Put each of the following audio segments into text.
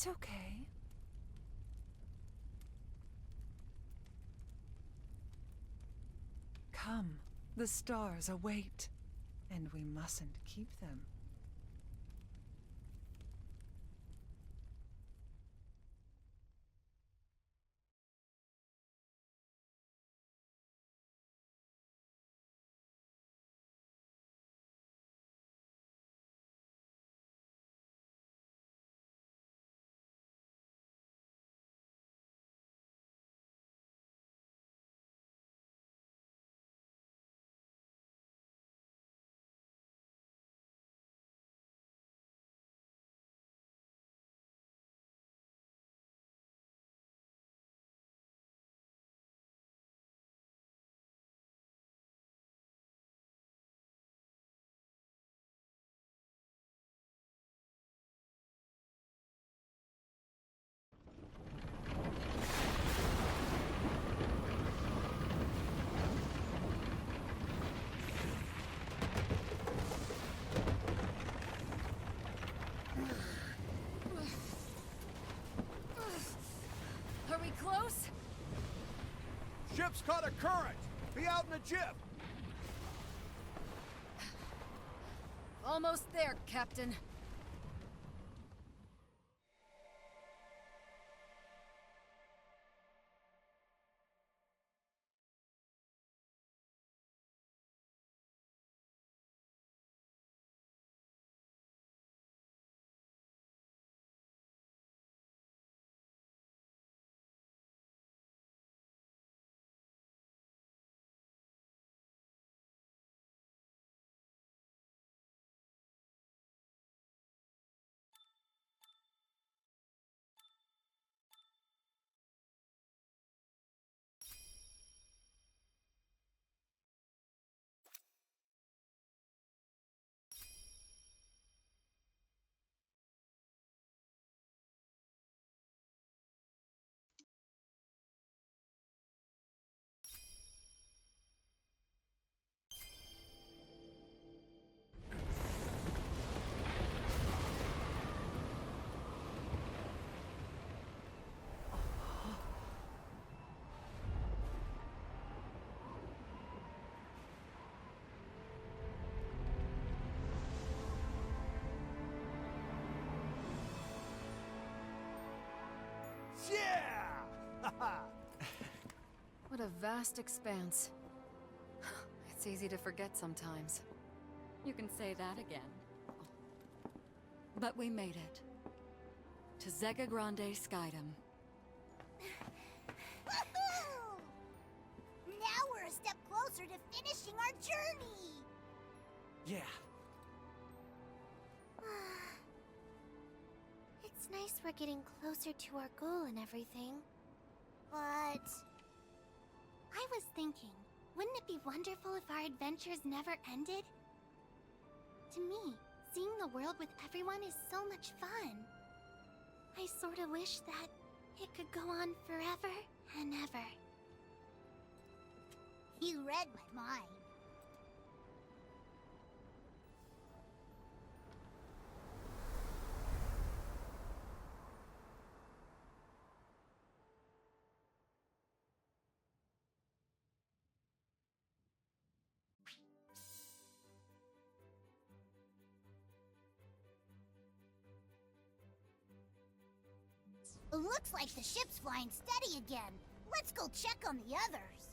It's okay. Come, the stars await, and we mustn't keep them. Are we close? Ship's caught a current! Be out in a jiff! Almost there, Captain. Yeah! What a vast expanse. It's easy to forget sometimes. You can say that again. But we made it. To Zega Grande Skydom. Woohoo! Now we're a step closer to finishing our journey! Yeah. It's nice we're getting closer to our goal and everything. But... I was thinking, wouldn't it be wonderful if our adventures never ended? To me, seeing the world with everyone is so much fun. I sort of wish that it could go on forever and ever. You read my mind. Looks like the ship's flying steady again. Let's go check on the others.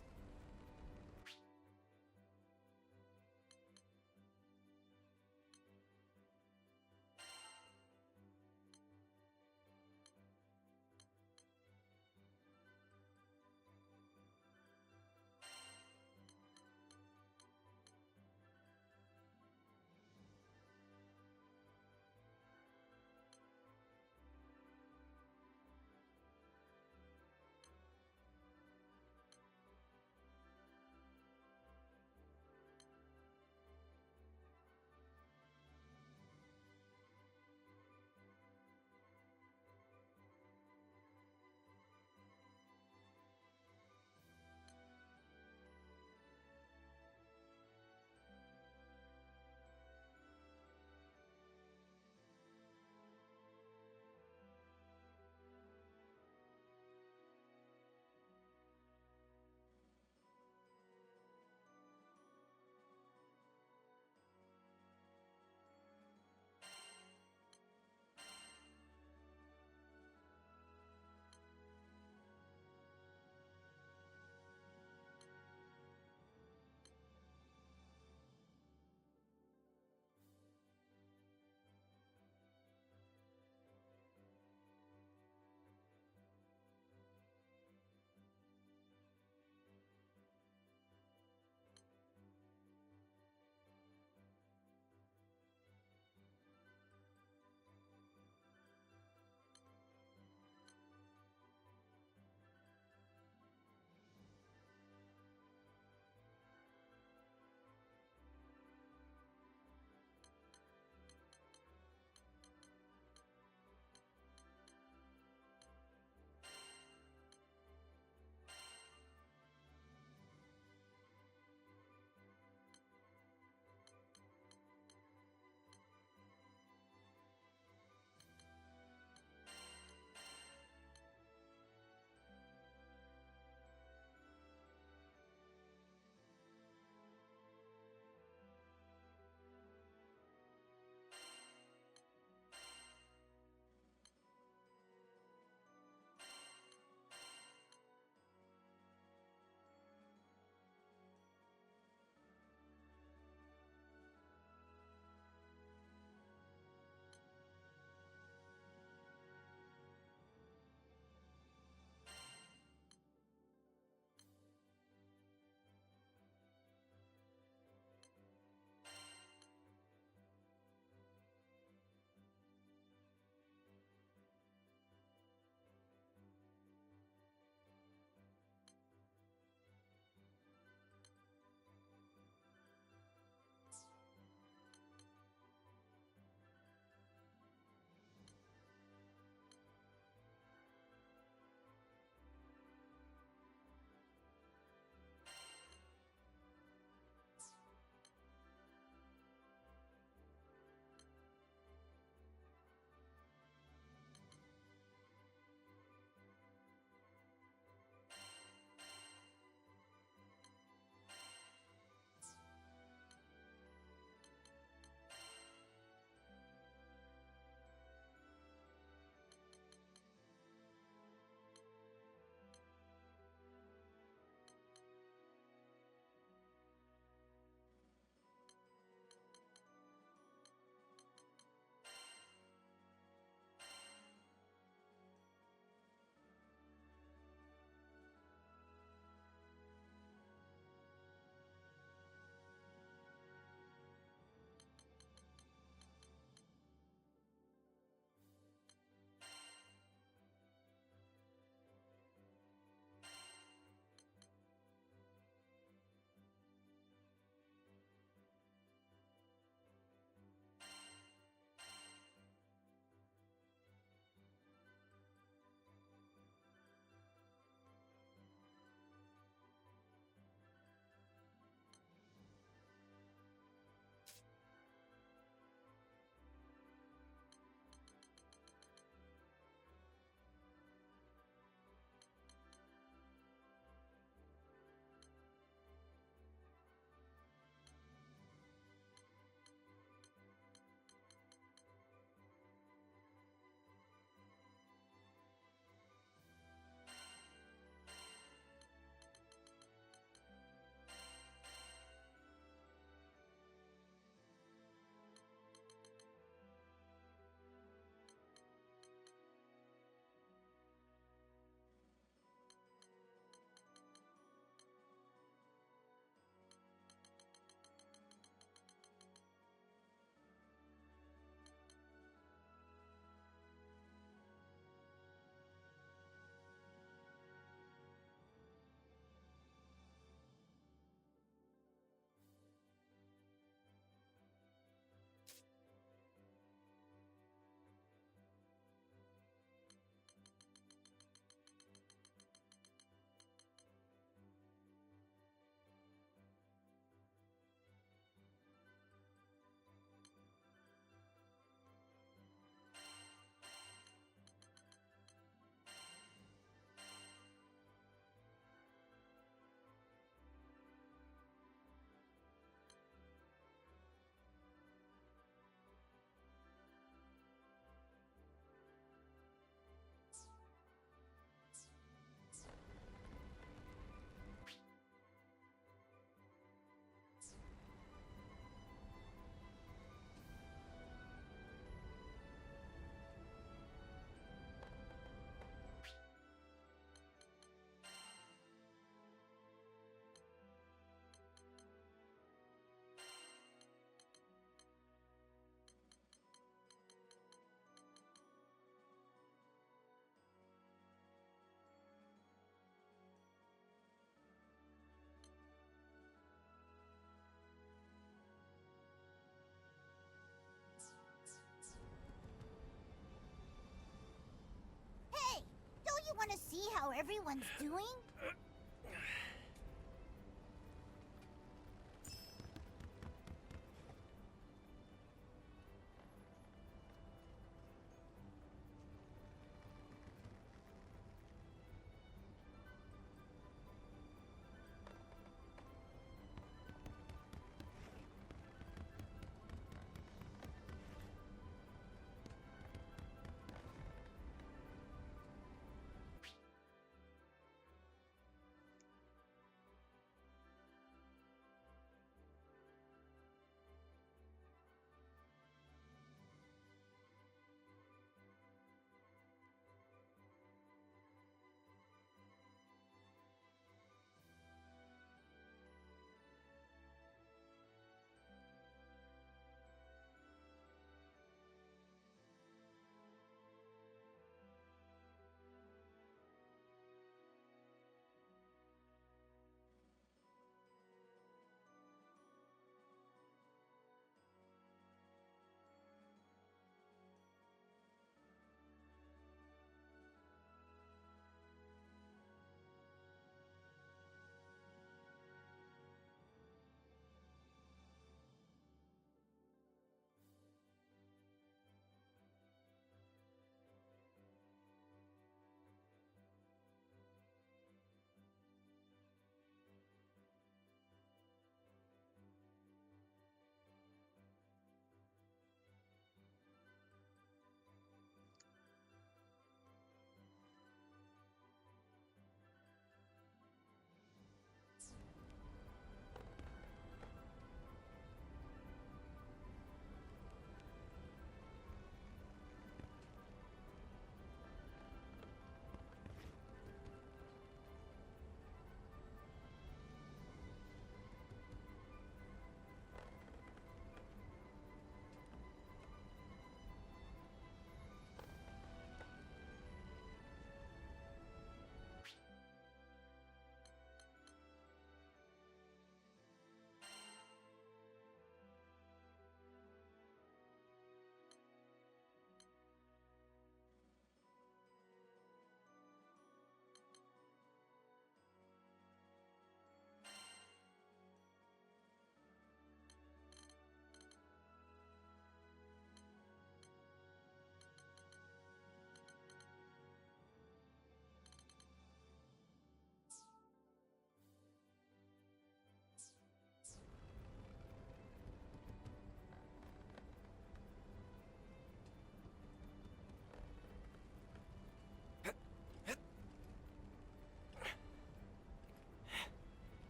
how everyone's doing?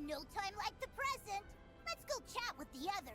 No time like the present. Let's go chat with the others.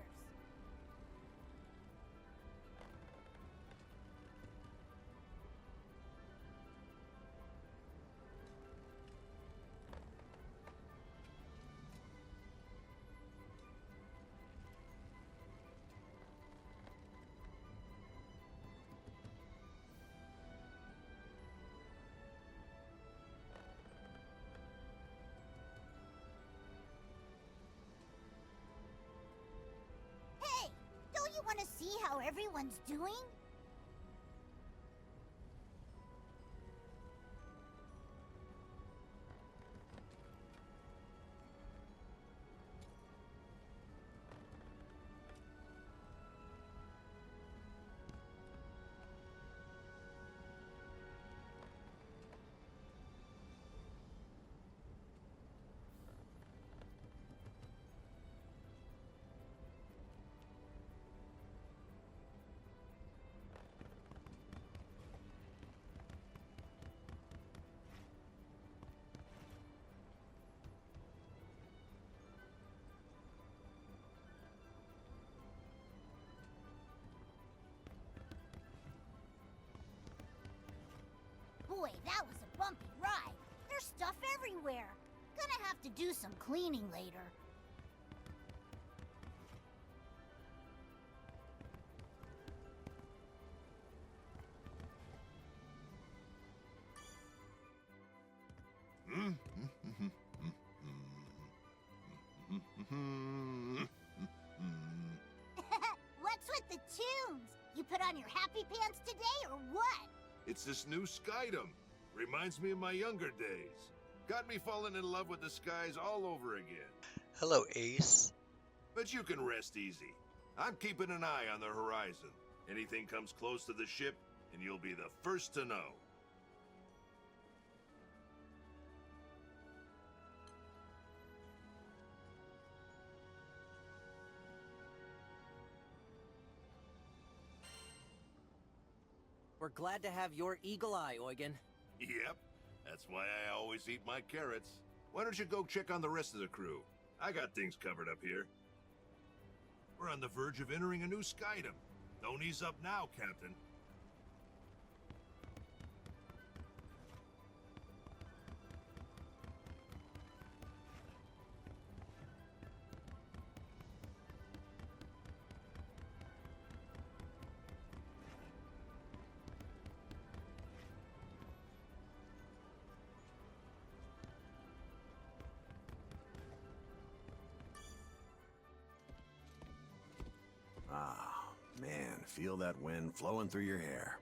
Hey, don't you want to see how everyone's doing? Boy, that was a bumpy ride. There's stuff everywhere. Gonna have to do some cleaning later. Hey, tunes! You put on your happy pants today, or what? It's this new Skydom. Reminds me of my younger days. Got me falling in love with the skies all over again. Hello, Ace. But you can rest easy. I'm keeping an eye on the horizon. Anything comes close to the ship, and you'll be the first to know. We're glad to have your eagle eye, Eugen. Yep, that's why I always eat my carrots. Why don't you go check on the rest of the crew? I got things covered up here. We're on the verge of entering a new Skydom. Don't ease up now, Captain. Ah, man, feel that wind flowing through your hair.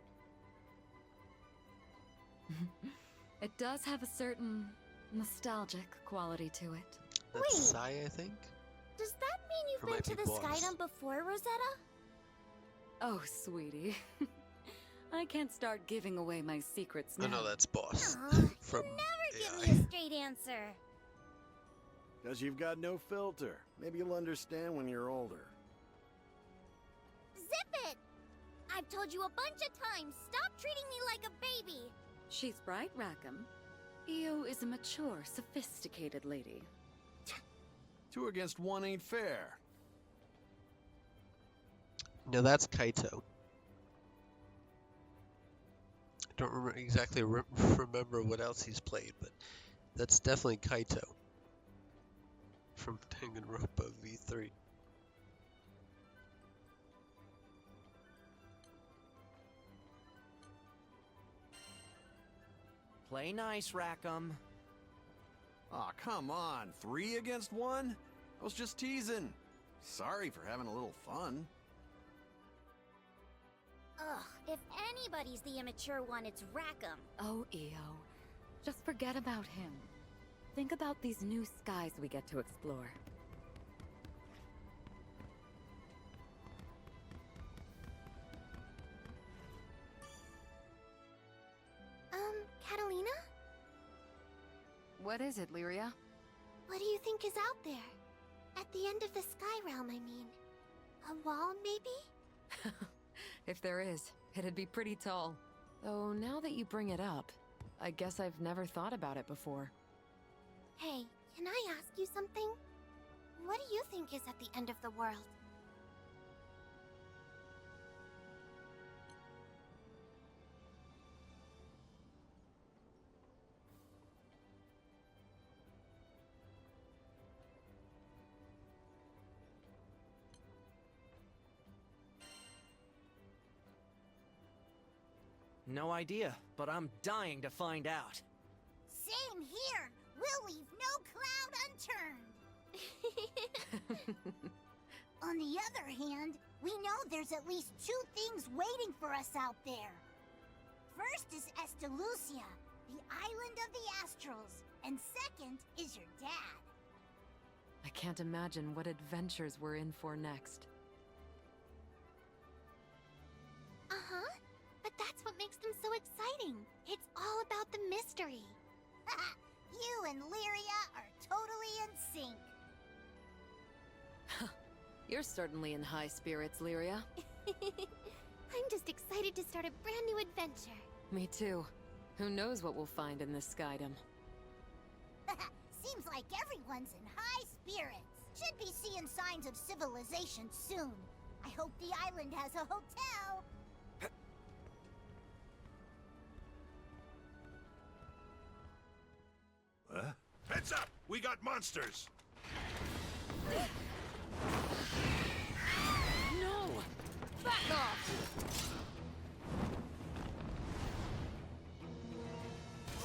It does have a certain nostalgic quality to it. That's Wait. Sai, I think. Does that mean Or you've been might to be the Boss. Skydom before, Rosetta? Oh, sweetie. I can't start giving away my secrets now. Oh no, that's Boss. Aw, From never AI. give me a straight answer. Because you've got no filter. Maybe you'll understand when you're older. Zip it! I've told you a bunch of times, stop treating me like a baby. She's right, Rackham. Io is a mature, sophisticated lady. 2 against 1 ain't fair. No, that's Kaito. I don't exactly remember what else he's played, but that's definitely Kaito from Danganronpa V3. Play nice, Rackham. Aw, come on. 3 against 1? I was just teasing. Sorry for having a little fun. Ugh, if anybody's the immature one, it's Rackham. Oh, Io. Just forget about him. Think about these new skies we get to explore. Catalina? What is it, Lyria? What do you think is out there? At the end of the Sky Realm, I mean. A wall, maybe? If there is, it'd be pretty tall. Though now that you bring it up, I guess I've never thought about it before. Hey, can I ask you something? What do you think is at the end of the world? No idea, but I'm dying to find out. Same here! We'll leave no cloud unturned! On the other hand, we know there's at least 2 things waiting for us out there. First is Estelucia, the island of the Astrals, and second is your dad. I can't imagine what adventures we're in for next. Uh-huh. But that's what makes them so exciting. It's all about the mystery. You and Lyria are totally in sync. You're certainly in high spirits, Lyria. I'm just excited to start a brand new adventure. Me too. Who knows what we'll find in this Skydom? Seems like everyone's in high spirits. Should be seeing signs of civilization soon. I hope the island has a hotel. Huh? Heads up! We got monsters! No! Back off!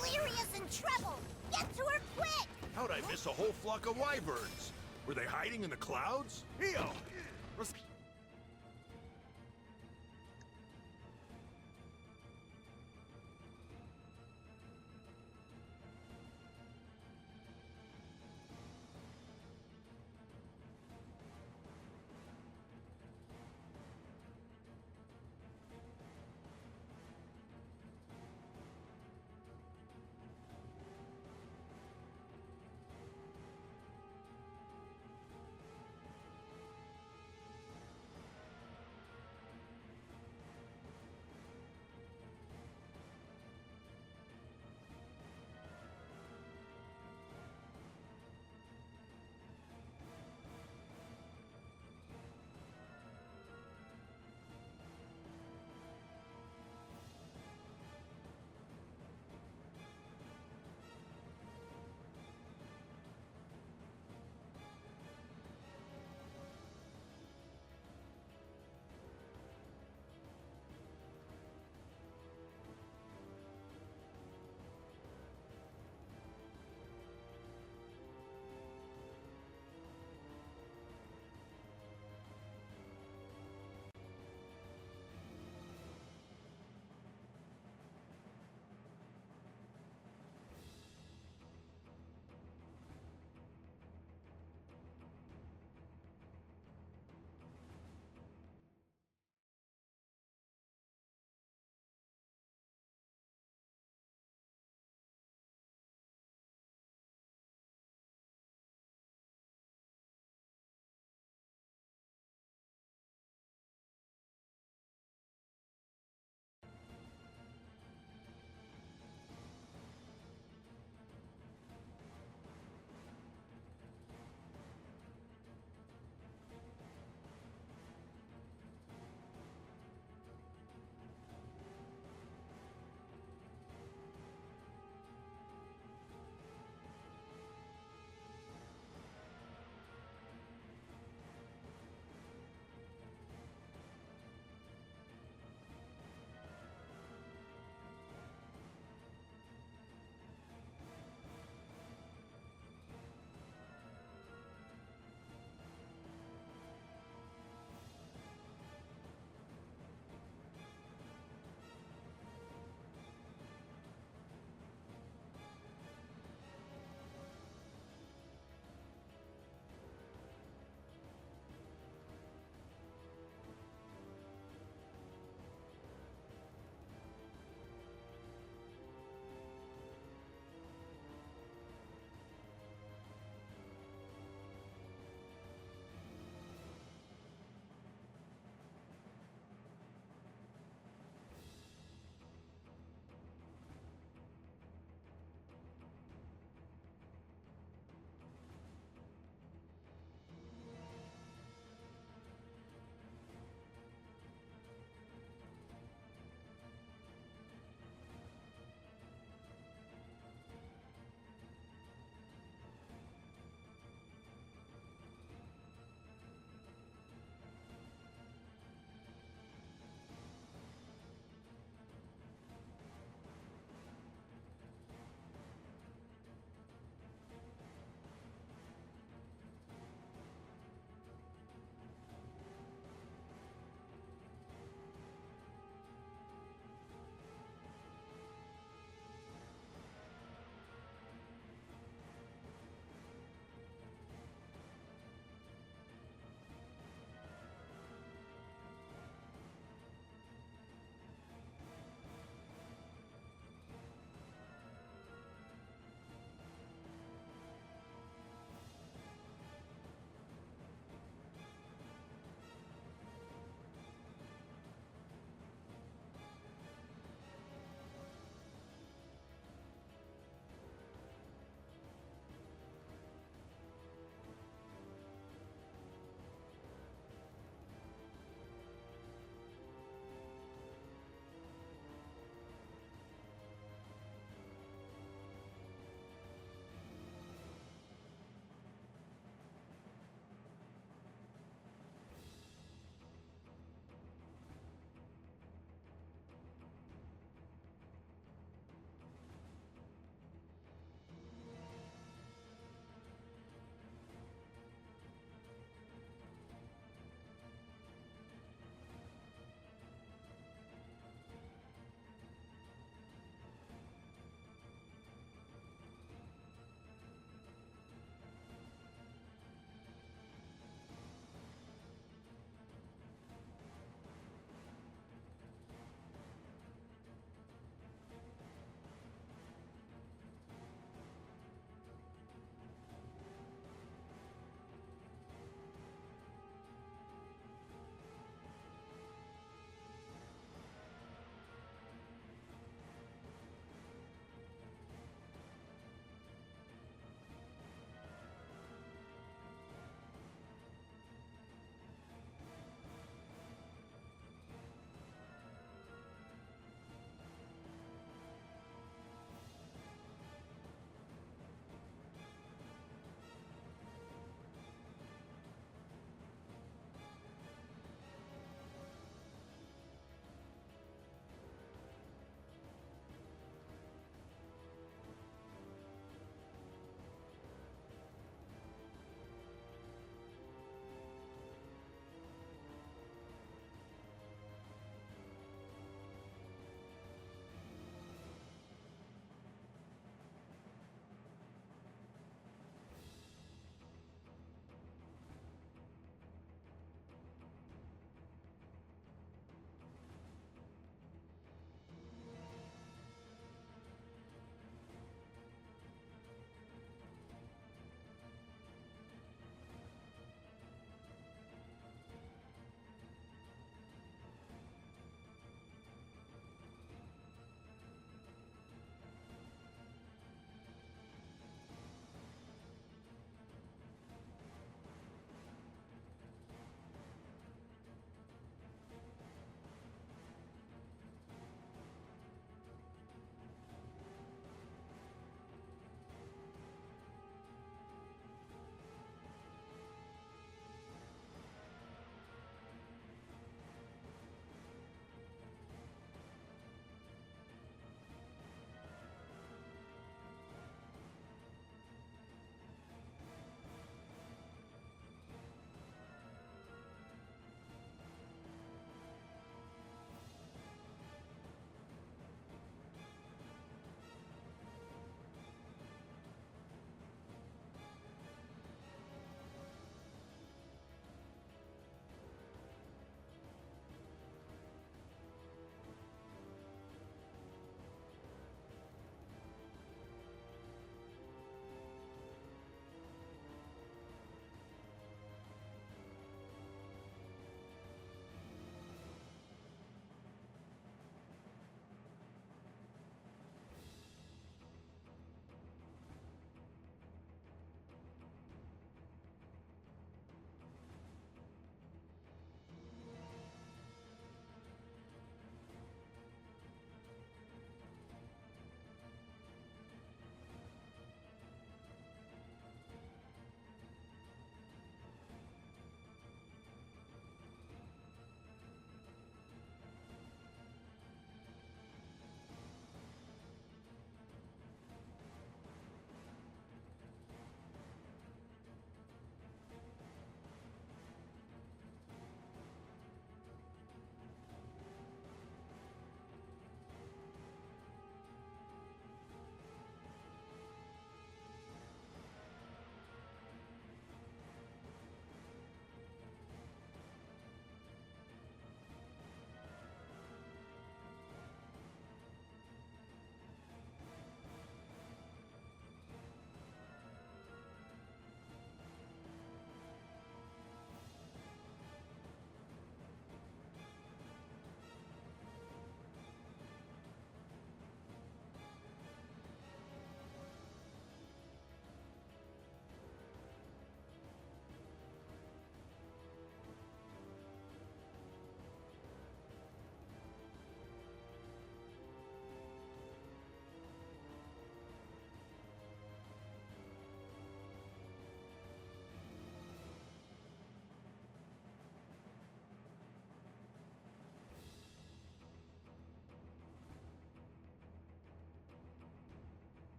Lyria's in trouble! Get to her quick! How'd I miss a whole flock of wyverns? Were they hiding in the clouds? Io!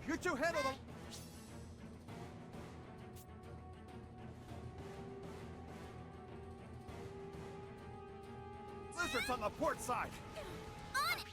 You two handle the... Lizard's on the port side! On it!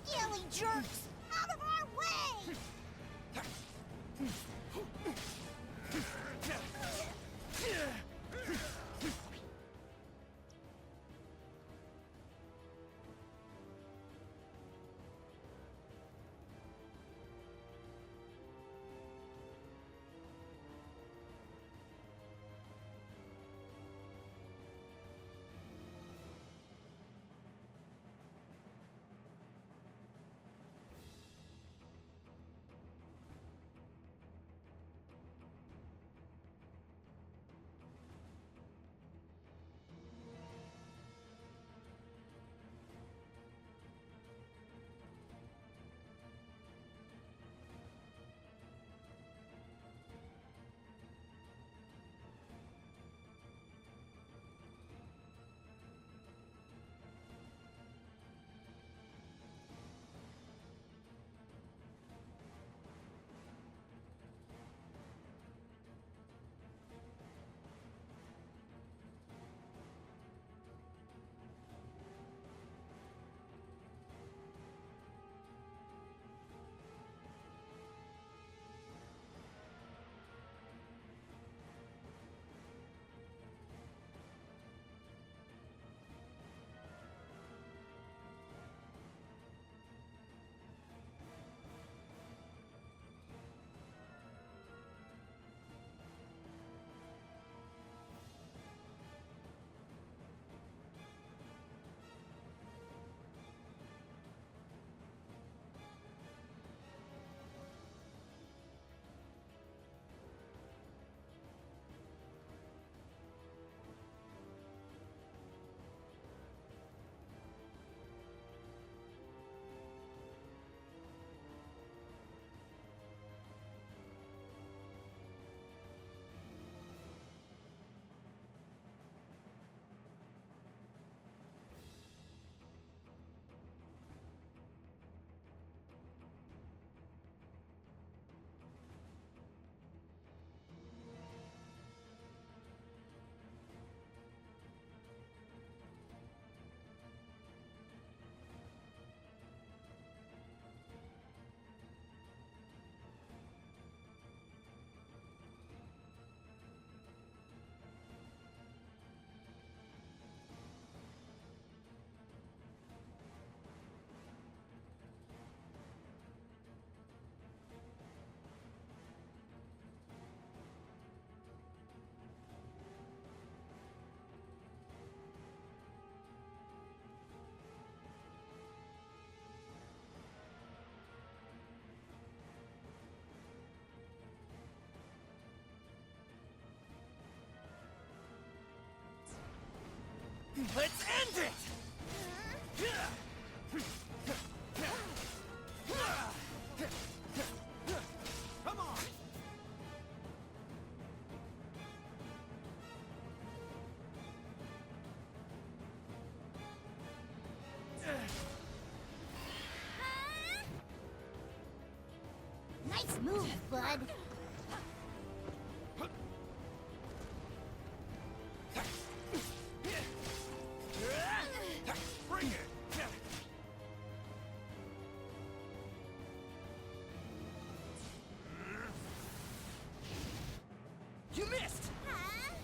Scaly jerks! Out of our way! Let's end it! Come on! Nice move, bud. Bring it! You missed! Huh?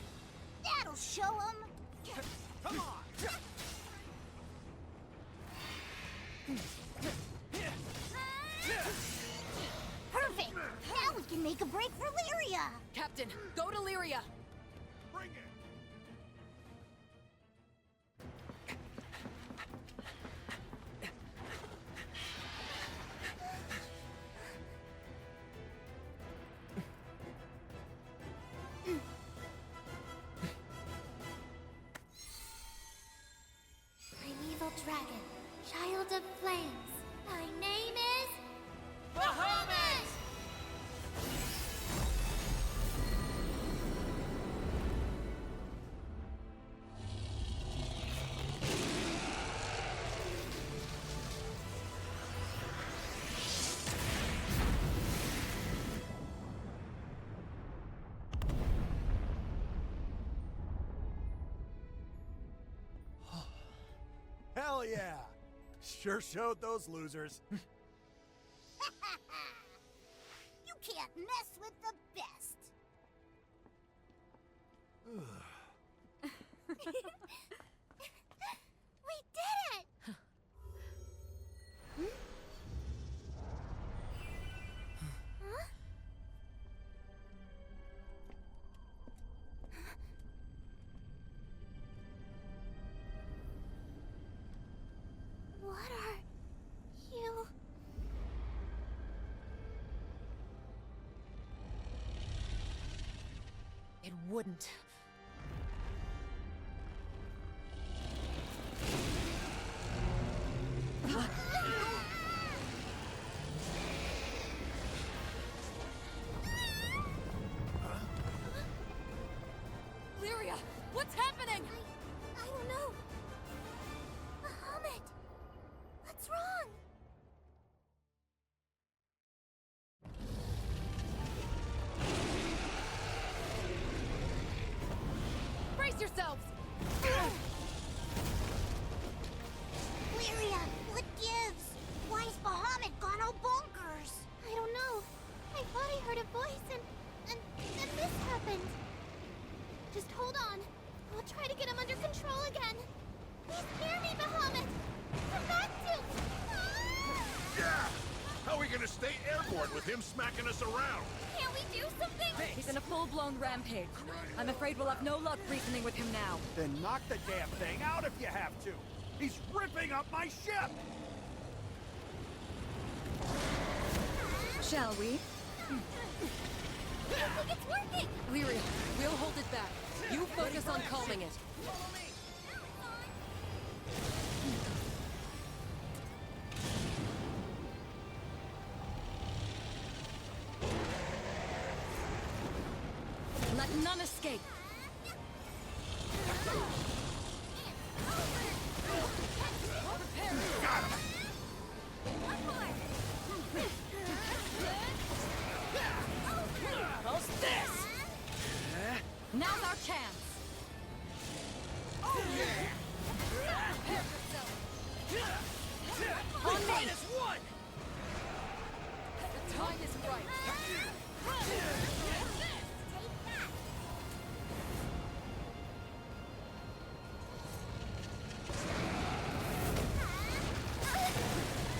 That'll show him. Come on! Perfect. Now we can make a break for Lyria. Captain, go to Lyria! Bring it! flames. Thy name is... Bahamut! Hell yeah! Sure showed those losers. You can't mess with the best. We did it! Huh? What are you? It wouldn't. Lyria, what's happening? I don't know. Bahamut! What's wrong? Brace yourselves! Lyria, what gives? Why is Bahamut gone all bonkers? I don't know. I thought I heard a voice and this happened. Just hold on. I'll try to get him under control again. Please hear me, Bahamut! Come back to... Ah! Yeah! How are we gonna stay airborne with him smacking us around? Can't we do something? He's in a full-blown rampage. I'm afraid we'll have no luck reasoning with him now. Then knock the damn thing out if you have to. He's ripping up my ship! Shall we? I think it's working! Lyria, we'll hold it back. You focus on calming it. Let none escape. How's this? Now's our chance. On me. One! The time is right.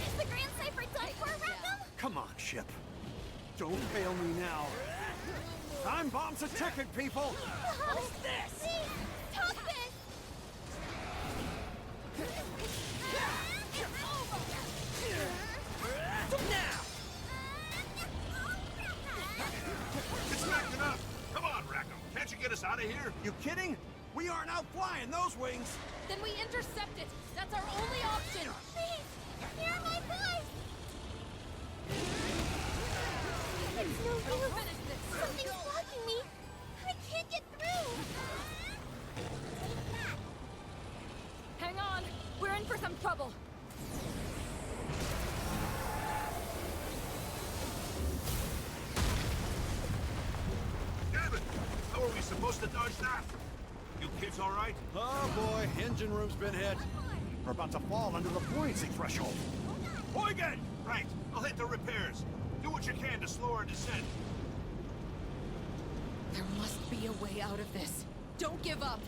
Is the Grand Cipher done for, Rackham? Come on, ship. Don't fail me now. Time bomb's a ticket, people! How's this? Please, stop this! It's not enough! Come on, Rackham! Can't you get us out of here? You kidding? We aren't out flying those wings! Then we intercept it. That's our only option. Please, hear my voice! It's no use. Finish this. Something's blocking me. I can't get through. Hang on. We're in for some trouble. Damn it! How are we supposed to dodge that? You kids all right? Oh boy, engine room's been hit. We're about to fall under the buoyancy threshold. Huygen! Right. I'll hit the repairs. Do what you can to slow our descent. There must be a way out of this. Don't give up.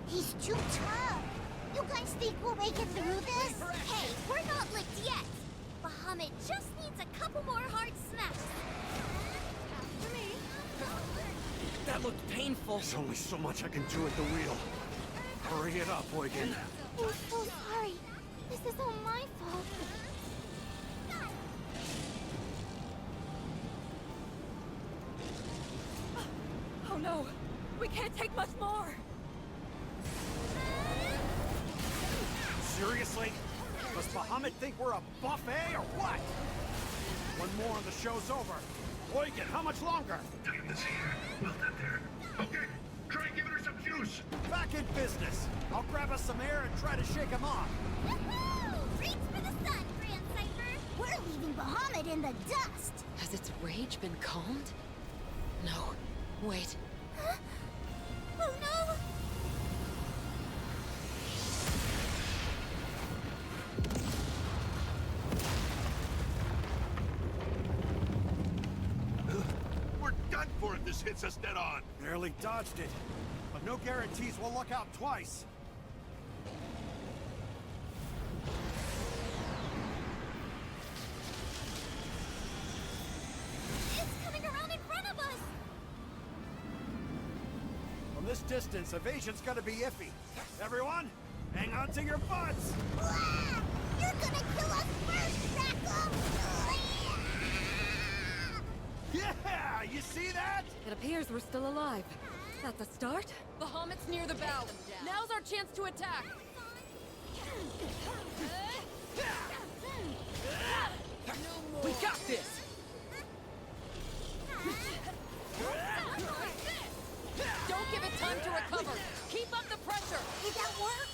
He's too tough. You guys think we'll make it through this? Hey, we're not licked yet. Bahamut just needs a couple more hard smacks. After me. That looked painful. There's only so much I can do at the wheel. Hurry it up, Huygen. I'm so sorry. This is all my fault. Oh no! We can't take much more! Seriously? Does Bahamut think we're a buffet or what? One more and the show's over. Eugen, how much longer? Time this here. Well done there. Okay, try giving her some juice. Back in business. I'll grab us some air and try to shake him off. Woohoo! Reach for the sun, Grand Cypher! We're leaving Bahamut in the dust! Has its rage been calmed? No. Wait. Huh? Oh no! We're done for if this hits us dead on. Barely dodged it. But no guarantees we'll luck out twice. It's coming around in front of us! From this distance, evasion's gonna be iffy. Everyone, hang on to your butts! Blah! You're gonna kill us first, Rackham! Yeah! You see that? It appears we're still alive. That's a start? Bahamut's near the bow. Now's our chance to attack. We got this! Don't give it time to recover. Keep up the pressure. Did that work?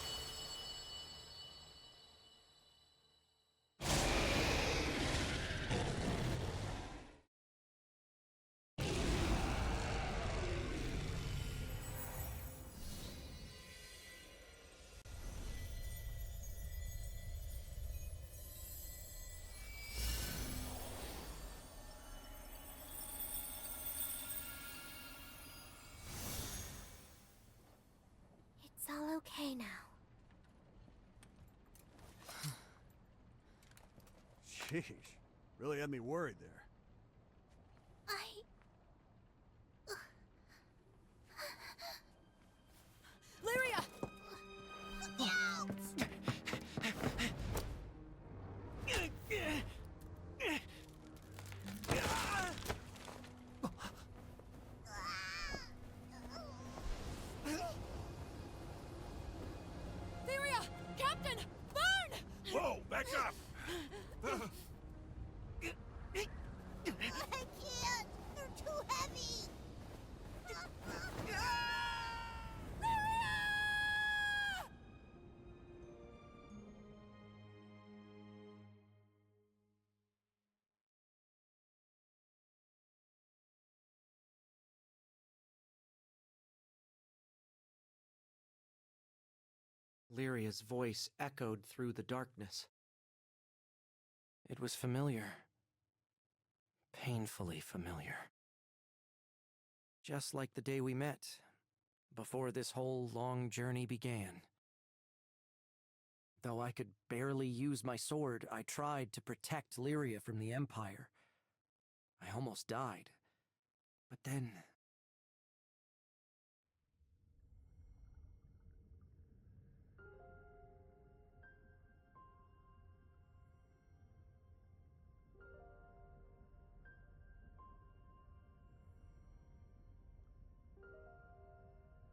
It's all okay now. Sheesh. Really had me worried there. Lyria! Lyria! Captain! Burn! Whoa, back up! I can't! They're too heavy! Lyria's voice echoed through the darkness. It was familiar. Painfully familiar. Just like the day we met, before this whole long journey began. Though I could barely use my sword, I tried to protect Lyria from the Empire. I almost died. But then...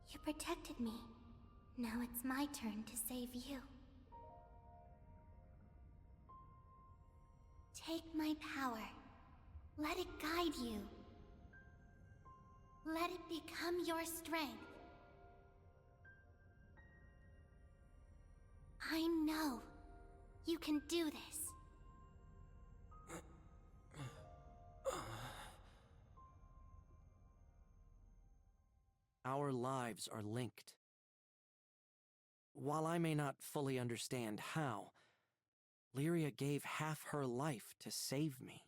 You protected me. Now it's my turn to save you. Take my power. Let it guide you. Let it become your strength. I know you can do this. Our lives are linked. While I may not fully understand how, Lyria gave half her life to save me.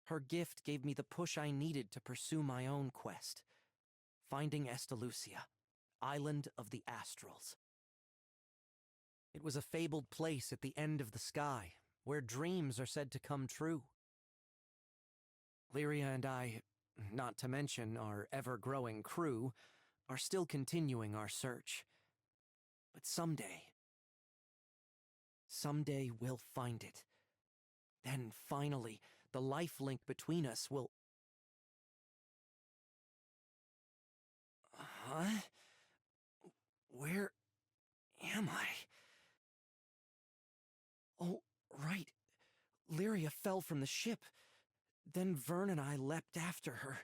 Her gift gave me the push I needed to pursue my own quest, finding Estalucia, Island of the Astrals. It was a fabled place at the end of the sky, where dreams are said to come true. Lyria and I, not to mention our ever-growing crew, are still continuing our search. But someday we'll find it. Then finally, the life link between us will am I? Oh, right. Lyria fell from the ship. Then Vern and I leapt after her.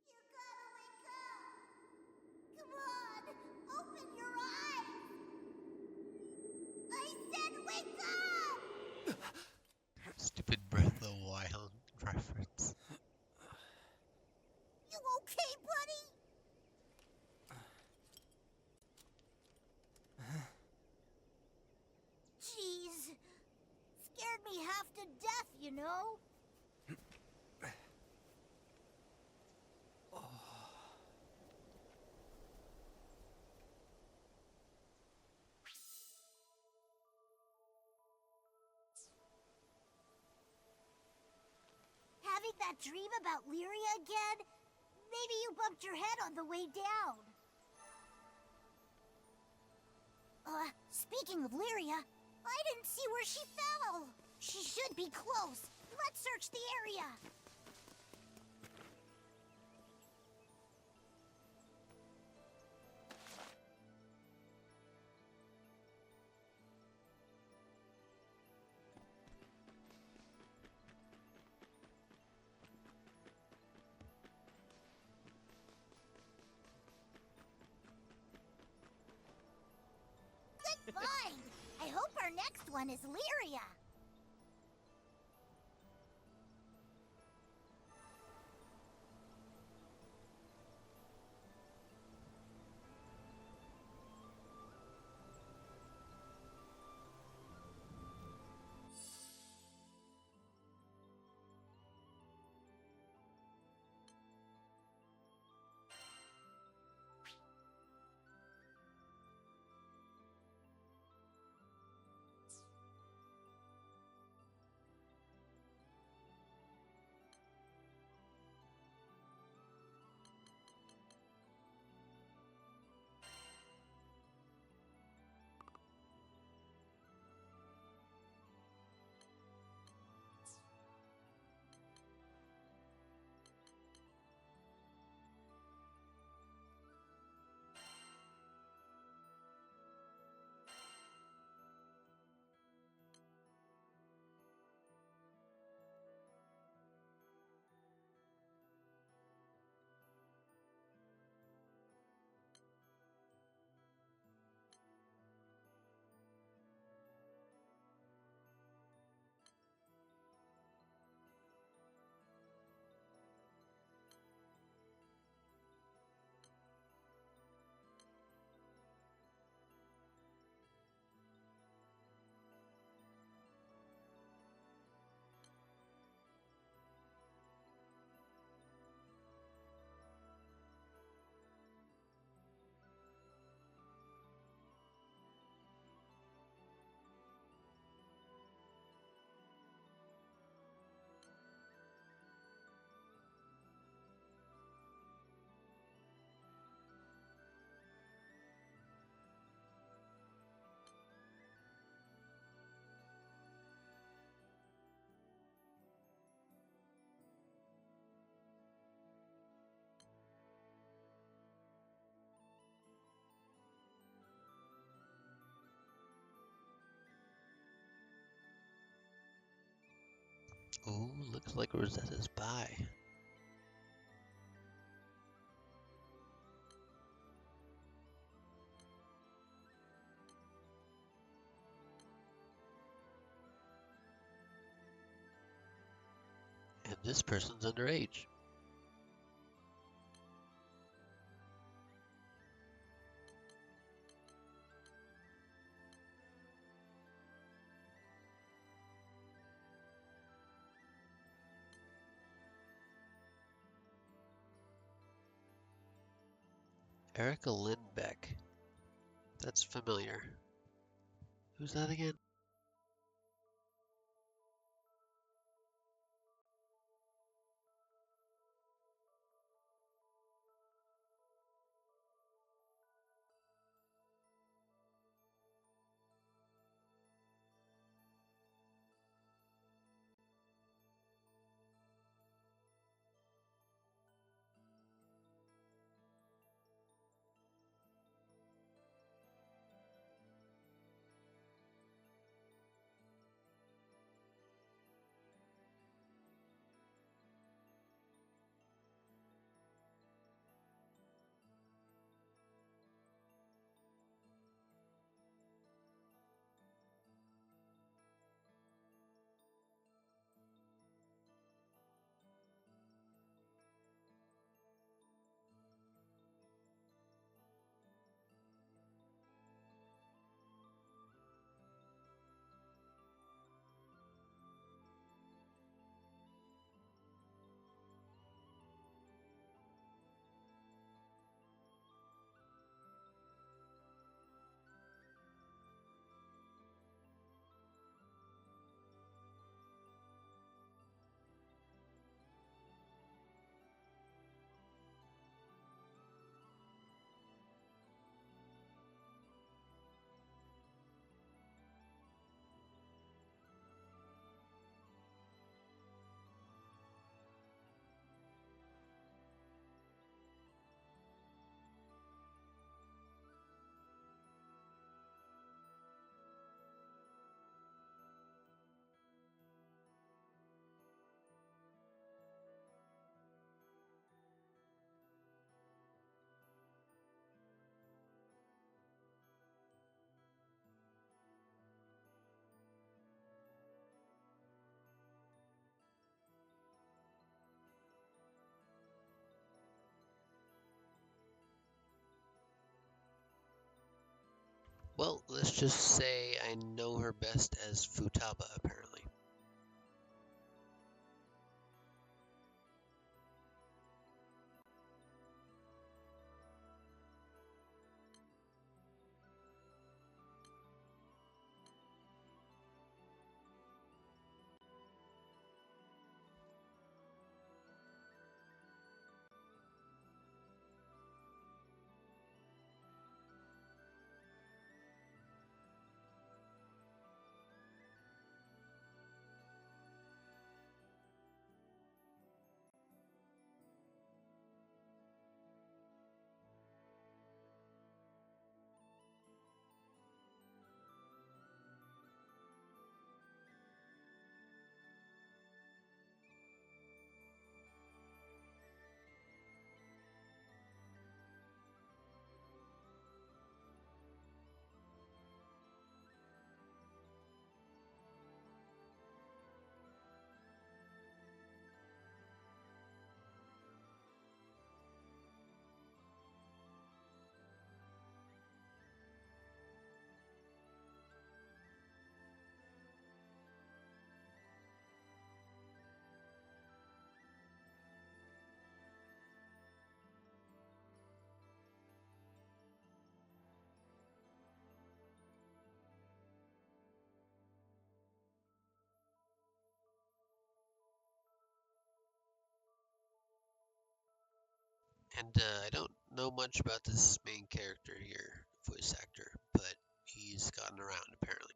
You gotta wake up! Come on! Open your eyes! I said wake up! Stupid Breath of the Wild reference. You okay, buddy? Jeez. Scared me half to death, you know? Having that dream about Lyria again? Maybe you bumped your head on the way down. Speaking of Lyria, I didn't see where she fell. She should be close. Let's search the area. Good find! I hope our next one is Lyria. Ooh, looks like Rosetta's by. And this person's underage. Erica Lindbeck. That's familiar. Who's that again? Well, let's just say I know her best as Futaba, apparently. And I don't know much about this main character here, voice actor, but he's gotten around apparently.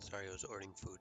Sorry, I was ordering food.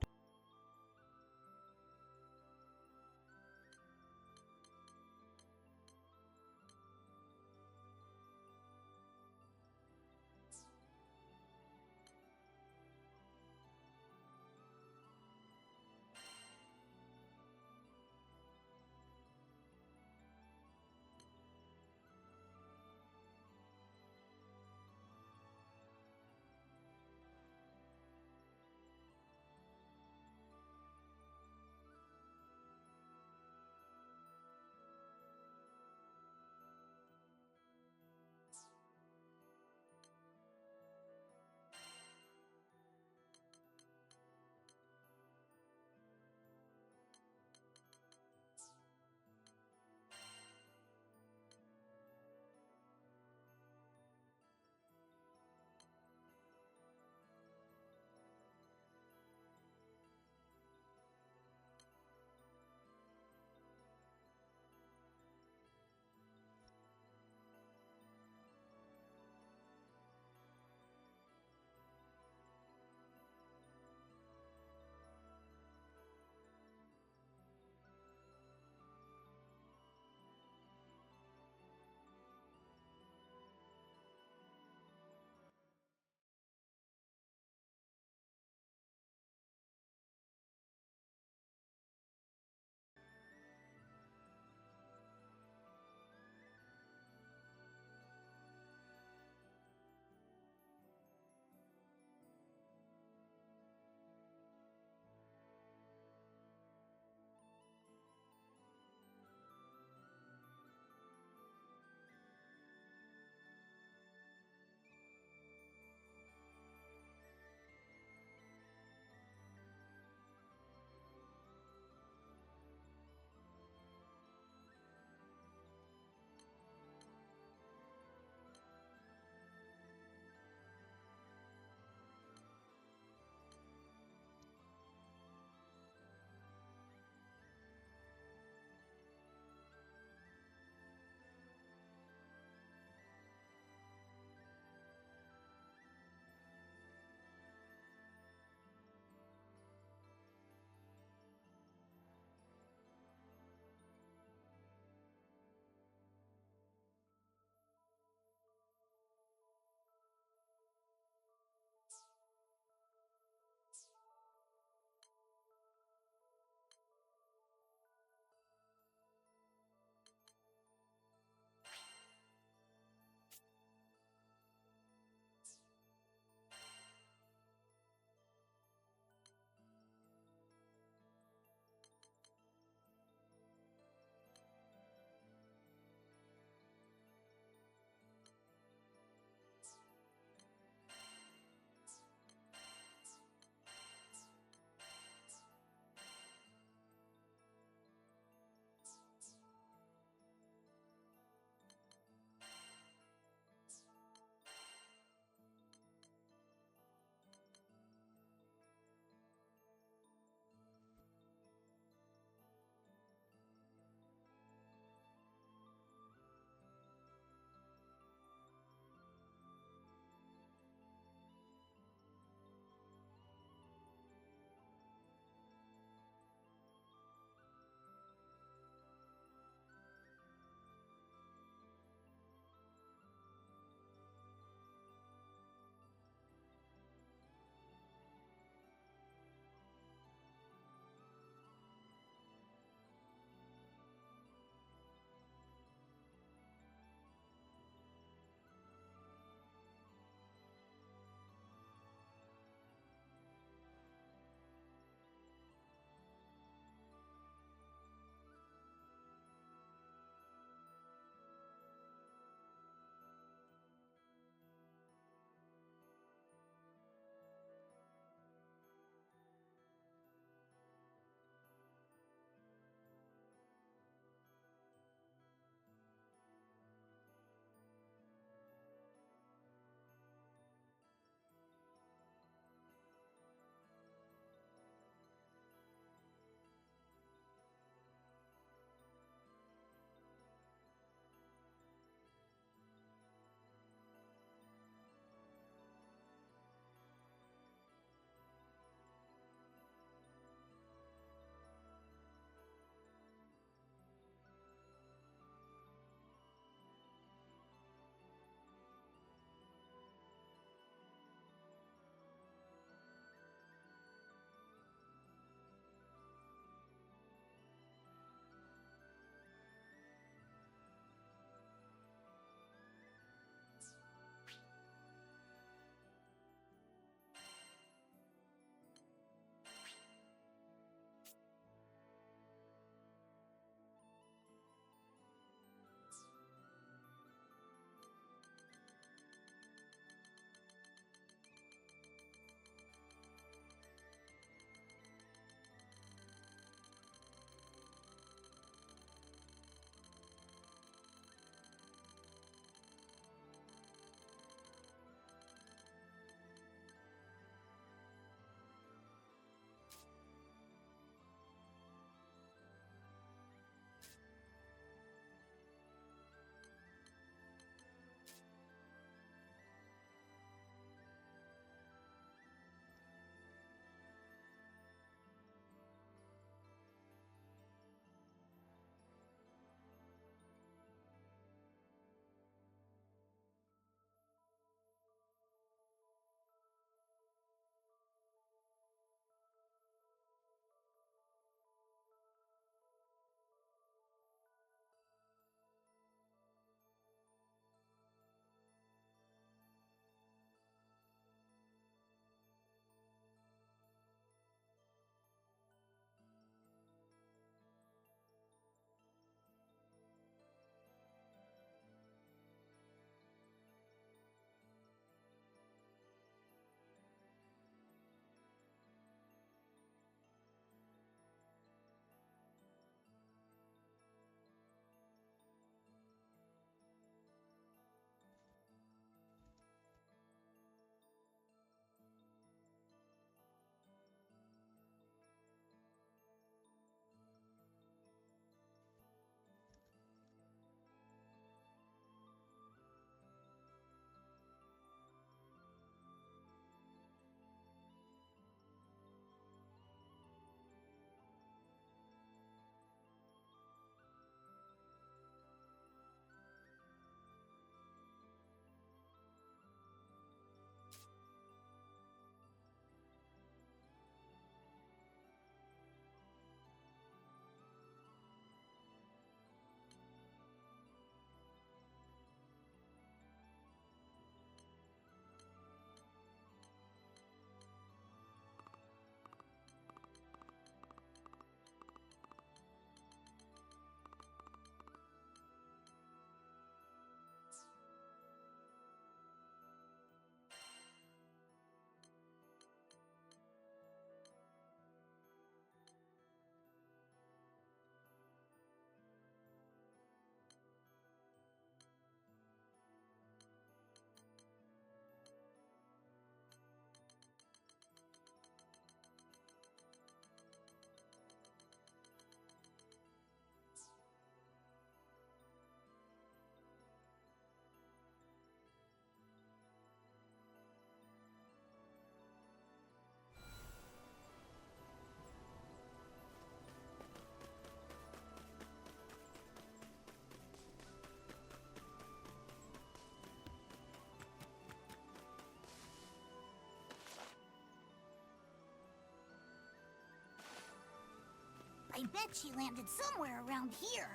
I bet she landed somewhere around here.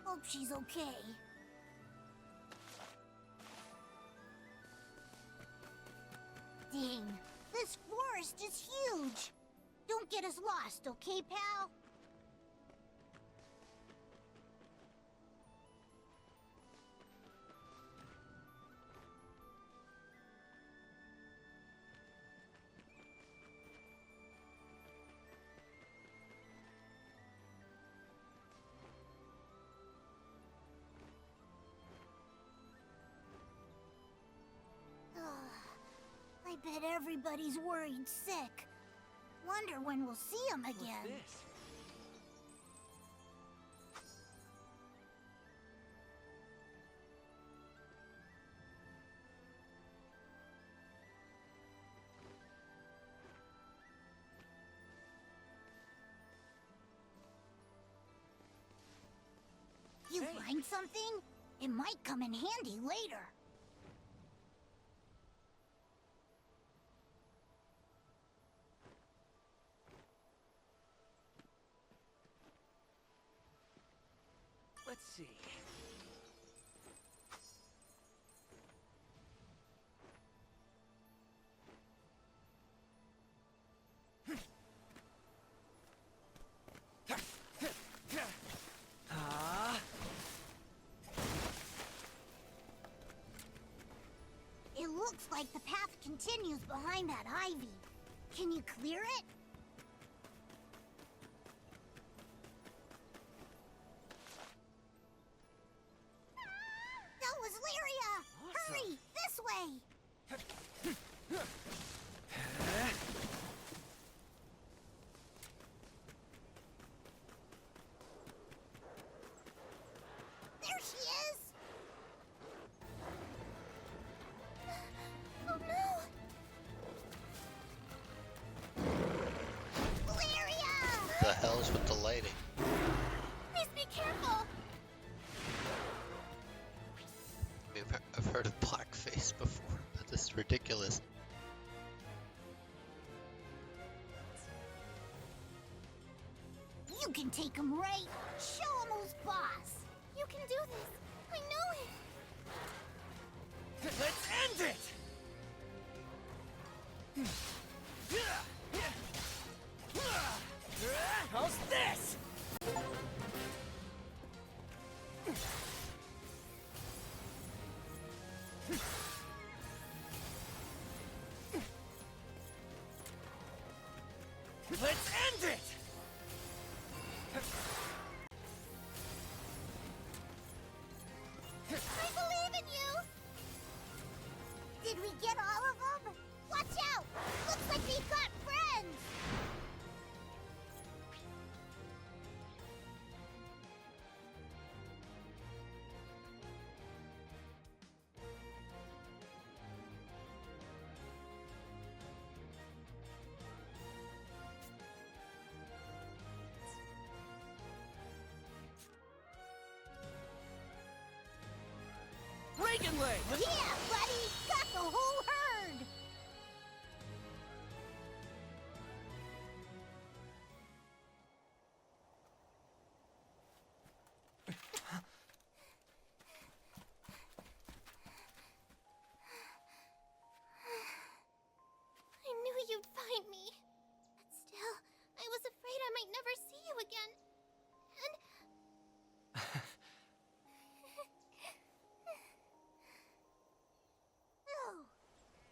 Hope she's okay. Dang, this forest is huge. Don't get us lost, okay, pal? I bet everybody's worried sick. Wonder when we'll see him again. What's this? You find something? It might come in handy later. Let's see. It looks like the path continues behind that ivy. Can you clear it? That was Lyria! Awesome. Hurry, this way! There she is! Oh no! Lyria! The hell's with the lighting? Please be careful! I mean, I've heard of blackface before, but this is ridiculous. You can take him right. Show him who's boss. You can do this. I know it. Let's end it! How's this? Let's end it! I believe in you. Did we get all of them? Watch out! Looks like we've got friends. Reagan Leg! Yeah, buddy! Got the whole herd! I knew you'd find me. But still, I was afraid I might never see you again. And... Oh,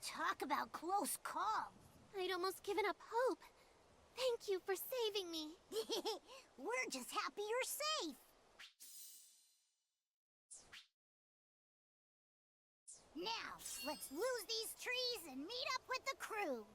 talk about close call. I'd almost given up hope. Thank you for saving me. We're just happy you're safe. Now, let's lose these trees and meet up with the crew.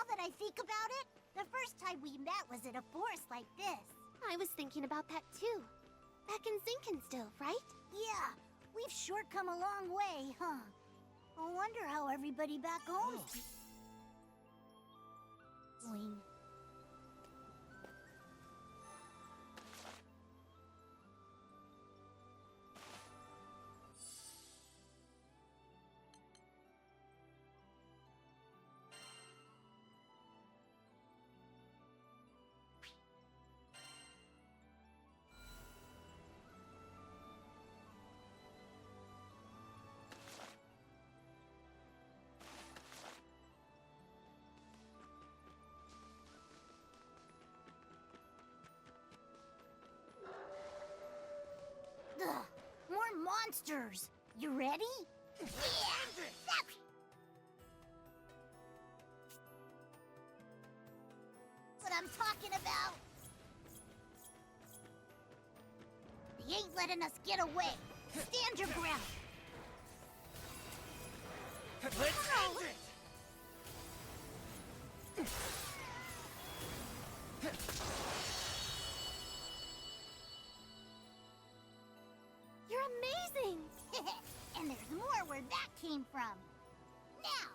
that I think about it, the first time we met was in a forest like this. I was thinking about that too. Back in Zinken still, right? Yeah, we've sure come a long way, huh? I wonder how everybody back home is doing. Ugh, more monsters! You ready? Yeah! That's what I'm talking about! They ain't letting us get away! Stand your ground! Let's end it! You're amazing! And there's more where that came from. Now,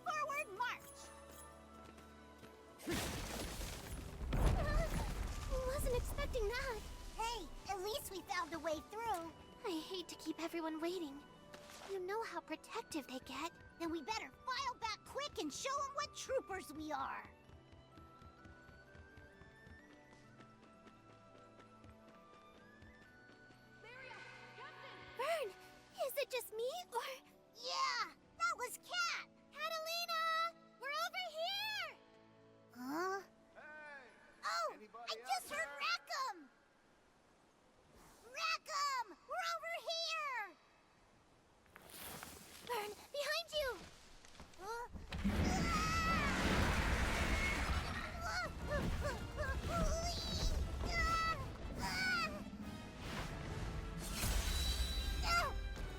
forward march! Wasn't expecting that. Hey, at least we found a way through. I hate to keep everyone waiting. You know how protective they get. Then we better file back quick and show them what troopers we are. Vern, is it just me, or...? Yeah, that was Cat! Catalina! We're over here! Huh? Hey! Oh, Anybody I out just heard there? Rackham! Rackham! We're over here! Vern, behind you!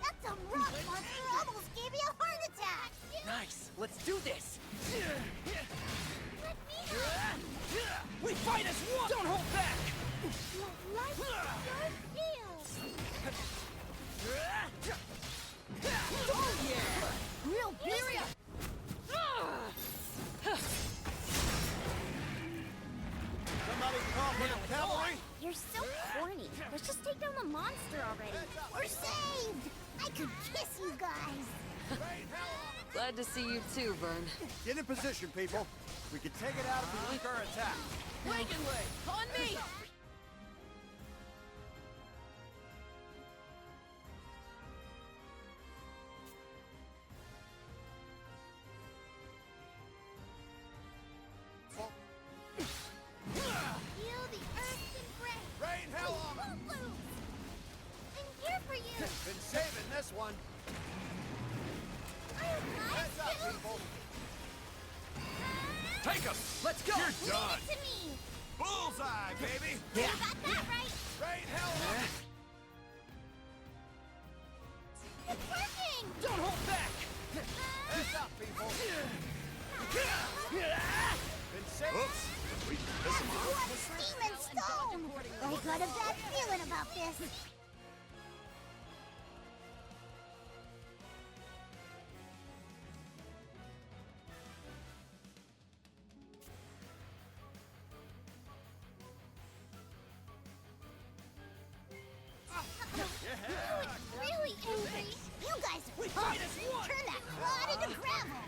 That's a rock monster! Almost gave me a heart attack! Nice! Let's do this! Let me help! We fight as one! Don't hold back! Like your shield! Oh yeah! Real beast! Somebody call for the cavalry! You're so corny. Let's just take down the monster already. We're saved! I could kiss you guys! Glad to see you too, Vern. Get in position, people. We can take it out if we link our attack. Wagon leg! On me! Feel the earth's embrace! Rain hell on 'em! Won't lose! I'm here for you! Been saving this one. I have Heads up, lives too! people. Take us! Let's go! You're Leave done! it to me! Bullseye, baby! You got that right! Rain hell on 'em! It's working! Don't hold back! Heads up, people. Been saving. Oops! We piss him off? What steam and stone! I got a bad feeling about this. Really angry. You guys are fight as one. Turn that clod into gravel.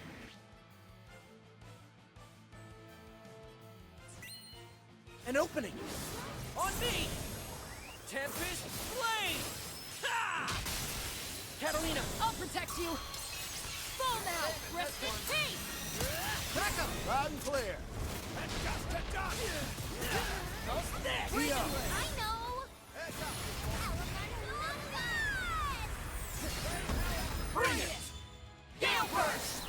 An opening! On me! Tempest Flame! Ha! Catalina! I'll protect you! Fall now! Rest in peace! Back up! Loud and clear! And just a dot! How's this? I know. Heads up! Bring it! Gale burst!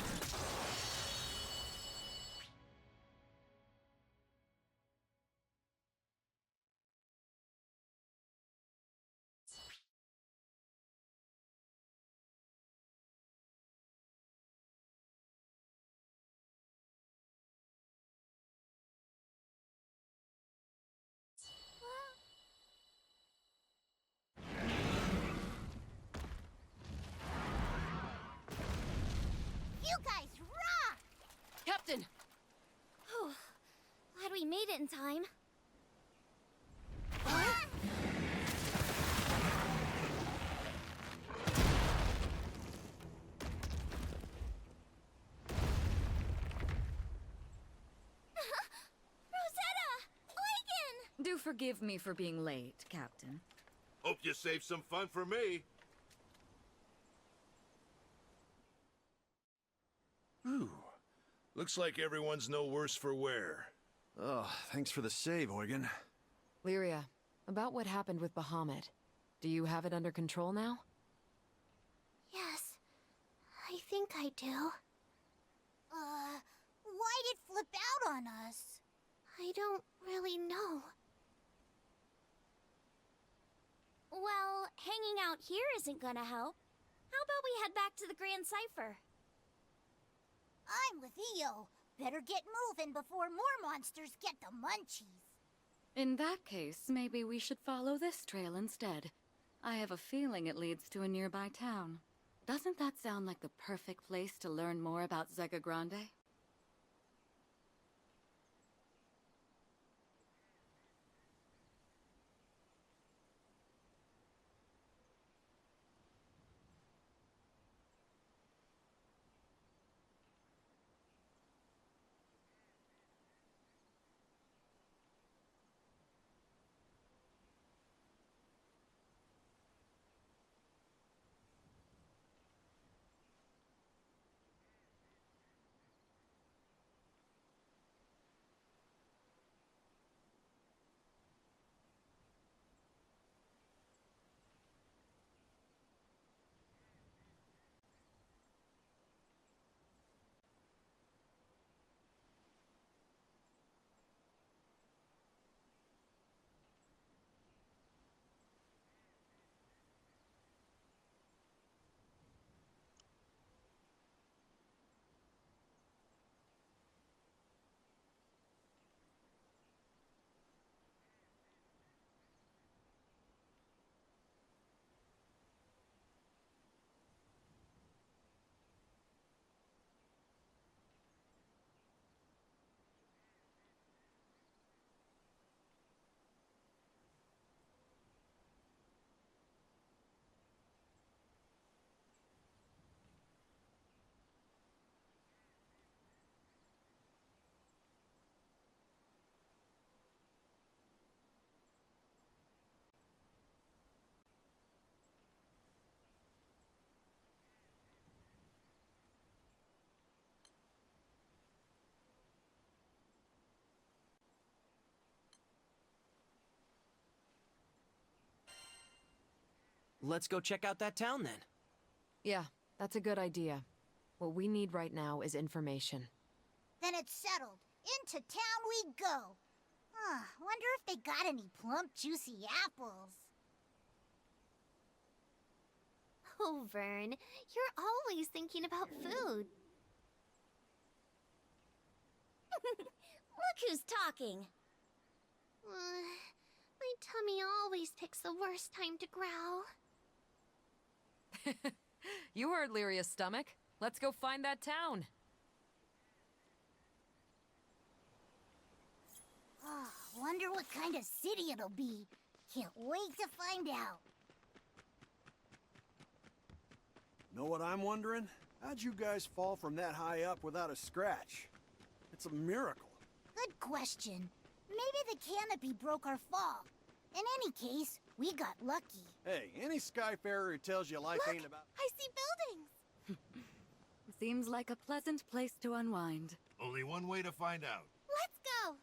You guys rock! Captain! Whew. Glad we made it in time. Rosetta! Eugen! Do forgive me for being late, Captain. Hope you saved some fun for me. Whew. Looks like everyone's no worse for wear. Oh, thanks for the save, Eugen. Lyria, about what happened with Bahamut. Do you have it under control now? Yes, I think I do. Why'd it flip out on us? I don't really know. Well, hanging out here isn't gonna help. How about we head back to the Grand Cipher? I'm with EO. Better get moving before more monsters get the munchies. In that case, maybe we should follow this trail instead. I have a feeling it leads to a nearby town. Doesn't that sound like the perfect place to learn more about Zega Grande? Let's go check out that town then. Yeah, that's a good idea. What we need right now is information. Then it's settled. Into town we go. Wonder if they got any plump, juicy apples. Oh, Vern, you're always thinking about food. Look who's talking. My tummy always picks the worst time to growl. You heard Lyria's stomach. Let's go find that town. Wonder what kind of city it'll be. Can't wait to find out. Know what I'm wondering? How'd you guys fall from that high up without a scratch? It's a miracle. Good question. Maybe the canopy broke our fall. In any case, we got lucky. Hey, any Skyfarer who tells you life ain't about... I see buildings! Seems like a pleasant place to unwind. Only one way to find out. Let's go!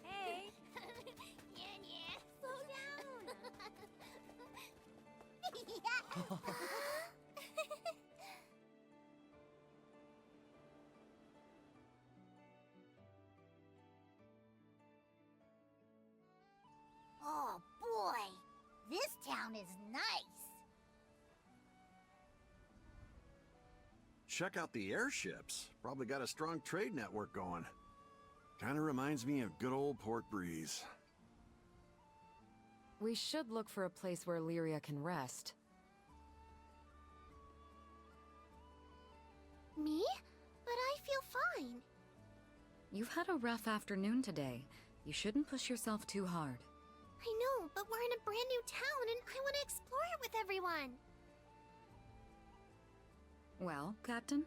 Hey! Yeah, slow down! check out the airships. Probably got a strong trade network going. Kinda reminds me of good old Port Breeze. We should look for a place where Lyria can rest. Me? But I feel fine. You've had a rough afternoon today. You shouldn't push yourself too hard. I know, but we're in a brand new town and I want to explore it with everyone. Well, Captain?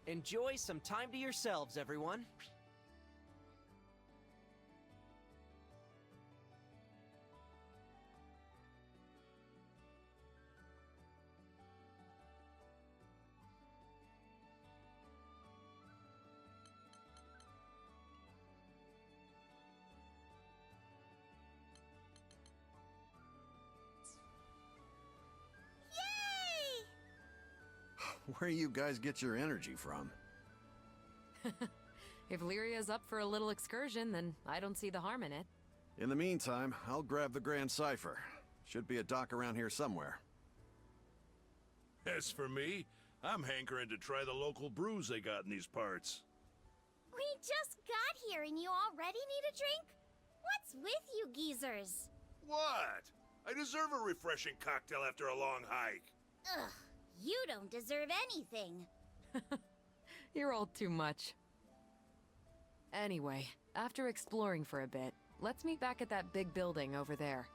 Enjoy some time to yourselves, everyone. Where you guys get your energy from? If Lyria's up for a little excursion, then I don't see the harm in it. In the meantime, I'll grab the Grand Cipher. Should be a dock around here somewhere. As for me, I'm hankering to try the local brews they got in these parts. We just got here and you already need a drink? What's with you geezers? What? I deserve a refreshing cocktail after a long hike. Ugh, you don't deserve anything. You're all too much. Anyway, after exploring for a bit, let's meet back at that big building over there.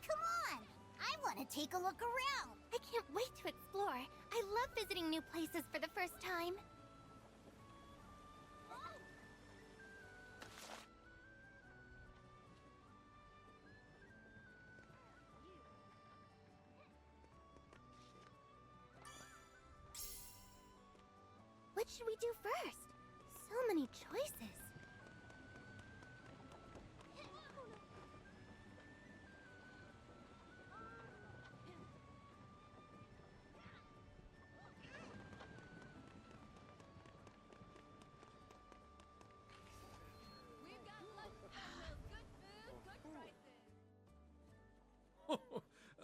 Come on! I want to take a look around. I can't wait to explore. I love visiting new places for the first time. What should we do first? So many choices.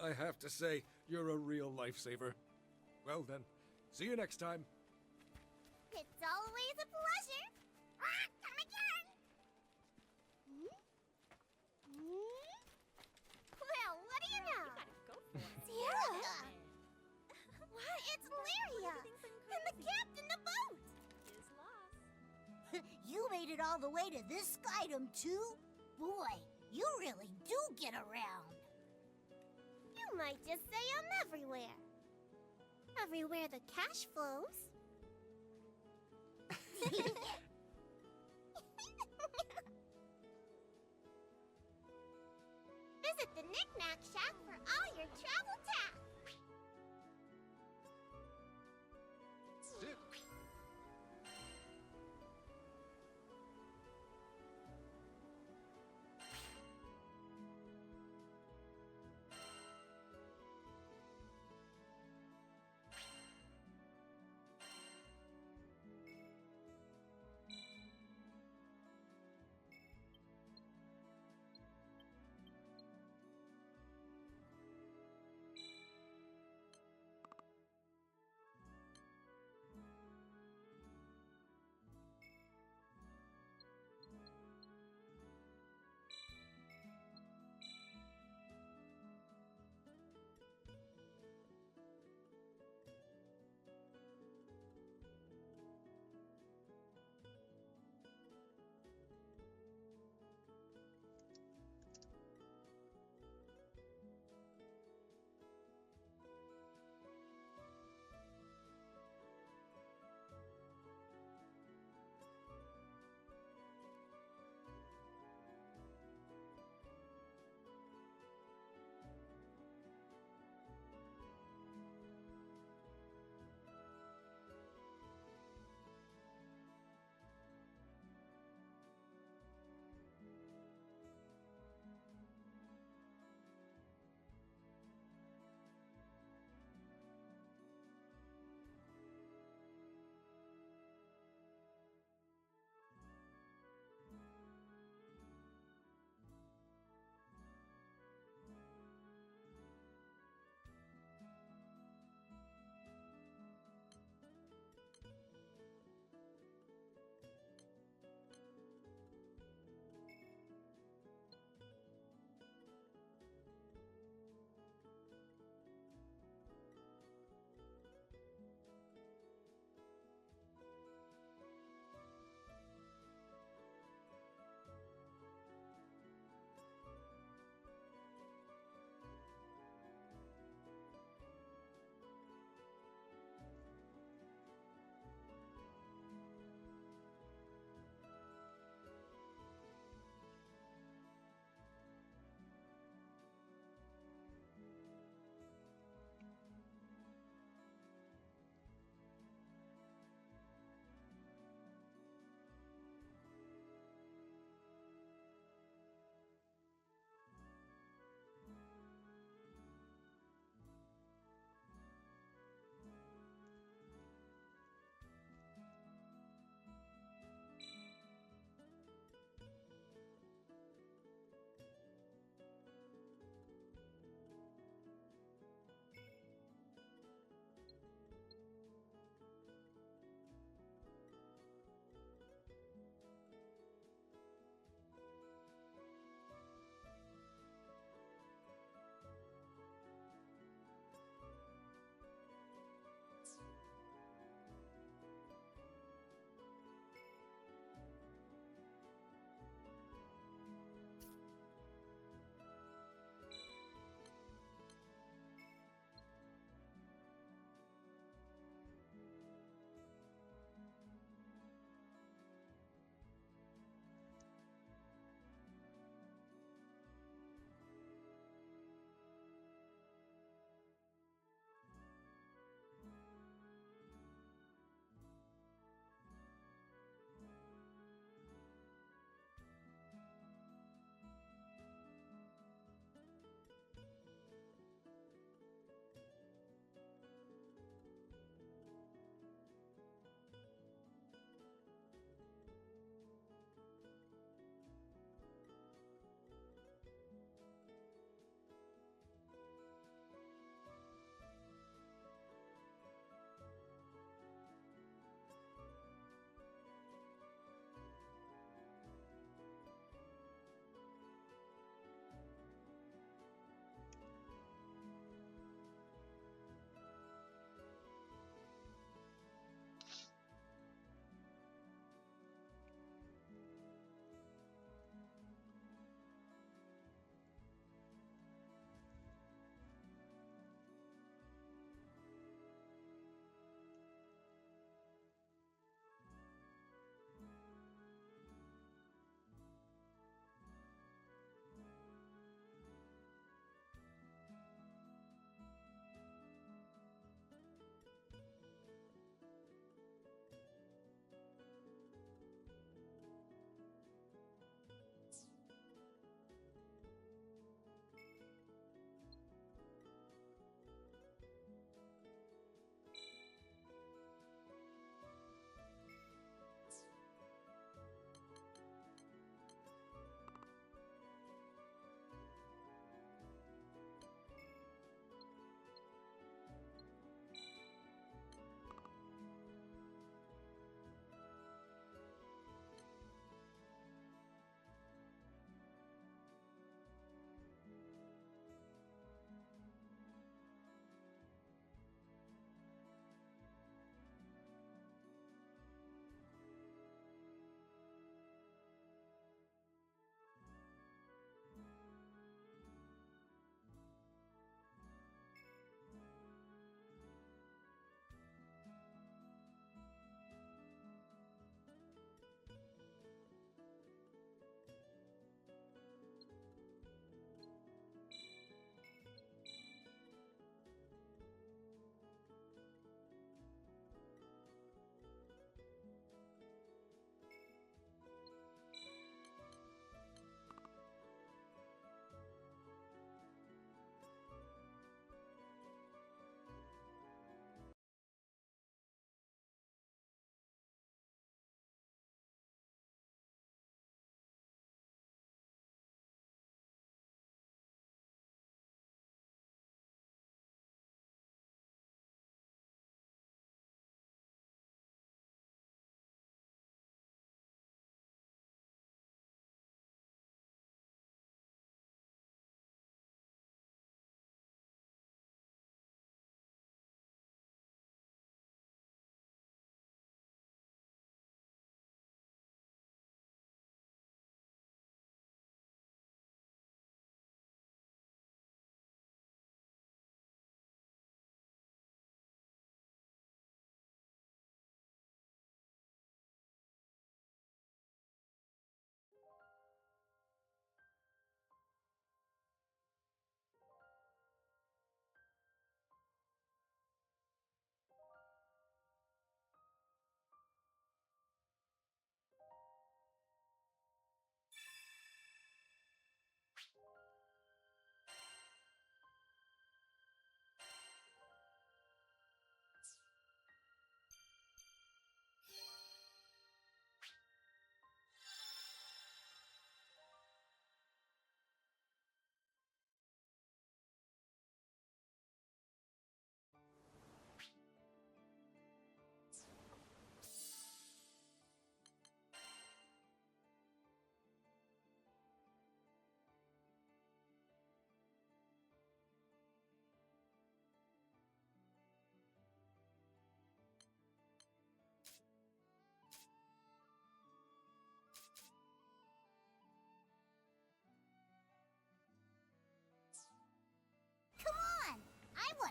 I have to say, you're a real lifesaver. Well then, see you next time. It's always a pleasure. Come again. Well, what do you know? Sierra. What? It's Lyria and the captain of the boat. You made it all the way to this skydom too? Boy, you really do get around. You might just say I'm everywhere. Everywhere the cash flows. Visit the Knick-Knack Shack for all your travel tasks.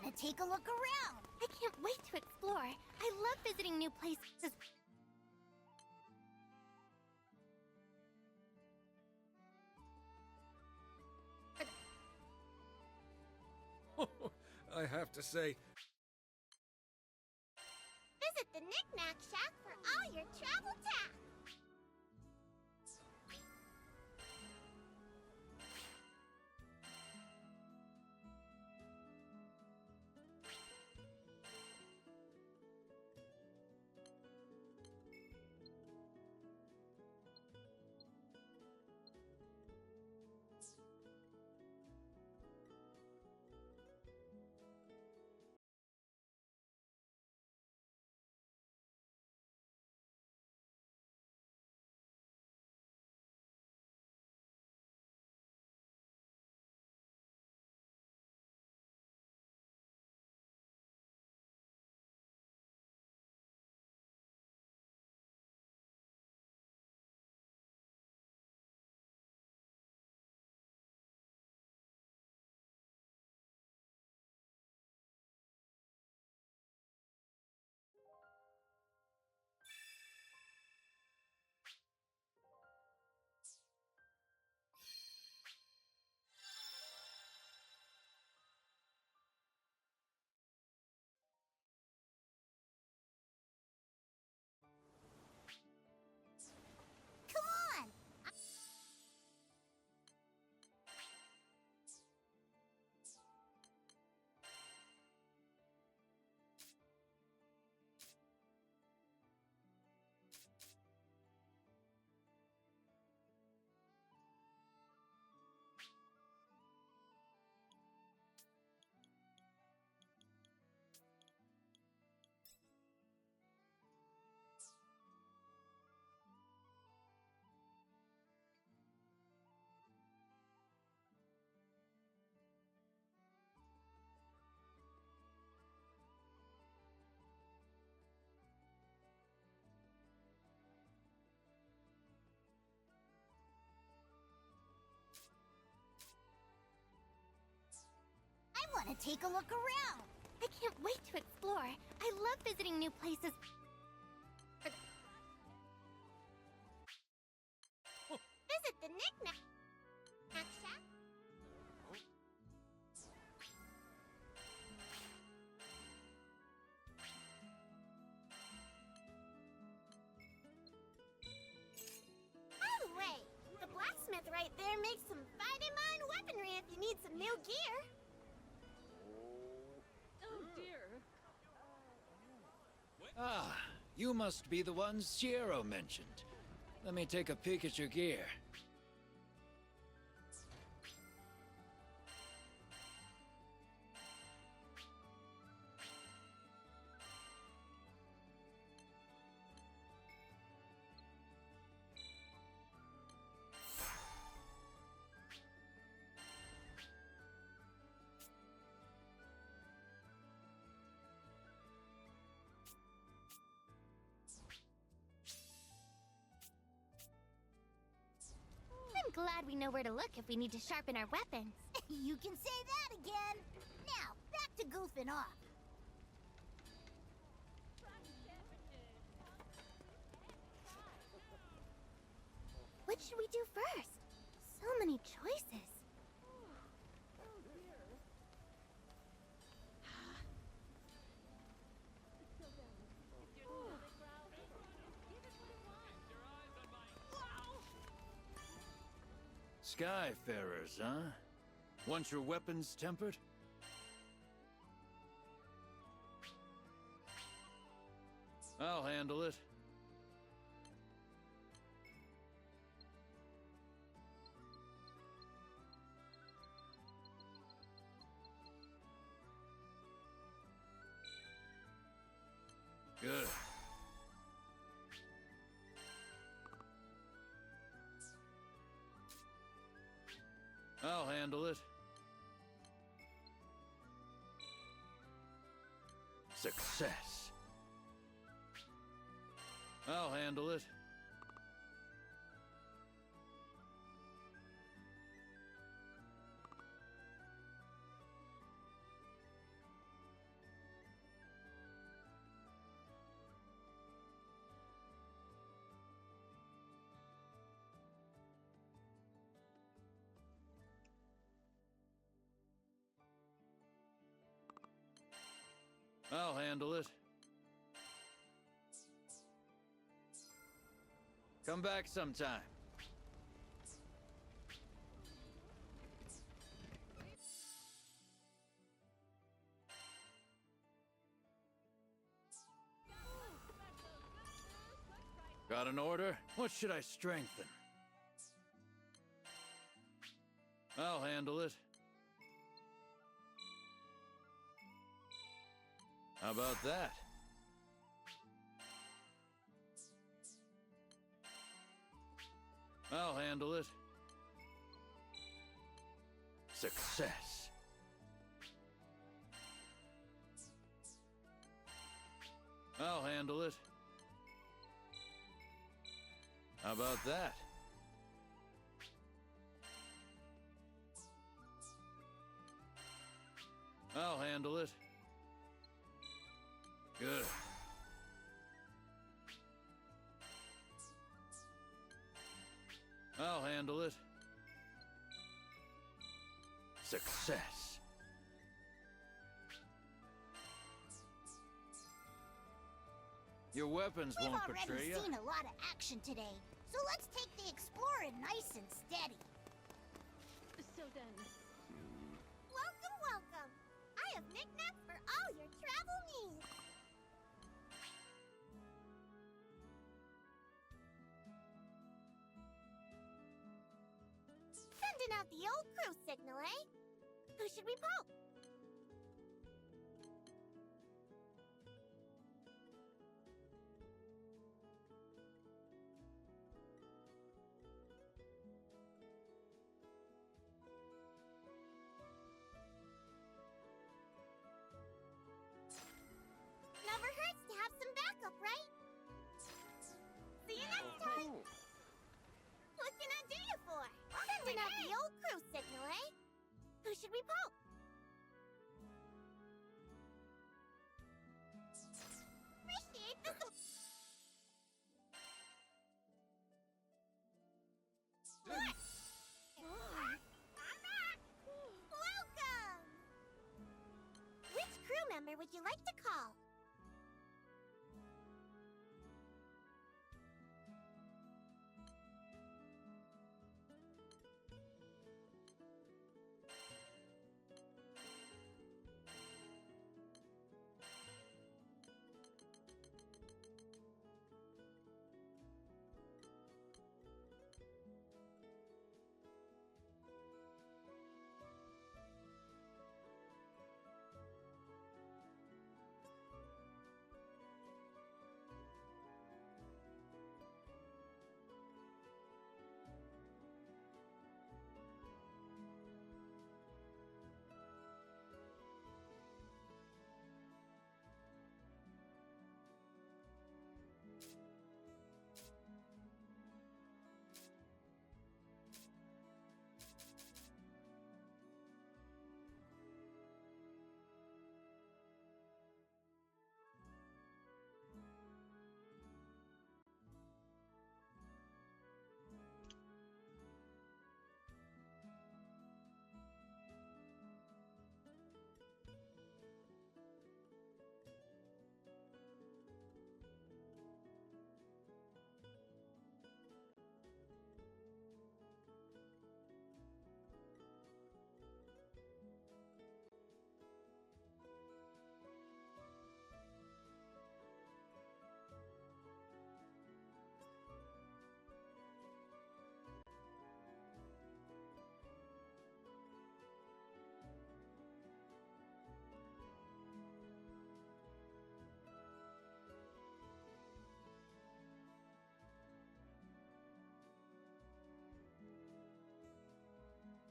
want to take a look around. I can't wait to explore. I love visiting new places. I have to say, Visit the Knick-Knack Shack for all your travel tasks. Come on! I want to take a look around. I can't wait to explore. I love visiting new places. Visit the Knick-Knack Shack. By the way, the blacksmith right there makes some fighting mine weaponry if you need some new gear. Ah, you must be the ones Shiro mentioned. Let me take a peek at your gear. I'm glad we know where to look if we need to sharpen our weapons. You can say that again. Now, back to goofing off. What should we do first? So many choices. Skyfarers, huh? Want your weapons tempered? I'll handle it. Good. I'll handle it. Success. I'll handle it. I'll handle it. Come back sometime. Got an order? What should I strengthen? I'll handle it. How about that? I'll handle it. Success. I'll handle it. How about that? I'll handle it. Good. I'll handle it. Success. Your weapons We've won't already betray you. seen a lot of action today, so let's take the explorer nice and steady. So then... Welcome, welcome! I have knickknacks for all your travel needs! Sending out the old crew signal, eh? Who should we poke? Never hurts to have some backup, right? See you next time! What can I do you for? Sending out the old crew signal, eh? Who should we poke? Appreciate the support! I'm back! Welcome! Which crew member would you like to call?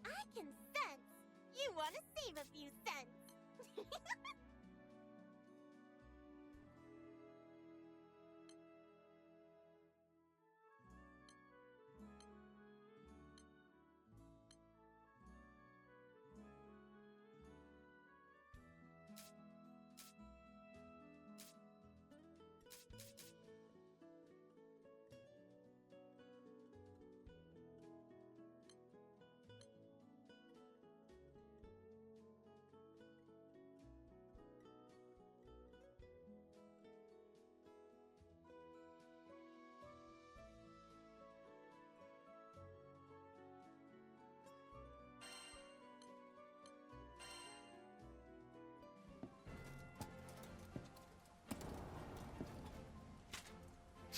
I can sense you want to save a few cents.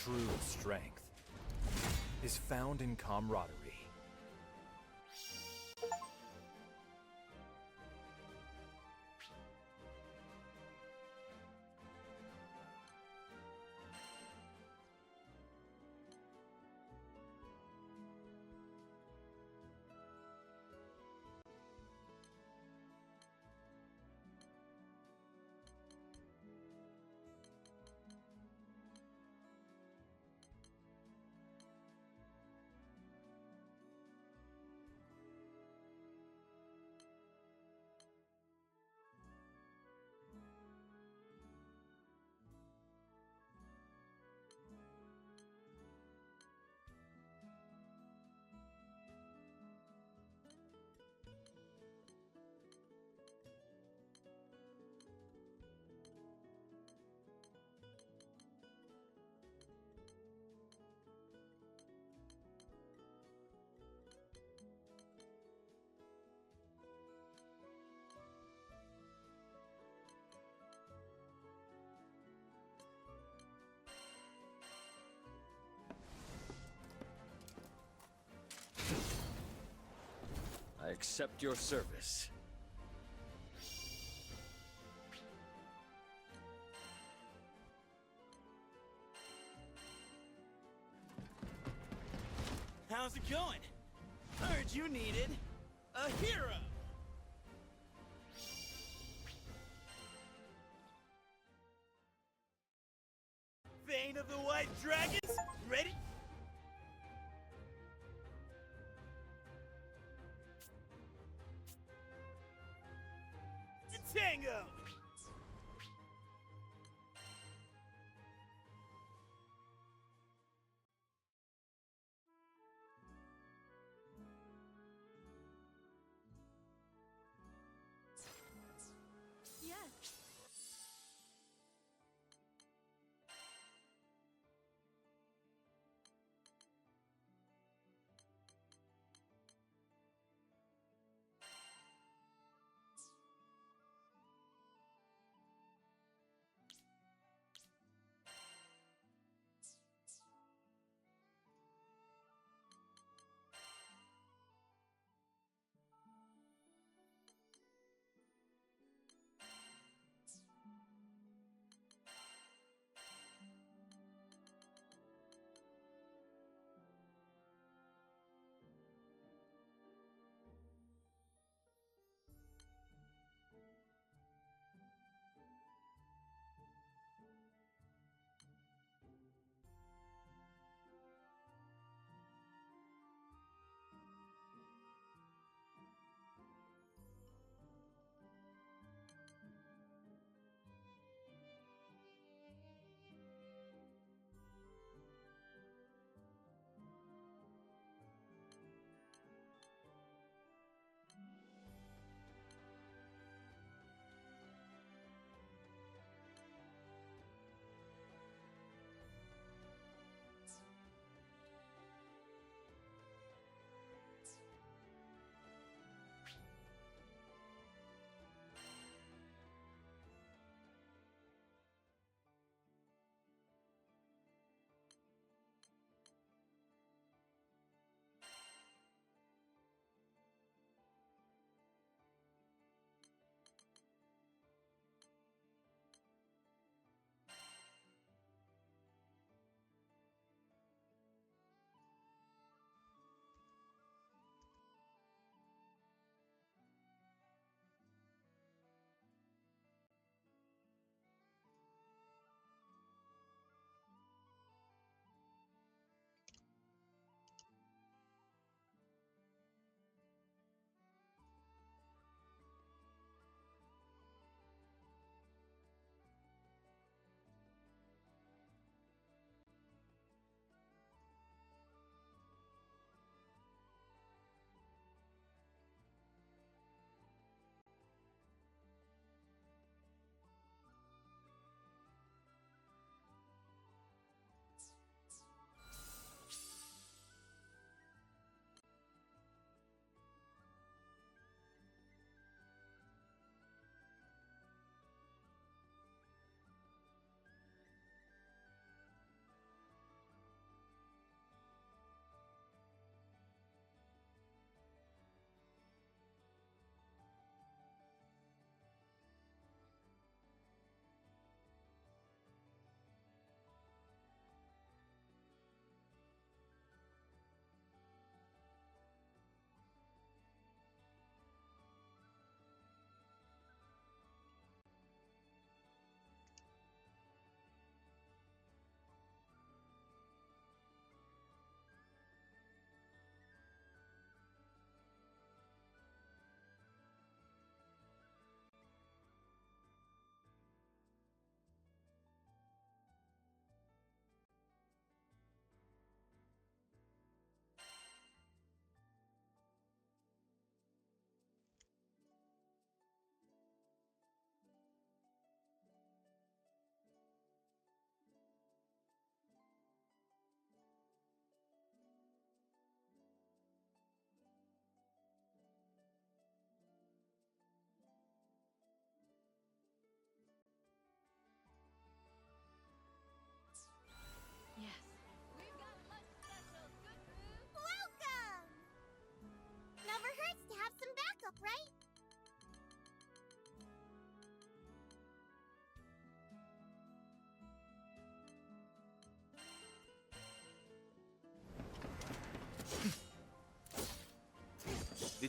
true strength is found in camaraderie. I accept your service. How's it going? Heard you needed a hero. Vein of the White Dragons, ready? To tango! Yes.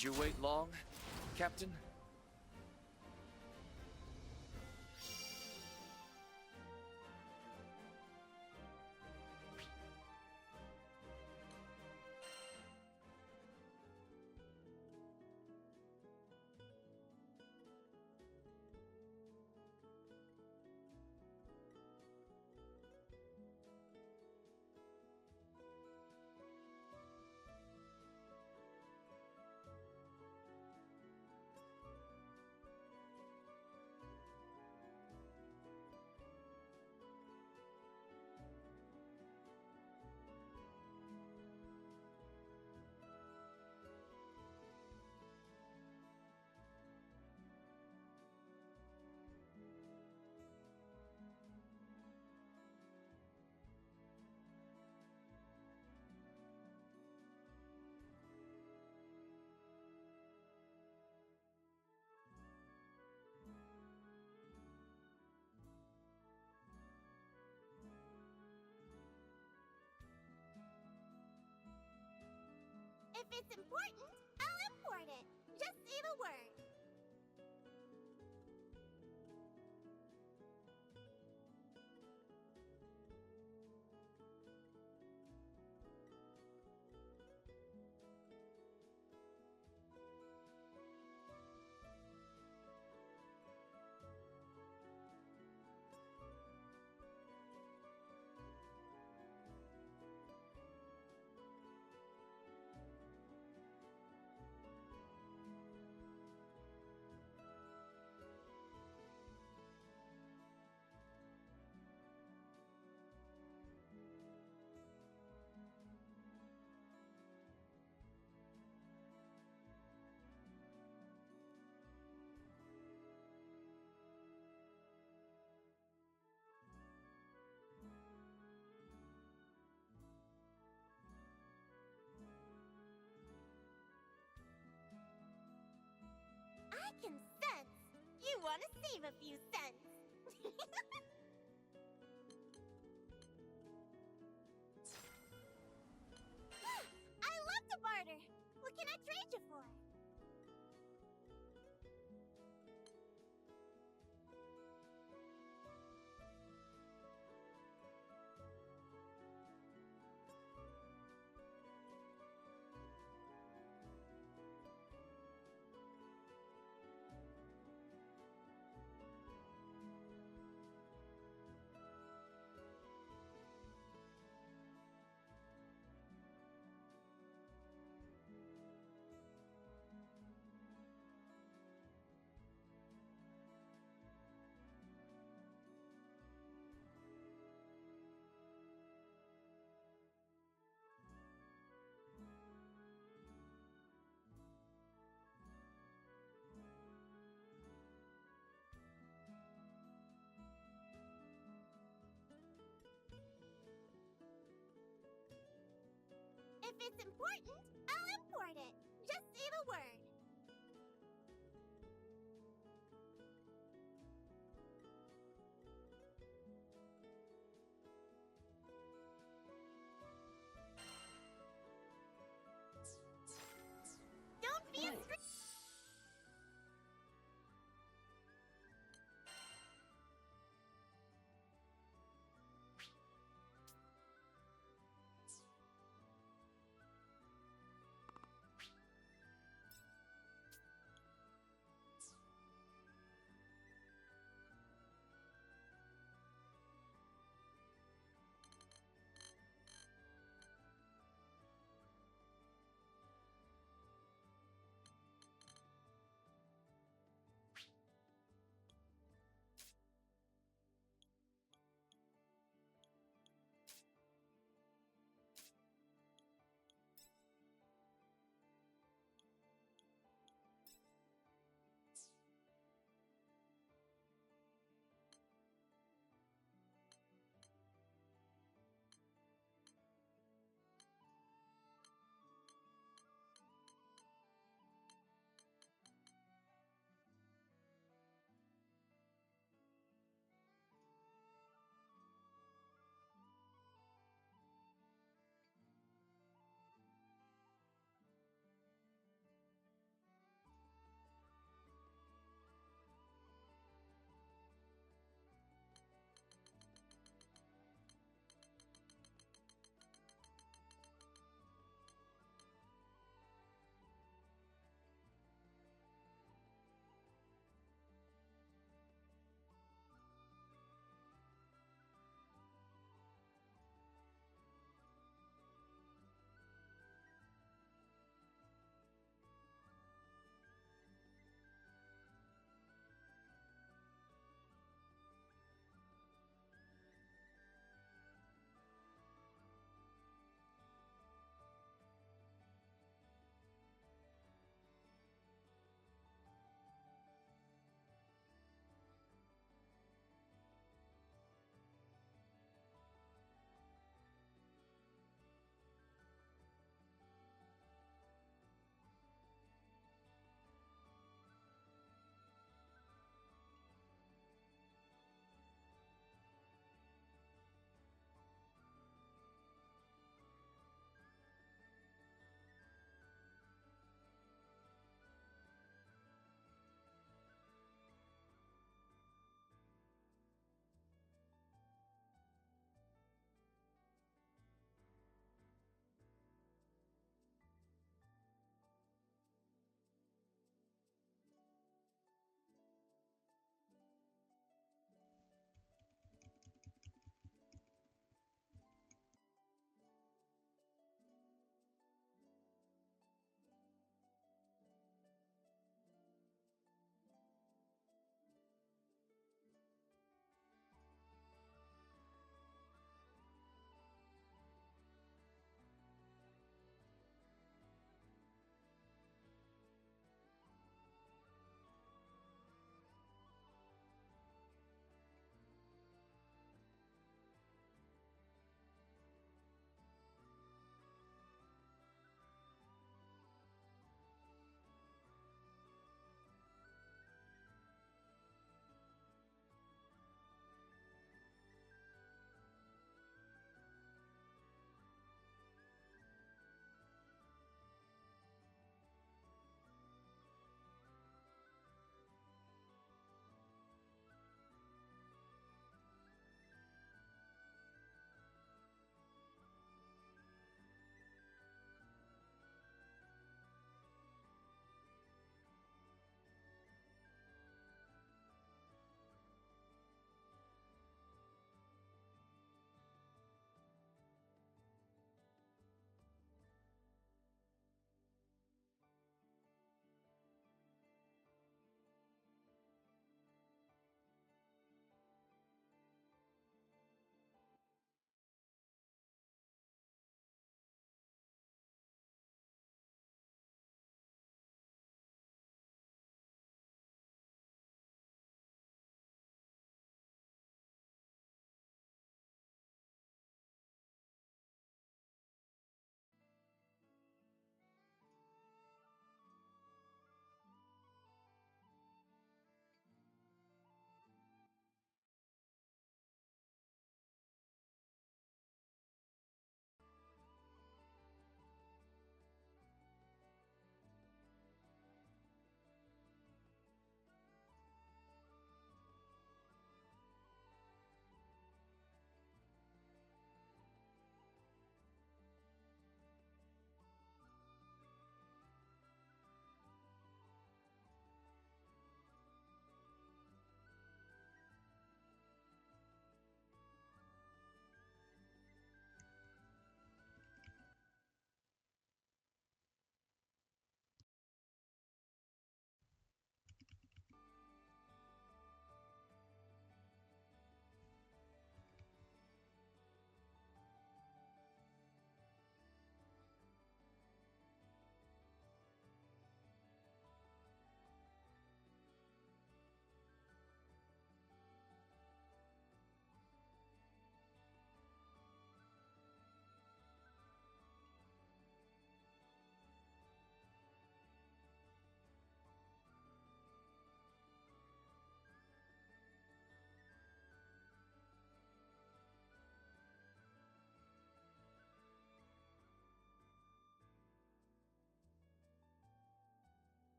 Did you wait long, Captain? If it's important, I'll import it. Just say the word. I can sense you want to save a few cents. I love to barter. What can I trade you for? If it's important, I'll import it. Just say the word. Don't be a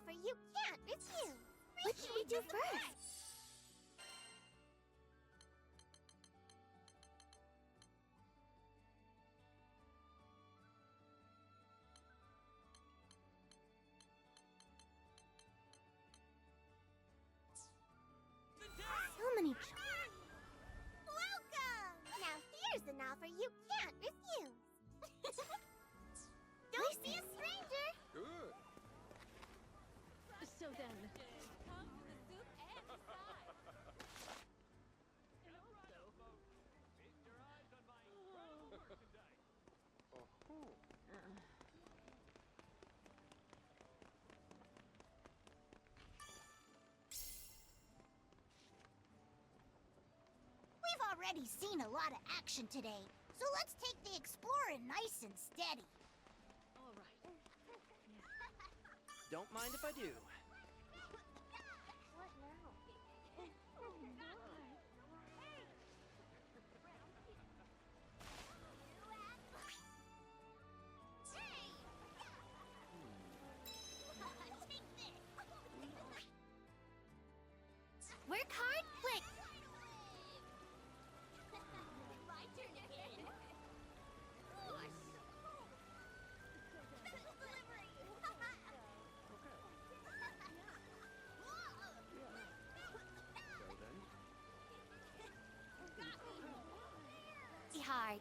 offer you can't refuse. What should we do first? So many Welcome! Now here's an offer you can't refuse. Don't be a stranger. Good. So then, Come to the soup and decide. and also, We've already seen a lot of action today, so let's take the exploring nice and steady. all right. Don't mind if I do. What now? Oh my. Work hard, click. My turn again. Hard.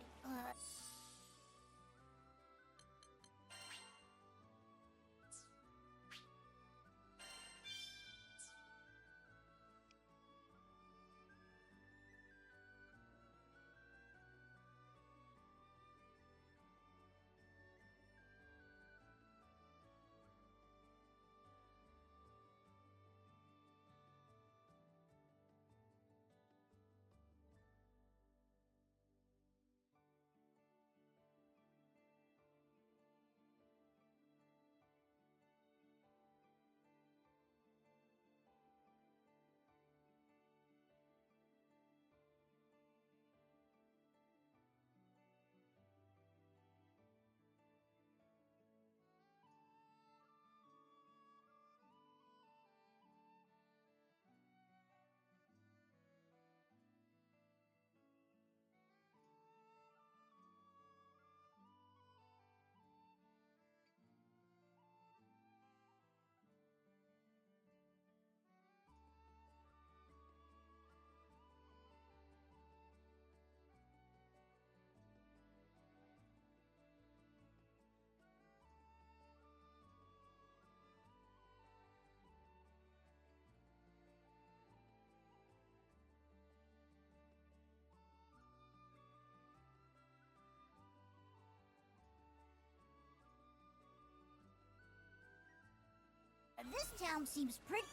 This town seems pretty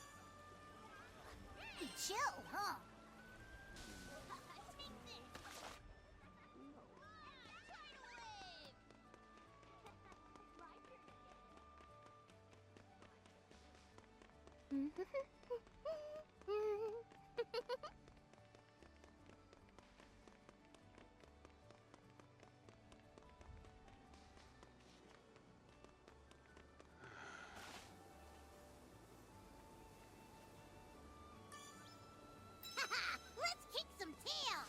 chill, huh? Let's kick some tail!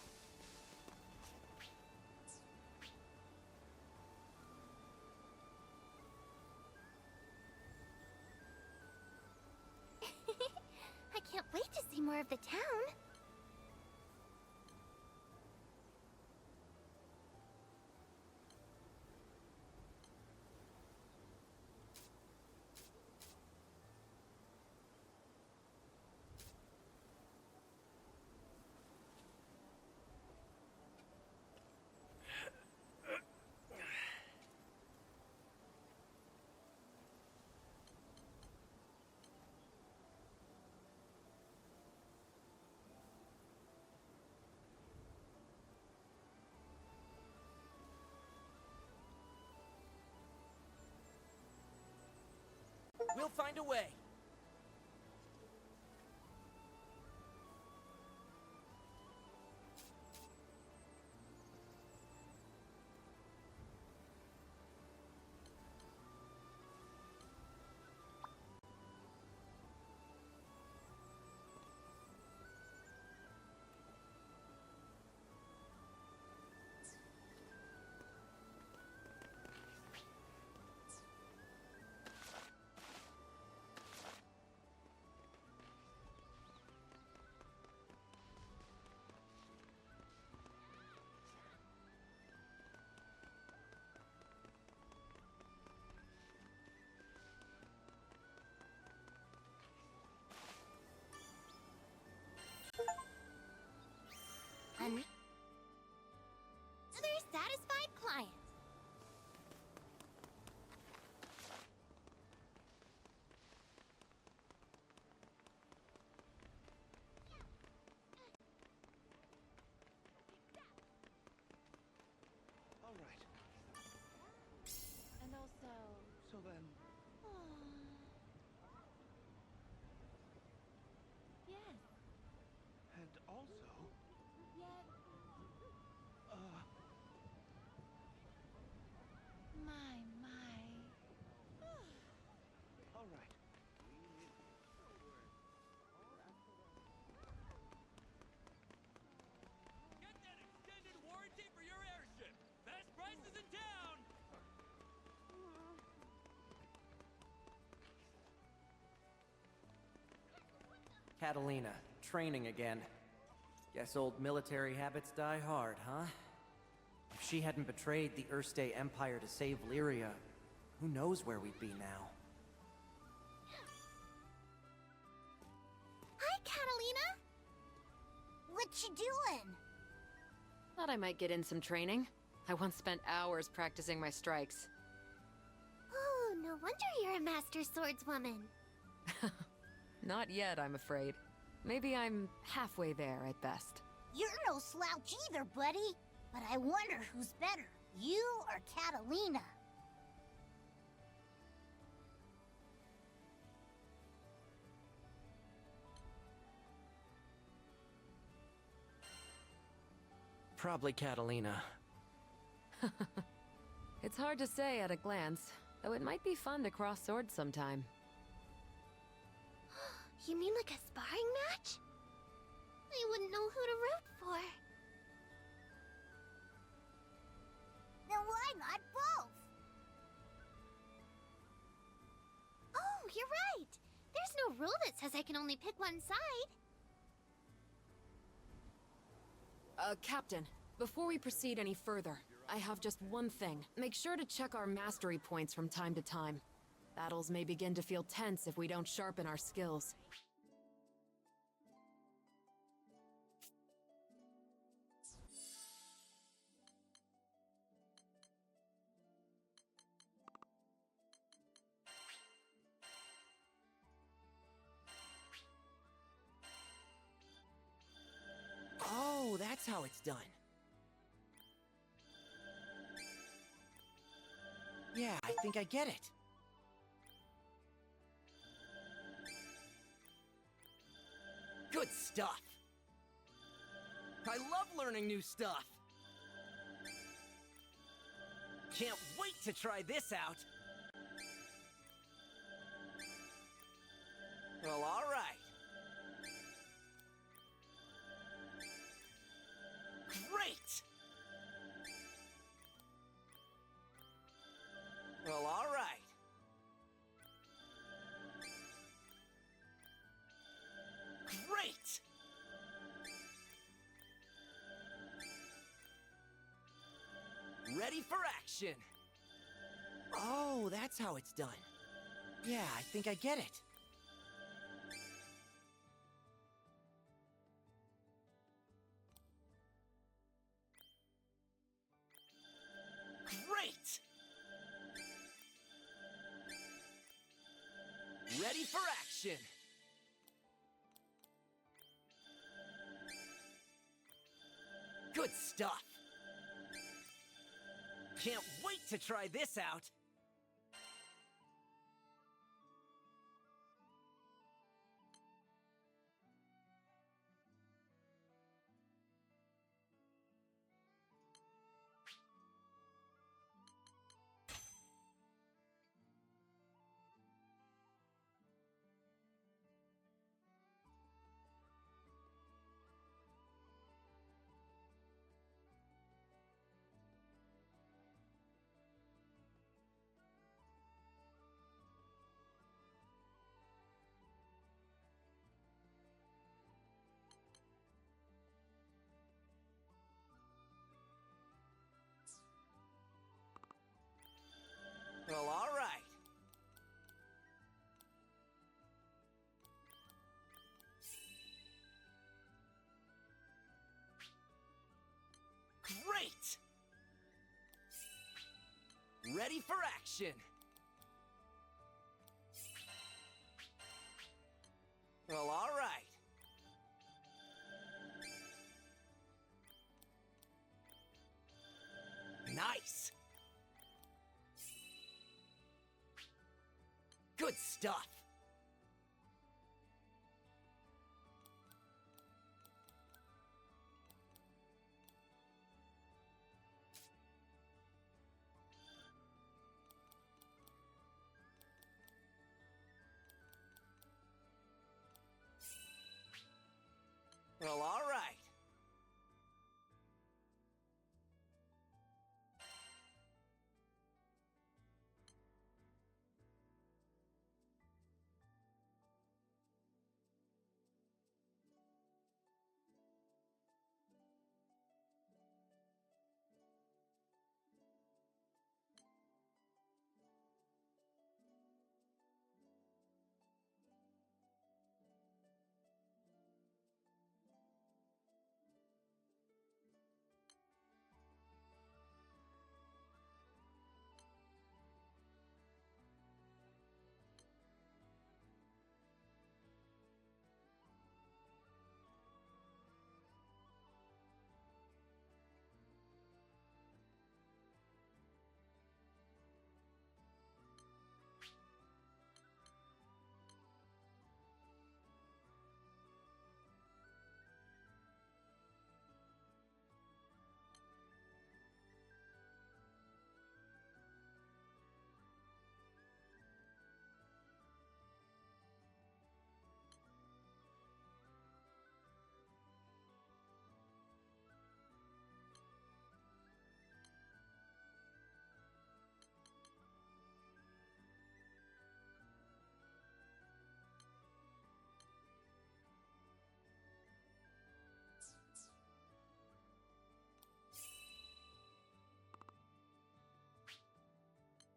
I can't wait to see more of the town. We'll find a way. also... Yet... My. All right. Get that extended warranty for your airship! Best prices in town! Catalina, training again. Guess old military habits die hard, huh? If she hadn't betrayed the Erste Empire to save Lyria, who knows where we'd be now? Hi, Catalina! What you doing? Thought I might get in some training. I once spent hours practicing my strikes. Oh, no wonder you're a master swordswoman. Not yet, I'm afraid. Maybe I'm halfway there at best. You're no slouch either, buddy. But I wonder who's better, you or Catalina? Probably Catalina. It's hard to say at a glance, though it might be fun to cross swords sometime. You mean like a sparring match? I wouldn't know who to root for. Then why not both? Oh, you're right. There's no rule that says I can only pick one side. Captain, before we proceed any further, I have just one thing. Make sure to check our mastery points from time to time. Battles may begin to feel tense if we don't sharpen our skills. Oh, that's how it's done. Yeah, I think I get it. Good stuff! I love learning new stuff! Can't wait to try this out! Well, alright. Great! Well, alright. Great! Ready for action! Oh, that's how it's done. Yeah, I think I get it. Great! Ready for action! Good stuff! Can't wait to try this out! Well, alright. Great! Ready for action! Well, alright. Nice! Good stuff!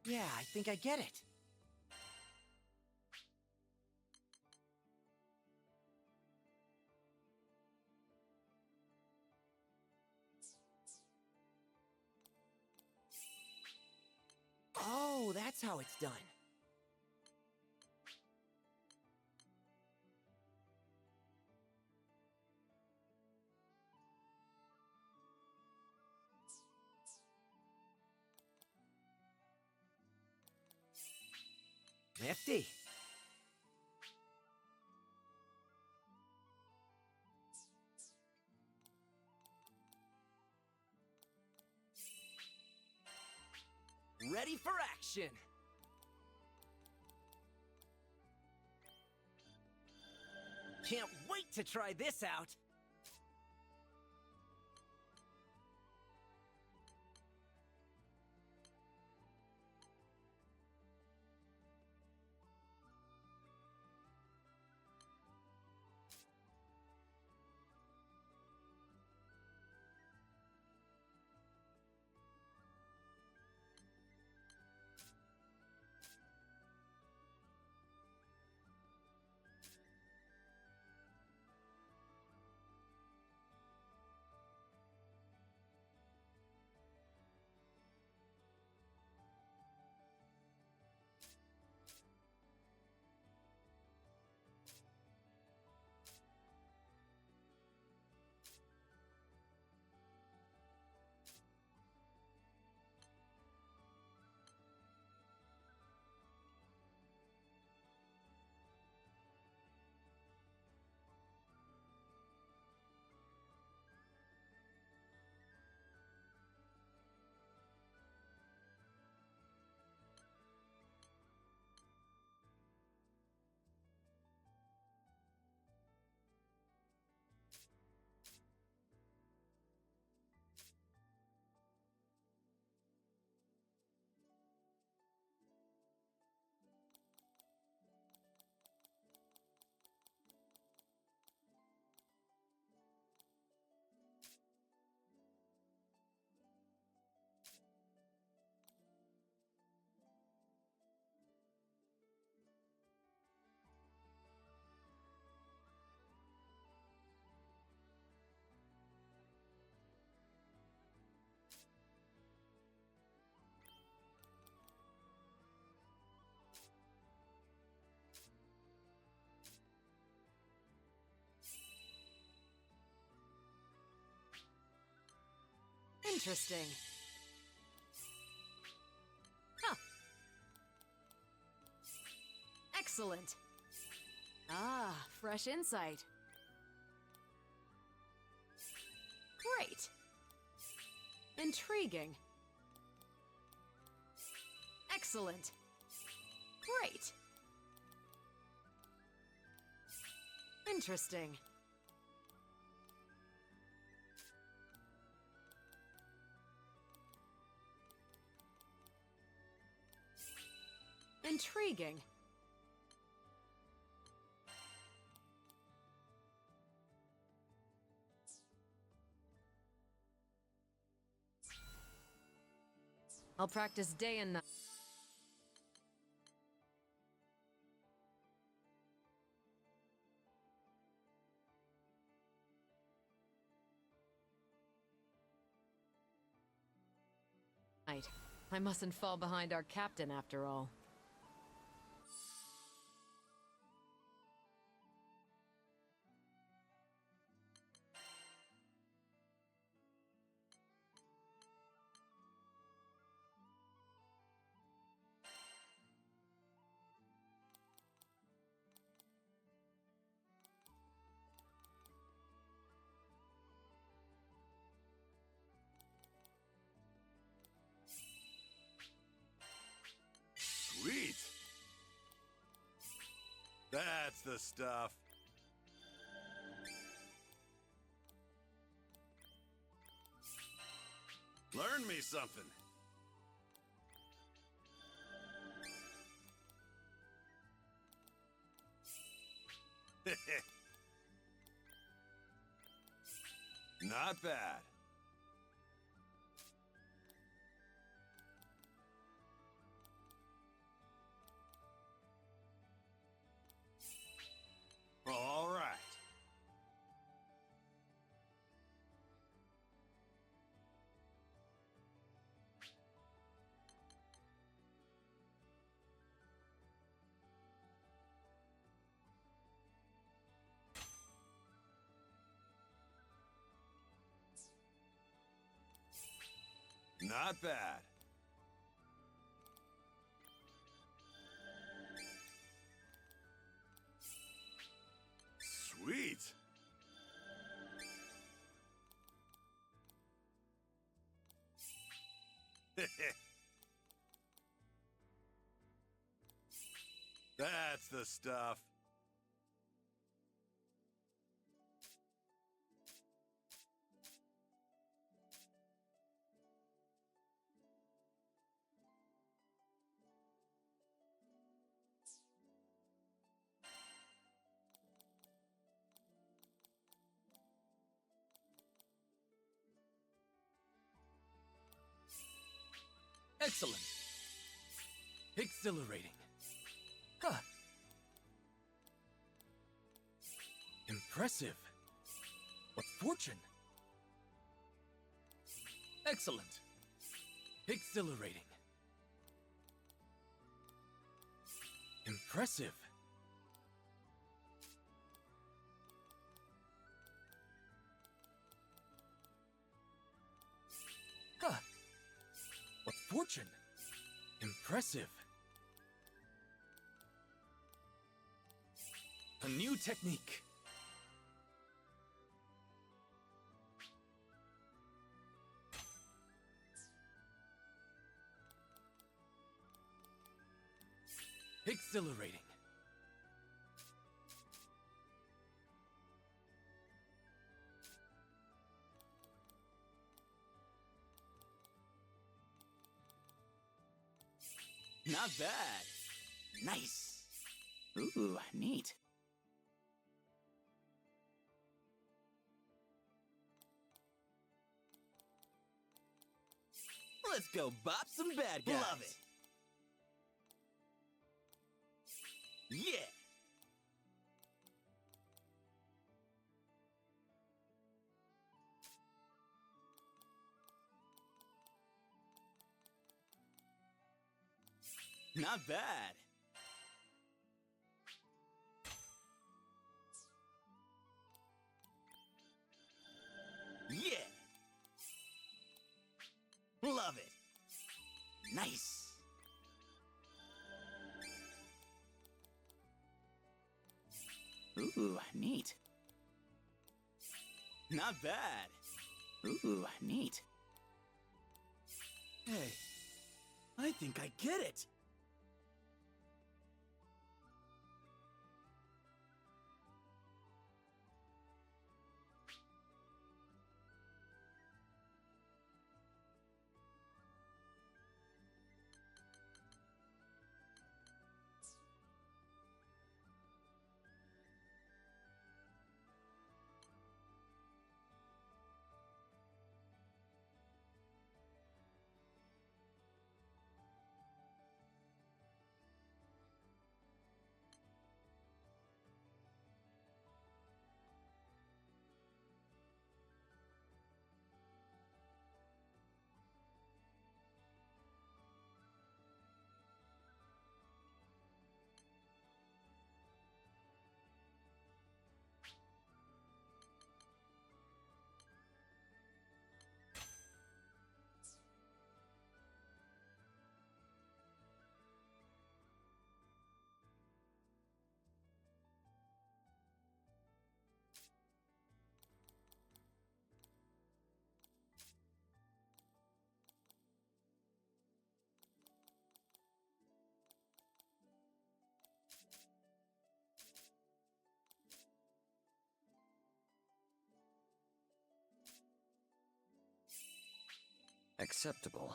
Yeah, I think I get it. Oh, that's how it's done. Nifty. Ready for action! Can't wait to try this out! Interesting. Huh. Excellent. Ah, fresh insight. Great. Intriguing. Excellent. Great. Interesting. Intriguing. I'll practice day and night. I mustn't fall behind our captain after all. Sweet! That's the stuff. Learn me something. Not bad. Not bad. Sweet. That's the stuff. Excellent. Exhilarating. Huh. Impressive. What fortune. Excellent. Exhilarating. Impressive. Huh. What fortune. Impressive. A new technique. Exhilarating. Not bad. Nice. Ooh, neat. Let's go bop some bad guys. Love it. Yeah. Not bad. Yeah. Love it. Nice. Ooh, neat. Not bad. Ooh, neat. Hey, I think I get it. Acceptable.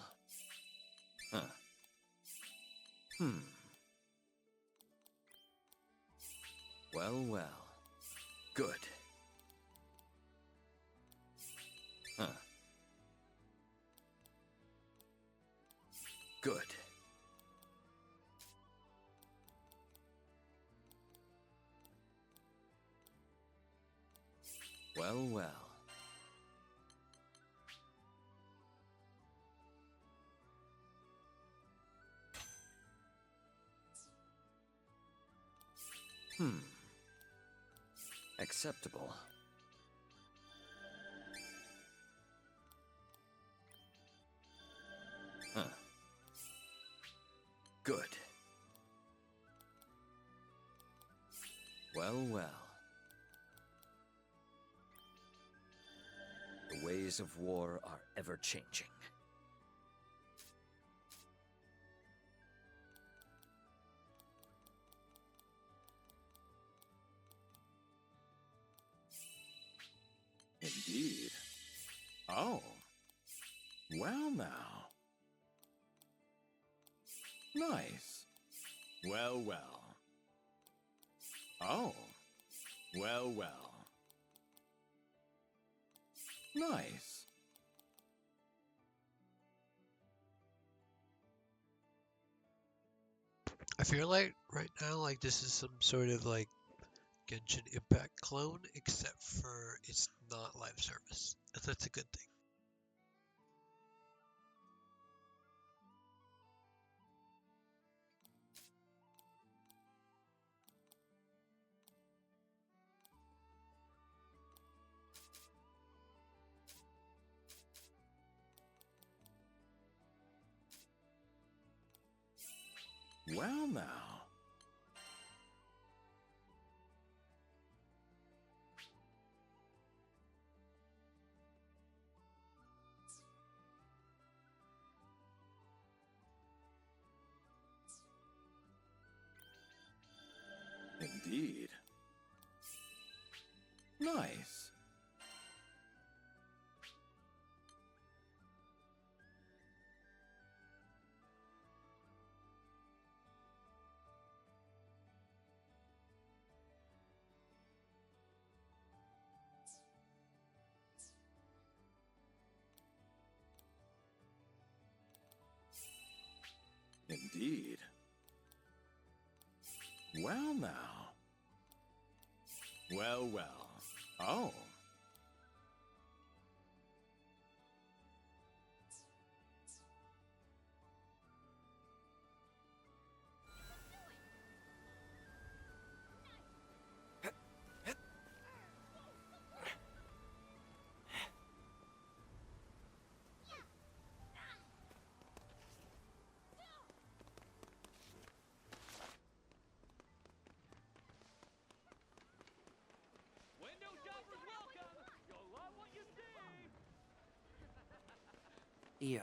Huh. Well, well. Good. Huh. Good. Well, well. Acceptable. The ways of war are ever changing. Indeed. Oh. Well now. Nice. Well, well. Oh. Well, well. Nice. I feel like right now, like this is some sort of like Genshin Impact clone, except for it's not live service. And that's a good thing. Well now. Indeed. Nice. Indeed. Well now. Well, well. Oh. Io,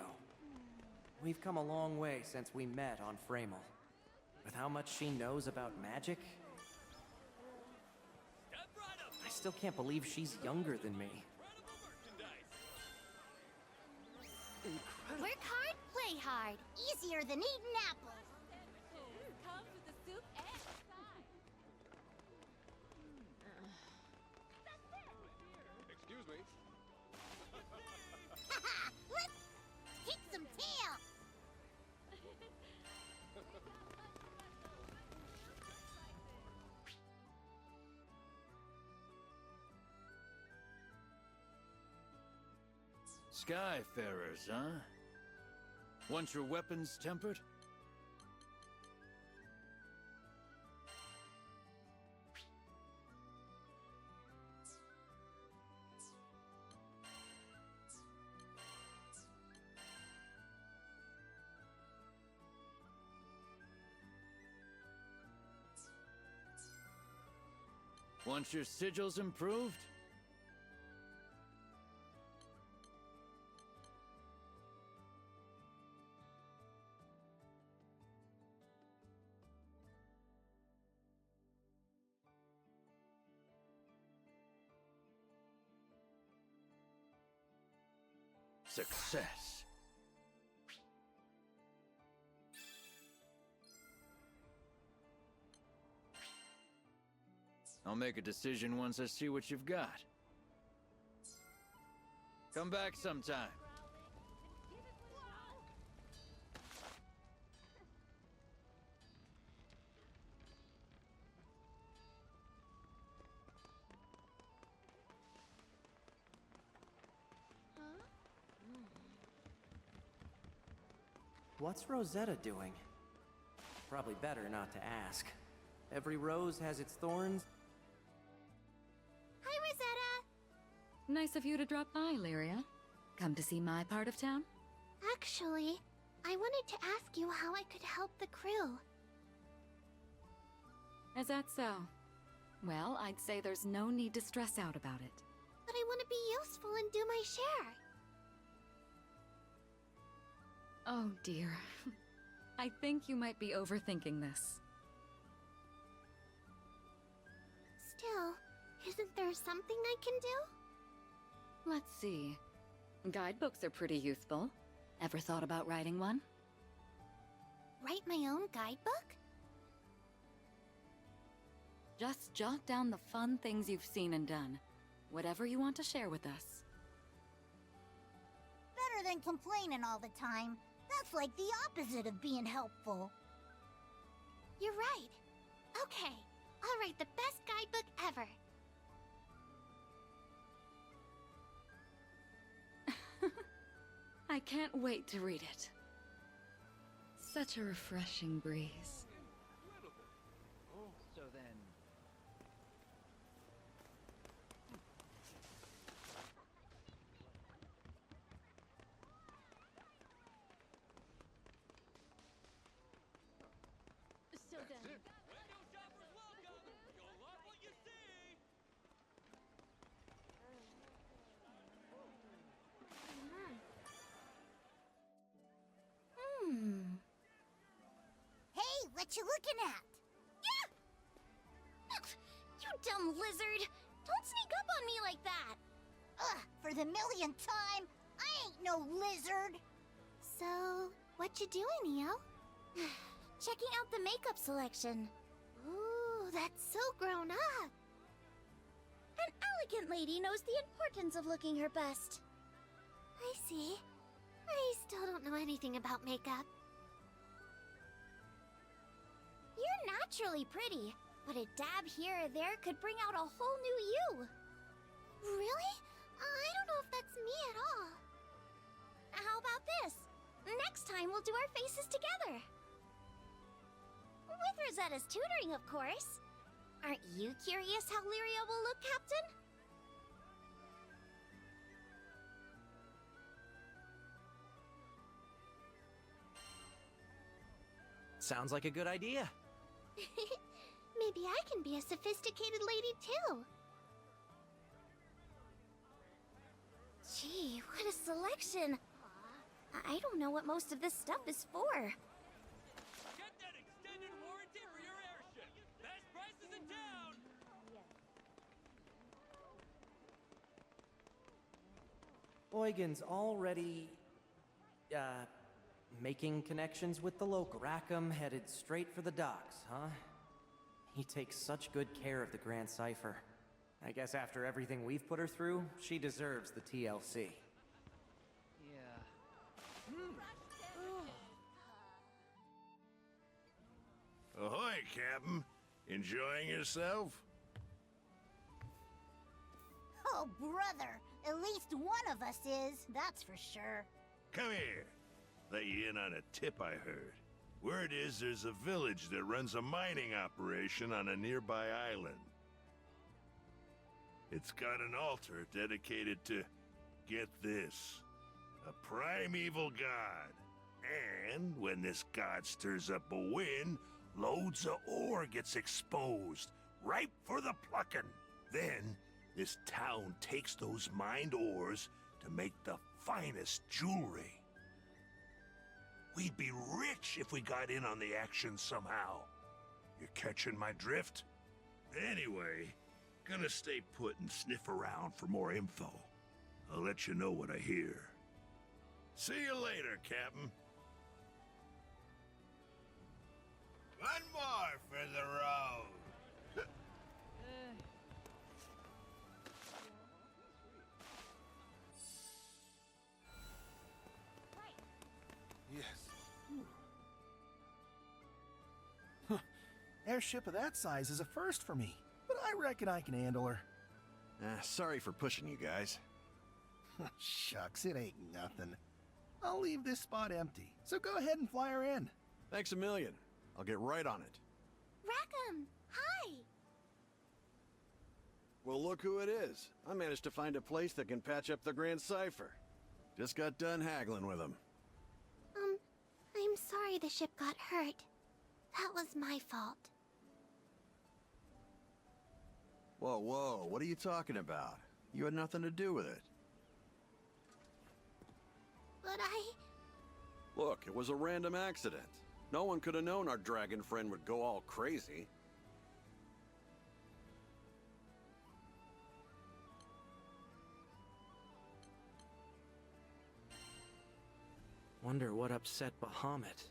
we've come a long way since we met on Framel. With how much she knows about magic, I still can't believe she's younger than me. Work hard, play hard. Easier than eating apples. Comes with the soup and the side. Excuse me. Haha! Let's kick some tail! Skyfarers, huh? Want your weapons tempered? Want your sigils improved? Success. I'll make a decision once I see what you've got. Come back sometime. What's Rosetta doing? Probably better not to ask. Every rose has its thorns. Hi, Rosetta! Nice of you to drop by, Lyria. Come to see my part of town? Actually, I wanted to ask you how I could help the crew. Is that so? Well, I'd say there's no need to stress out about it. But I want to be useful and do my share. Oh dear. I think you might be overthinking this. Still, isn't there something I can do? Let's see. Guidebooks are pretty useful. Ever thought about writing one? Write my own guidebook? Just jot down the fun things you've seen and done. Whatever you want to share with us. Better than complaining all the time. That's like the opposite of being helpful. You're right. Okay, I'll write the best guidebook ever. I can't wait to read it. Such a refreshing breeze. So then... So then... Hey, what you looking at? Yeah! You dumb lizard! Don't sneak up on me like that! Ugh, for the millionth time, I ain't no lizard! So, what you doing, Neo? Checking out the makeup selection. Ooh, that's so grown up! An elegant lady knows the importance of looking her best. I see. I still don't know anything about makeup. You're naturally pretty, but a dab here or there could bring out a whole new you. Really? I don't know if that's me at all. How about this? Next time we'll do our faces together. With Rosetta's tutoring, of course. Aren't you curious how Lyria will look, Captain? Sounds like a good idea. Maybe I can be a sophisticated lady too. Gee, what a selection. I don't know what most of this stuff is for. Get that extended warranty for your airship! Best prices in town! Eugen's already, making connections with the local. Rackham headed straight for the docks, huh? He takes such good care of the Grand Cipher. I guess after everything we've put her through, she deserves the TLC. Ahoy, Captain. Enjoying yourself? Oh, brother, at least one of us is, that's for sure. Come here. Let you in on a tip I heard. Word is there's a village that runs a mining operation on a nearby island. It's got an altar dedicated to, get this, a primeval god. And when this god stirs up a wind, loads of ore gets exposed, ripe for the plucking. Then, this town takes those mined ores to make the finest jewelry. We'd be rich if we got in on the action somehow. You catching my drift? Anyway, gonna stay put and sniff around for more info. I'll let you know what I hear. See you later, Captain. One more for the road. Yes. Huh. Airship of that size is a first for me, but I reckon I can handle her. Sorry for pushing you guys. Shucks, it ain't nothing. I'll leave this spot empty, so go ahead and fly her in. Thanks a million. I'll get right on it. Rackham, hi! Well, look who it is. I managed to find a place that can patch up the Grand Cipher. Just got done haggling with him. I'm sorry the ship got hurt. That was my fault. Whoa, whoa, what are you talking about? You had nothing to do with it. But I... Look, it was a random accident. No one could have known our dragon friend would go all crazy. Wonder what upset Bahamut.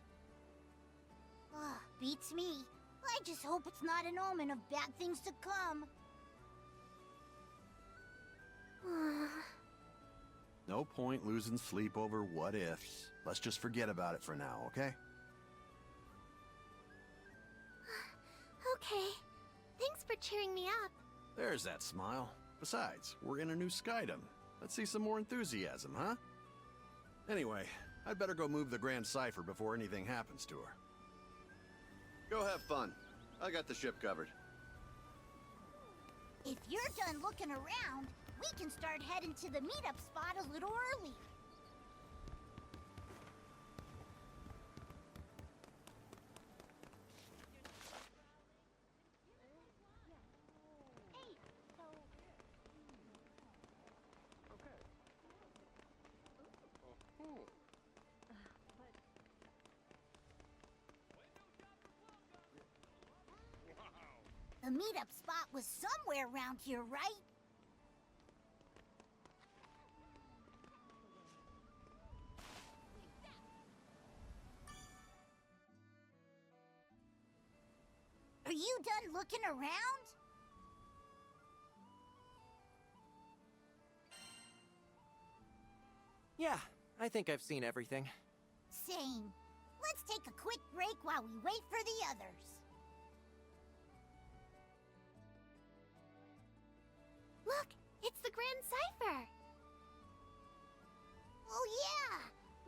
Beats me. I just hope it's not an omen of bad things to come. No point losing sleep over what ifs. Let's just forget about it for now, okay? Okay. Thanks for cheering me up. There's that smile. Besides, we're in a new skydom. Let's see some more enthusiasm, huh? Anyway, I'd better go move the Grand Cipher before anything happens to her. Go have fun. I got the ship covered. If you're done looking around, we can start heading to the meetup spot a little early. The meetup spot was somewhere around here, right? Are you done looking around? Yeah, I think I've seen everything. Same. Let's take a quick break while we wait for the others. Look, it's the Grand Cipher! Oh yeah!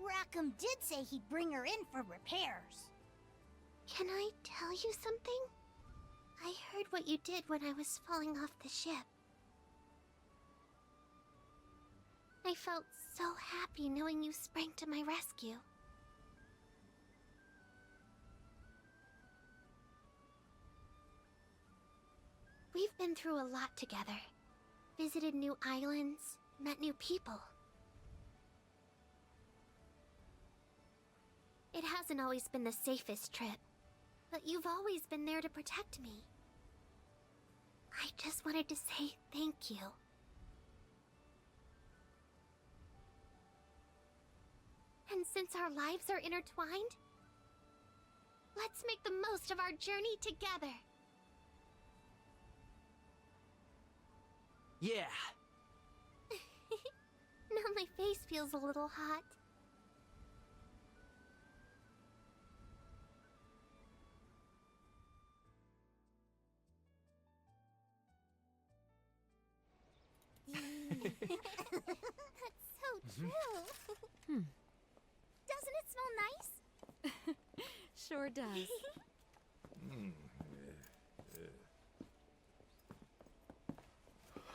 Rackham did say he'd bring her in for repairs. Can I tell you something? I heard what you did when I was falling off the ship. I felt so happy knowing you sprang to my rescue. We've been through a lot together. Visited new islands, met new people. It hasn't always been the safest trip, but you've always been there to protect me. I just wanted to say thank you. And since our lives are intertwined, let's make the most of our journey together. Yeah! Now my face feels a little hot. That's so true. Doesn't it smell nice? Sure does.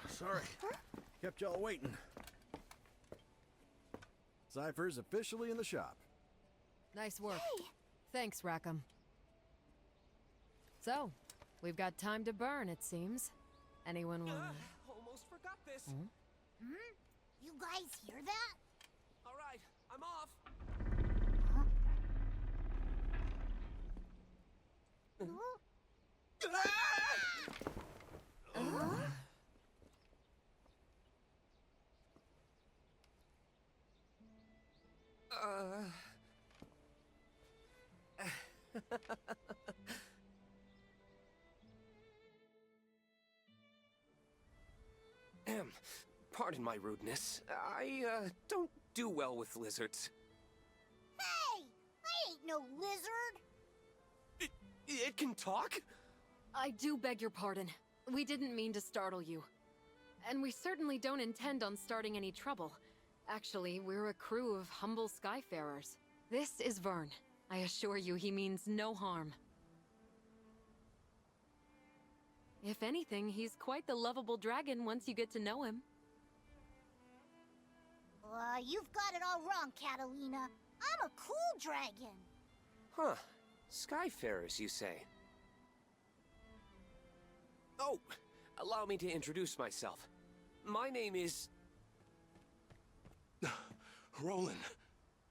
Sorry. Kept y'all waiting. Cypher's officially in the shop. Nice work. Hey! Thanks, Rackham. So, we've got time to burn, it seems. Anyone want... Almost forgot this. You guys hear that? All right, I'm off. Pardon my rudeness. I don't do well with lizards. Hey! I ain't no lizard! It can talk? I do beg your pardon. We didn't mean to startle you. And we certainly don't intend on starting any trouble. Actually, we're a crew of humble skyfarers. This is Vern. I assure you he means no harm. If anything, he's quite the lovable dragon once you get to know him. You've got it all wrong, Catalina. I'm a cool dragon. Huh. Skyfarers, you say? Oh, allow me to introduce myself. My name is... Roland,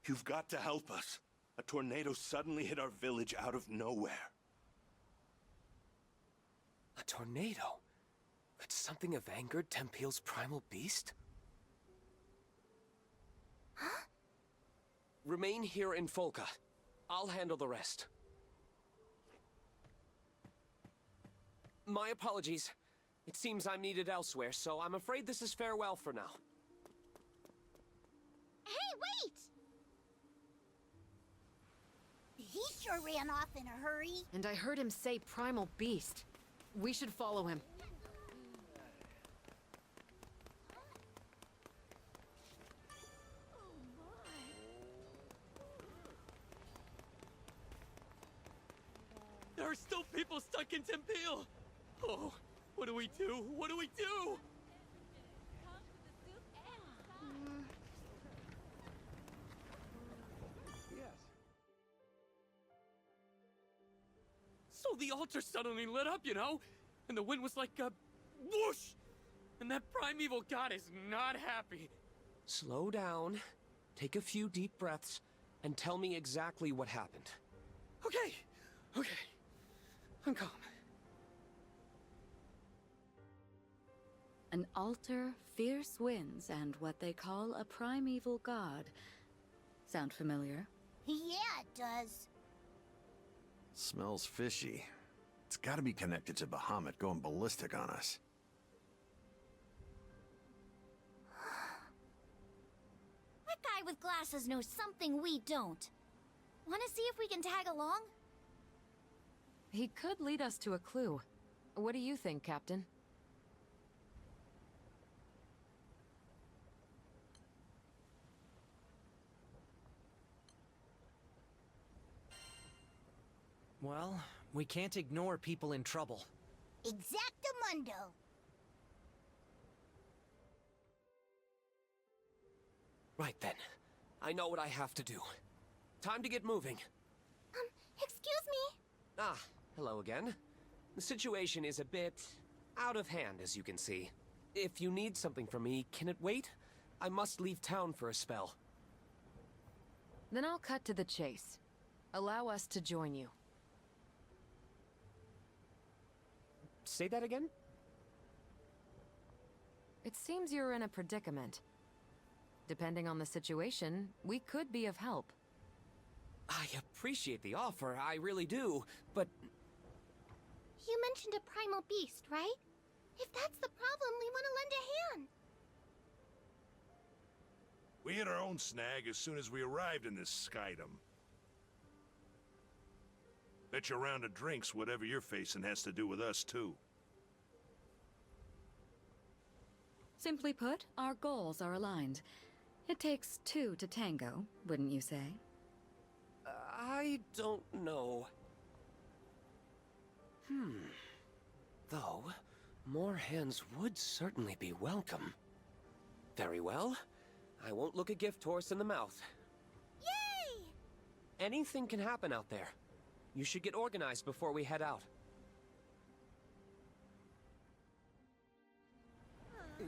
you've got to help us. A tornado suddenly hit our village out of nowhere. A tornado? Could something have angered Tempeal's primal beast? Huh? Remain here in Folka. I'll handle the rest. My apologies. It seems I'm needed elsewhere, so I'm afraid this is farewell for now. Hey, wait! He sure ran off in a hurry. And I heard him say primal beast. We should follow him. There are still people stuck in Tempeal! Oh, what do we do? What do we do? So the altar suddenly lit up, you know? And the wind was like a whoosh! And that primeval god is not happy. Slow down, take a few deep breaths, and tell me exactly what happened. Okay, okay. I'm calm. An altar, fierce winds, and what they call a primeval god. Sound familiar? Yeah, it does. Smells fishy. It's gotta be connected to Bahamut going ballistic on us. That guy with glasses knows something we don't. Want to see if we can tag along? He could lead us to a clue. What do you think, Captain? Well, we can't ignore people in trouble. Exactamundo. Right then. I know what I have to do. Time to get moving. Excuse me? Ah, hello again. The situation is a bit out of hand, as you can see. If you need something from me, can it wait? I must leave town for a spell. Then I'll cut to the chase. Allow us to join you. Say that again? It seems you're in a predicament. Depending on the situation, we could be of help. I appreciate the offer, I really do, but... You mentioned a primal beast, right? If that's the problem, we want to lend a hand. We hit our own snag as soon as we arrived in this skydom. Bet your round of drinks whatever you're facing has to do with us, too. Simply put, our goals are aligned. It takes two to tango, wouldn't you say? I don't know. Though, more hands would certainly be welcome. Very well. I won't look a gift horse in the mouth. Yay! Anything can happen out there. You should get organized before we head out. All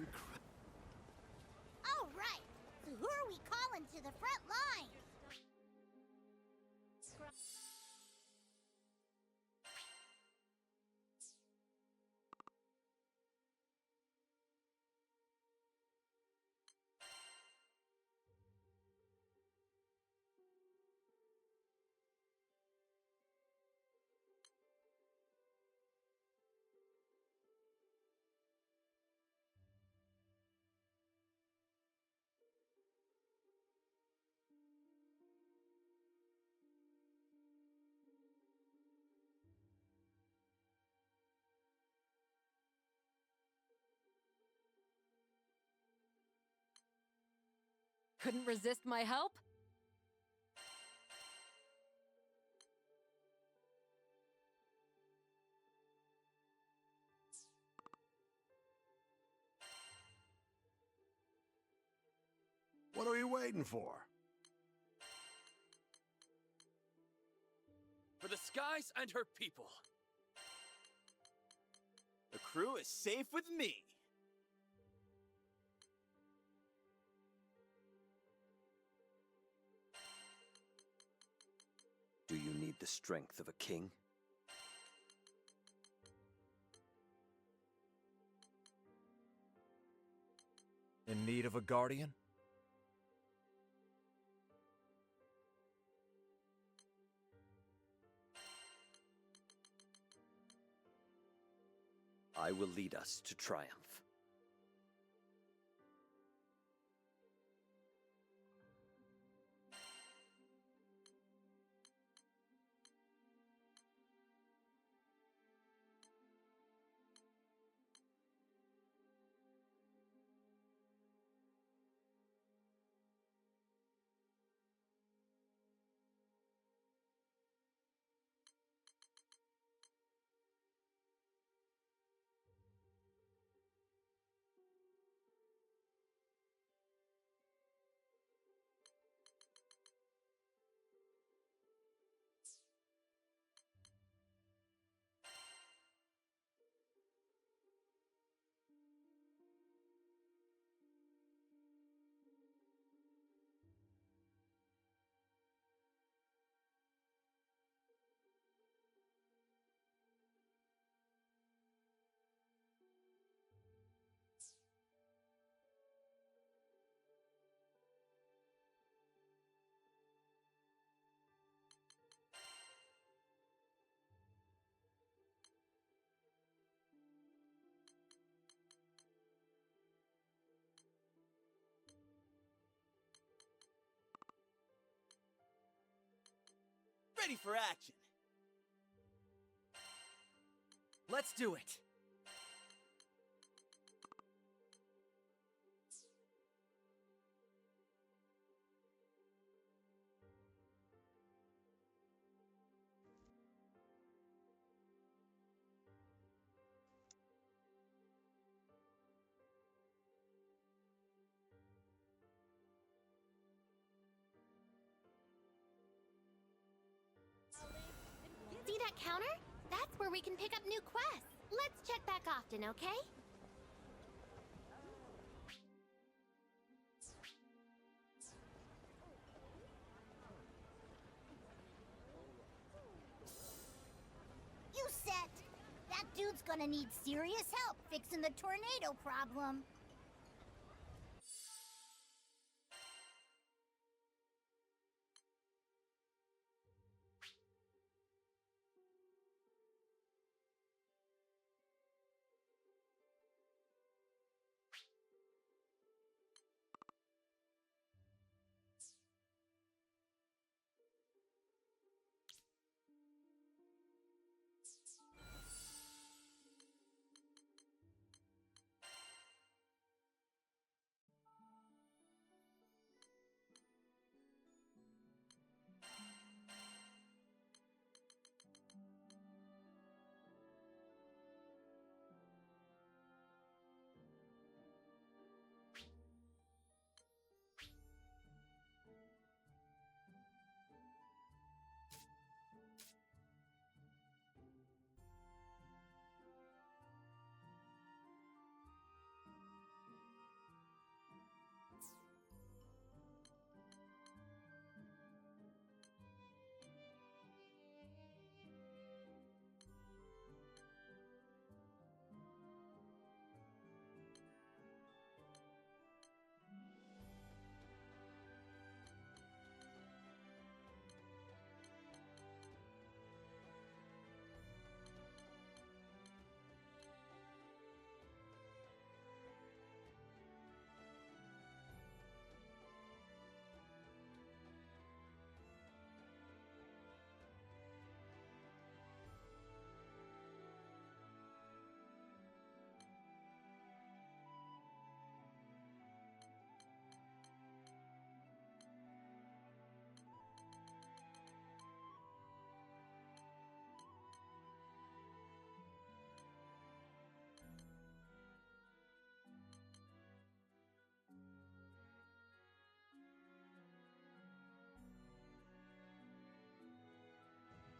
right. So who are we calling to the front line? Couldn't resist my help? What are we waiting for? For the skies and her people. The crew is safe with me. Do you need the strength of a king? In need of a guardian? I will lead us to triumph. Ready for action. Let's do it. See that counter? That's where we can pick up new quests. Let's check back often, okay? You set! That dude's gonna need serious help fixing the tornado problem.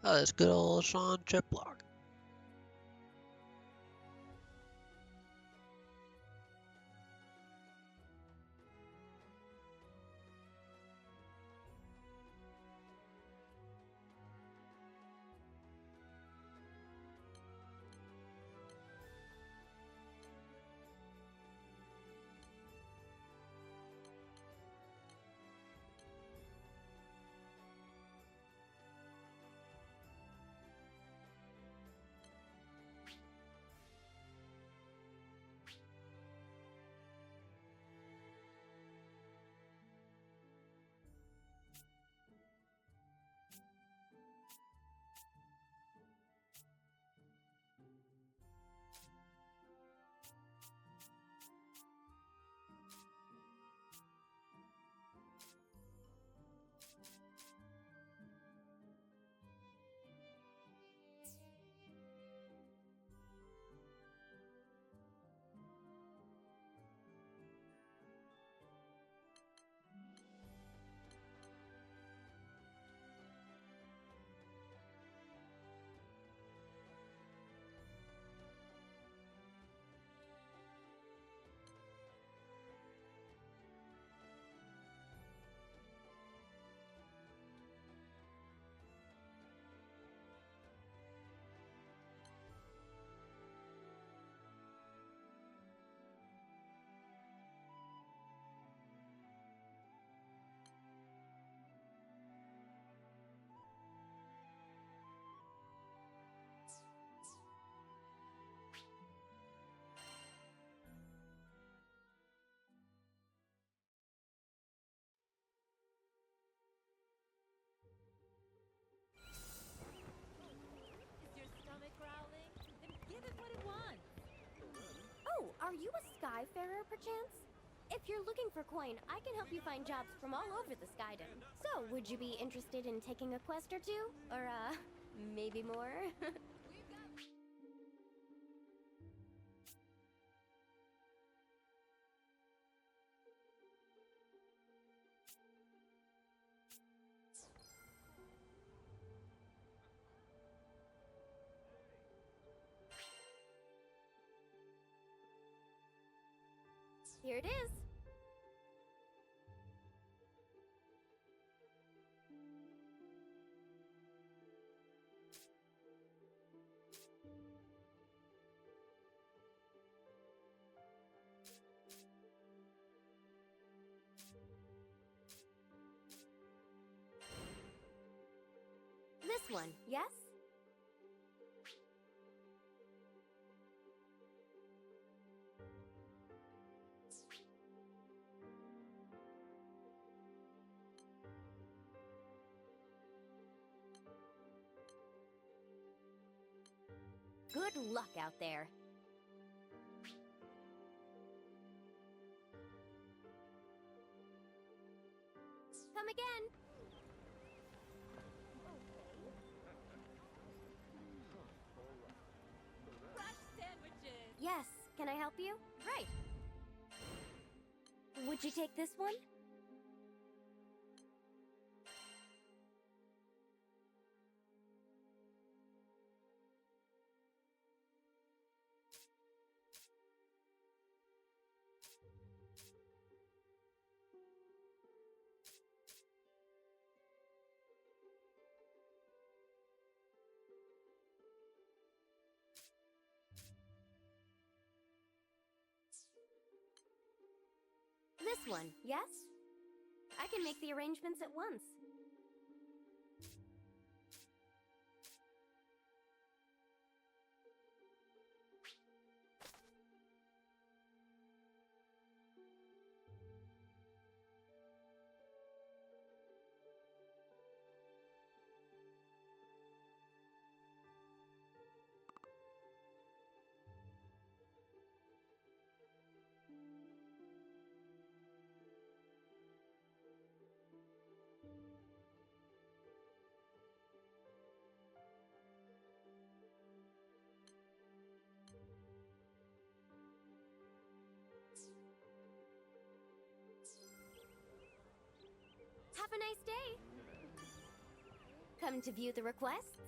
Oh, that's good old Sean Chiplock. Skyfarer, perchance? If you're looking for coin, I can help you find jobs from all over the Skydom. So, would you be interested in taking a quest or two? Or, maybe more? Here it is. This one, yes? Good luck out there. Come again. Fresh sandwiches! Yes, can I help you? Right! Would you take this one? This one, yes? I can make the arrangements at once. Have a nice day. Come to view the requests?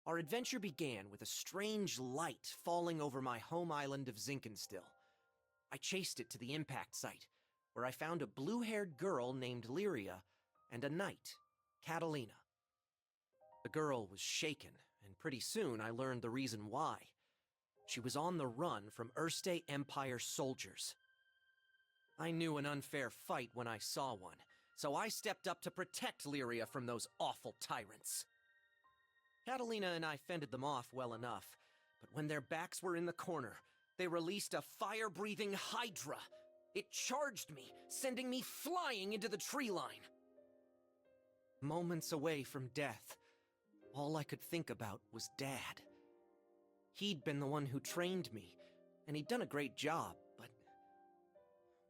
Our adventure began with a strange light falling over my home island of Zinkenstill. I chased it to the impact site, where I found a blue-haired girl named Lyria and a knight, Catalina. The girl was shaken, and pretty soon I learned the reason why. She was on the run from Erste Empire soldiers. I knew an unfair fight when I saw one, so I stepped up to protect Lyria from those awful tyrants. Catalina and I fended them off well enough, but when their backs were in the corner, they released a fire-breathing hydra. It charged me, sending me flying into the tree line. Moments away from death, all I could think about was Dad. He'd been the one who trained me, and he'd done a great job, but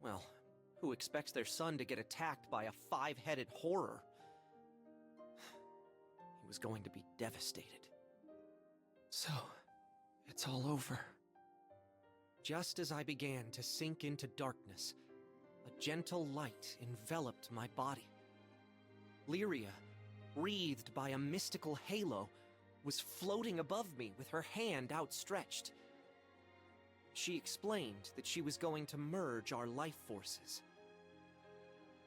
Well, who expects their son to get attacked by a five-headed horror? He was going to be devastated. So, it's all over. Just as I began to sink into darkness, a gentle light enveloped my body. Lyria, wreathed by a mystical halo, was floating above me with her hand outstretched. She explained that she was going to merge our life forces.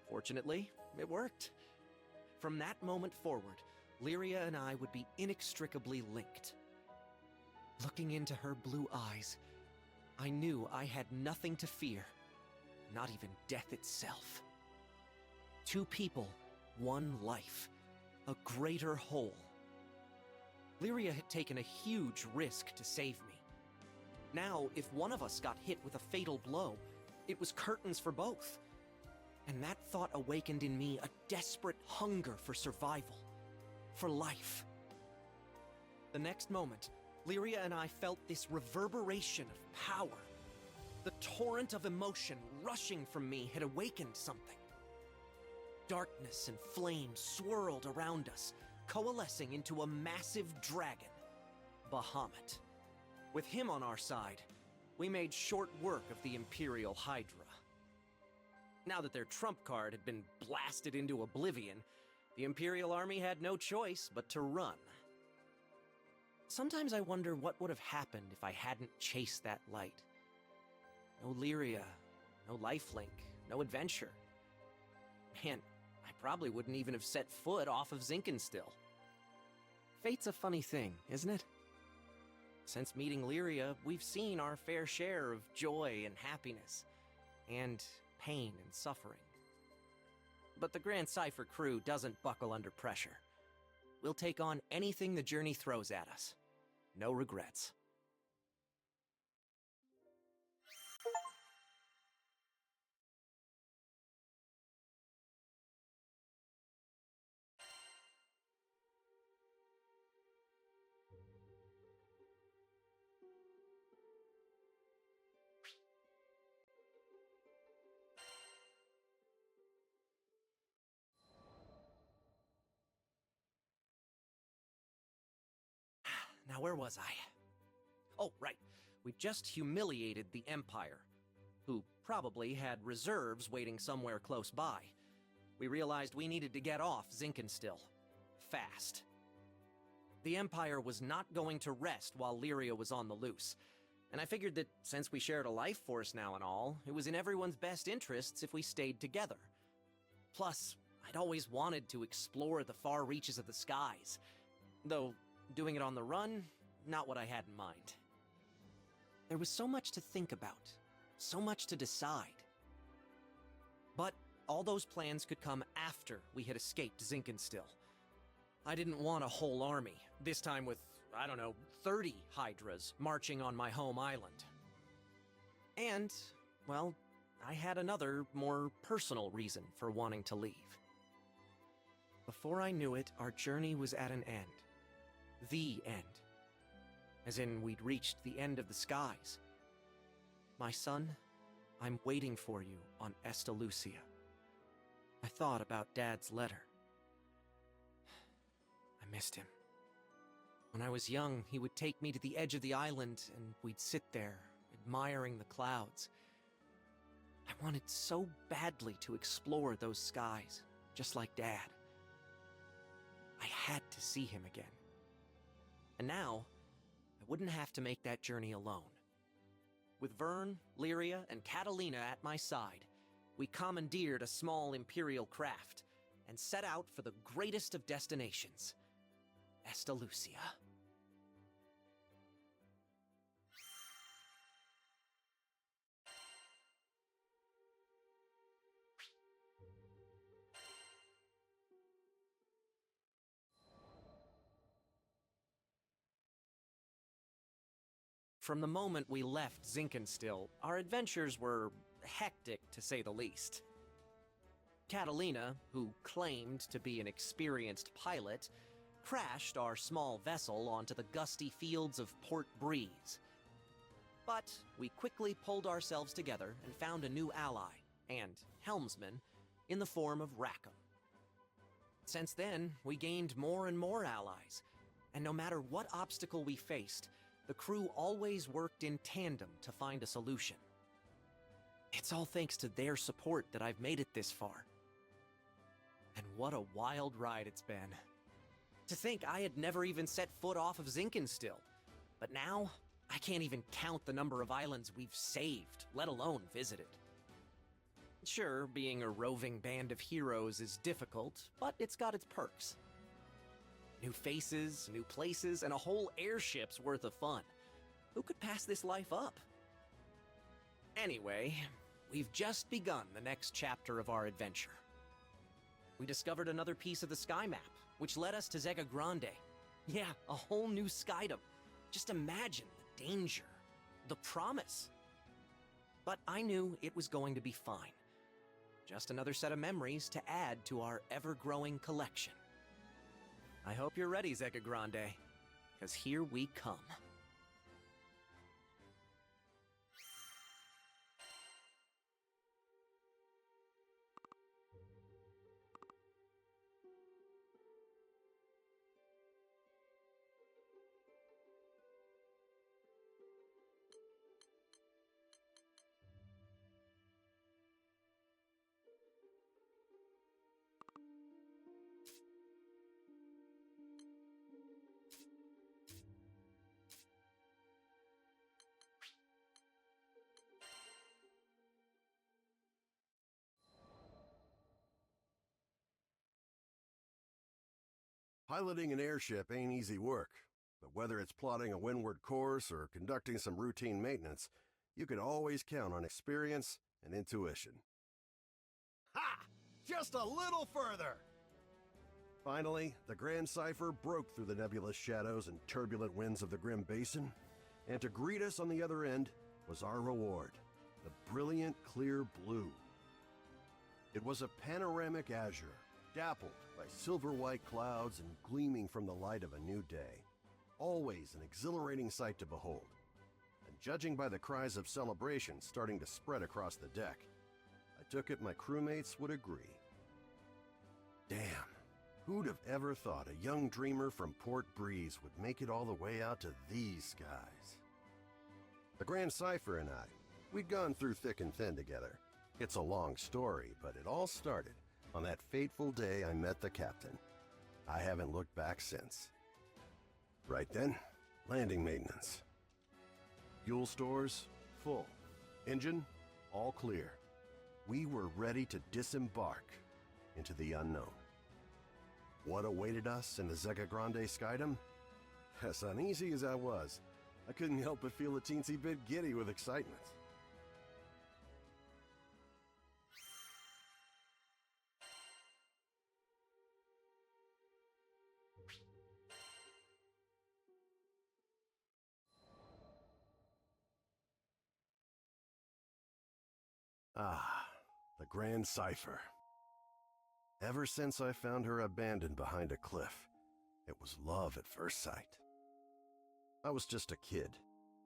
Fortunately, it worked. From that moment forward, Lyria and I would be inextricably linked. Looking into her blue eyes, I knew I had nothing to fear, not even death itself. Two people, one life, a greater whole. Lyria had taken a huge risk to save me. Now, if one of us got hit with a fatal blow, it was curtains for both. And that thought awakened in me a desperate hunger for survival, for life. The next moment, Lyria and I felt this reverberation of power. The torrent of emotion rushing from me had awakened something. Darkness and flame swirled around us, coalescing into a massive dragon, Bahamut. With him on our side, we made short work of the Imperial Hydra. Now that their trump card had been blasted into oblivion, the Imperial Army had no choice but to run. Sometimes I wonder what would have happened if I hadn't chased that light. No Lyria, no lifelink, no adventure. Man, I probably wouldn't even have set foot off of Zinkenstill. Fate's a funny thing, isn't it? Since meeting Lyria, we've seen our fair share of joy and happiness, and pain and suffering. But the Grand Cypher crew doesn't buckle under pressure. We'll take on anything the journey throws at us. No regrets. Now, where was I? Oh, right. We just humiliated the Empire, who probably had reserves waiting somewhere close by. We realized we needed to get off Zinkenstill. Fast. The Empire was not going to rest while Lyria was on the loose, and I figured that since we shared a life force now and all, it was in everyone's best interests if we stayed together. Plus, I'd always wanted to explore the far reaches of the skies, though doing it on the run, not what I had in mind. There was so much to think about, so much to decide. But all those plans could come after we had escaped Zinkenstill. I didn't want a whole army, this time with, 30 Hydras marching on my home island. And, well, I had another, more personal reason for wanting to leave. Before I knew it, our journey was at an end. The end. As in, we'd reached the end of the skies. My son, I'm waiting for you on Estalucia. I thought about Dad's letter. I missed him. When I was young, he would take me to the edge of the island, and we'd sit there, admiring the clouds. I wanted so badly to explore those skies, just like Dad. I had to see him again. And now, I wouldn't have to make that journey alone. With Vern, Lyria, and Catalina at my side, we commandeered a small Imperial craft and set out for the greatest of destinations, Estalucia. From the moment we left Zinkenstill, our adventures were hectic, to say the least. Catalina, who claimed to be an experienced pilot, crashed our small vessel onto the gusty fields of Port Breeze. But we quickly pulled ourselves together and found a new ally, and helmsman, in the form of Rackham. Since then, we gained more and more allies, and no matter what obstacle we faced, the crew always worked in tandem to find a solution. It's all thanks to their support that I've made it this far. And what a wild ride it's been. To think I had never even set foot off of Zinkenstill, but now I can't even count the number of islands we've saved, let alone visited. Sure, being a roving band of heroes is difficult, but it's got its perks. New faces, new places, and a whole airship's worth of fun. Who could pass this life up? Anyway, we've just begun the next chapter of our adventure. We discovered another piece of the sky map, which led us to Zega Grande. Yeah, a whole new skydom. Just imagine the danger, the promise. But I knew it was going to be fine. Just another set of memories to add to our ever-growing collection. I hope you're ready, Zega Grande, because here we come. Piloting an airship ain't easy work, but whether it's plotting a windward course or conducting some routine maintenance, you can always count on experience and intuition. Ha! Just a little further! Finally, the Grand Cipher broke through the nebulous shadows and turbulent winds of the Grim Basin, and to greet us on the other end was our reward, the brilliant clear blue. It was a panoramic azure, dappled by silver-white clouds and gleaming from the light of a new day. Always an exhilarating sight to behold. And judging by the cries of celebration starting to spread across the deck, I took it my crewmates would agree. Damn, who'd have ever thought a young dreamer from Port Breeze would make it all the way out to these skies? The Grand Cipher and I, we'd gone through thick and thin together. It's a long story, but it all started on that fateful day I met the captain. I haven't looked back since. Right then, landing maintenance. Fuel stores, full. Engine, all clear. We were ready to disembark into the unknown. What awaited us in the Zega Grande skydom? As uneasy as I was, I couldn't help but feel a teensy bit giddy with excitement. Ah, the Grand Cipher. Ever since I found her abandoned behind a cliff, it was love at first sight. I was just a kid,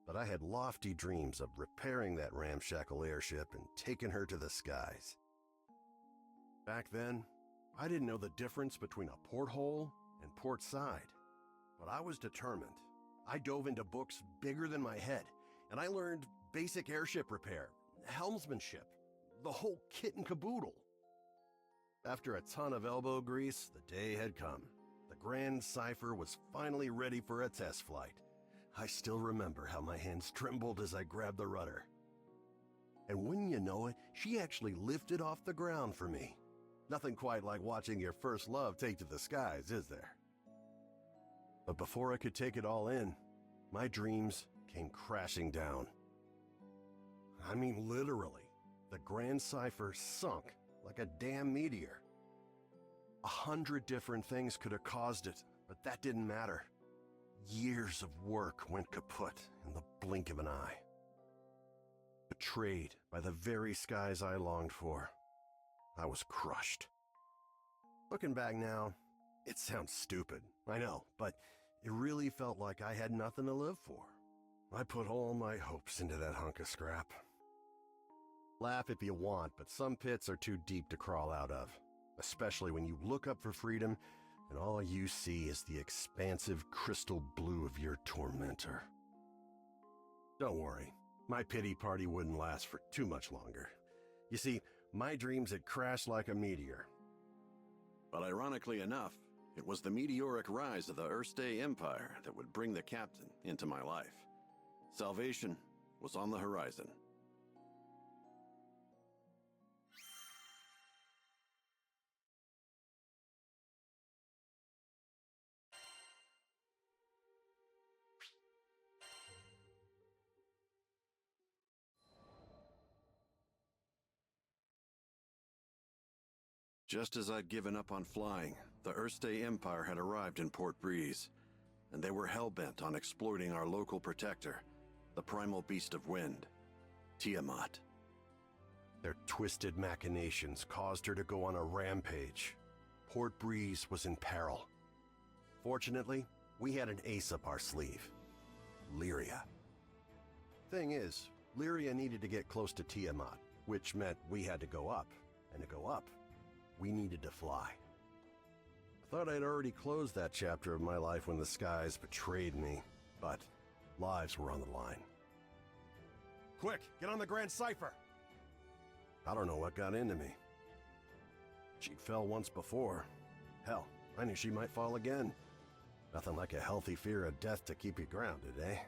but I had lofty dreams of repairing that ramshackle airship and taking her to the skies. Back then, I didn't know the difference between a porthole and port side, but I was determined. I dove into books bigger than my head, and I learned basic airship repair, helmsmanship, the whole kit and caboodle. After a ton of elbow grease, the day had come. The Grand Cipher was finally ready for a test flight. I still remember how my hands trembled as I grabbed the rudder. And wouldn't you know it, she actually lifted off the ground for me. Nothing quite like watching your first love take to the skies, is there? But before I could take it all in, my dreams came crashing down. I mean, literally, the Grand Cipher sunk like a damn meteor. 100 different things could have caused it, but that didn't matter. Years of work went kaput in the blink of an eye. Betrayed by the very skies I longed for, I was crushed. Looking back now, it sounds stupid, I know, but it really felt like I had nothing to live for. I put all my hopes into that hunk of scrap. Laugh if you want, but some pits are too deep to crawl out of. Especially when you look up for freedom and all you see is the expansive crystal blue of your tormentor. Don't worry, my pity party wouldn't last for too much longer. You see, my dreams had crashed like a meteor. But ironically enough, it was the meteoric rise of the Erste Empire that would bring the captain into my life. Salvation was on the horizon. Just as I'd given up on flying, the Erste Empire had arrived in Port Breeze, and they were hell-bent on exploiting our local protector, the primal beast of wind, Tiamat. Their twisted machinations caused her to go on a rampage. Port Breeze was in peril. Fortunately, we had an ace up our sleeve, Lyria. Thing is, Lyria needed to get close to Tiamat, which meant we had to go up, and to go up, we needed to fly. I thought I'd already closed that chapter of my life when the skies betrayed me, but lives were on the line. Quick, get on the Grand Cipher! I don't know what got into me. She'd fell once before. Hell, I knew she might fall again. Nothing like a healthy fear of death to keep you grounded, eh?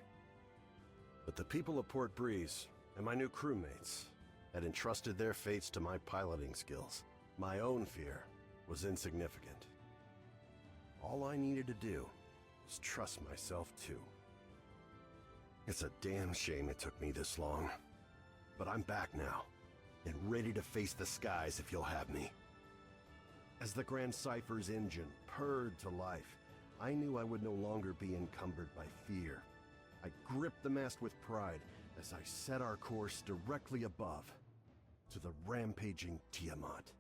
But the people of Port Breeze, and my new crewmates, had entrusted their fates to my piloting skills. My own fear was insignificant. All I needed to do was trust myself too. It's a damn shame it took me this long. But I'm back now, and ready to face the skies if you'll have me. As the Grand Cipher's engine purred to life, I knew I would no longer be encumbered by fear. I gripped the mast with pride as I set our course directly above, to the rampaging Tiamat.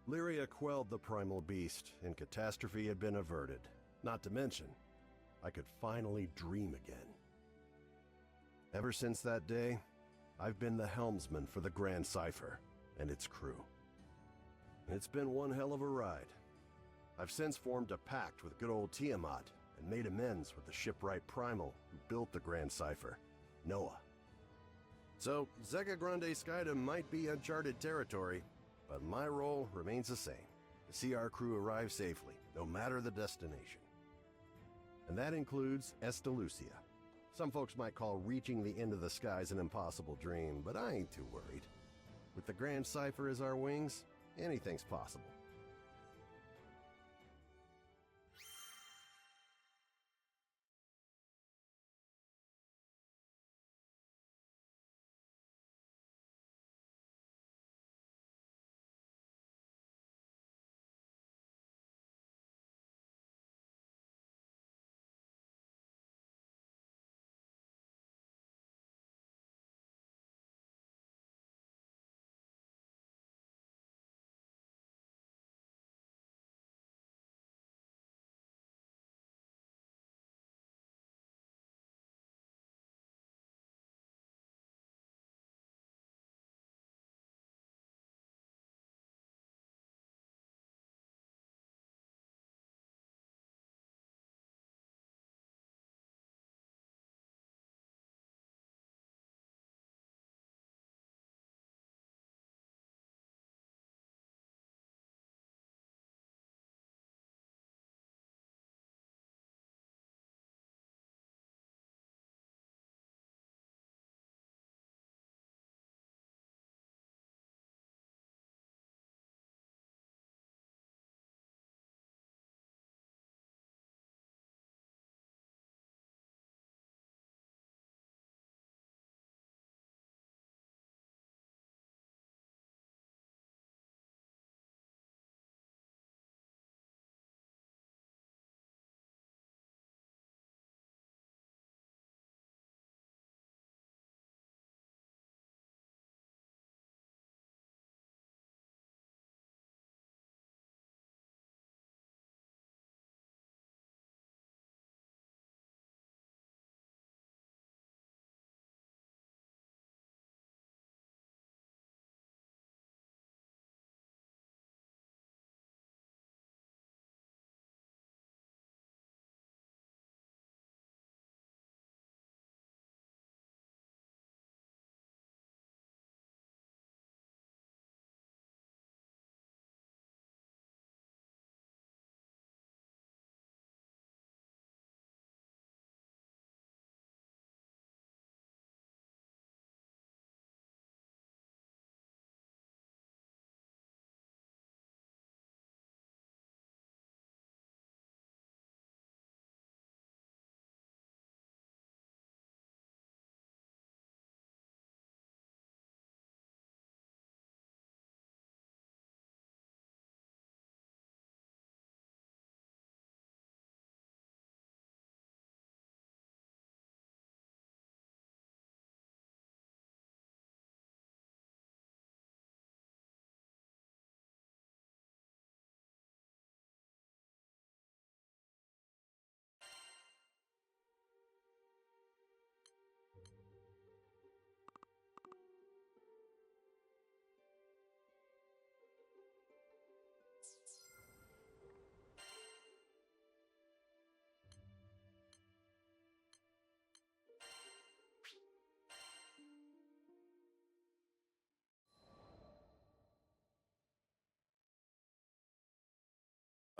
Lyria quelled the primal beast, and catastrophe had been averted. Not to mention, I could finally dream again. Ever since that day, I've been the helmsman for the Grand Cipher and its crew. It's been one hell of a ride. I've since formed a pact with good old Tiamat and made amends with the shipwright Primal who built the Grand Cipher, Noah. So, Zega Grande Skydom might be uncharted territory, but my role remains the same, to see our crew arrive safely, no matter the destination. And that includes Estalucia. Some folks might call reaching the end of the skies an impossible dream, but I ain't too worried. With the Grand Cipher as our wings, anything's possible.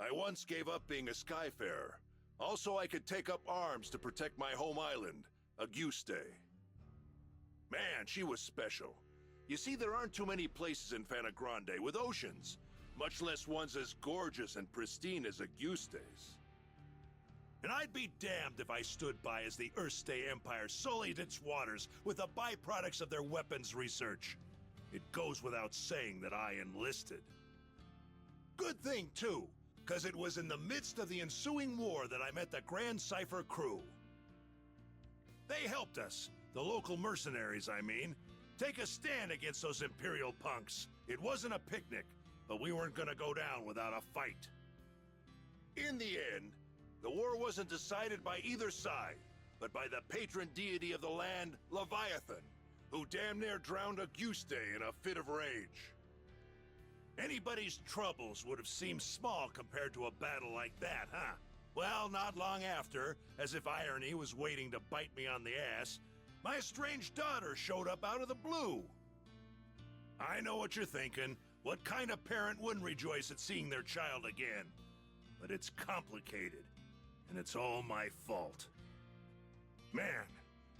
I once gave up being a skyfarer. Also, I could take up arms to protect my home island, Auguste. Man, she was special. You see, there aren't too many places in Fana Grande with oceans, much less ones as gorgeous and pristine as Auguste's. And I'd be damned if I stood by as the Erste Empire sullied its waters with the byproducts of their weapons research. It goes without saying that I enlisted. Good thing, too, because it was in the midst of the ensuing war that I met the Grand Cipher crew. They helped us, the local mercenaries, I mean, take a stand against those Imperial punks. It wasn't a picnic, but we weren't gonna go down without a fight. In the end, the war wasn't decided by either side, but by the patron deity of the land, Leviathan, who damn near drowned Auguste in a fit of rage. Anybody's troubles would have seemed small compared to a battle like that, huh? Well, not long after, as if irony was waiting to bite me on the ass, my estranged daughter showed up out of the blue. I know what you're thinking. What kind of parent wouldn't rejoice at seeing their child again? But it's complicated, and it's all my fault. Man,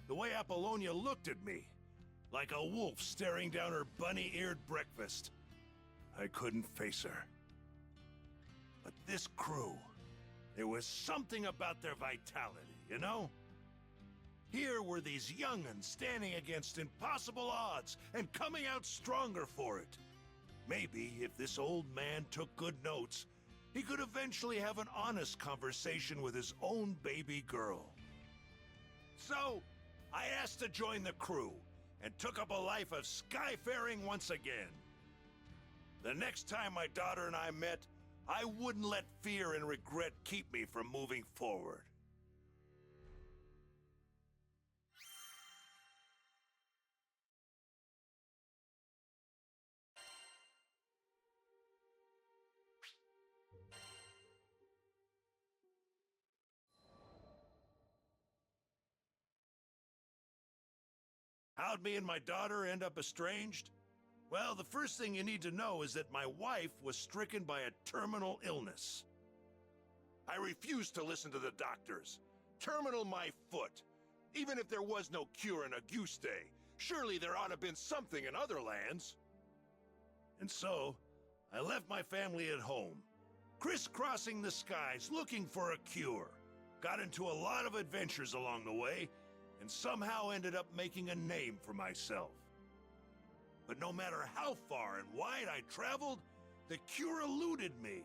the way Apollonia looked at me, like a wolf staring down her bunny-eared breakfast. I couldn't face her. But this crew, there was something about their vitality, you know? Here were these young'uns standing against impossible odds and coming out stronger for it. Maybe if this old man took good notes, he could eventually have an honest conversation with his own baby girl. So, I asked to join the crew and took up a life of skyfaring once again. The next time my daughter and I met, I wouldn't let fear and regret keep me from moving forward. How'd me and my daughter end up estranged? Well, the first thing you need to know is that my wife was stricken by a terminal illness. I refused to listen to the doctors. Terminal my foot. Even if there was no cure in Auguste, surely there ought to have been something in other lands. And so, I left my family at home, crisscrossing the skies looking for a cure. Got into a lot of adventures along the way, and somehow ended up making a name for myself. But no matter how far and wide I traveled, the cure eluded me.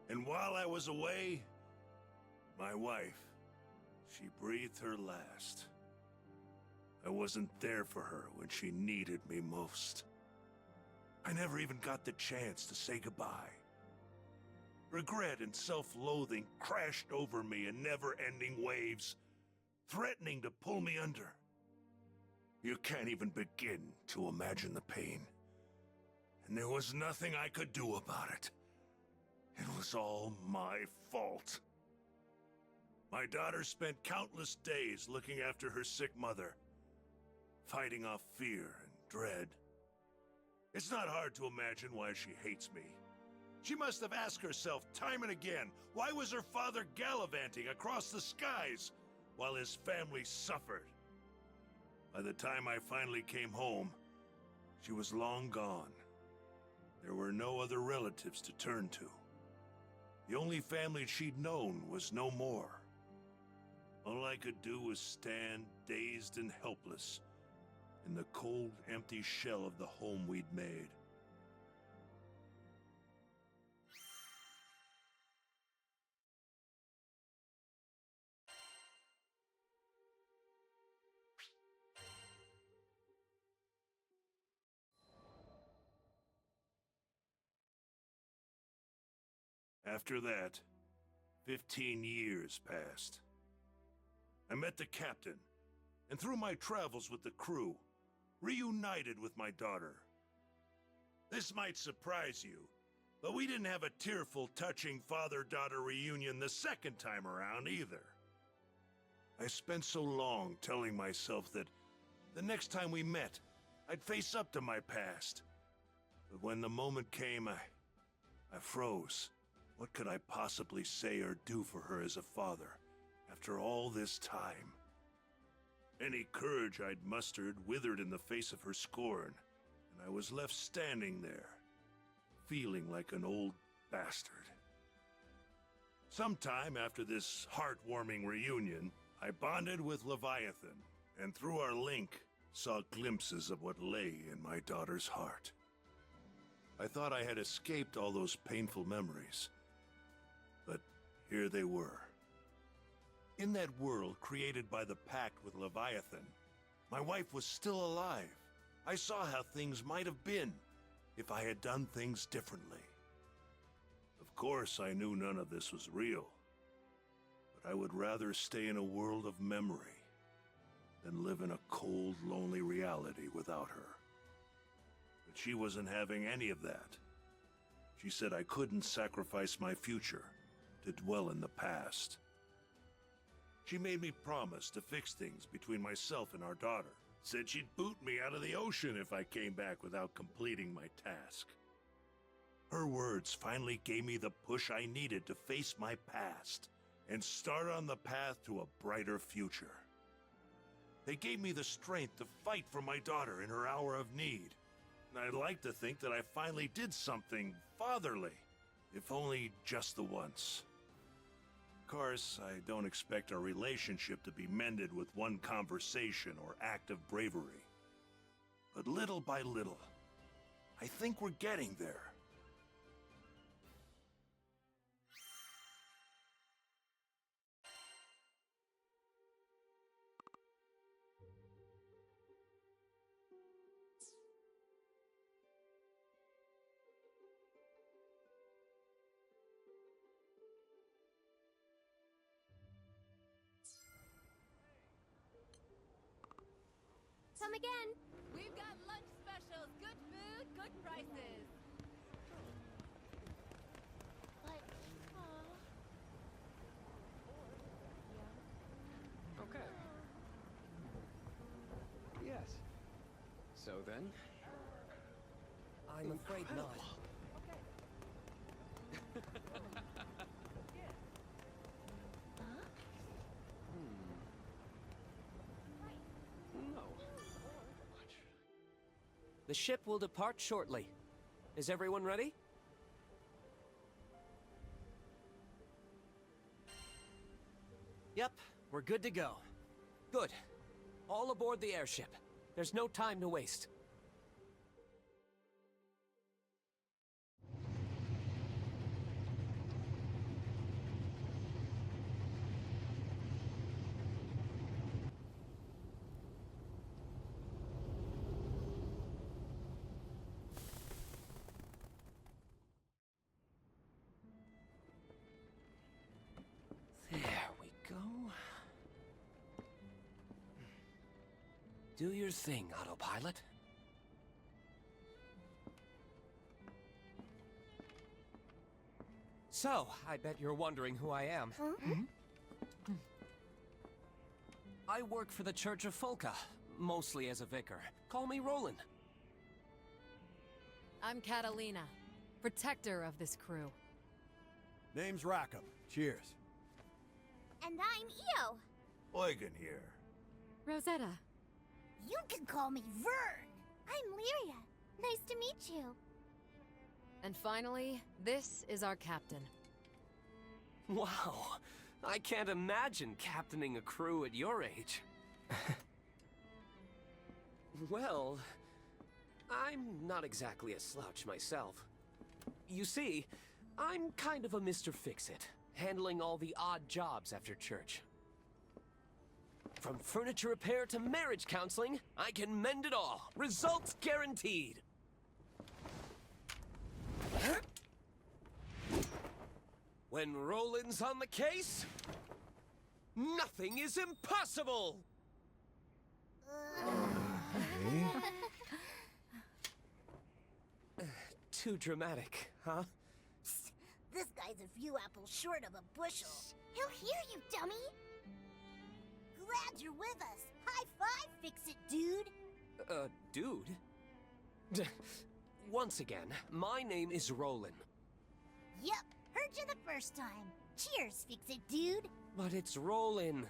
And while I was away, my wife, she breathed her last. I wasn't there for her when she needed me most. I never even got the chance to say goodbye. Regret and self-loathing crashed over me in never-ending waves, threatening to pull me under. You can't even begin to imagine the pain. And there was nothing I could do about it. It was all my fault. My daughter spent countless days looking after her sick mother, fighting off fear and dread. It's not hard to imagine why she hates me. She must have asked herself time and again, why was her father gallivanting across the skies while his family suffered? By the time I finally came home, she was long gone. There were no other relatives to turn to. The only family she'd known was no more. All I could do was stand dazed and helpless in the cold, empty shell of the home we'd made. After that, 15 years passed. I met the captain, and through my travels with the crew, reunited with my daughter. This might surprise you, but we didn't have a tearful, touching father-daughter reunion the second time around either. I spent so long telling myself that the next time we met, I'd face up to my past. But when the moment came, I froze. What could I possibly say or do for her as a father after all this time? Any courage I'd mustered withered in the face of her scorn, and I was left standing there, feeling like an old bastard. Sometime after this heartwarming reunion, I bonded with Leviathan, and through our link, saw glimpses of what lay in my daughter's heart. I thought I had escaped all those painful memories, but here they were. In that world created by the pact with Leviathan, my wife was still alive. I saw how things might have been if I had done things differently. Of course, I knew none of this was real, but I would rather stay in a world of memory than live in a cold, lonely reality without her. But she wasn't having any of that. She said I couldn't sacrifice my future to dwell in the past. She made me promise to fix things between myself and our daughter. Said she'd boot me out of the ocean if I came back without completing my task. Her words finally gave me the push I needed to face my past and start on the path to a brighter future. They gave me the strength to fight for my daughter in her hour of need. And I'd like to think that I finally did something fatherly, if only just the once. Of course, I don't expect our relationship to be mended with one conversation or act of bravery. But little by little, I think we're getting there. Come again. We've got lunch specials, good food, good prices. But, Okay. Yes. So then? I'm afraid not. No. The ship will depart shortly. Is everyone ready? Yep, we're good to go. Good. All aboard the airship. There's no time to waste. There we go. Do your thing, autopilot. So, I bet you're wondering who I am. I work for the Church of Folka, mostly as a vicar. Call me Roland. I'm Catalina, protector of this crew. Name's Rackham. Cheers. And I'm Io. Eugen here. Rosetta. You can call me Vern. I'm Lyria. Nice to meet you. And finally, this is our captain. Wow, I can't imagine captaining a crew at your age. Well, I'm not exactly a slouch myself. You see, I'm kind of a Mr. Fix-It, handling all the odd jobs after church. From furniture repair to marriage counseling, I can mend it all. Results guaranteed. When Roland's on the case, nothing is impossible! Too dramatic, huh? This guy's a few apples short of a bushel. He'll hear you, dummy. Glad you're with us. High five, Fix-It, dude. Dude? Once again, my name is Roland. Yep, Heard you the first time. Cheers, Fix-It dude. But it's rolling.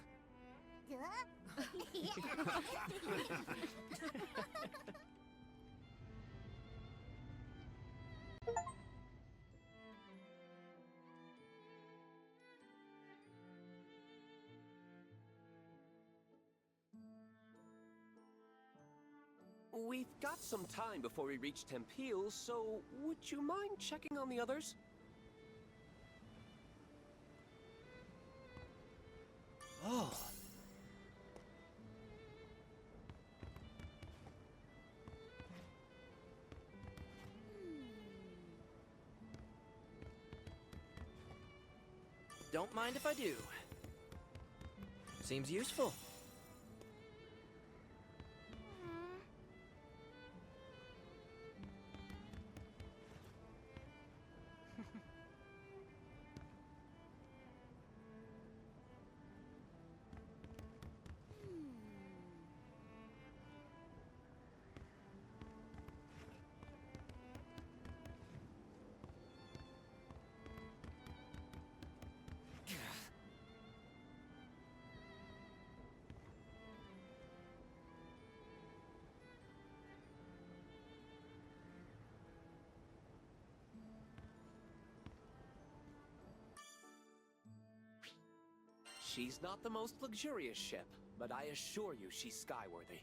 Huh? We've got some time before we reach Tempeal, so would you mind checking on the others? Oh. Don't mind if I do. Seems useful. She's not the most luxurious ship, but I assure you she's skyworthy.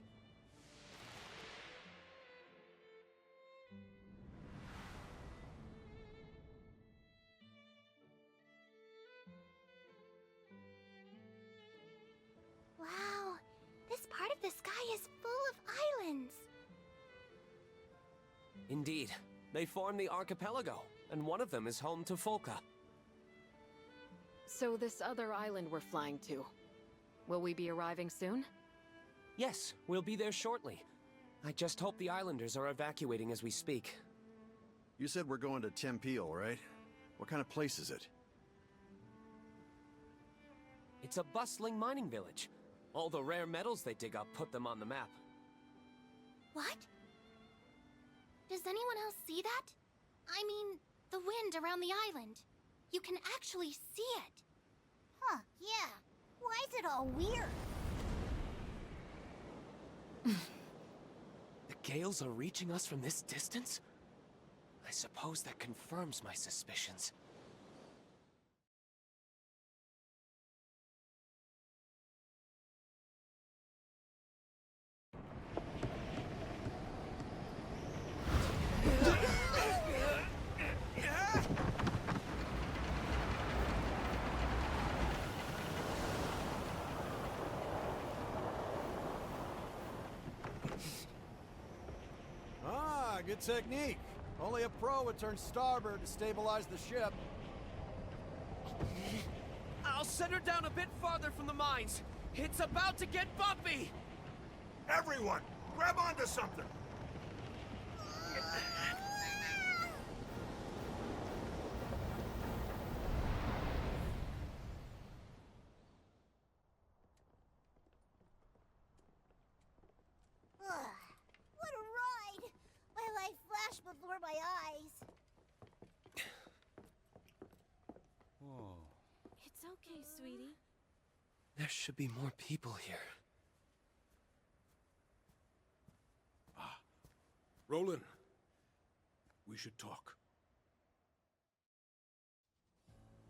Wow, this part of the sky is full of islands. Indeed. They form the archipelago, and one of them is home to Folka. So this other island we're flying to, will we be arriving soon? Yes, we'll be there shortly. I just hope the islanders are evacuating as we speak. You said we're going to Tempeal, right? What kind of place is it? It's a bustling mining village. All the rare metals they dig up put them on the map. What? Does anyone else see that? I mean, the wind around the island. You can actually see it. Huh, yeah. Why is it all weird? The gales are reaching us from this distance? I suppose that confirms my suspicions. Ah, good technique. Only a pro would turn starboard to stabilize the ship. I'll set her down a bit farther from the mines. It's about to get bumpy! Everyone, grab onto something! What a ride! My life flashed before my eyes. Whoa. It's okay, sweetie. There should be more people here. Roland, we should talk.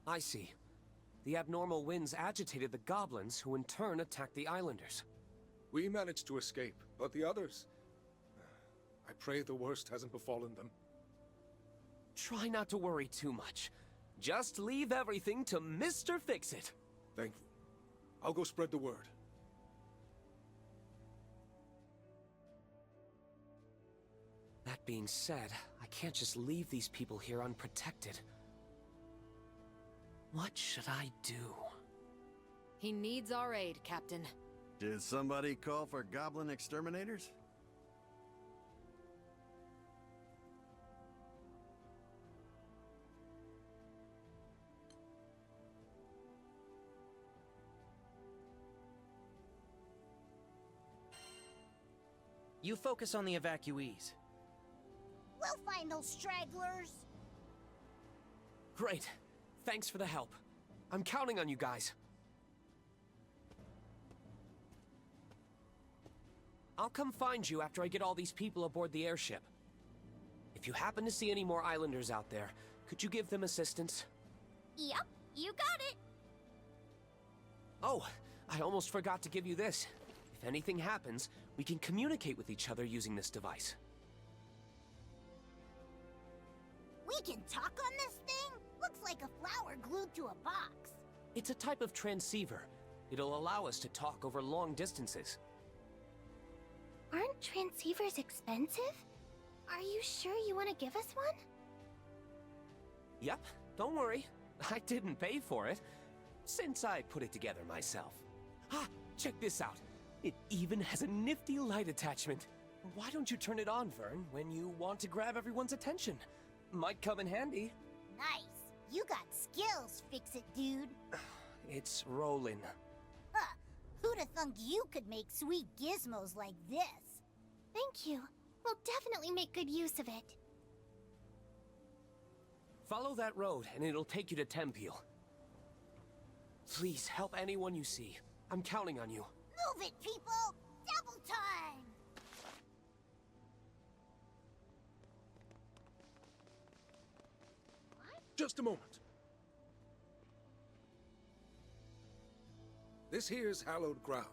I see. The abnormal winds agitated the goblins, who in turn attacked the islanders. We managed to escape, but the others... I pray the worst hasn't befallen them. Try not to worry too much. Just leave everything to Mr. Fix-It. Thank you. I'll go spread the word. That being said, I can't just leave these people here unprotected. What should I do? He needs our aid, Captain. Did somebody call for goblin exterminators? You focus on the evacuees. We'll find those stragglers. Great. Thanks for the help. I'm counting on you guys. I'll come find you after I get all these people aboard the airship. If you happen to see any more islanders out there, could you give them assistance? Yep, you got it. Oh, I almost forgot to give you this. If anything happens, we can communicate with each other using this device. We can talk on this thing? Looks like a flower glued to a box. It's a type of transceiver. It'll allow us to talk over long distances. Aren't transceivers expensive? Are you sure you want to give us one? Yep, don't worry. I didn't pay for it, since I put it together myself. Ah, check this out. It even has a nifty light attachment. Why don't you turn it on, Vern, when you want to grab everyone's attention? Might come in handy. Nice. You got skills, Fix-It dude. It's rolling. Huh. Who'da thunk you could make sweet gizmos like this? Thank you. We'll definitely make good use of it. Follow that road, and it'll take you to Tempeel. Please, help anyone you see. I'm counting on you. Move it, people! Double time! Just a moment. This here's hallowed ground.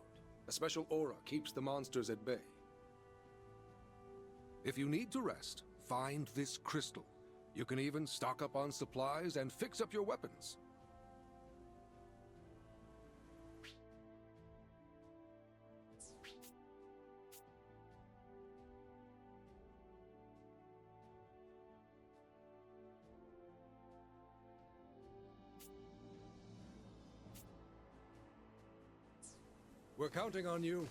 A special aura keeps the monsters at bay. If you need to rest, find this crystal. You can even stock up on supplies and fix up your weapons. We're counting on you.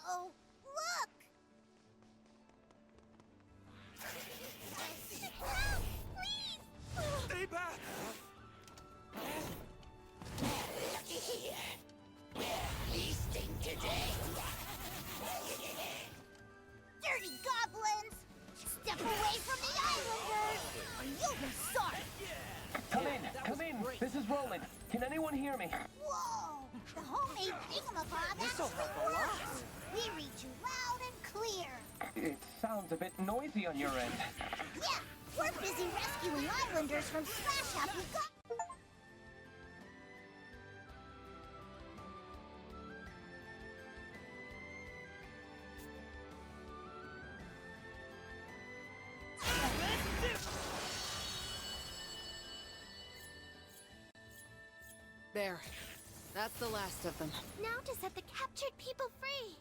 Uh-oh! Look! Help! Please! Stay back! We're feasting today! Dirty goblins! Step away from the islanders, or you'll be sorry! Come in! This is Roland. Can anyone hear me? Whoa! The homemade thingamabob This'll actually help a lot. works! We read you loud and clear! It sounds a bit noisy on your end. Yeah! We're busy rescuing islanders from smash-happy goblins! There. That's the last of them. Now to set the captured people free.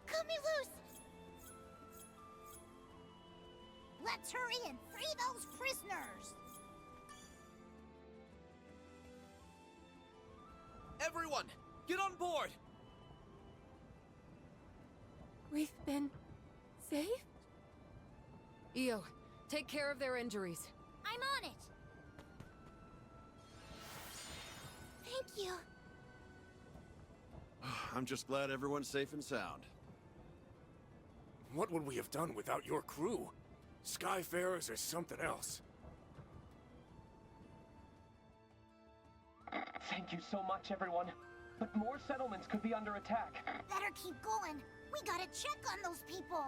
Cut me loose! Let's hurry and free those prisoners! Everyone, get on board! We've been saved? Io, take care of their injuries. I'm on it! Thank you. I'm just glad everyone's safe and sound. What would we have done without your crew? Skyfarers are something else. Thank you so much, everyone. But more settlements could be under attack. Better keep going. We gotta check on those people.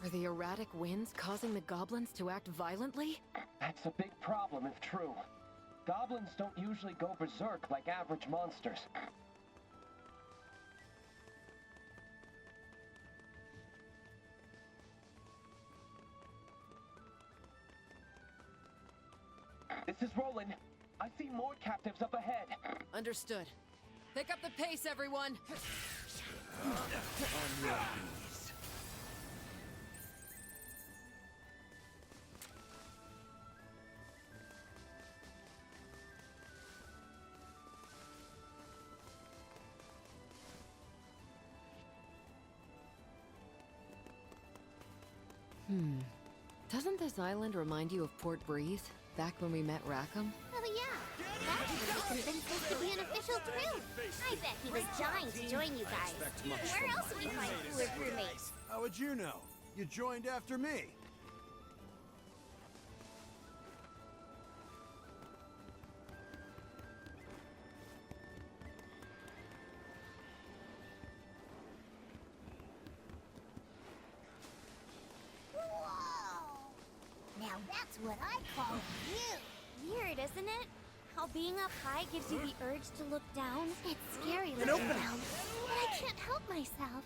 Are the erratic winds causing the goblins to act violently? That's a big problem if true. Goblins don't usually go berserk like average monsters. This is Roland. I see more captives up ahead. Understood. Pick up the pace, everyone! On your knees. Doesn't this island remind you of Port Breeze, back when we met Rackham? Oh yeah, that's been supposed to be an official crew. I bet he was dying to join you guys. Where else would he find cooler crewmates? How would you know? You joined after me. Now that's what I call a view. Weird, isn't it? How being up high gives you the urge to look down. It's scary looking down, but I can't help myself.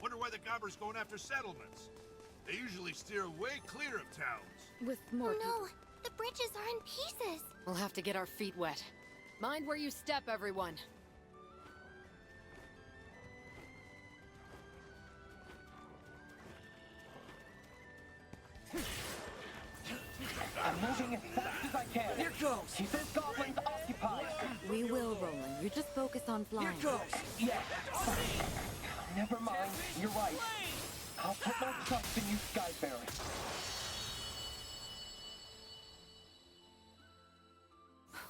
Wonder why the gobbers going after settlements. They usually steer way clear of towns. With more Oh no, the bridges are in pieces. We'll have to get our feet wet. Mind where you step, everyone. I'm moving as fast as I can. Here goes. Keep those goblins occupied. We will, Roland. You just focus on flying. Here goes. Yes. Never mind. You're right. I'll put my trust in you, Skyfarer.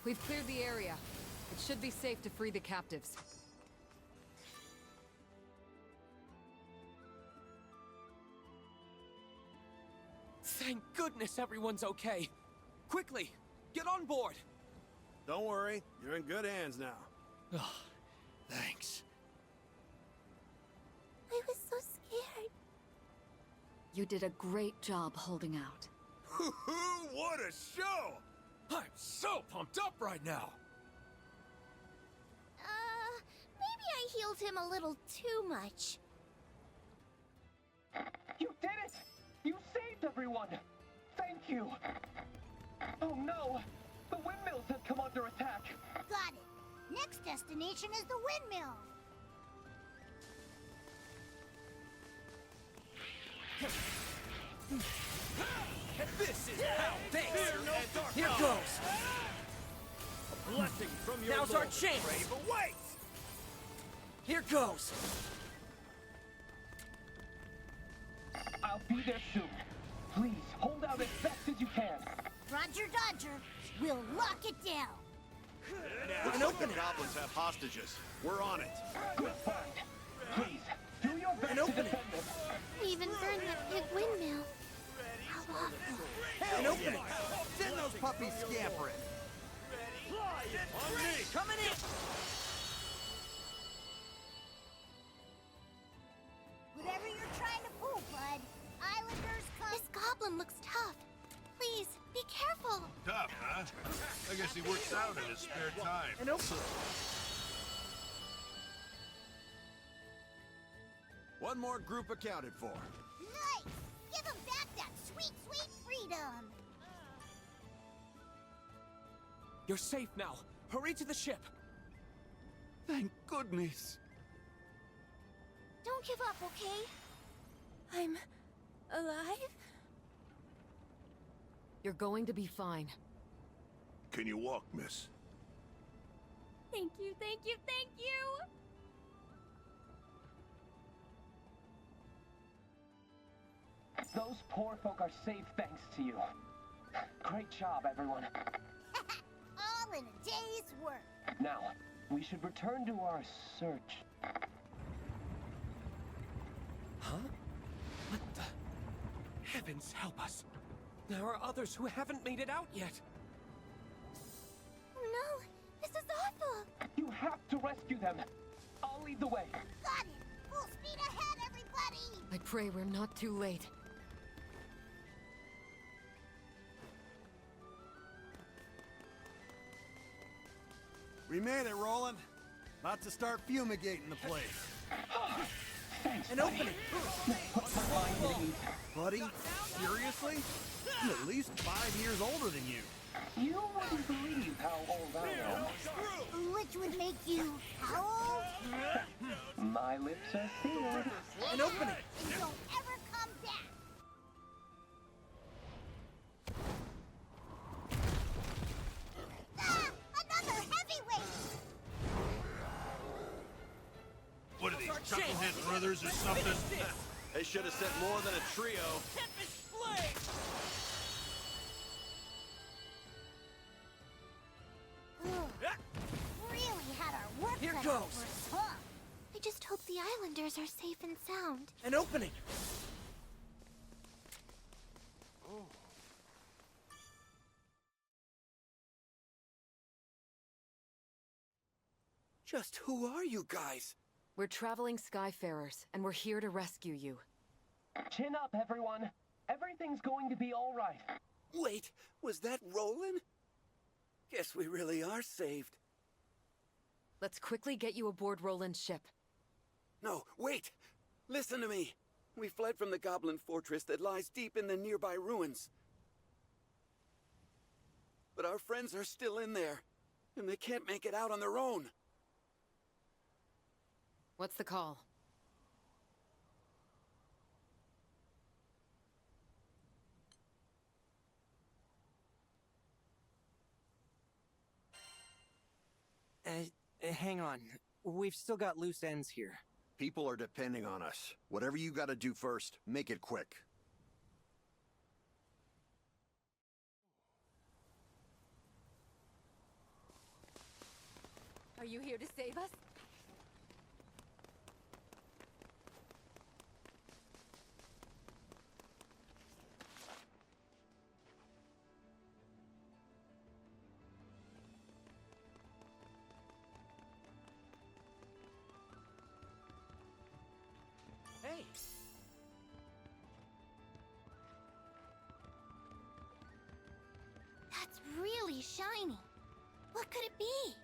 We've cleared the area. It should be safe to free the captives. Thank goodness everyone's okay. Quickly, get on board. Don't worry, you're in good hands now. Oh, thanks. I was so scared. You did a great job holding out. What a show! I'm so pumped up right now. Maybe I healed him a little too much. You did it! You saved everyone! Thank you! Oh no! The windmills have come under attack! Got it. Next destination is the windmill. This is how thanks. Fear no dark. Here goes. A blessing from your Now's Lord. our chance. Brave awaits. Here goes. I'll be there soon. Please, hold out as best as you can. Roger Dodger, we'll lock it down. Looks like the goblins have hostages. We're on it. Good find. Please, do your best to defend them. We even burned that big windmill. How awful. An opening. Send those puppies scampering. On me. Coming in. Whatever you're trying to pull, bud. Islanders come. This goblin looks tough. Please, be careful. Tough, huh? I guess he works out in his spare time. An opening. One more group accounted for. Nice! Give him back that sweet, sweet freedom! You're safe now. Hurry to the ship. Thank goodness. Don't give up, okay? I'm alive? You're going to be fine. Can you walk, miss? Thank you, thank you, thank you! Those poor folk are safe thanks to you. Great job, everyone. All in a day's work. Now, we should return to our search. Huh? What the? Heavens help us. There are others who haven't made it out yet. Oh no, this is awful. You have to rescue them. I'll lead the way. Got pray we're not too late. We made it, Roland. About to start fumigating the place. An opening! Buddy, seriously? I'm at least 5 years older than you. You wouldn't believe how old I am. Which would make you how old? My lips are sealed. An opening! And don't ever come back! Ah! Another heavyweight! What are these, Chucklehead Brothers or something? They should have sent more than a trio. Really had our work Here cut goes. out for us, huh? I just hope the Islanders are safe and sound. An opening! Just who are you guys? We're traveling Skyfarers, and we're here to rescue you. Chin up, everyone. Everything's going to be all right. Wait, was that Roland? Guess we really are saved. Let's quickly get you aboard Roland's ship. No, wait! Listen to me. We fled from the Goblin Fortress that lies deep in the nearby ruins. But our friends are still in there, and they can't make it out on their own. What's the call? Hang on. We've still got loose ends here. People are depending on us. Whatever you gotta do first, make it quick. Are you here to save us? Hey! That's really shiny. What could it be?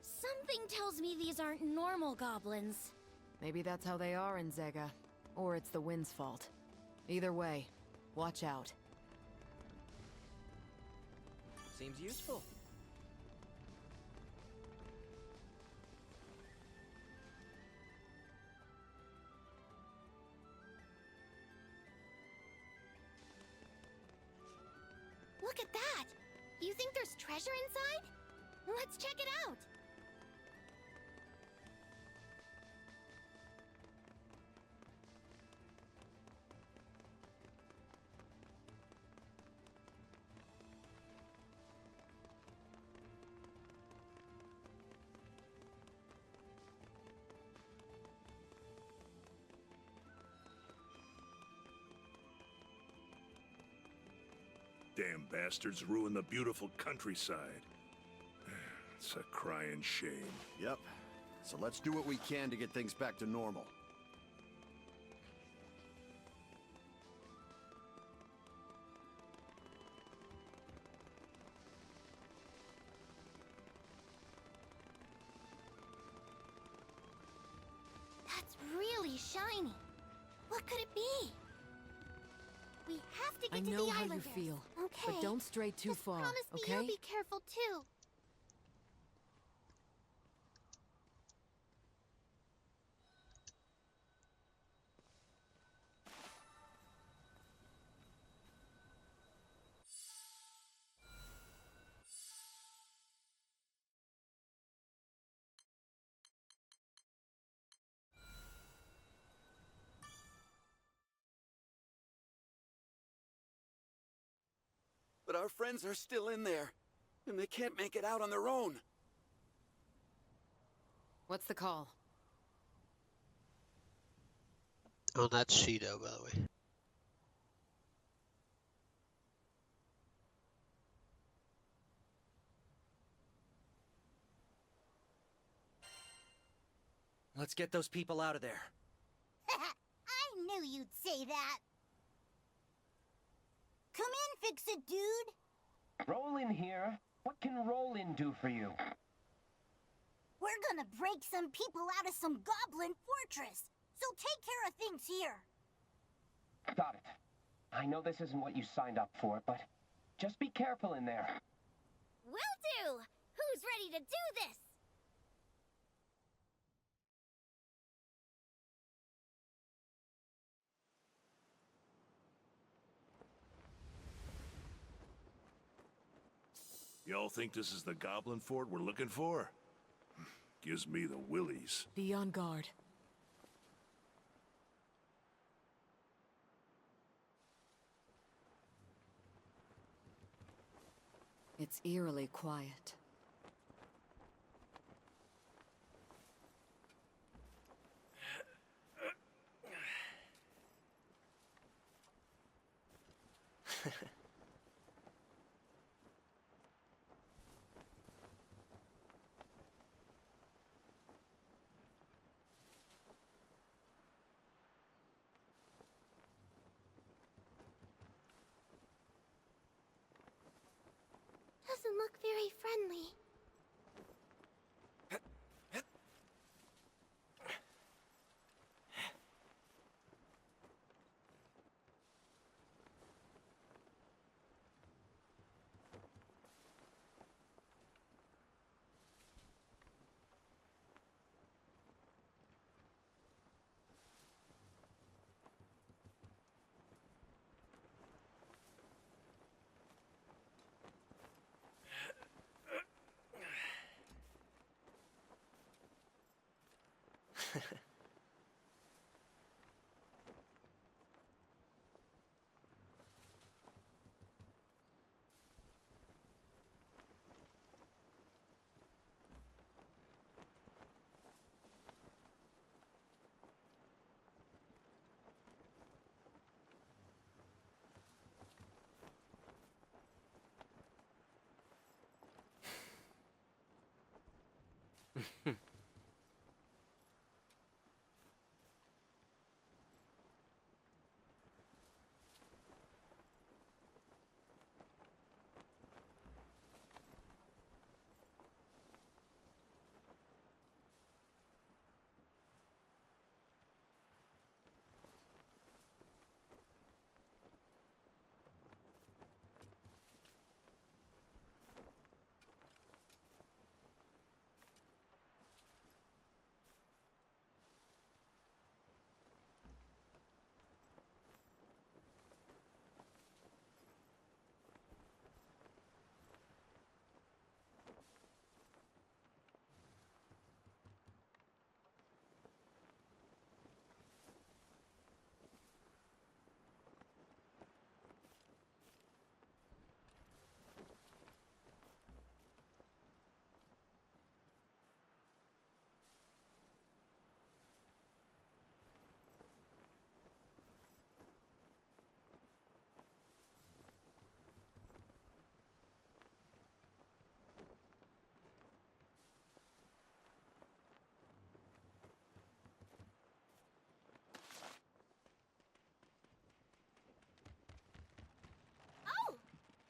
Something tells me these aren't normal goblins. Maybe that's how they are in Zega. Or it's the wind's fault. Either way, watch out. Seems useful. Look at that! You think there's treasure inside? Let's check it out! Damn bastards ruin the beautiful countryside. It's a crying shame. Yep. So let's do what we can to get things back to normal. That's really shiny. What could it be? We have to I get to know the how Islanders. you feel, Okay. but don't stray too Just far, promise me okay? you'll be careful too. But our friends are still in there, and they can't make it out on their own. What's the call? Oh, that's Shido, by the way. Let's get those people out of there. knew you'd say that. Come in, Fix-It Dude. Rollin here. What can Rollin do for you? We're gonna break some people out of some goblin fortress, so take care of things here. Got it. I know this isn't what you signed up for, but just be careful in there. Will do! Who's ready to do this? Y'all think this is the goblin fort we're looking for? Gives me the willies. Be on guard. It's eerily quiet. Doesn't look very friendly.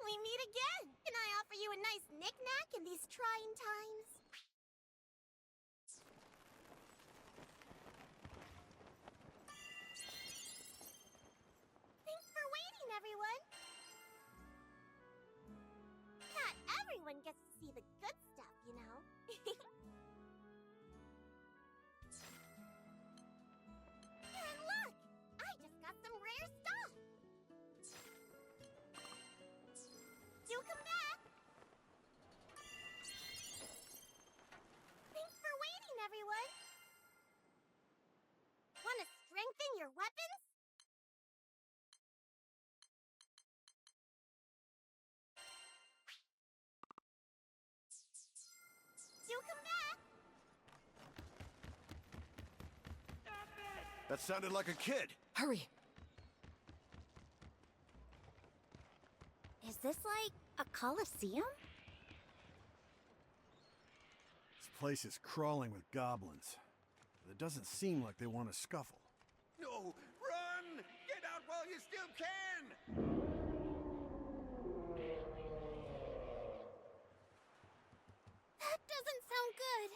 We meet again! Can I offer you a nice knick-knack in these trying times? Thanks for waiting, everyone! Not everyone gets to see the good stuff, you know? And look! I just got some rare stuff! Do come back! Thanks for waiting, everyone! Want to strengthen your weapons? Do come back! That sounded like a kid. Hurry! Is this like a coliseum? This place is crawling with goblins. But it doesn't seem like they want to scuffle. No! Run! still can! That doesn't sound good.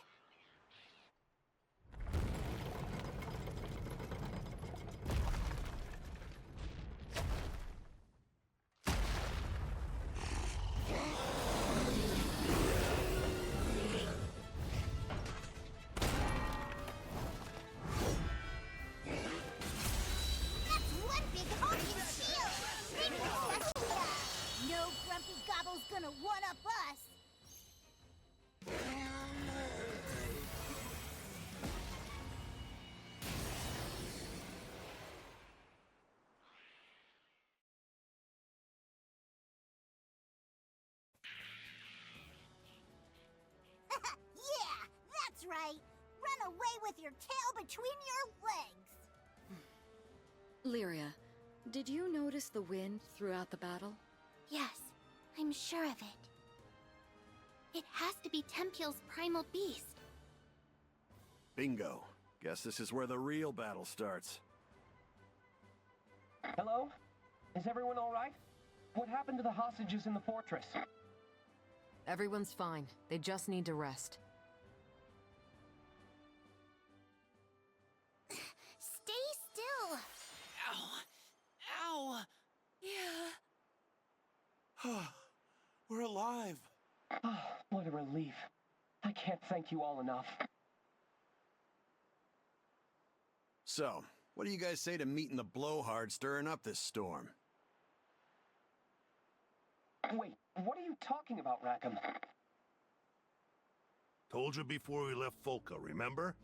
That's one big honking shield! No grumpy gobble's gonna one-up us! Yeah, that's right! Run away with your tail between your legs! Lyria, did you notice the wind throughout the battle? Yes, I'm sure of it. It has to be Tempeal's primal beast. Bingo. Guess this is where the real battle starts. Hello? Is everyone all right? What happened to the hostages in the fortress? Everyone's fine. They just need to rest. Stay still! Ow! Yeah. We're alive. What a relief. I can't thank you all enough. So, what do you guys say to meeting the blowhard stirring up this storm? Wait, what are you talking about, Rackham? Told you before we left Folka, remember?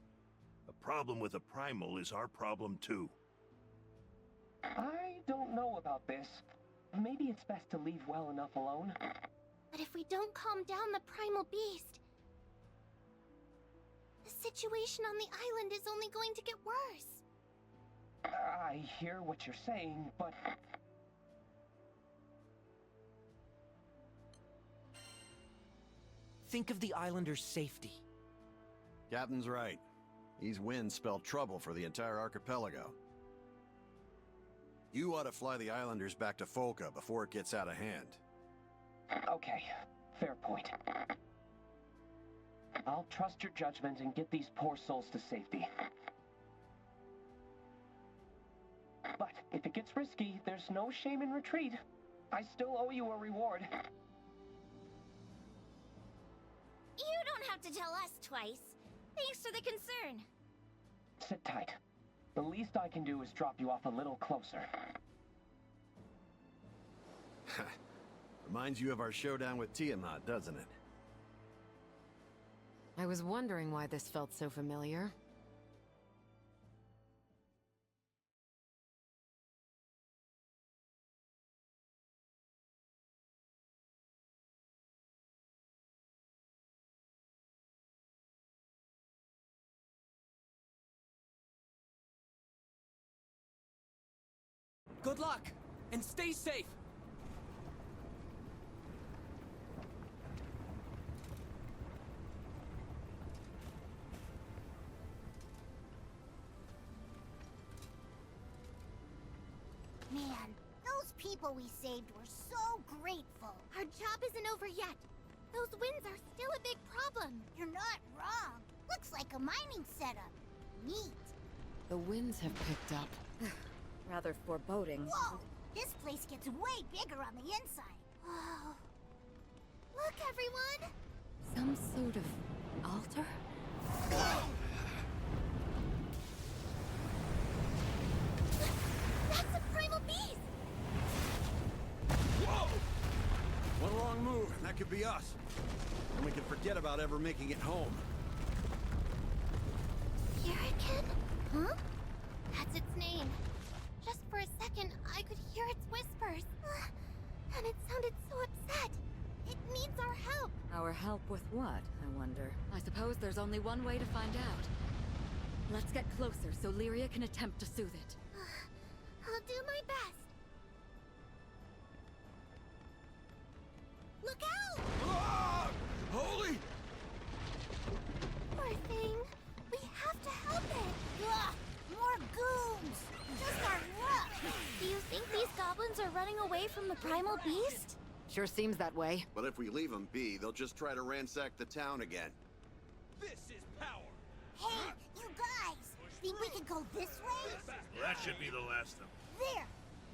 The problem with the Primal is our problem too. I don't know about this. Maybe it's best to leave well enough alone. But if we don't calm down the primal beast, the situation on the island is only going to get worse. I hear what you're saying, but... Think of the islanders' safety. Captain's right. These winds spell trouble for the entire archipelago. You ought to fly the islanders back to Folka before it gets out of hand. Okay, fair point. I'll trust your judgment and get these poor souls to safety. But if it gets risky, there's no shame in retreat. I still owe you a reward. You don't have to tell us twice. Thanks for the concern. Sit tight. The least I can do is drop you off a little closer. Reminds you of our showdown with Tiamat, doesn't it? I was wondering why this felt so familiar. Good luck, and stay safe! Man, those people we saved were so grateful. Our job isn't over yet. Those winds are still a big problem. You're not wrong. Looks like a mining setup. Neat. The winds have picked up. Rather foreboding. Whoa! This place gets way bigger on the inside. Whoa. Look, everyone! Some sort of altar? That's a primal beast! Whoa! One wrong move, and that could be us. And we can forget about ever making it home. Hurricane? Huh? That's its name. Just for a second, I could hear its whispers. And it sounded so upset. It needs our help. Our help with what, I wonder? I suppose there's only one way to find out. Let's get closer so Lyria can attempt to soothe it. I'll do my best. Look out! Ah! Holy! Poor thing. We have to help it. Ugh, more goons! Just our luck! Do you think these running away from the primal beast? Sure seems that way. But if we leave them be, they'll just try to ransack the town again. This is power! Hey, you guys! Think we can go this way? Well, that should be the last of them. There!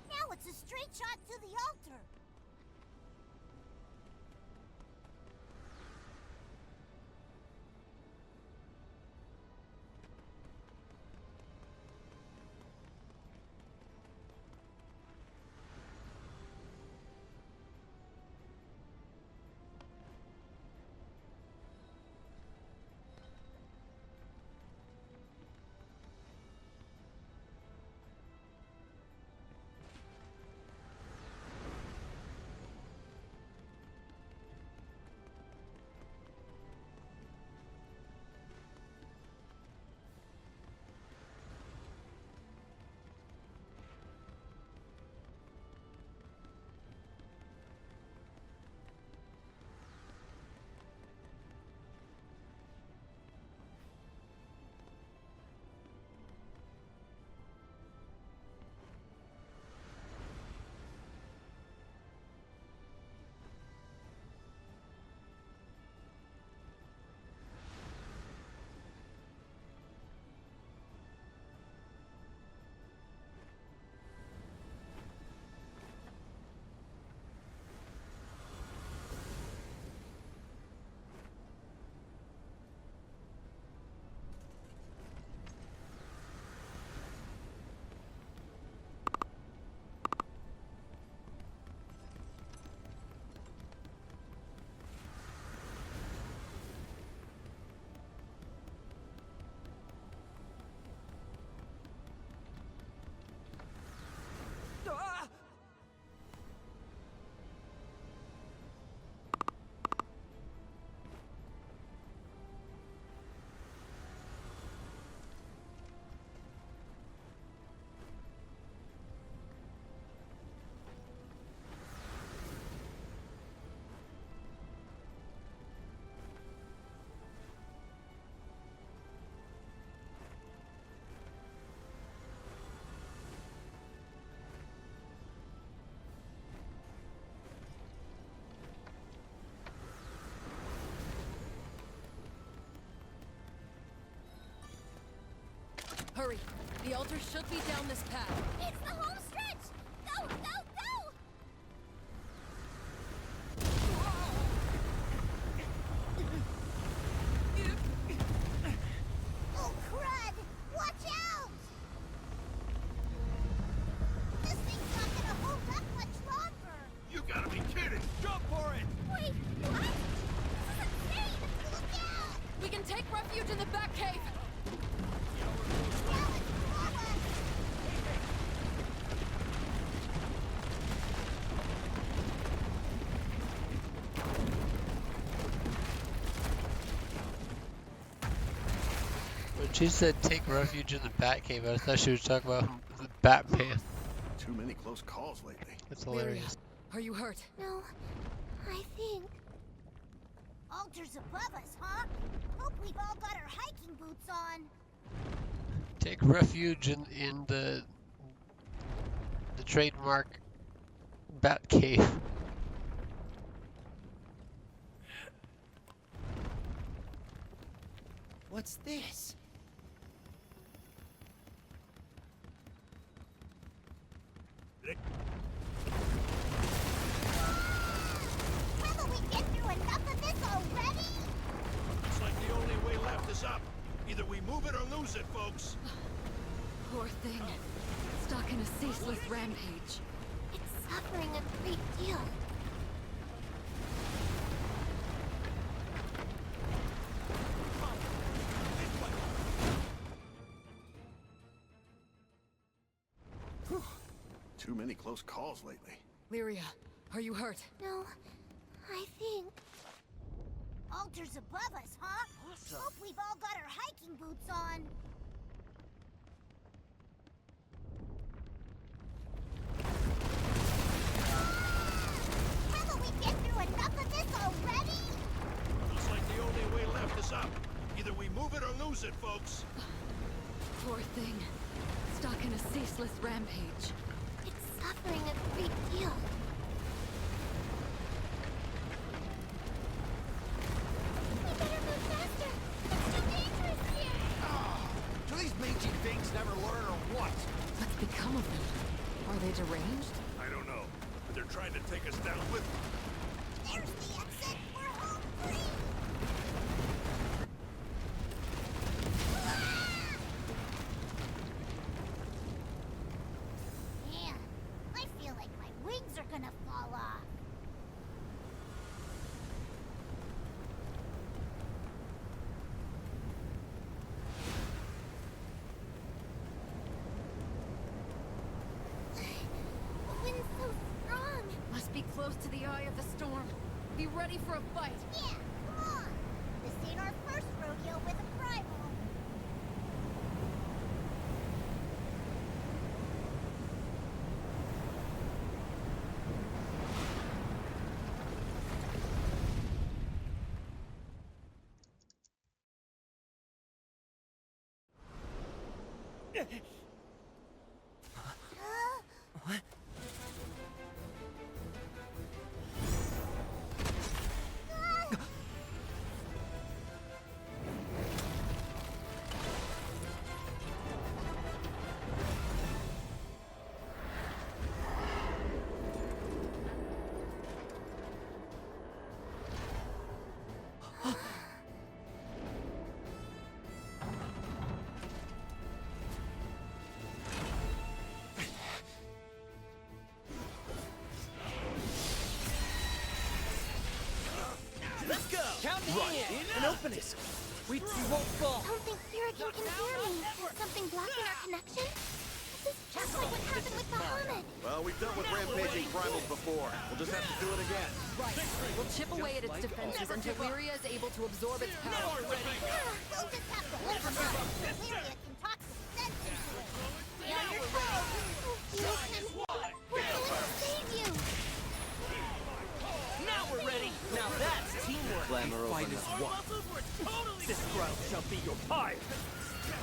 Now it's a straight shot to the altar! Hurry! The altar should be down this path. It's the home stretch! Go, go, go! Oh, crud! Watch out! This thing's not gonna hold up much longer! You gotta be kidding! Jump for it! Wait, what? This is insane! Look out! We can take refuge in the back cave! When she said take refuge in the Batcave, I thought she was talking about the Batman. Too many close calls lately. That's hilarious. Are you hurt? No, I think. Altar's above us, huh? Hope we've all got our hiking boots on. Take refuge in the trademark Batcave. What's this? Haven't we been through enough of this already? Looks like the only way left is up. Either we move it or lose it, folks. Poor thing. Stuck in a ceaseless rampage. It's suffering a great deal. Too many close calls lately. Lyria, are you hurt? No, I think. Altar's above us, huh? Awesome. Hope we've all got our hiking boots on. Haven't we been through enough of this already? Looks like the only way left is up. Either we move it or lose it, folks. Poor thing. Stuck in a ceaseless rampage. It's offering a great deal. We better move faster! It's too dangerous here! Do these mangy things never learn or what? What's become of them? Are they deranged? I don't know, but they're trying to take us down with them. There's the exit! We're home free! Man, I feel like my wings are gonna fall off. The wind's so strong! Must be close to the eye of the storm. Be ready for a fight. Yeah, come on! This ain't our first rodeo with a primal. What? Let's go! Count me in! And open it! We won't fall! I don't think Hurricane can hear me. Is something blocking our connection? This is just like what happened with Bahamut. Well, we've dealt with rampaging primals before. We'll just have to do it again. Right. We'll chip away at its defenses until Lyria is able to absorb its power. We'll just have to hold them up. Lyria can talk some sense into it. Stay on your toes! Listen, we're going to save you. Now we're ready! Now that's teamwork! Clamor over Fight is one. This ground shall be your pyre!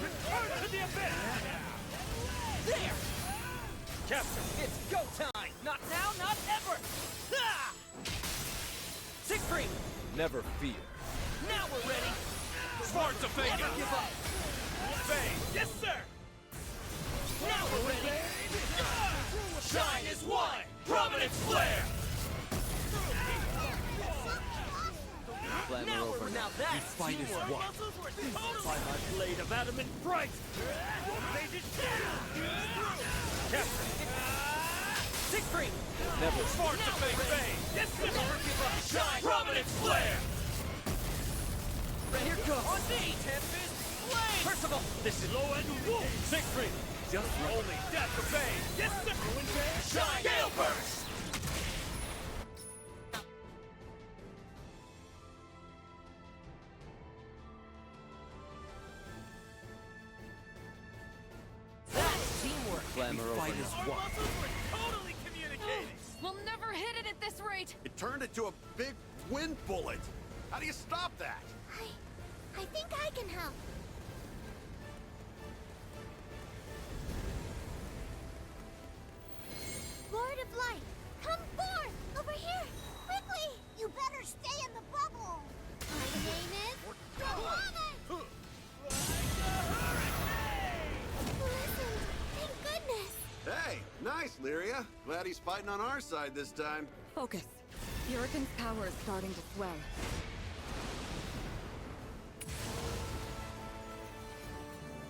Return to the abyss! There! Captain, it's go time! Not now, not ever! Ha! Siegfried! Never fear. Now we're ready! Sparta Vega! Never give up! Fade! Yes, sir! Now we're ready! Shine is one! Prominence flare! Clamor Now over now that's fight is teamwork. one. By my blade of adamant bright! Captain! Siegfried! Never. Sparta Fade! Yes, sir! Never give up! Shine! Prominence flare! Here goes! On me, Tempest! Flame! Percival! This is low end wolf! Siegfried! Just only death obey! Yes, sir! Shine! Gale burst! That's teamwork! Clamor over Fight now. is one. Totally communicating! We'll never hit it at this rate. It turned into a big wind bullet. How do you stop that? I think I can help. Lord of Light, come forth! Over here! Quickly! You better stay in the bubble! My name is Bahamut! Listen, thank goodness! Hey, nice, Lyria. Glad he's fighting on our side this time. Focus. Hurricane's power is starting to swell.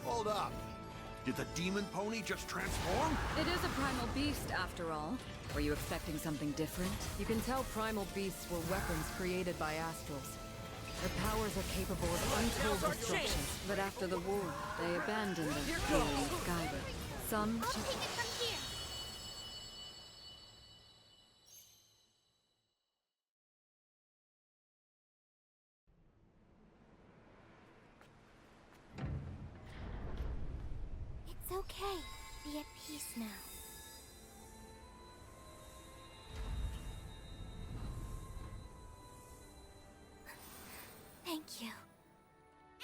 Hold up. Did the demon pony just transform? It is a primal beast, after all. Were you expecting something different? You can tell primal beasts were weapons created by astrals. Their powers are capable of untold destruction. But after the war, they abandoned them here in Skyrim. Some I'll take it from here! It's okay. Be at peace now. Thank you.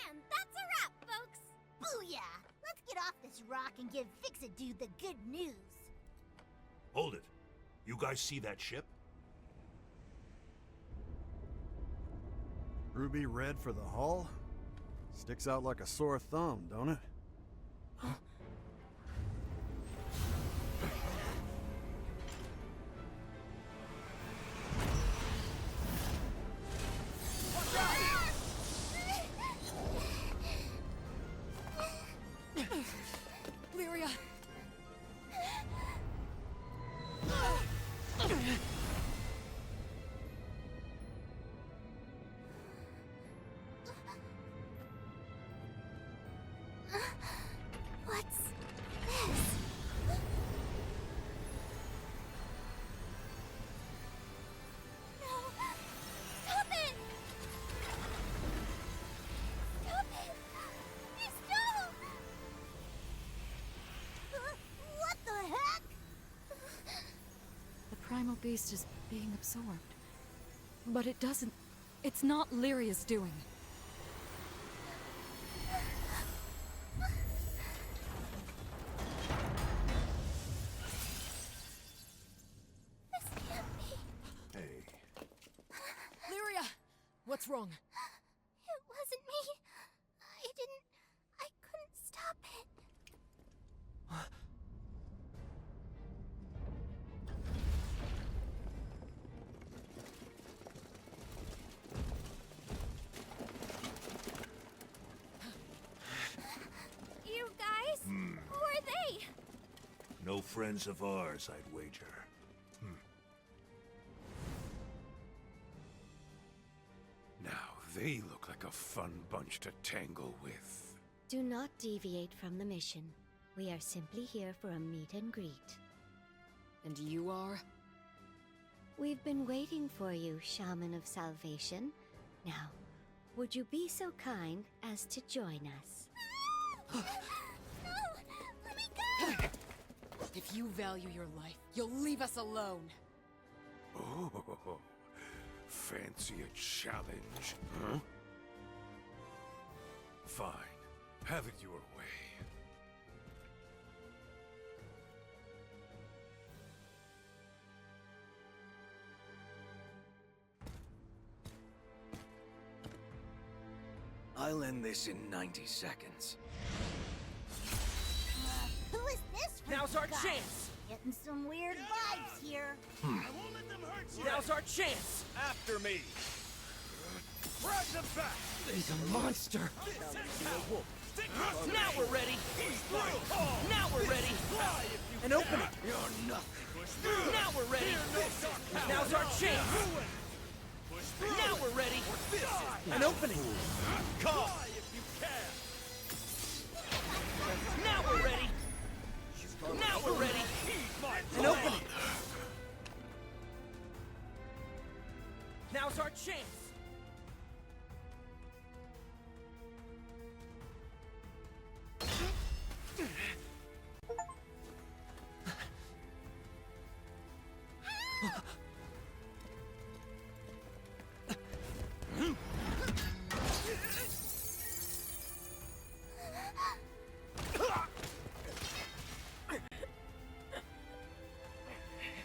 And that's a wrap, folks! Booyah! Let's get off this rock and give Fix-It Dude the good news. Hold it. You guys see that ship? Ruby red for the hull? Sticks out like a sore thumb, don't it? Lyria! What's this? No! Stop it! Stop it! Please don't! What the heck? The primal beast is being absorbed. But it doesn't... It's not Lyria's doing. This can't be. Hey. Lyria! What's wrong? It wasn't me. I couldn't stop it. You guys? Who are they? No friends of ours, I'd wager. Now they look like a fun bunch to tangle with. Do not deviate from the mission. We are simply here for a meet and greet. And you are? We've been waiting for you, Shaman of Salvation. Now, would you be so kind as to join us? No! Let me go! If you value your life, you'll leave us alone. Oh, fancy a challenge, huh? Fine. Have it your way. I'll end this in 90 seconds. Who is this? Now's our guy? chance! Getting some weird vibes here. Now's our chance! After me! Drag them back! He's a monster! Now we're ready! Now we're ready! An opening! You're nothing! Now we're ready! Now's our chance! Now we're ready! An opening! Come! Now we're ready! Now we're ready! An opening! Now's our chance!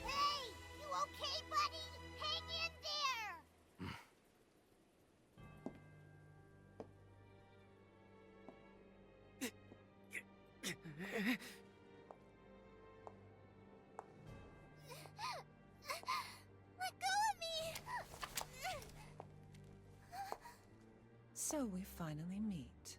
Hey! You okay, buddy? Hang in there! Let go of me! So we finally meet.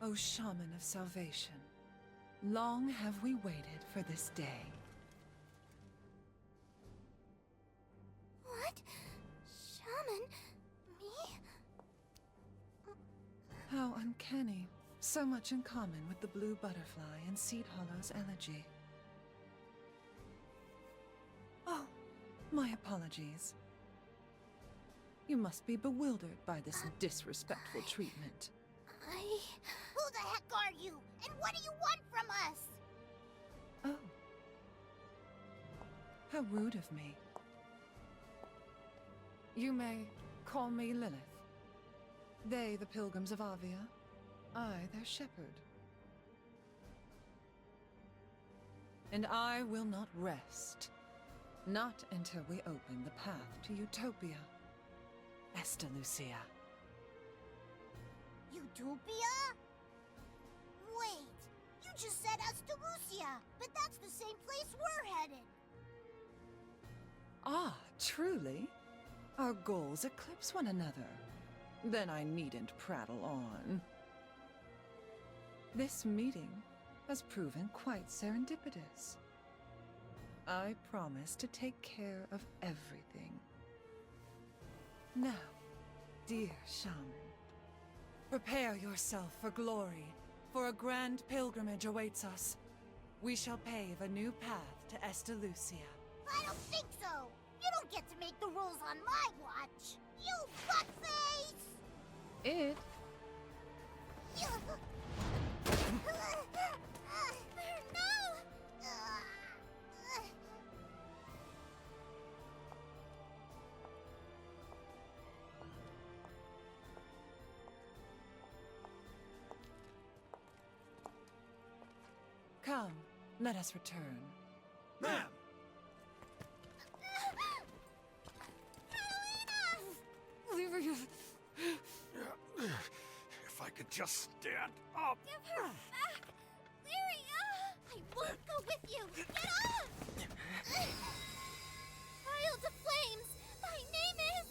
O Shaman of Salvation, long have we waited for this day. What? Shaman? Me? How uncanny. So much in common with the blue butterfly and Seed Hollow's elegy. Oh, my apologies. You must be bewildered by this disrespectful treatment. Who the heck are you? And what do you want from us? Oh. How rude of me. You may call me Lilith. They, the pilgrims of Avia, I, their shepherd. And I will not rest. Not until we open the path to Utopia. Esta Lucia. Utopia? Wait, you just said Astalucia, but that's the same place we're headed. Ah, truly? Our goals eclipse one another. Then I needn't prattle on. This meeting has proven quite serendipitous. I promise to take care of everything. Now, dear shaman, prepare yourself for glory, for a grand pilgrimage awaits us. We shall pave a new path to Esta Lucia. I don't think so. You don't get to make the rules on my watch. You buttface! It? Come, let us return. Ma'am! Lyria! If I could just stand up. Give her back! Lyria! I won't go with you! Get off! Trial to Flames! My name is...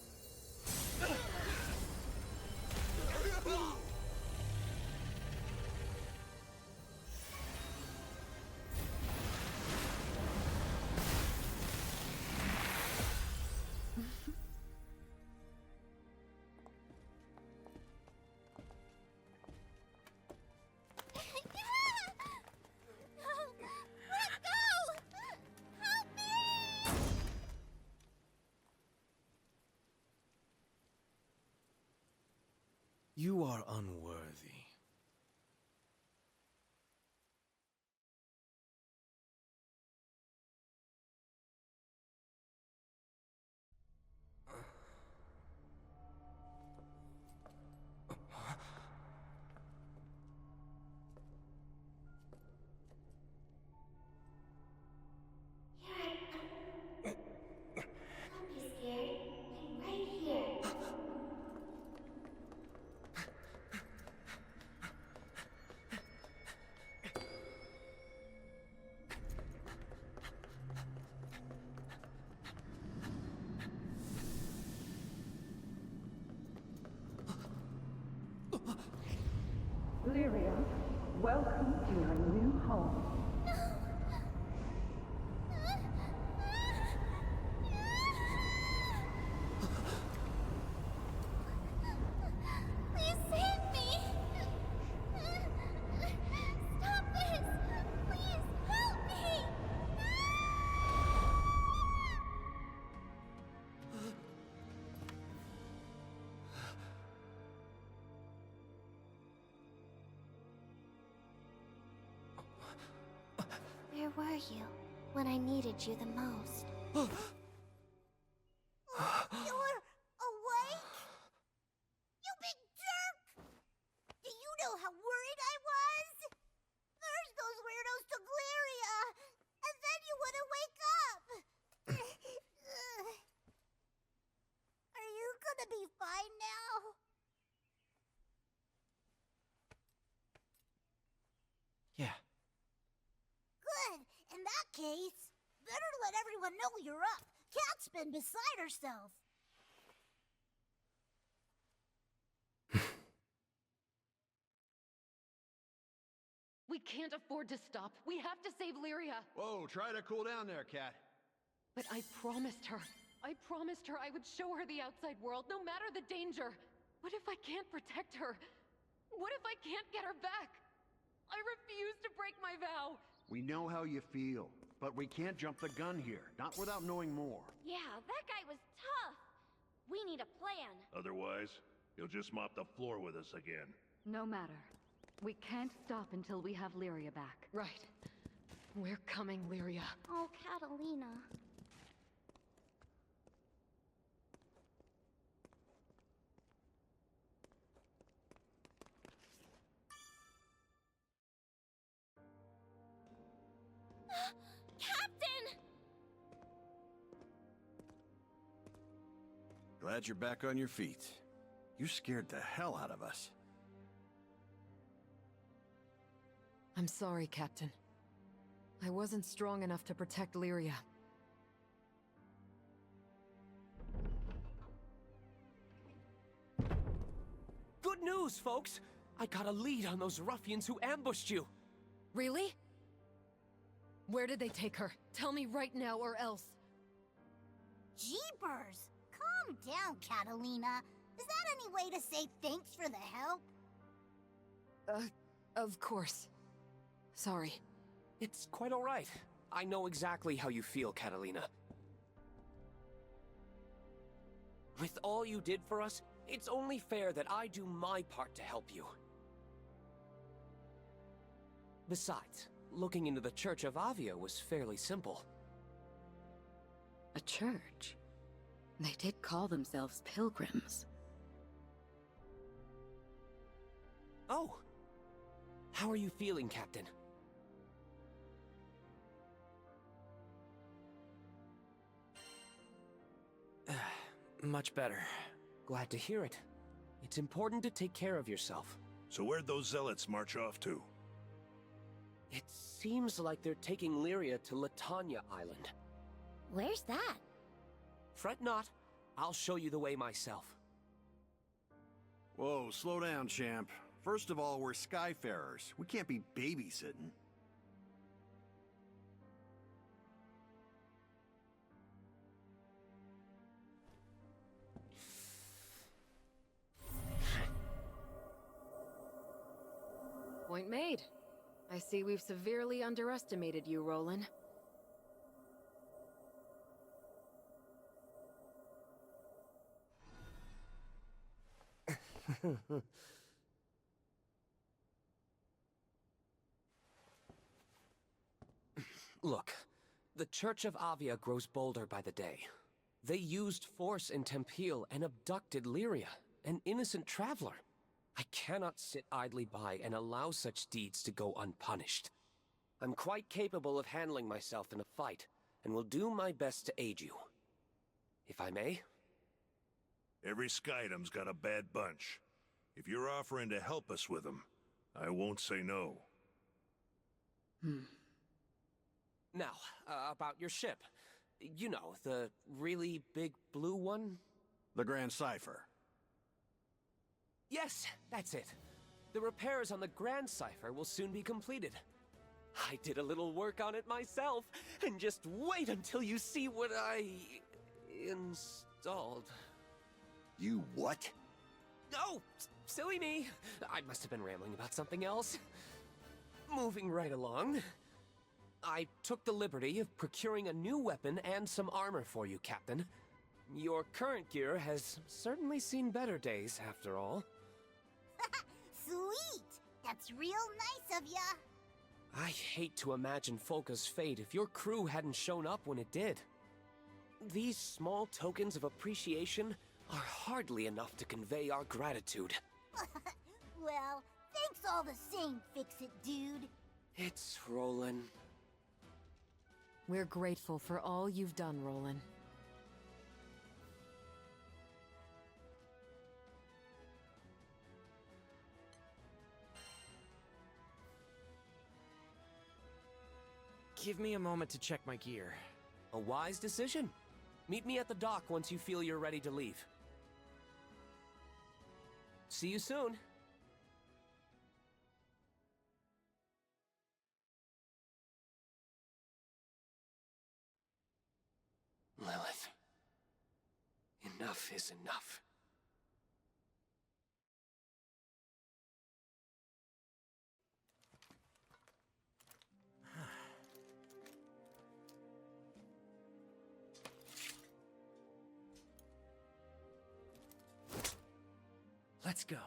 You are unworthy. Don't be scared. I'm right here. Lyria, welcome to your new home. Please save me! Stop this! Please help me! Where were you when I needed you the most? You're awake? You big jerk! Do you know how worried I was? First those weirdos took Lyria, and then you wouldn't wake up! Are you gonna be fine now? Yeah. Good. In that case, better let everyone know you're up. Cat's been beside herself. We can't afford to stop. We have to save Lyria. Whoa, try to cool down there, Cat. But I promised her I would show her the outside world, no matter the danger. What if I can't protect her? What if I can't get her back? I refuse to break my vow. We know how you feel, but we can't jump the gun here, not without knowing more. Yeah, that guy was tough. We need a plan. Otherwise, he'll just mop the floor with us again. No matter. We can't stop until we have Lyria back. Right. We're coming, Lyria. Oh, Catalina. Glad you're back on your feet. You scared the hell out of us. I'm sorry, Captain. I wasn't strong enough to protect Lyria. Good news, folks! I got a lead on those ruffians who ambushed you! Really? Where did they take her? Tell me right now or else. Jeepers! Calm down, Catalina. Is that any way to say thanks for the help? Of course. Sorry. It's quite alright. I know exactly how you feel, Catalina. With all you did for us, it's only fair that I do my part to help you. Besides, looking into the Church of Avia was fairly simple. A church? They did call themselves pilgrims. Oh! How are you feeling, Captain? Much better. Glad to hear it. It's important to take care of yourself. So where'd those zealots march off to? It seems like they're taking Lyria to Latanya Island. Where's that? Fret not. I'll show you the way myself. Whoa, slow down, champ. First of all, we're Skyfarers. We can't be babysitting. Point made. I see we've severely underestimated you, Roland. Look, the Church of Avia grows bolder by the day. They used force in Tempeal and abducted Lyria, an innocent traveler. I cannot sit idly by and allow such deeds to go unpunished. I'm quite capable of handling myself in a fight, and will do my best to aid you. If I may? Every Skydom's got a bad bunch. If you're offering to help us with them, I won't say no. Now, about your ship. You know, the really big blue one? The Grand Cipher. Yes, that's it. The repairs on the Grand Cipher will soon be completed. I did a little work on it myself, and just wait until you see what I installed. You what? Oh, silly me. I must have been rambling about something else. Moving right along. I took the liberty of procuring a new weapon and some armor for you, Captain. Your current gear has certainly seen better days, after all. Sweet! That's real nice of ya. I hate to imagine Folka's fate if your crew hadn't shown up when it did. These small tokens of appreciation are hardly enough to convey our gratitude. Well, thanks all the same, Fix-It dude. It's Roland. We're grateful for all you've done, Roland. Give me a moment to check my gear. A wise decision. Meet me at the dock once you feel you're ready to leave. See you soon. Lilith. Enough is enough. Let's go.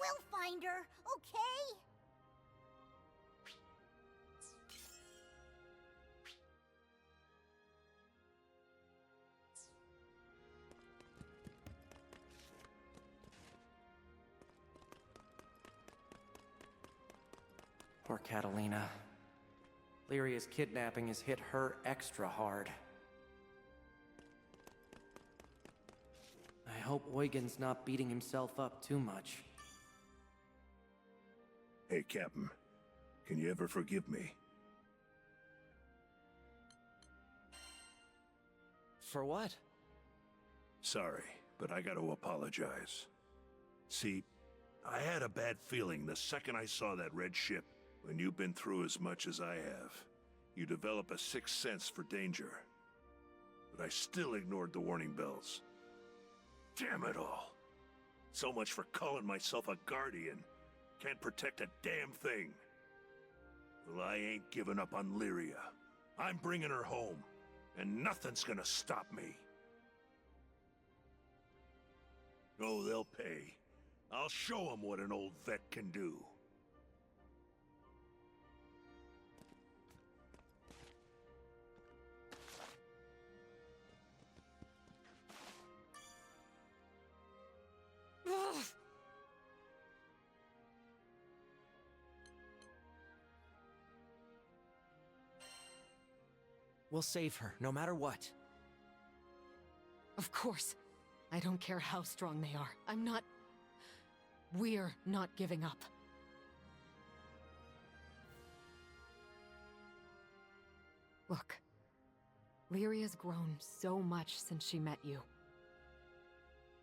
We'll find her, okay? Poor Catalina. Lyria's kidnapping has hit her extra hard. I hope Eugen's not beating himself up too much. Hey, Captain. Can you ever forgive me? For what? Sorry, but I gotta apologize. See, I had a bad feeling the second I saw that red ship. When you've been through as much as I have, you develop a sixth sense for danger. But I still ignored the warning bells. Damn it all. So much for calling myself a guardian. Can't protect a damn thing. Well, I ain't giving up on Lyria. I'm bringing her home, and nothing's gonna stop me. Oh, they'll pay. I'll show them what an old vet can do. We'll save her, no matter what. Of course. I don't care how strong they are. We're not giving up. Look, Lyria's grown so much since she met you.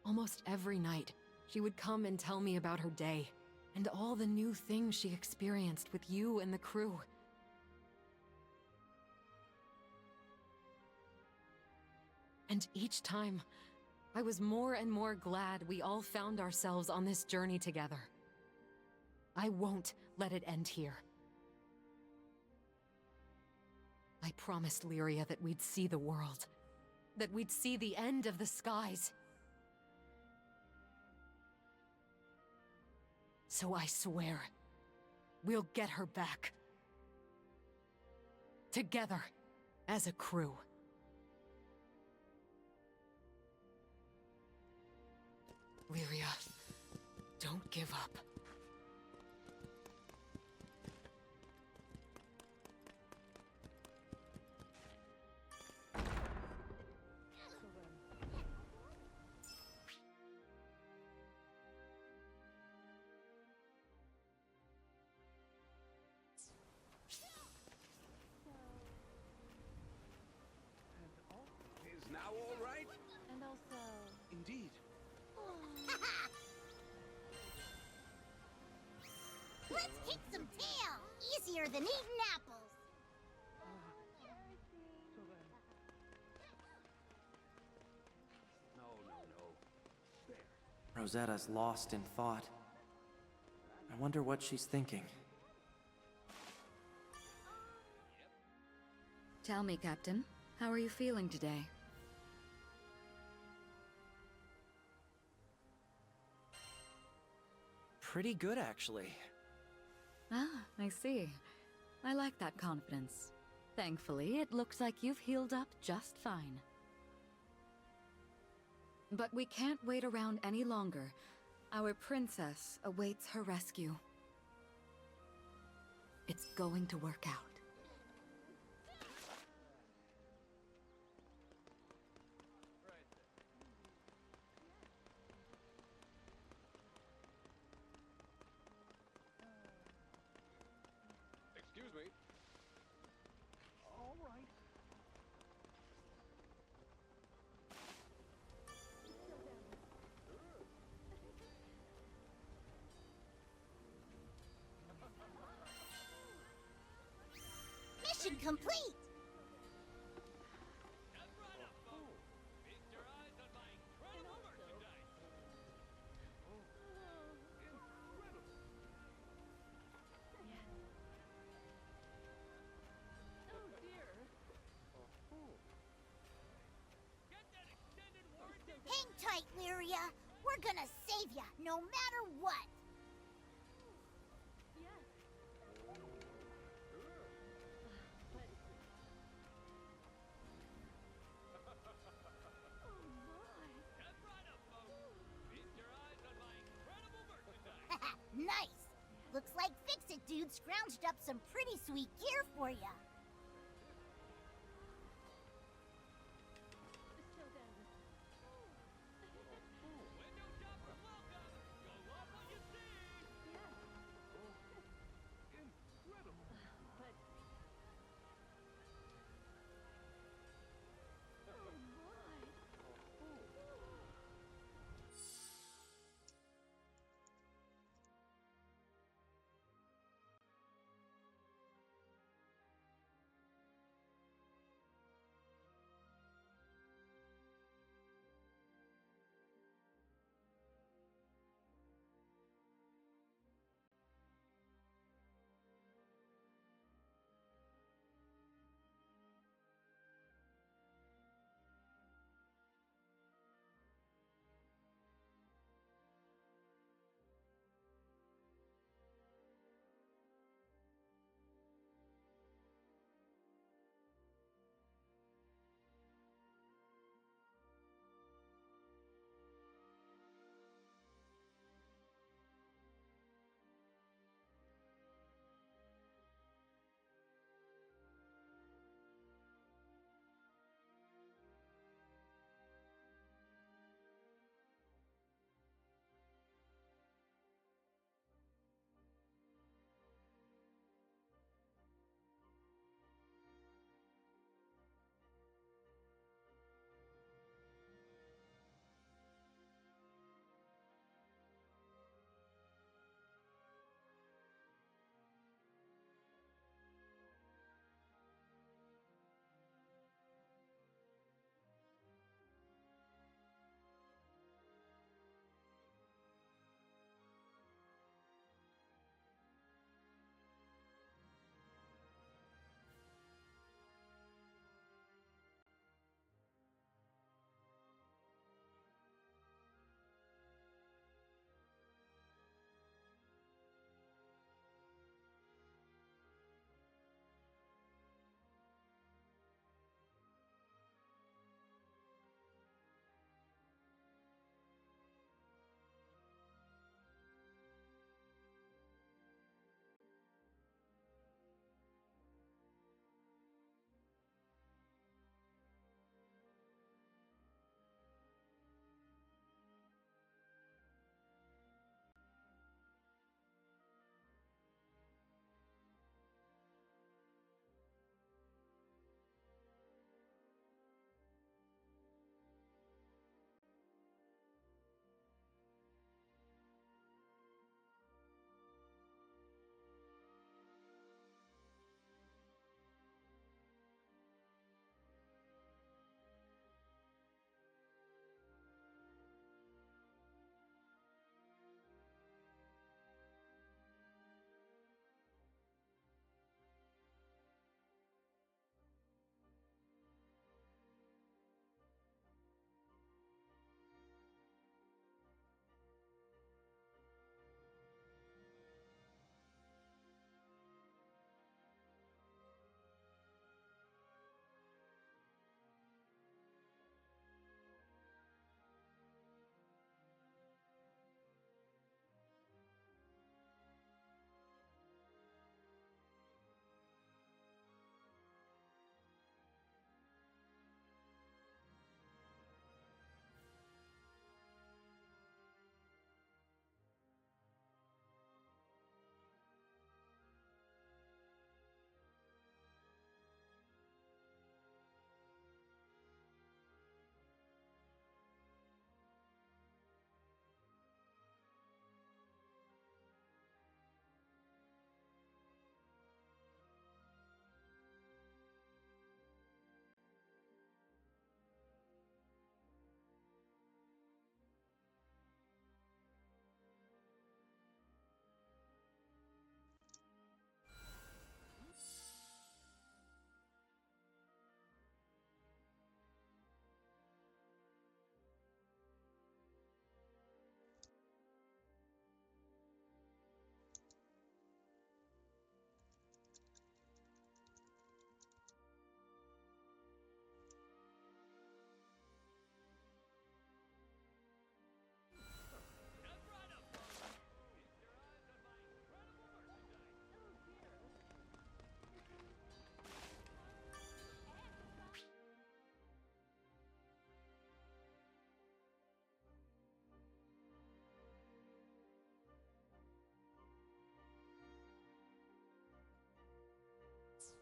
Almost every night, she would come and tell me about her day, and all the new things she experienced with you and the crew. And each time, I was more and more glad we all found ourselves on this journey together. I won't let it end here. I promised Lyria that we'd see the world, that we'd see the end of the skies. So I swear, we'll get her back. Together, as a crew. Lyria, don't give up. Is now all right? And also... Indeed. Let's kick some tail! Easier than eating apples! No. There. Rosetta's lost in thought. I wonder what she's thinking. Tell me, Captain, how are you feeling today? Pretty good, actually. Ah, I see. I like that confidence. Thankfully, it looks like you've healed up just fine. But we can't wait around any longer. Our princess awaits her rescue. It's going to work out. Excuse me. All right. Mission complete! Hang tight, Lyria. We're gonna save ya, no matter what. Nice! Looks like Fix-It Dude scrounged up some pretty sweet gear for ya.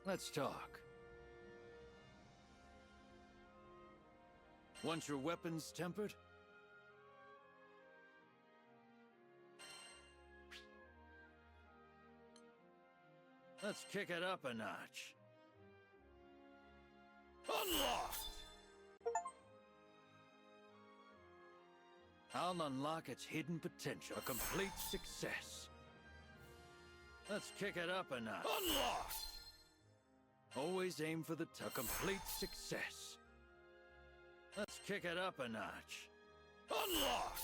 Let's talk. Want your weapons tempered? Let's kick it up a notch. Unlocked! I'll unlock its hidden potential. A complete success. Let's kick it up a notch. Unlocked! Always aim for the complete success. Let's kick it up a notch. Unlocked!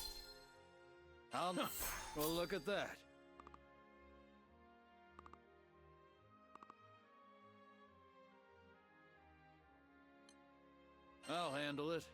Well, look at that. I'll handle it.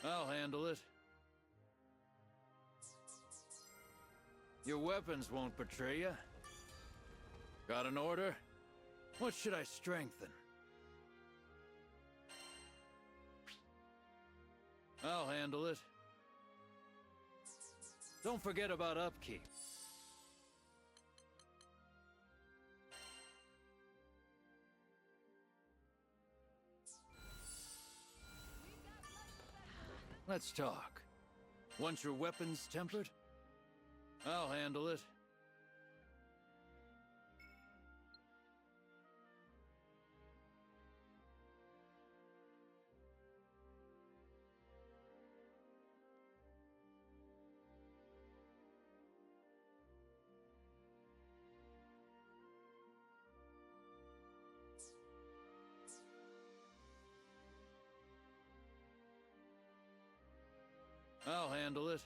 I'll handle it. Your weapons won't betray you. Got an order? What should I strengthen? I'll handle it. Don't forget about upkeep. Let's talk. Want your weapons tempered? I'll handle it. I'll handle it.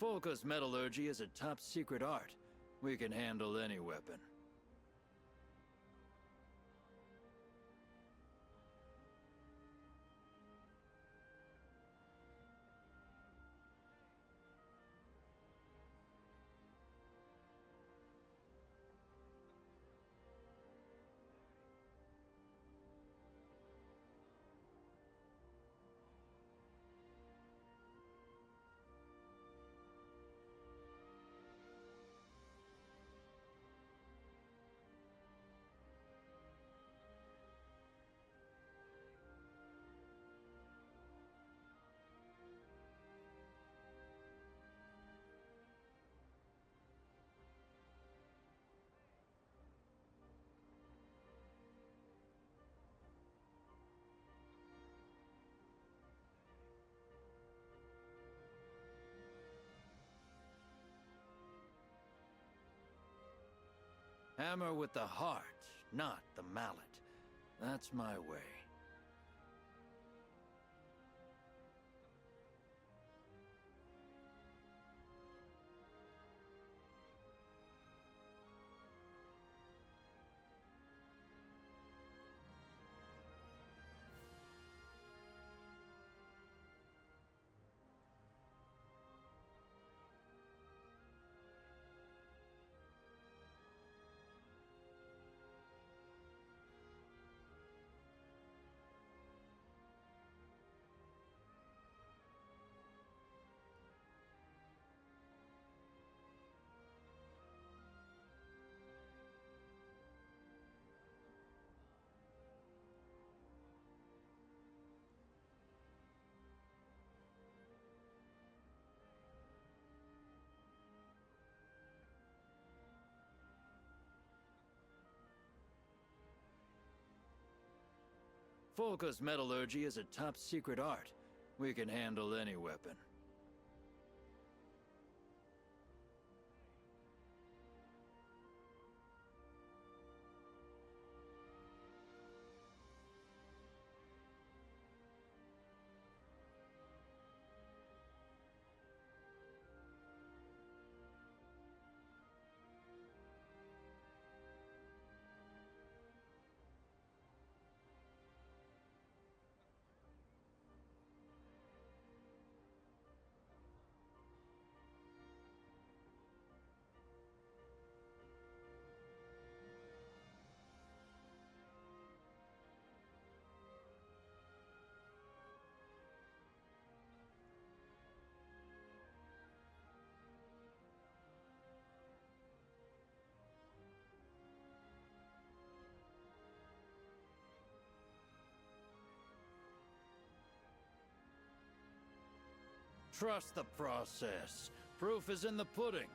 Folka's metallurgy is a top secret art. We can handle any weapon. Hammer with the heart, not the mallet. That's my way. Folka's metallurgy is a top-secret art. We can handle any weapon. Trust the process. Proof is in the pudding.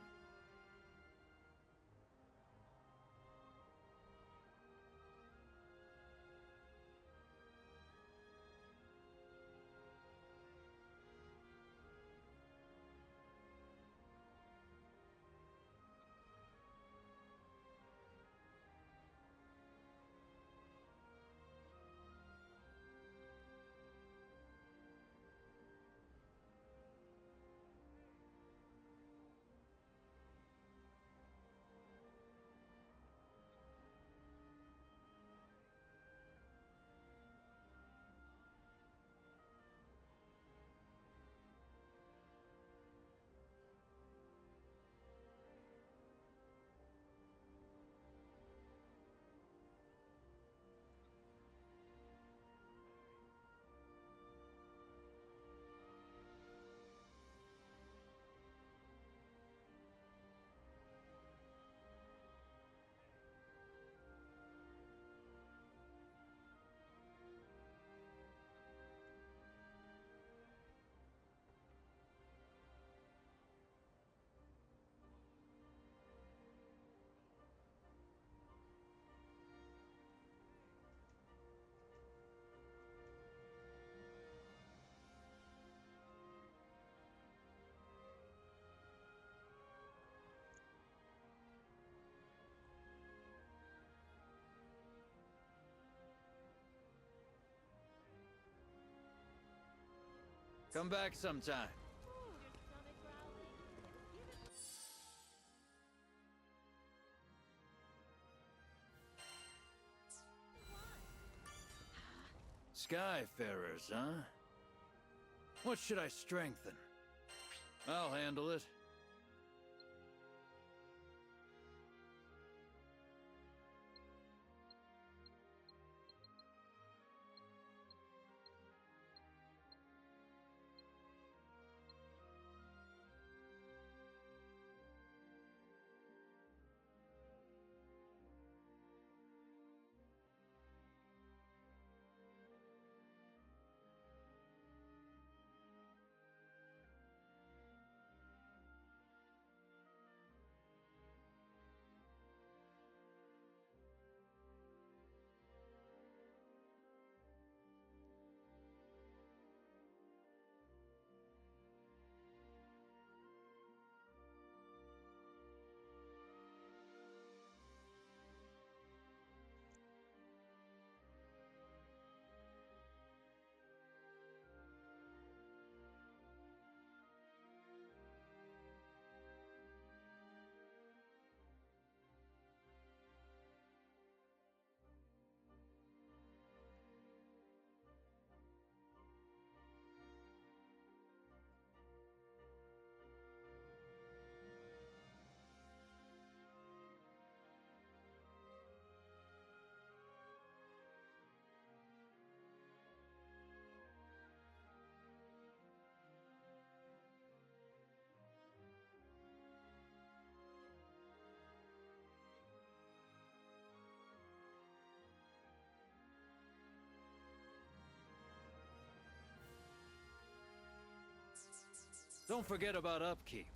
Come back sometime. Skyfarers, huh? What should I strengthen? I'll handle it. Don't forget about upkeep.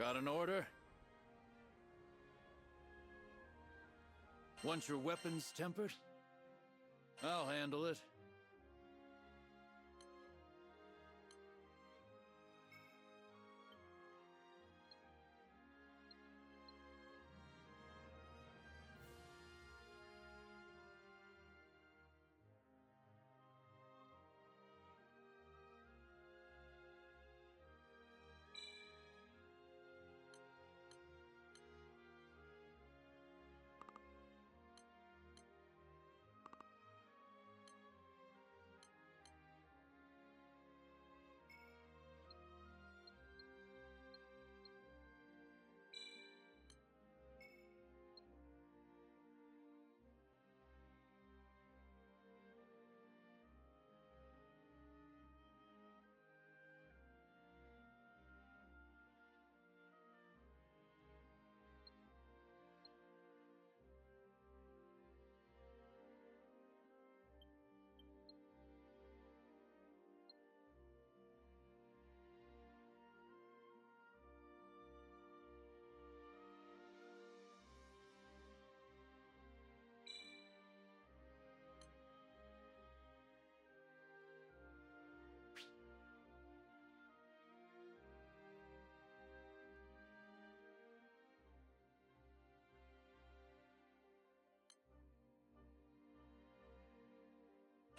Got an order? Want your weapons tempered? I'll handle it.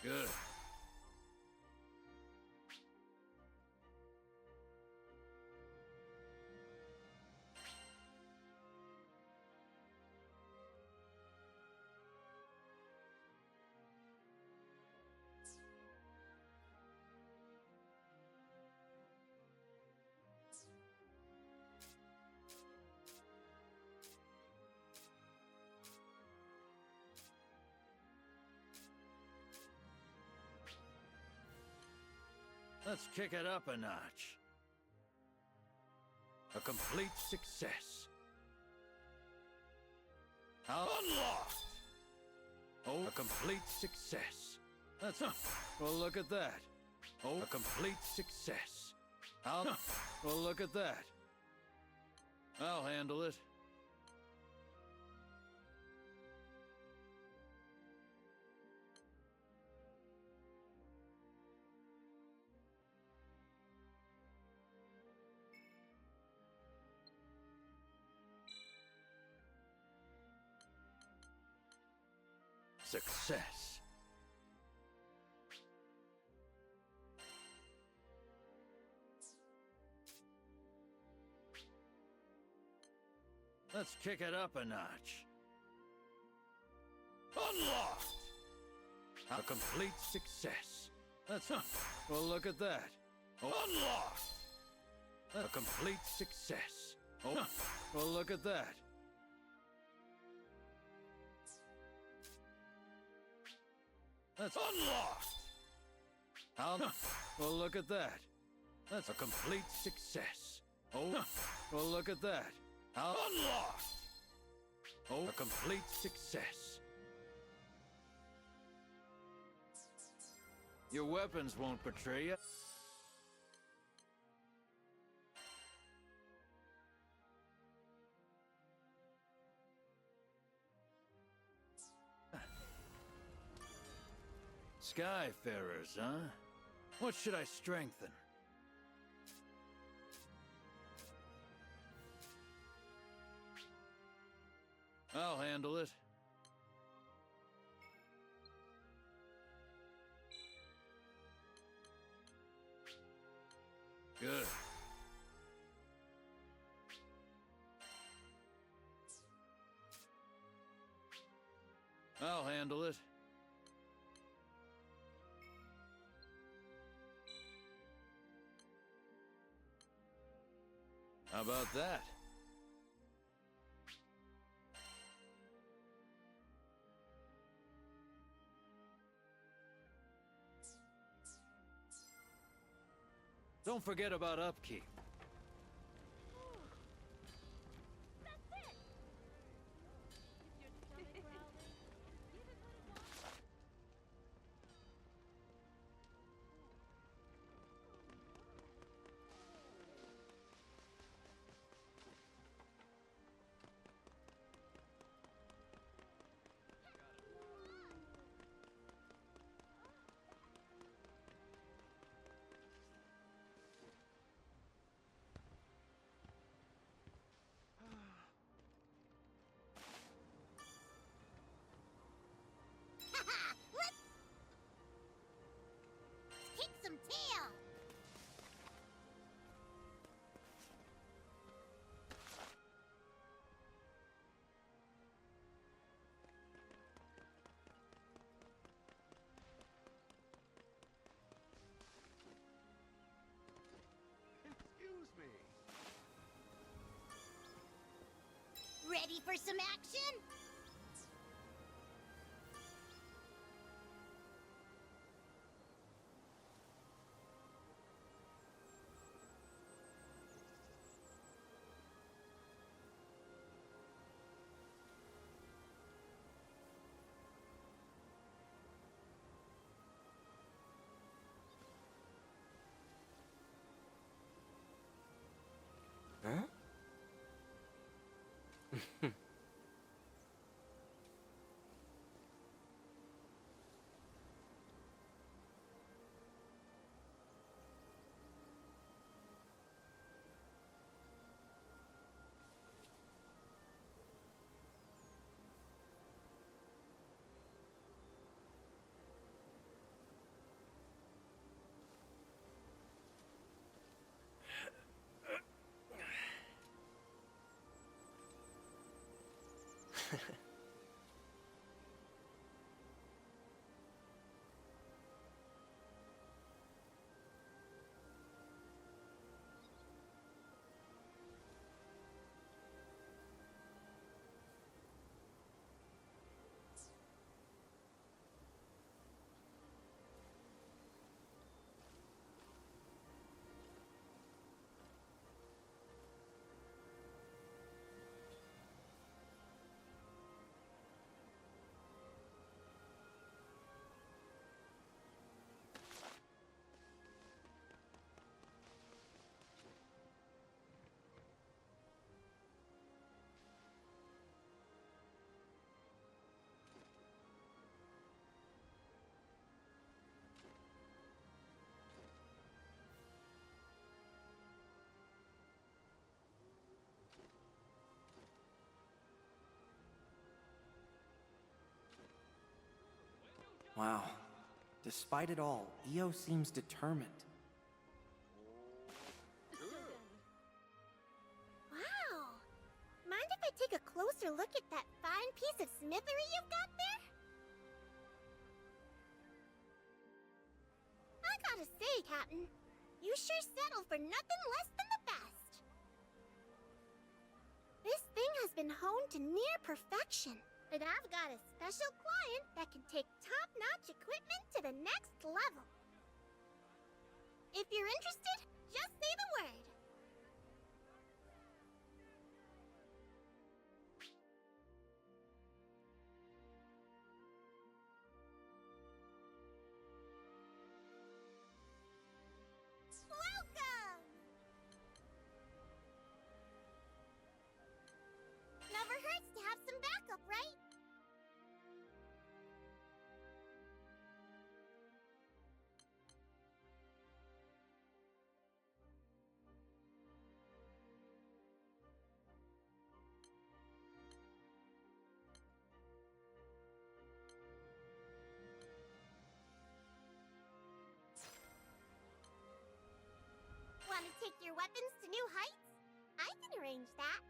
Good. Let's kick it up a notch. A complete success. Unlocked! Oh, a complete success. That's... Well, look at that. Oh, a complete success. Well, look at that. I'll handle it. Success. Let's kick it up a notch. Unlocked! A complete success. That's... Well, look at that. Oh. Unlocked! A complete success. Oh. Well, look at that. That's unlocked! Well, look at that. That's a complete success. Oh, well, look at that. Unlocked! Oh, a complete success. Your weapons won't betray you. Skyfarers, huh? What should I strengthen? I'll handle it. Good. I'll handle it. How about that? Don't forget about upkeep. Ready for some action? Huh? Wow. Despite it all, Io seems determined. Wow. Mind if I take a closer look at that fine piece of smithery you've got there? I gotta say, Captain, you sure settle for nothing less than the best. This thing has been honed to near perfection, and I've got a special client that can take top-notch equipment to the next level. If you're interested, just say the word. Welcome! Never hurts to have some backup, right? Want to take your weapons to new heights? I can arrange that.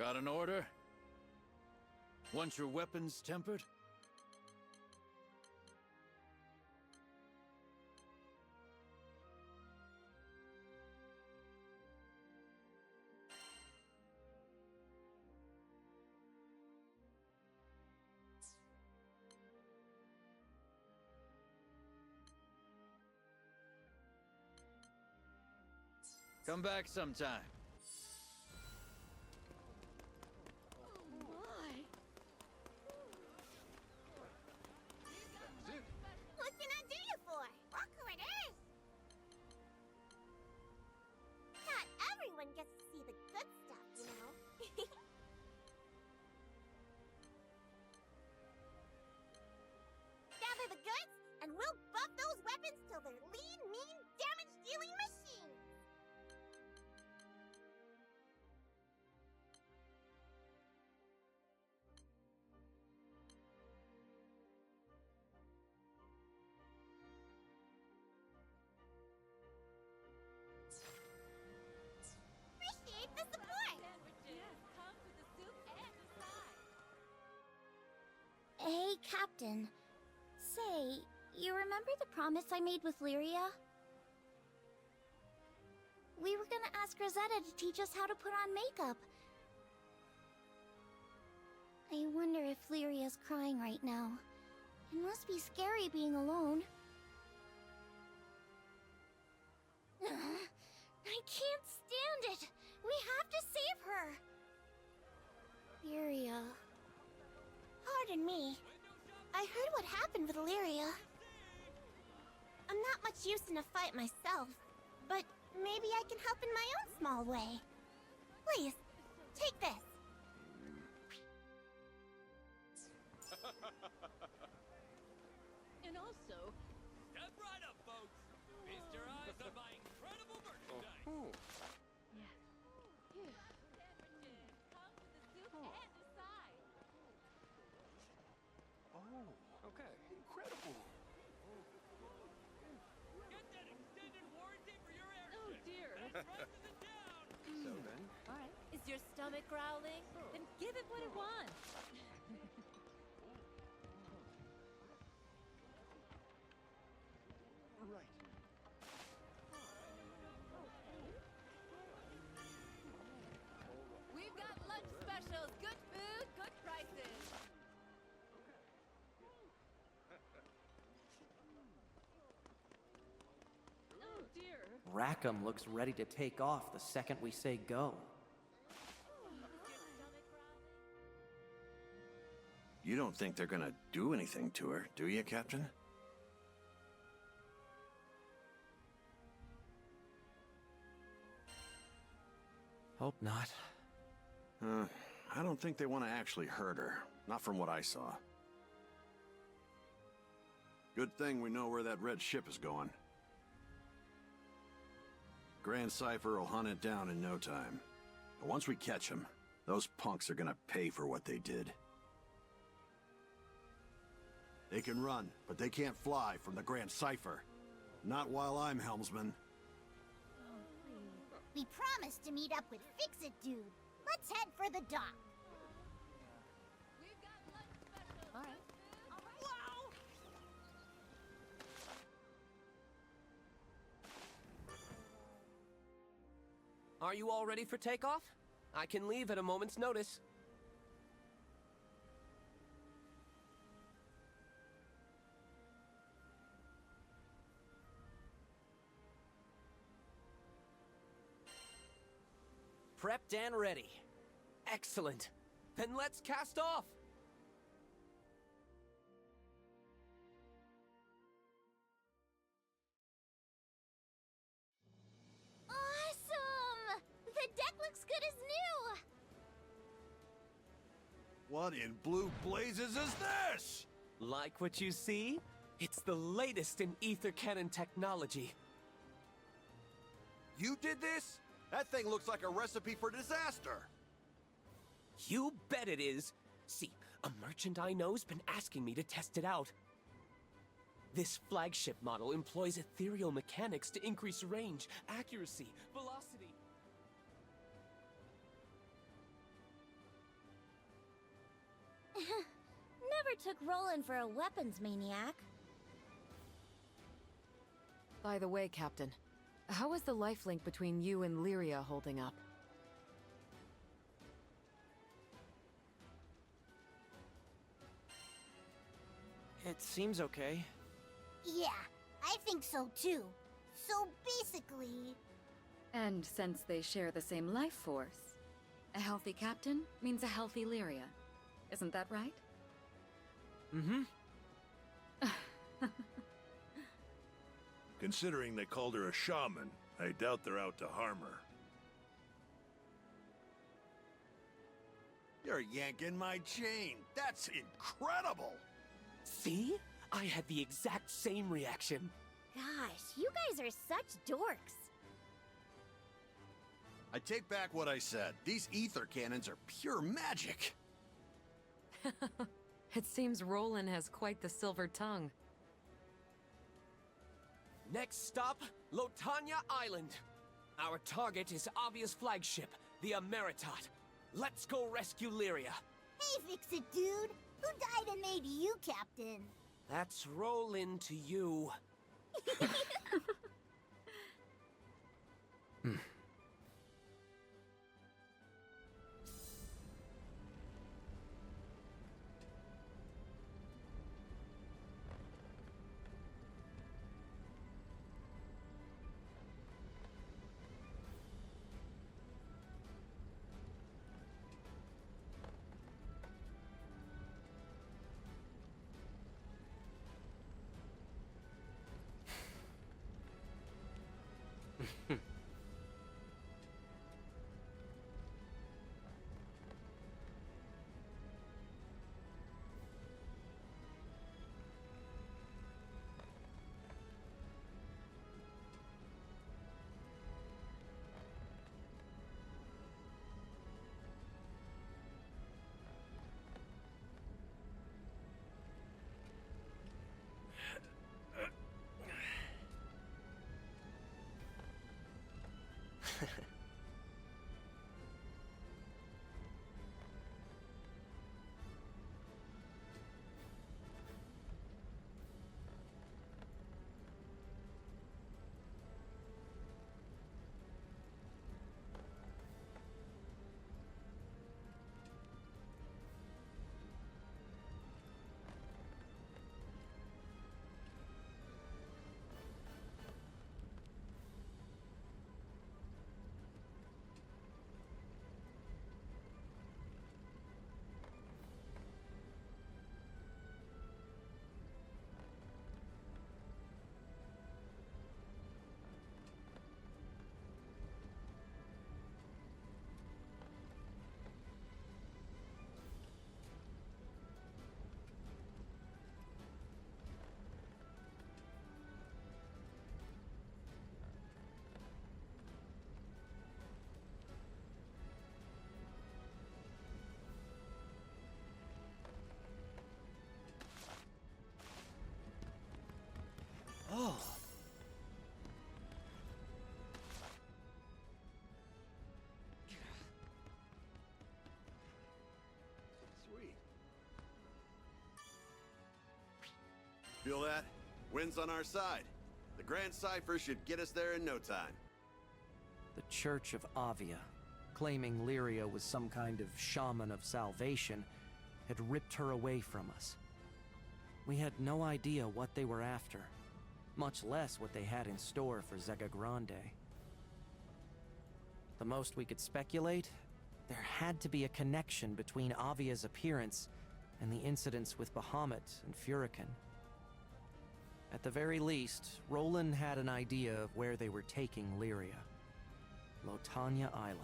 Got an order? Want your weapons tempered? Come back sometime. What can I do you for? Look who it is! Not everyone gets to see the good stuff, you know? Gather the goods, and we'll buff those weapons till they're lean, mean, damage-dealing machines! Appreciate the support! Hey, Captain. Say, you remember the promise I made with Lyria? We were gonna ask Rosetta to teach us how to put on makeup. I wonder if Lyria's crying right now. It must be scary being alone. I can't stand it! We have to save her! Lyria... Pardon me. I heard what happened with Lyria. I'm not much use in a fight myself, but maybe I can help in my own small way. Please, take this. And also, step right up, folks. Feast your eyes on my incredible merchandise. Yes. Oh, okay. Incredible. Get that extended warranty for your airship. Oh dear. That presses it down. So then? All right. Is your stomach growling? Then give it what it wants. Right. We've got lunch specials. Good food, good prices. Oh dear. Rackham looks ready to take off the second we say go. You don't think they're gonna do anything to her, do you, Captain? Hope not. I don't think they want to actually hurt her. Not from what I saw. Good thing we know where that red ship is going. Grand Cypher will hunt it down in no time. But once we catch them, those punks are gonna pay for what they did. They can run, but they can't fly from the Grand Cypher. Not while I'm helmsman. We promised to meet up with Fix-It Dude. Let's head for the dock. All right. Wow! Are you all ready for takeoff? I can leave at a moment's notice. Prepped and ready. Excellent. Then let's cast off! Awesome! The deck looks good as new! What in blue blazes is this? Like what you see? It's the latest in ether cannon technology. You did this? That thing looks like a recipe for disaster. You bet it is. See, a merchant I know's been asking me to test it out. This flagship model employs ethereal mechanics to increase range, accuracy, velocity. Never took Roland for a weapons maniac. By the way, Captain, how is the lifelink between you and Lyria holding up? It seems okay. Yeah, I think so too. So basically... And since they share the same life force, a healthy captain means a healthy Lyria. Isn't that right? Mm-hmm. Considering they called her a shaman, I doubt they're out to harm her. You're yanking my chain. That's incredible! See? I had the exact same reaction. Gosh, you guys are such dorks. I take back what I said. These ether cannons are pure magic. It seems Roland has quite the silver tongue. Next stop, Lotanya Island. Our target is Avia's flagship, the Emeritot. Let's go rescue Lyria. Hey, Fix-It Dude! Who died and made you captain? That's Roland to you. Oh. Sweet. Feel that? Wind's on our side. The Grand Cipher should get us there in no time. The Church of Avia, claiming Lyria was some kind of shaman of salvation, had ripped her away from us. We had no idea what they were after, much less what they had in store for Zega Grande. The most we could speculate, there had to be a connection between Avia's appearance and the incidents with Bahamut and Furican. At the very least, Roland had an idea of where they were taking Lyria. Lotanya Island.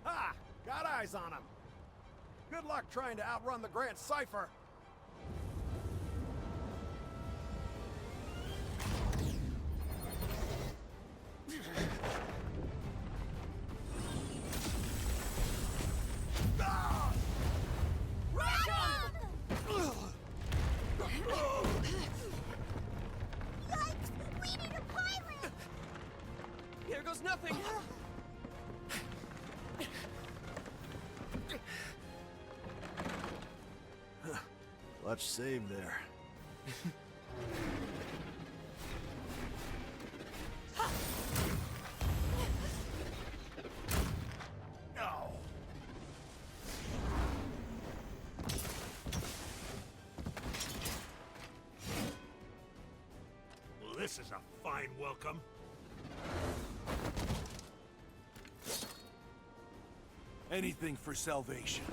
Ha! Got eyes on him. Good luck trying to outrun the Grand Cipher. nothing! Clutch save there. No. Well, this is a fine welcome. Anything for salvation.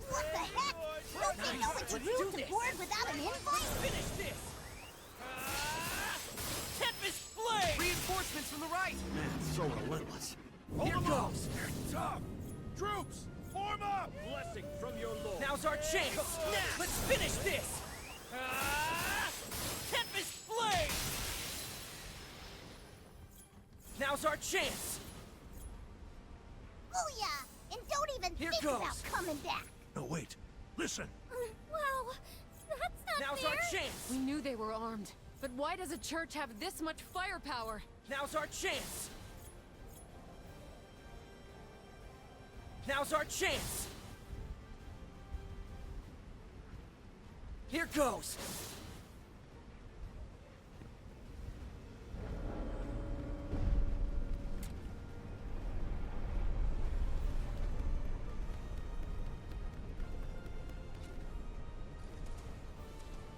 What the heck? Don't they know it's rude to board without an invite? Finish this! Tempest Flame! Reinforcements from the right! Man, it's so relentless. Here goes! They're tough! Troops, form up! Blessing from your lord. Now's our chance! Let's finish this! Tempest Flame! Now's our chance! Booyah! And don't even Here think goes. about coming back. No, wait. Listen. Wow, that's not Now's fair. our chance! We knew they were armed, but why does a church have this much firepower? Now's our chance! Now's our chance! Here goes!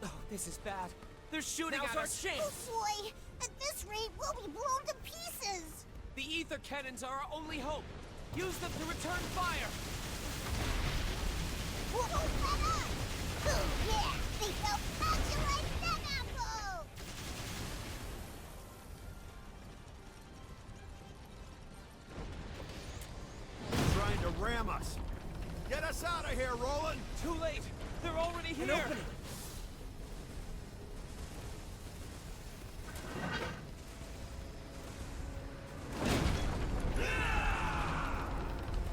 Oh, this is bad. They're shooting Now's at our us. chance. Oh boy! At this rate, we'll be blown to pieces! The ether cannons are our only hope. Use them to return fire. Whoa, that up! Oh yeah! They felt touch like that apple! Trying to ram us. Get us out of here, Roland! Too late. They're already here. An opening.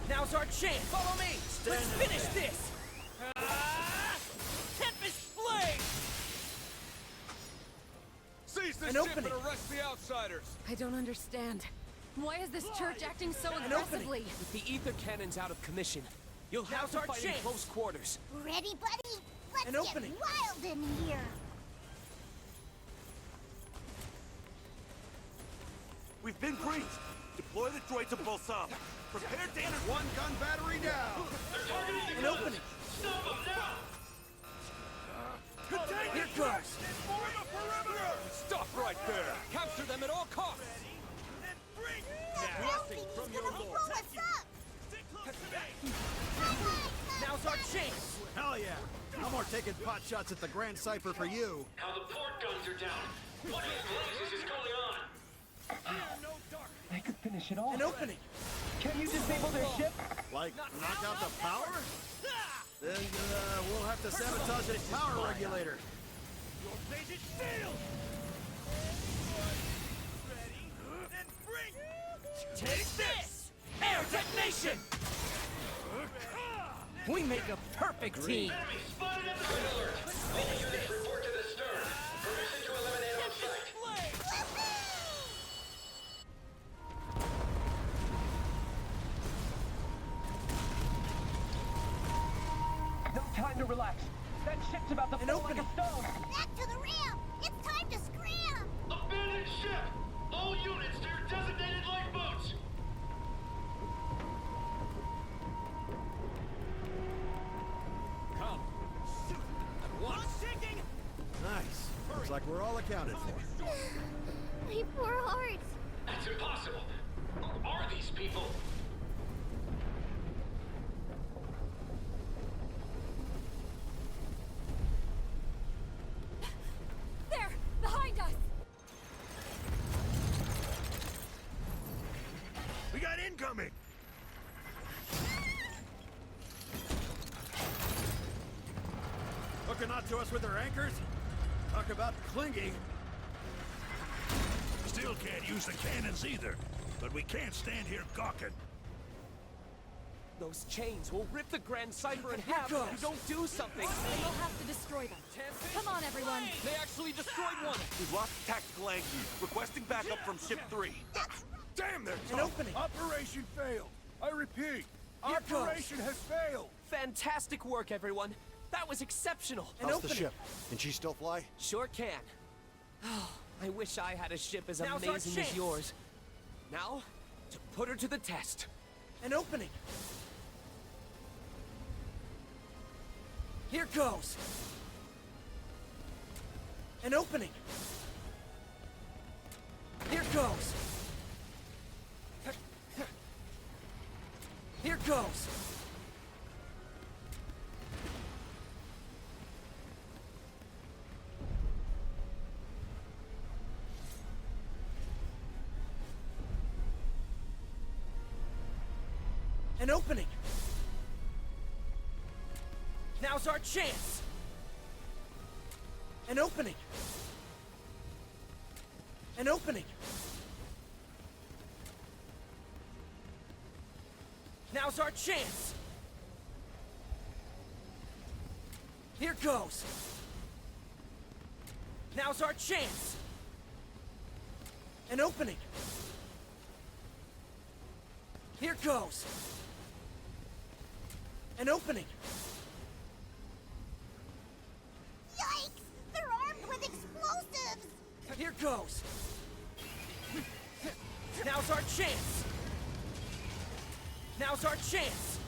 Now's our chance. Follow me. Let's finish this. Tempest Flame. Seize the An ship opening. and arrest the outsiders! I don't understand. Why is this church acting so An aggressively? With the ether cannons out of commission, you'll have Now's to our fight in chance. close quarters. Ready, buddy? Let's An get opening. wild in here! We've been briefed. Deploy the droids of Balsam. Prepare to enter. One gun battery down! An opening. Here goes. Stop right there! Capture them at all costs. Blessing from your lord! Blow us up! Now's our chance. Hell yeah! No more taking pot shots at the Grand Cipher for you. How the port guns are down. What in blazes is going on? They could finish it off. An opening. Can you disable their ship? Like, knock out the power? Then, we'll have to sabotage its power regulator. Your fate is sealed! Ready? Then bring! Take this! Air detonation! We make a perfect team. Enemy spotted at the alert. All units report to the stern. Permission to eliminate on site. No time to relax. That ship's about to fall like a stone. Back to the ramp! It's time to scram! Abandon ship! All units to your designated lifeboats! Come. Shoot! At once! Sinking! Nice. Looks like we're all accounted for. My poor heart. That's impossible. Who are these people? There! Behind us! We got incoming! Hooking onto us with their anchors? Talk about clinging. Still can't use the cannons either, but we can't stand here gawking. Those chains will rip the Grand Cipher in half if you don't do something. Then you'll have to destroy them. Come on, everyone. They actually destroyed one! We've lost tactical angle. Requesting backup from Ship 3. Damn, they're An opening! Operation failed. I repeat, Here operation has failed. Fantastic work, everyone. That was exceptional. An How's the opening! ship? Can she still fly? Sure can. Oh, I wish I had a ship as Now's our amazing chance. as yours. Now, to put her to the test. An opening! Here goes! An opening! Here goes! Here goes! An opening! Now's our chance! An opening! An opening! Now's our chance! Here goes! Now's our chance! An opening! Here goes! An opening! Yikes! They're armed with explosives! Here goes! Now's our chance! Now's our chance!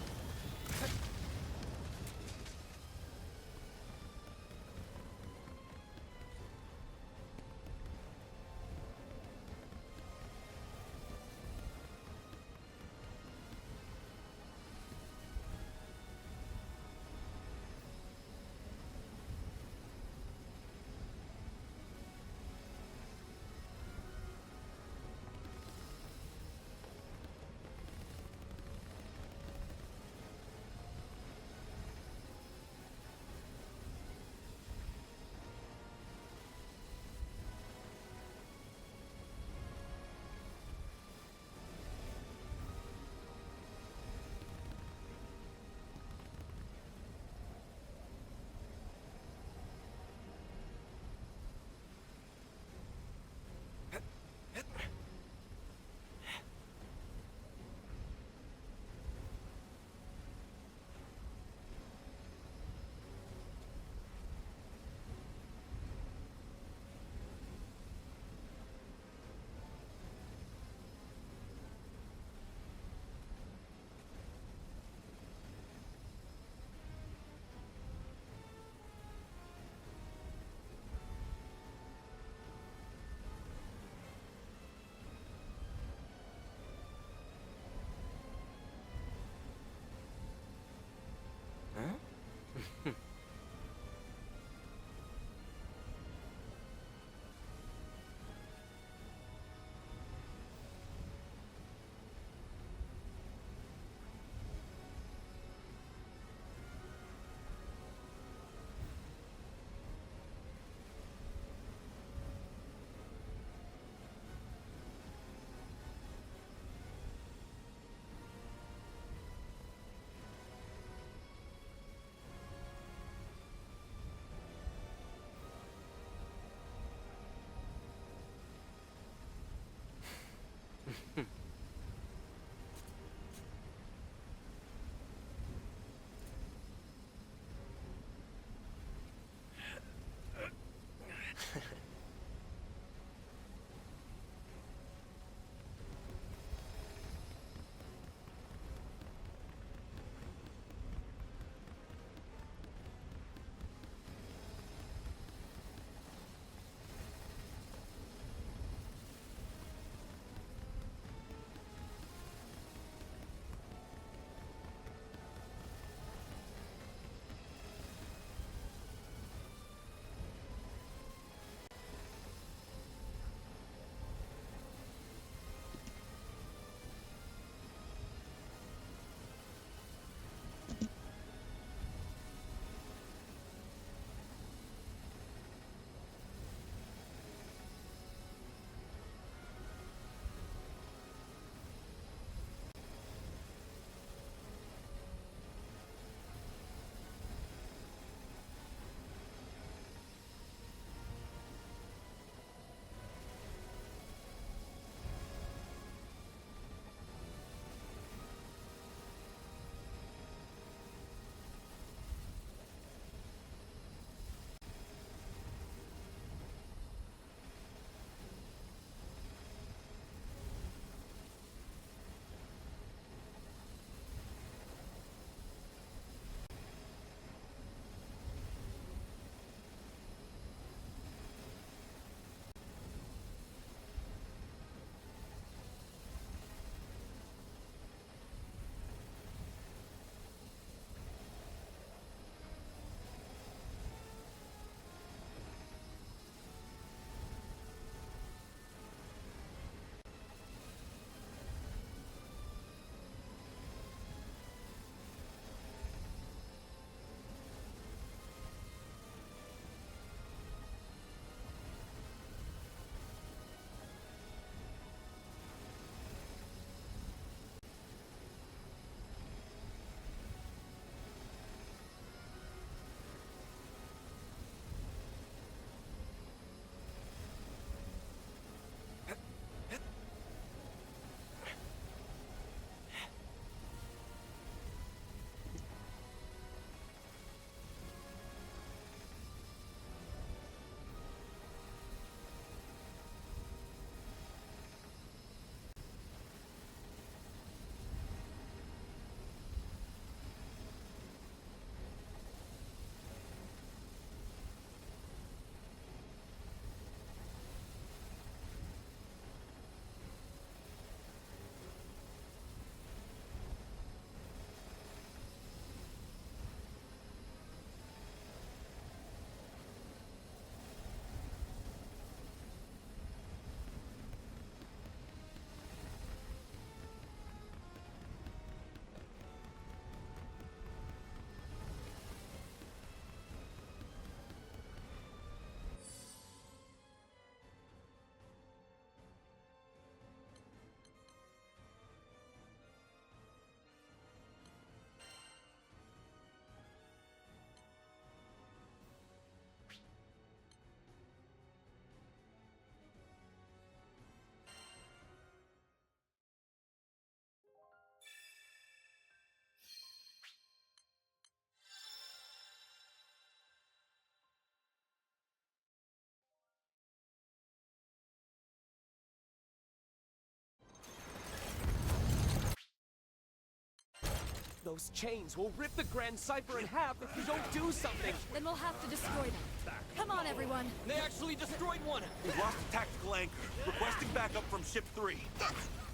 Those chains will rip the Grand Cipher in half if you don't do something! Then we'll have to destroy them. Come on, everyone! They actually destroyed one! We've lost a tactical anchor. Requesting backup from Ship 3.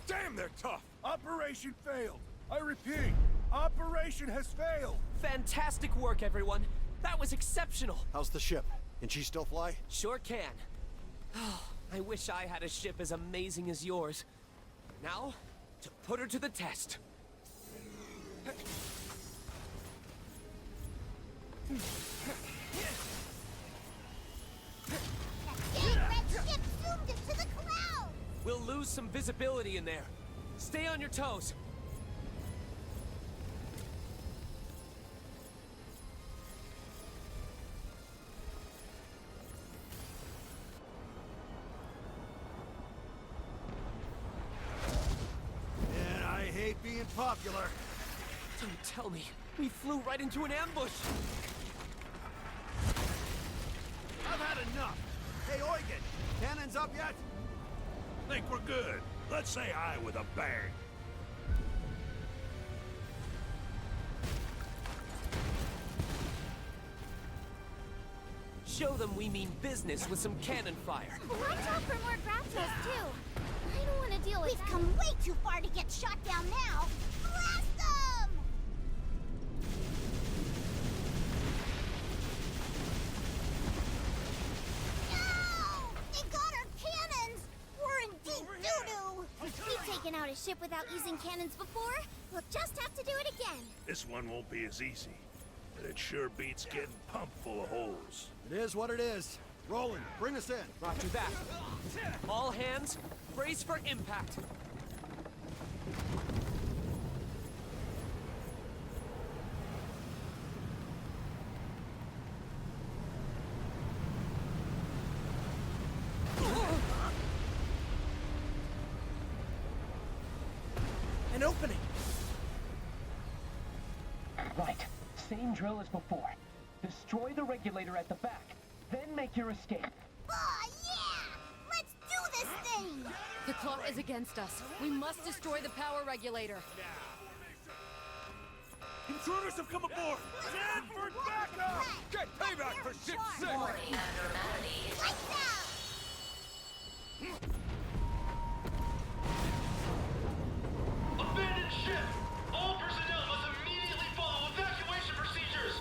Damn, they're tough! Operation failed! I repeat, operation has failed! Fantastic work, everyone! That was exceptional! How's the ship? Can she still fly? Sure can. Oh, I wish I had a ship as amazing as yours. Now, to put her to the test. Dang red ship zoomed into the clouds! We'll lose some visibility in there. Stay on your toes. Man, I hate being popular. Don't tell me. We flew right into an ambush. I've had enough. Hey, Eugen, cannons up yet? Think we're good. Let's say hi with a bang. Show them we mean business with some cannon fire. Watch out for more grapnels, too. I don't want to deal with We've come way too far to get shot down now. Blast them! No! They got our cannons! We're in deep doo-doo! We've taken out a ship without using cannons before. We'll just have to do it again. This one won't be as easy, but it sure beats getting pumped full of holes. It is what it is. Roland, bring us in. Roger that. All hands, brace for impact. An opening! Right. Same drill as before. Destroy the regulator at the back, then make your escape. Aw, yeah! Let's do this thing! The clock is against us. We must destroy the power regulator. Intruders have come aboard! Stand for backup! Get payback for Ship 6! Lights out! Abandoned ship! All personnel must immediately follow evacuation procedures!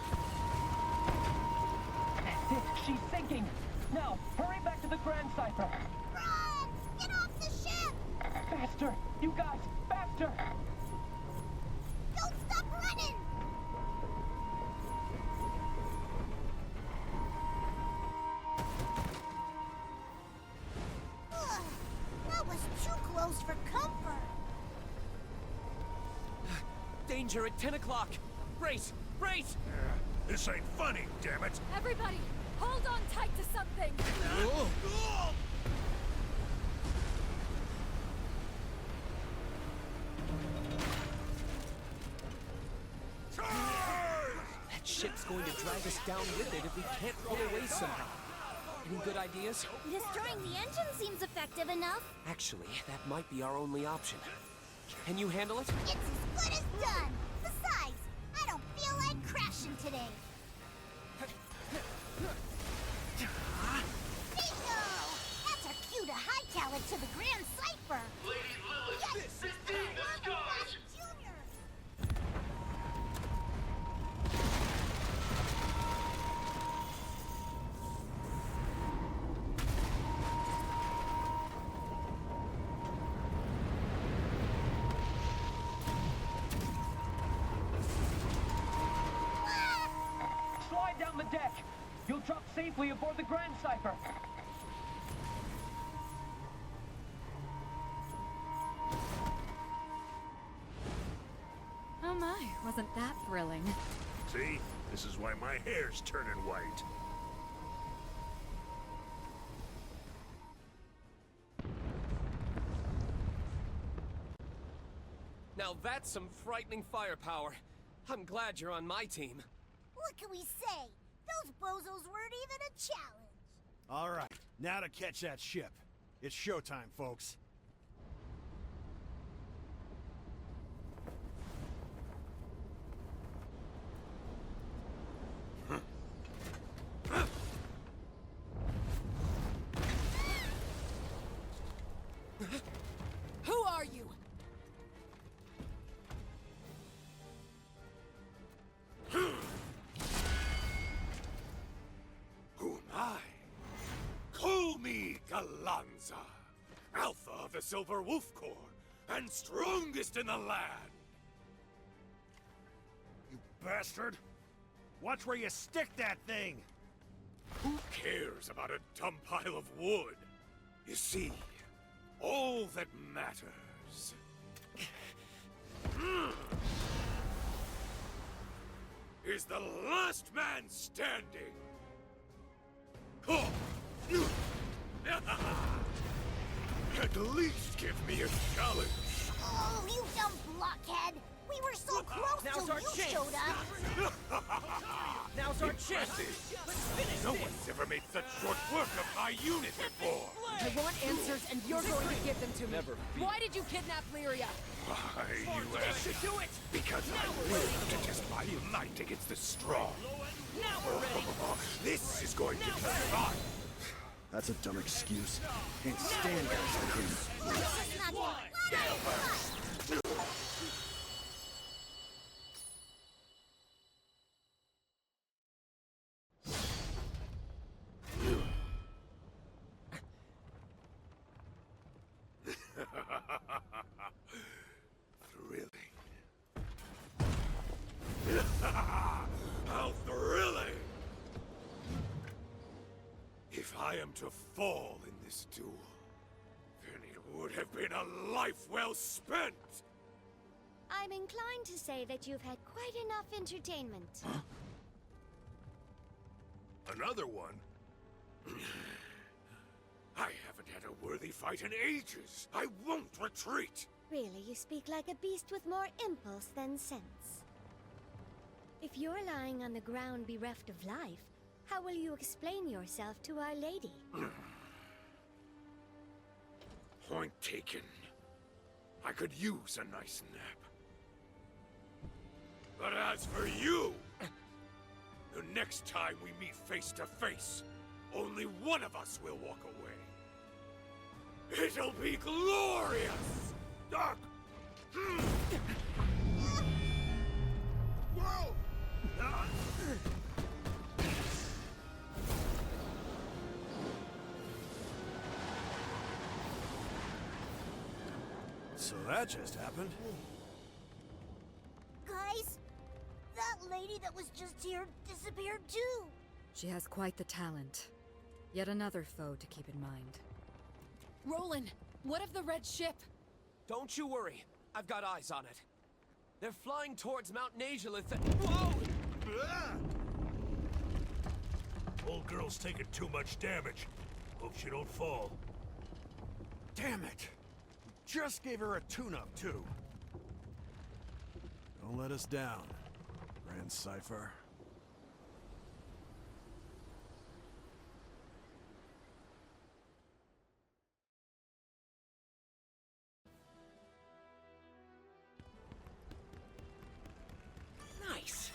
That's it. She's sinking. Now, hurry back to the Grand Cipher. Run! Get off the ship! Faster! You guys, faster! Don't stop running! Ugh, that was too close for comfort. Danger at 10 o'clock. Brace! Brace! This ain't funny, damn it! Everybody, hold on tight to something! That ship's going to drag us down with it if we can't pull away somehow. Any good ideas? Destroying the engine seems effective enough. Actually, that might be our only option. Can you handle it? It's as good as done. Besides, I don't feel like crashing today. Bingo! That's our cue to hightail it to the Grand Cipher. Lady Lilith, Yes! redeem the skies! Junior! Slide down the deck. You'll drop safely aboard the Grand Cipher. Oh my, wasn't that thrilling? See? This is why my hair's turning white. Now that's some frightening firepower. I'm glad you're on my team. What can we say? Those bozos weren't even a challenge. All right, now to catch that ship. It's showtime, folks. the Silver Wolf Corps, and strongest in the land! You bastard! Watch where you stick that thing! Who cares about a dumb pile of wood? You see, all that matters is the last man standing! At least give me a challenge! Oh, you dumb blockhead! We were so close Now's till our you chance. showed up! Now's our chance! Impressive. Let's finish No this! one's ever made such short work of my unit before! I want answers, and you're going to give them to me. Never be. Why did you kidnap Lyria? Why, you We ask? should do it! Because I live to test my might against the strong. Now we're ready! This is going to be fun! That's a dumb excuse. Can't stand guys like him. This is not fun! Thrilling. How thrilling! If I am to fall in this duel, then it would have been a life well spent! I'm inclined to say that you've had quite enough entertainment. Another one? I haven't had a worthy fight in ages! I won't retreat! Really, you speak like a beast with more impulse than sense. If you're lying on the ground bereft of life, how will you explain yourself to Our Lady? Point taken. I could use a nice nap. But as for you, the next time we meet face to face, only one of us will walk away. It'll be glorious! Dark! Whoa! So that just happened. Guys, that lady that was just here disappeared too! She has quite the talent. Yet another foe to keep in mind. Roland, what of the red ship? Don't you worry. I've got eyes on it. They're flying towards Mount Nazhalith. Whoa! Old girl's taking too much damage. Hope she don't fall. Damn it! Just gave her a tune-up, too. Don't let us down, Grand Cypher. Nice.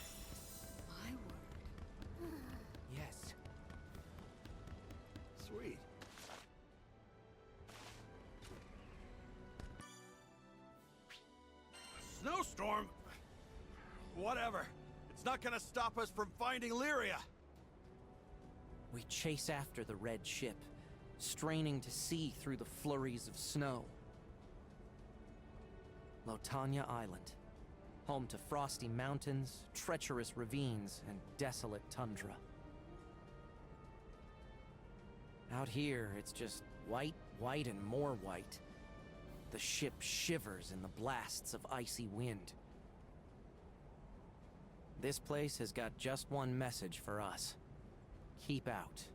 My word. Yes. Sweet. Snowstorm? Whatever. It's not gonna stop us from finding Lyria. We chase after the red ship, straining to see through the flurries of snow. Lotanya Island, home to frosty mountains, treacherous ravines, and desolate tundra. Out here, it's just white, white, and more white. The ship shivers in the blasts of icy wind. This place has got just one message for us. Keep out.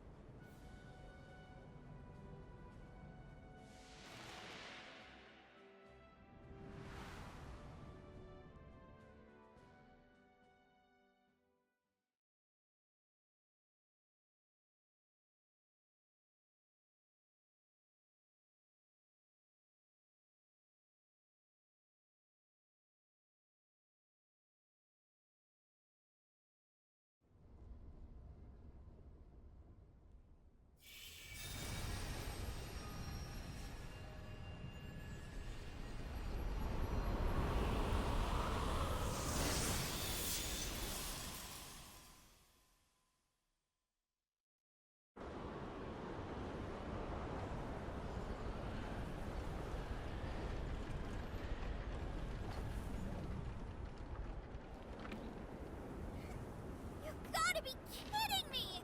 kidding me?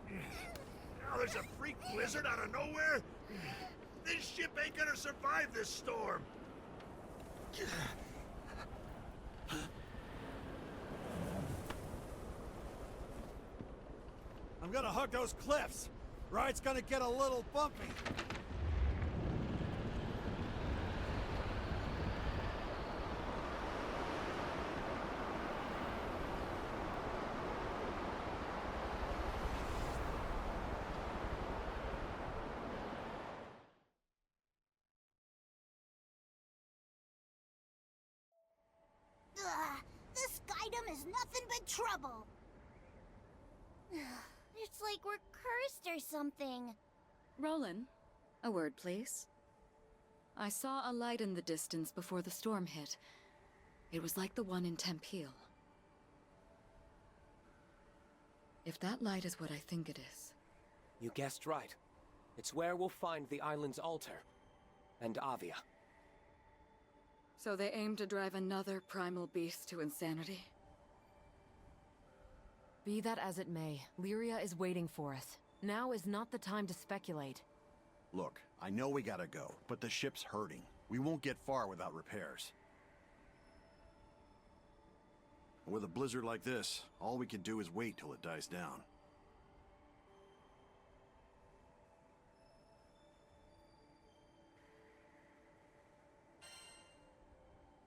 Now there's a freak blizzard out of nowhere? This ship ain't gonna survive this storm. I'm gonna hug those cliffs. Ride's gonna get a little bumpy. This Skydom is nothing but trouble. It's like we're cursed or something. Roland, a word, please. I saw a light in the distance before the storm hit. It was like the one in Tempeal. If that light is what I think it is... You guessed right. It's where we'll find the island's altar. And Avia. So they aim to drive another primal beast to insanity? Be that as it may, Lyria is waiting for us. Now is not the time to speculate. Look, I know we gotta go, but the ship's hurting. We won't get far without repairs. With a blizzard like this, all we can do is wait till it dies down.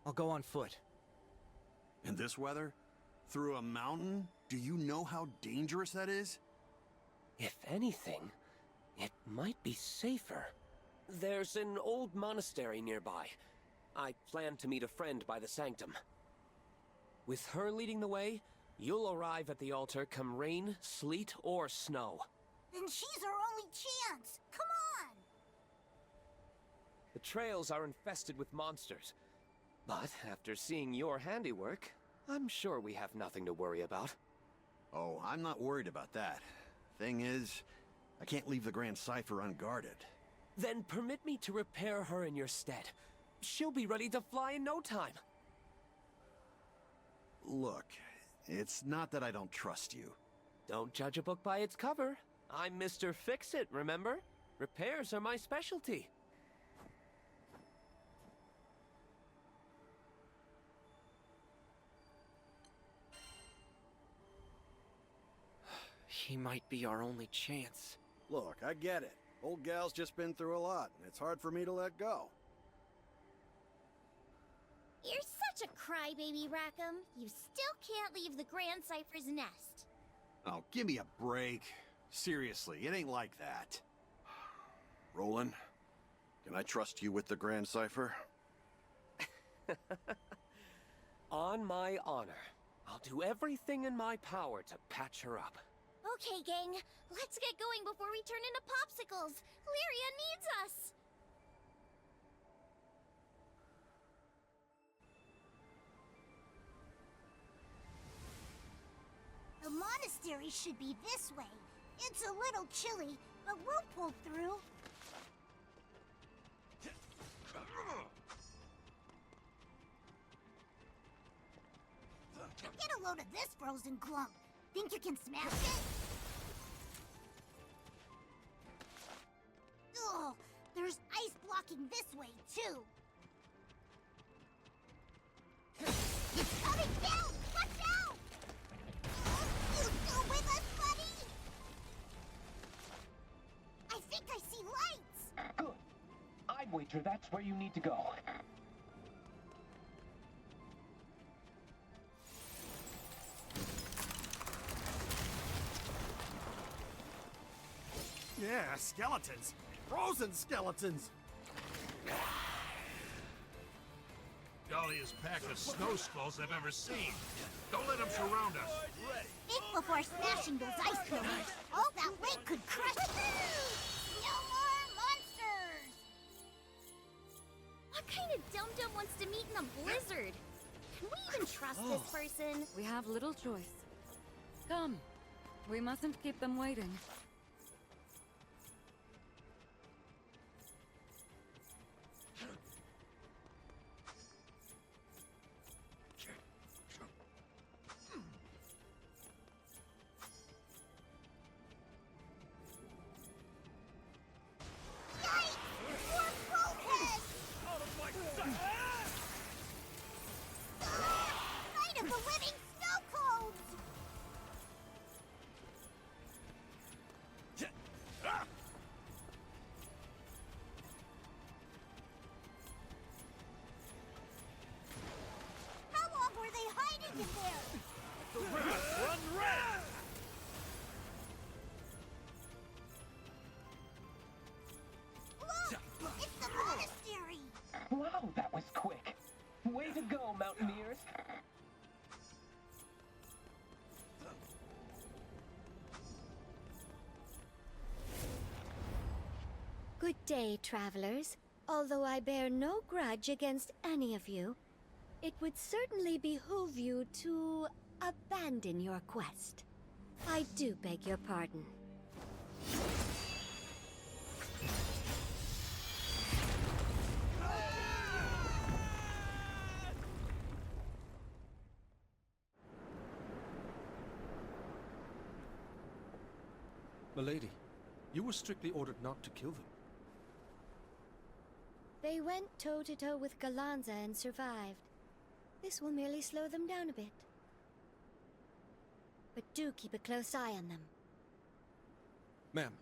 I'll go on foot. In this weather? Through a mountain? Do you know how dangerous that is? If anything, it might be safer. There's an old monastery nearby. I plan to meet a friend by the sanctum. With her leading the way, you'll arrive at the altar come rain, sleet, or snow. Then she's our only chance. Come on! The trails are infested with monsters. But after seeing your handiwork, I'm sure we have nothing to worry about. Oh, I'm not worried about that. Thing is, I can't leave the Grand Cipher unguarded. Then permit me to repair her in your stead. She'll be ready to fly in no time. Look, it's not that I don't trust you. Don't judge a book by its cover. I'm Mr. Fix-It, remember? Repairs are my specialty. He might be our only chance. Look, I get it. Old gal's just been through a lot, and it's hard for me to let go. You're such a crybaby, Rackham. You still can't leave the Grand Cipher's nest. Oh, give me a break. Seriously, it ain't like that. Roland, can I trust you with the Grand Cipher? On my honor, I'll do everything in my power to patch her up. Okay, gang. Let's get going before we turn into popsicles. Lyria needs us. The monastery should be this way. It's a little chilly, but we'll pull through. Get a load of this frozen clump. Think you can smash it? Ugh, there's ice blocking this way, too. It's coming down! Watch out! You still with us, buddy? I think I see lights! Good. I'd wager that's where you need to go. Yeah, skeletons. Frozen skeletons. Golliest pack of snow skulls I've ever seen. Don't let them surround us. Think before smashing those ice pillars. All that weight could crush you. No more monsters! What kind of dum-dum wants to meet in a blizzard? Can we even trust this person? We have little choice. Come. We mustn't keep them waiting. the living snow cones! How long were they hiding in there? Run red! Look! It's the monastery! Wow, that was quick. Way to go, Mountaineers. Good day, travelers. Although I bear no grudge against any of you, it would certainly behoove you to abandon your quest. I do beg your pardon. Milady, you were strictly ordered not to kill them. They went toe-to-toe with Galanza and survived. This will merely slow them down a bit. But do keep a close eye on them. Ma'am.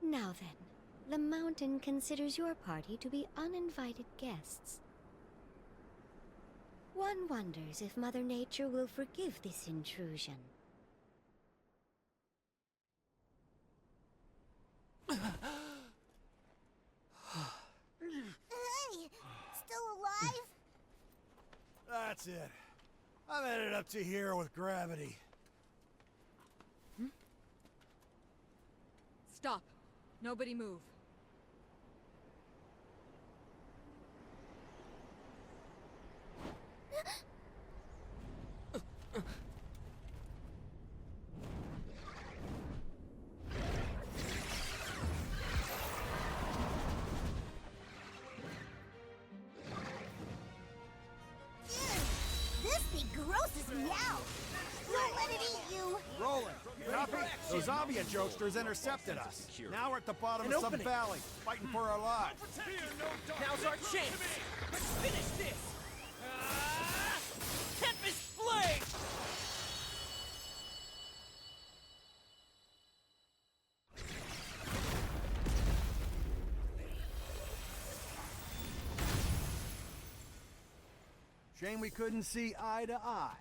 Now then, the mountain considers your party to be uninvited guests. One wonders if Mother Nature will forgive this intrusion. Hey! Still alive? That's it. I'm headed up to here with gravity. Stop. Nobody move. This thing grosses me out! Don't let it eat you! Rolling. Copy? Those Avia jokesters intercepted us. Now we're at the bottom An of some opening. valley, fighting for our lives. Now's our chance! Let's finish this! Tempest Blade! Shame we couldn't see eye to eye.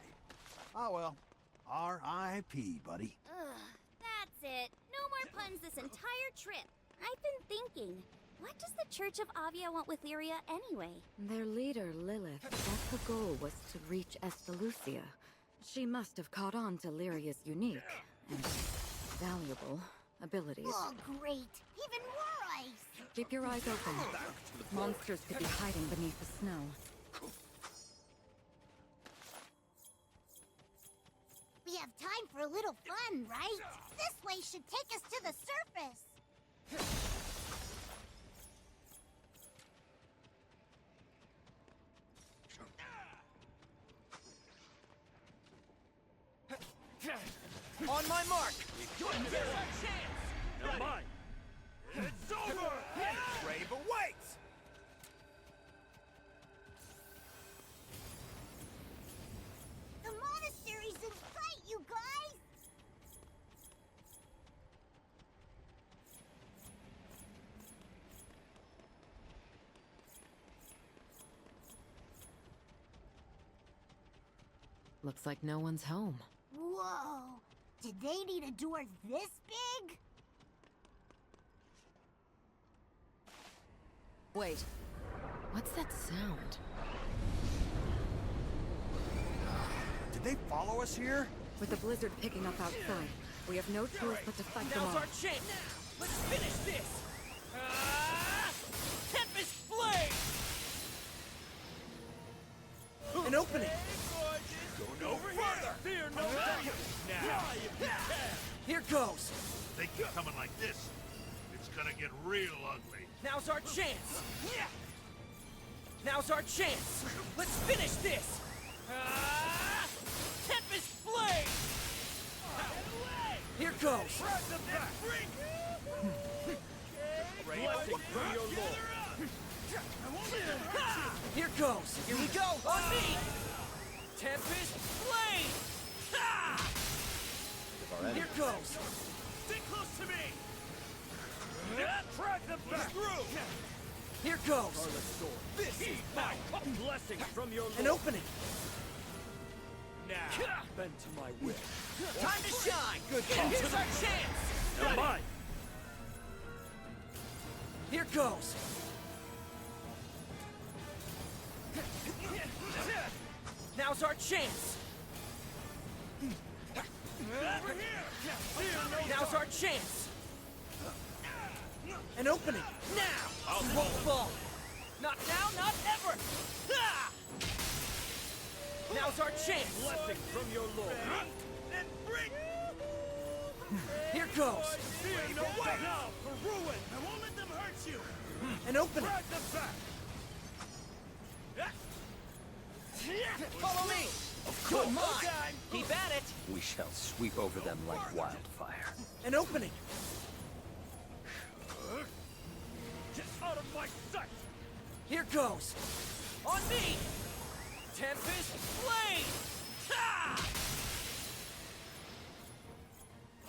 Ah well, R.I.P., buddy. Ugh, that's it. No more puns this entire trip. I've been thinking, what does the Church of Avia want with Lyria anyway? Their leader, Lilith, said the goal was to reach Estalucia. She must have caught on to Lyria's unique and valuable abilities. Oh, great. Even more ice! Keep your eyes open. Monsters could be hiding beneath the snow. We have time for a little fun, right? This way should take us to the surface. On my mark! Here's our chance! Now mine! It's over! Brave awaits! The monastery's in sight, you guys! Looks like no one's home. Whoa! Did they need a door this big? Wait. What's that sound? Did they follow us here? With the blizzard picking up outside, we have no choice but to fight them Now's off. our chance! Let's finish this! Tempest Blade! An opening! Go no further! Fear no value! Now! Here goes! They keep coming like this, it's gonna get real ugly. Now's our chance! Now's our chance! Let's finish this! Tempest Blade! Here goes! Blessing for your lord! Here goes! Here we go! On me! Tempest Blade! Ha! Here goes! Stay close to me! Drag them back! Through! Here goes! This is my blessing from your An Lord. opening! Now, bend to my will. Time to shine! Good Here's call. our chance! Now mine! Here goes! Now's our chance! Now's our chance! An opening! Now! You won't fall! Not now, not ever! Ah! Now's our chance! Blessing from your Lord. Here goes! Fear no now for ruin! I won't let them hurt you! An opening! Drag them back! Follow me! Come on! Keep at it! We shall sweep over them like wildfire. An opening! Get out of my sight! Here goes! On me! Tempest Blade! Ha!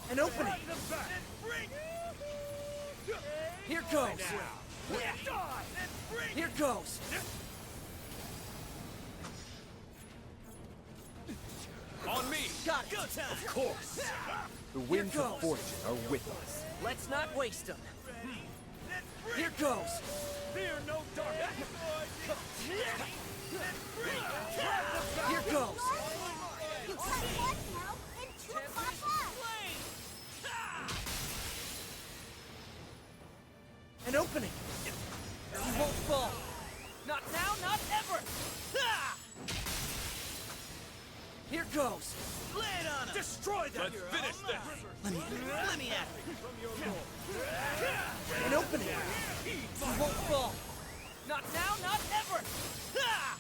An opening! Drag them back! Here goes! Here goes! On me! Got it! Go time! Of course! The winds of fortune are with us. Let's not waste them! Here goes! Fear no darkness! Here goes! You got one now, and two pop up! An opening! You won't fall! Not now, not ever! Ah! Here goes! Lay it on him! Destroy them! Let's finish this! Let me at it! An opening! You won't fall! Not now, not ever! Ah!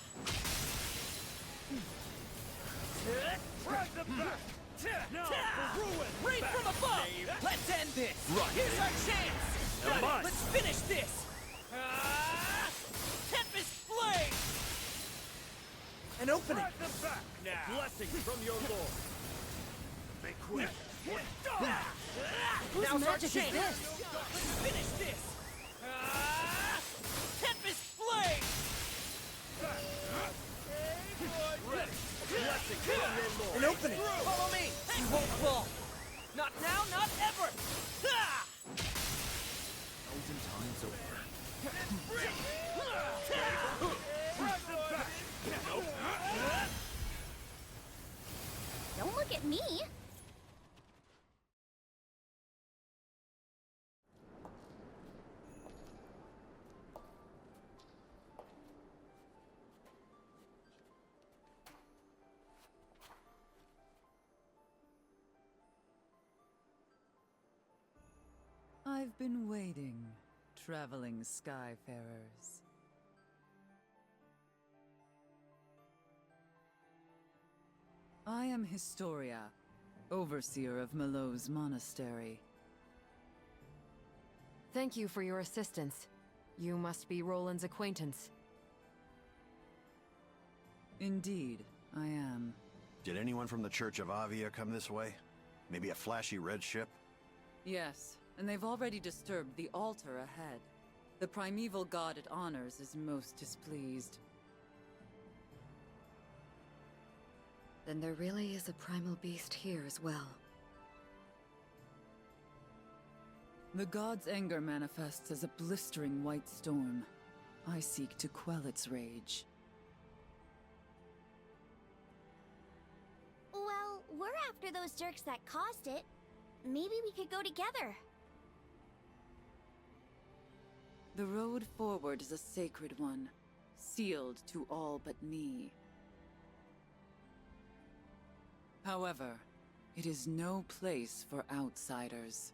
Drag them back! Now for ruin! Rain from above! Let's end this! Right. Here's our chance! Now mine. Let's finish this! Tempest Blade! An opening! Drag them back! Now! Blessing from your Lord! Make quick! Now's our magic is chance! this? Let's finish this! Tempest Blade! Blessing from your Lord! An opening! Follow me! You won't fall! Not now, not ever! Ah! 1,000 times over. Don't look at me! I've been waiting, traveling skyfarers. I am Historia, overseer of Melow's monastery. Thank you for your assistance. You must be Roland's acquaintance. Indeed, I am. Did anyone from the Church of Avia come this way? Maybe a flashy red ship? Yes, and they've already disturbed the altar ahead. The primeval god it honors is most displeased. Then there really is a primal beast here as well. The god's anger manifests as a blistering white storm. I seek to quell its rage. Well, we're after those jerks that caused it. Maybe we could go together. The road forward is a sacred one, sealed to all but me. However, it is no place for outsiders.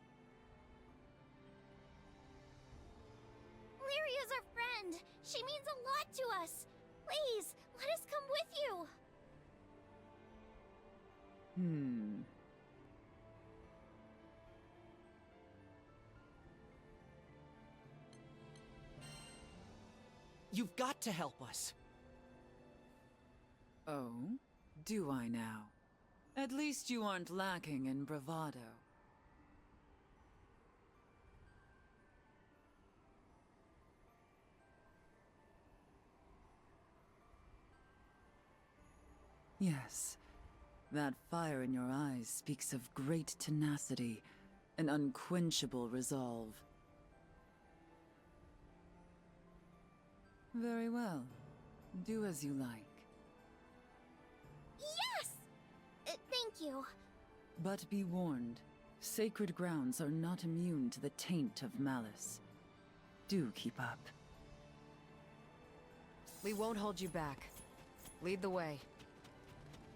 Lyria's our friend. She means a lot to us. Please, let us come with you. You've got to help us. Oh? Do I now? At least you aren't lacking in bravado. Yes, that fire in your eyes speaks of great tenacity, an unquenchable resolve. Very well. Do as you like. Yes! Thank you. But be warned, sacred grounds are not immune to the taint of malice. Do keep up. We won't hold you back. Lead the way.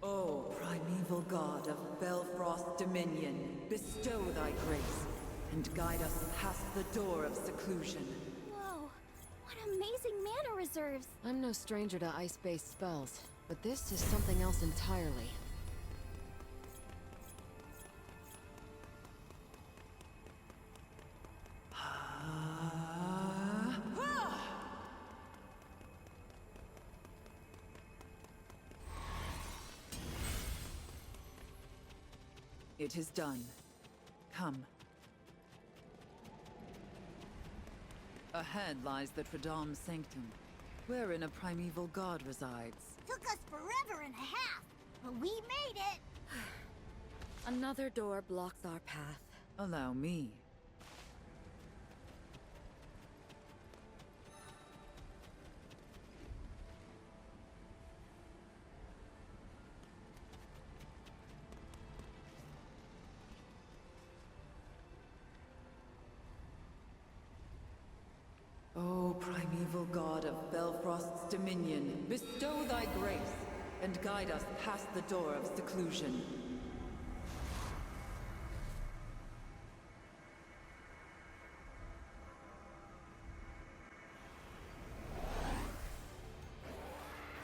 O primeval god of Belfrost dominion, bestow thy grace, and guide us past the door of seclusion. Whoa, what amazing mana reserves! I'm no stranger to ice-based spells, but this is something else entirely. It is done. Come. Ahead lies the Tradam Sanctum, wherein a primeval god resides. Took us forever and a half, but we made it! Another door blocks our path. Allow me. O primeval god of Belfrost's dominion, bestow thy grace, and guide us past the door of seclusion.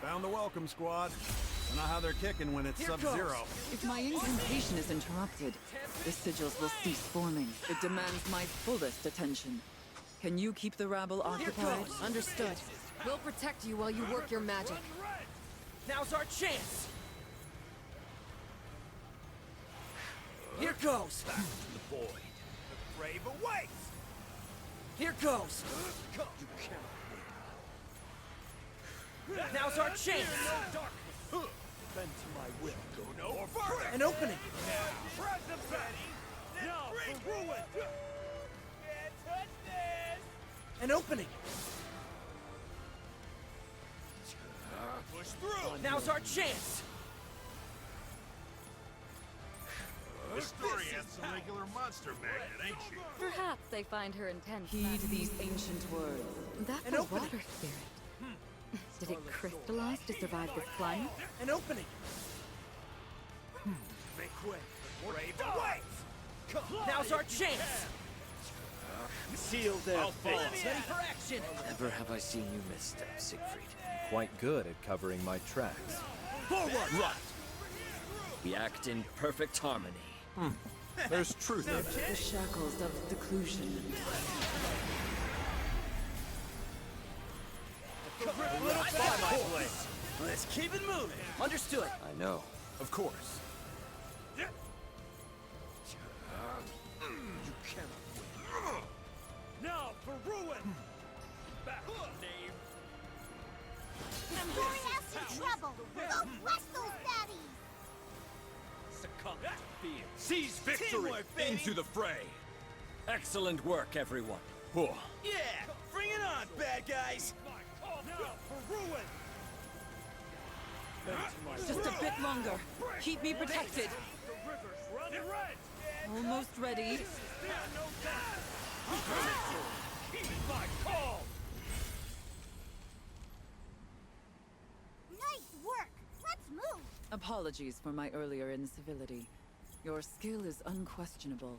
Found the welcome squad. I know how they're kicking when it's sub-zero. If my incantation is interrupted, the sigils will cease forming. It demands my fullest attention. Can you keep the rabble occupied? Understood. We'll protect you while you work your magic. Now's our chance! Here goes! The void. The brave awaits! Here goes! You cannot win. Now's our chance! Bend to my will. Go no further! An opening! Now! Press the Betty! Now for ruin! Can't touch this! An opening! Push through! Now's our chance! Historian's a regular monster magnet, ain't she? Perhaps they find her intense. Heed these ancient words. That's An a opening. water spirit. Did it crystallize to survive this climate? An opening! Make way! Brave awaits! Now's our chance! Seal their fate! Ready for action! Never have I seen you misstep, Siegfried. Quite good at covering my tracks. Forward! Right! We act in perfect harmony. There's truth in it. The shackles of seclusion. Let's keep it moving. Understood. I know. Of course. You cannot win. Now for ruin. Back, knave. Glorious in trouble! Go bless those baddies! Succumb to fear. Seize victory. Into the fray. Excellent work, everyone. Whoa. Yeah, bring it on, bad guys. Now for ruin. Just a bit longer. Keep me protected. The rivers run red. Almost ready. Keep my call. Nice work! Let's move! Apologies for my earlier incivility. Your skill is unquestionable.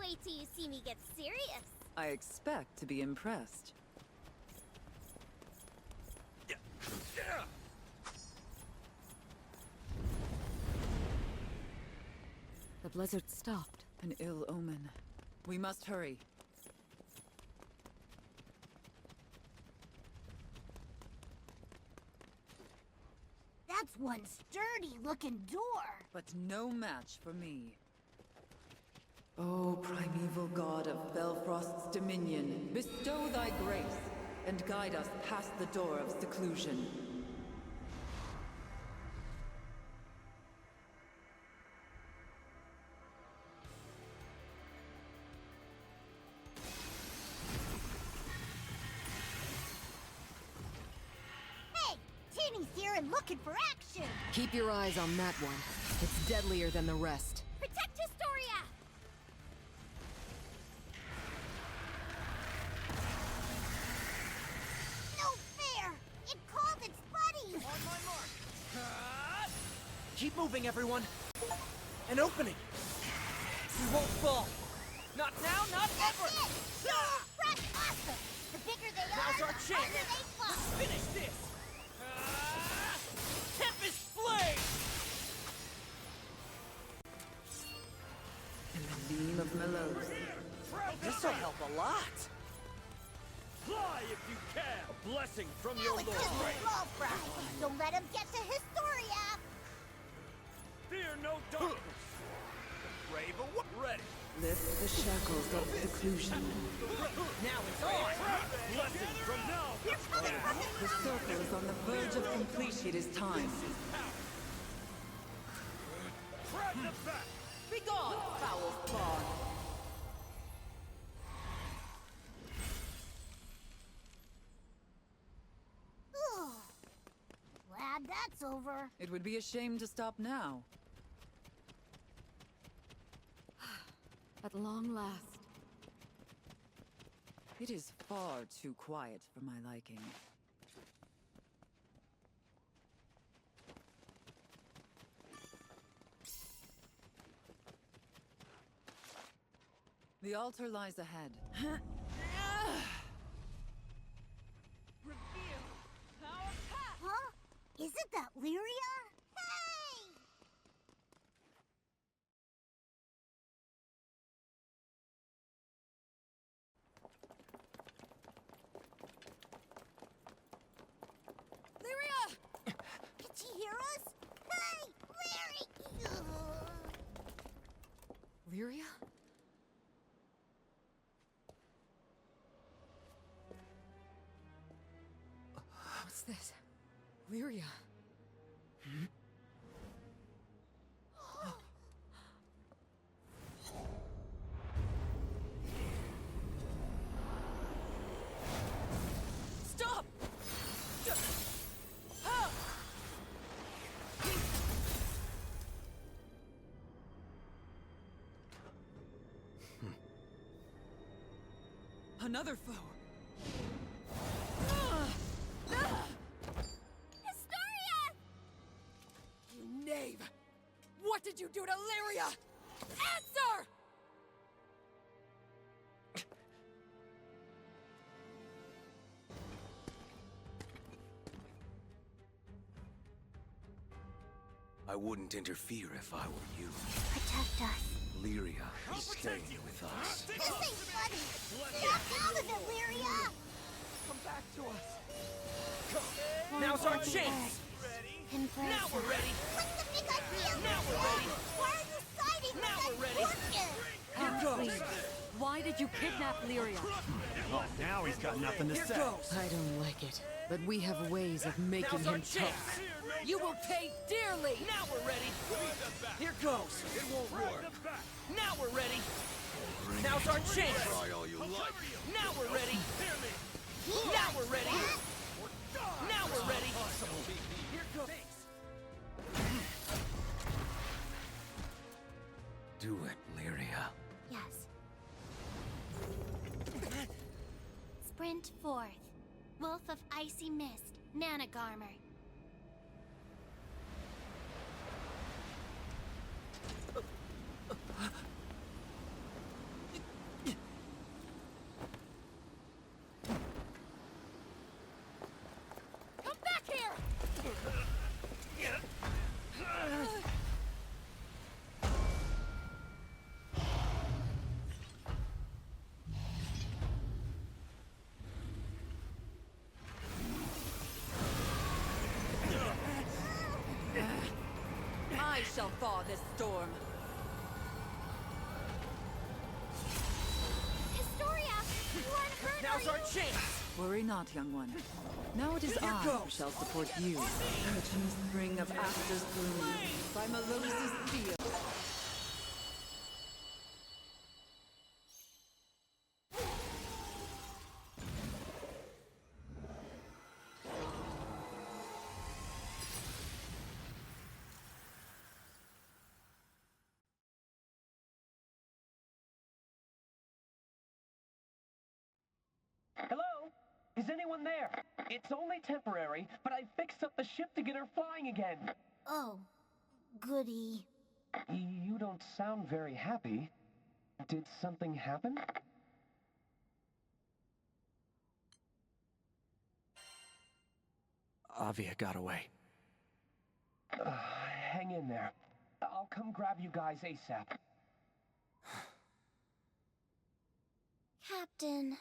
Wait till you see me get serious. I expect to be impressed. The blizzard stopped. An ill omen. We must hurry. That That's one sturdy-looking door. But no match for me. O primeval god of Belfrost's dominion, bestow thy grace, and guide us past the door of seclusion. Hey, Tinny's here and looking for action. Keep your eyes on that one. It's deadlier than the rest. Protect Historia! No fair! It called its buddy! On my mark. Keep moving, everyone. An opening. We won't fall. Not now, not ever. That's awesome! The bigger they Now's are, our the chance. harder they fall! Let's finish this. Tempest Blade! In the beam of Melos. This'll help a lot. Fly if you can. A blessing from your Now it's lord. just a wall fry. Don't let him get to Historia! Fear no darkness. Brave ready. Lift the shackles of seclusion. Now it's on. Blessing from now. The circle is on the verge of completion. It is time. Grab the back. Be gone, foul spawn. Glad that's over. It would be a shame to stop now. At long last. It is far too quiet for my liking. The altar lies ahead. Huh? Isn't that Lyria? Hey! Lyria! Did she hear us? Hey! Larry! Lyria? What's this? Lyria. Stop! Another foe. Historia! You knave! What did you do to Lyria? Answer! I wouldn't interfere if I were you. Protect us. Lyria is staying with us. This ain't funny! Snap out of it, Lyria! Come back to us. Now's our chance. Now we're ready. What's the big idea? Now we're ready. Why are you siding with Now that we're ready. Orchid? Please. Why did you kidnap Lyria? Oh, now he's got nothing to Here say. goes. I don't like it, but we have ways of making Now's our him chance. talk. You will pay dearly. Now we're ready. Here goes. It won't work. Now we're ready. Now's our chance. Try all you like. Now we're ready. Now we're ready. Now we're ready. Here goes. Do it, Lyria. Yes. Sprint forth. Wolf of Icy Mist, Nanagarmer. Come back here! shall thaw this storm. Historia, you aren't hurt, Now's are our you? chance! Worry not, young one. Now it is I who shall support you. Catching Spring of Aster's Bloom by Melosa's Field. Hello? Is anyone there? It's only temporary, but I fixed up the ship to get her flying again. Oh, goody. You don't sound very happy. Did something happen? Avia got away. Hang in there. I'll come grab you guys ASAP. Captain.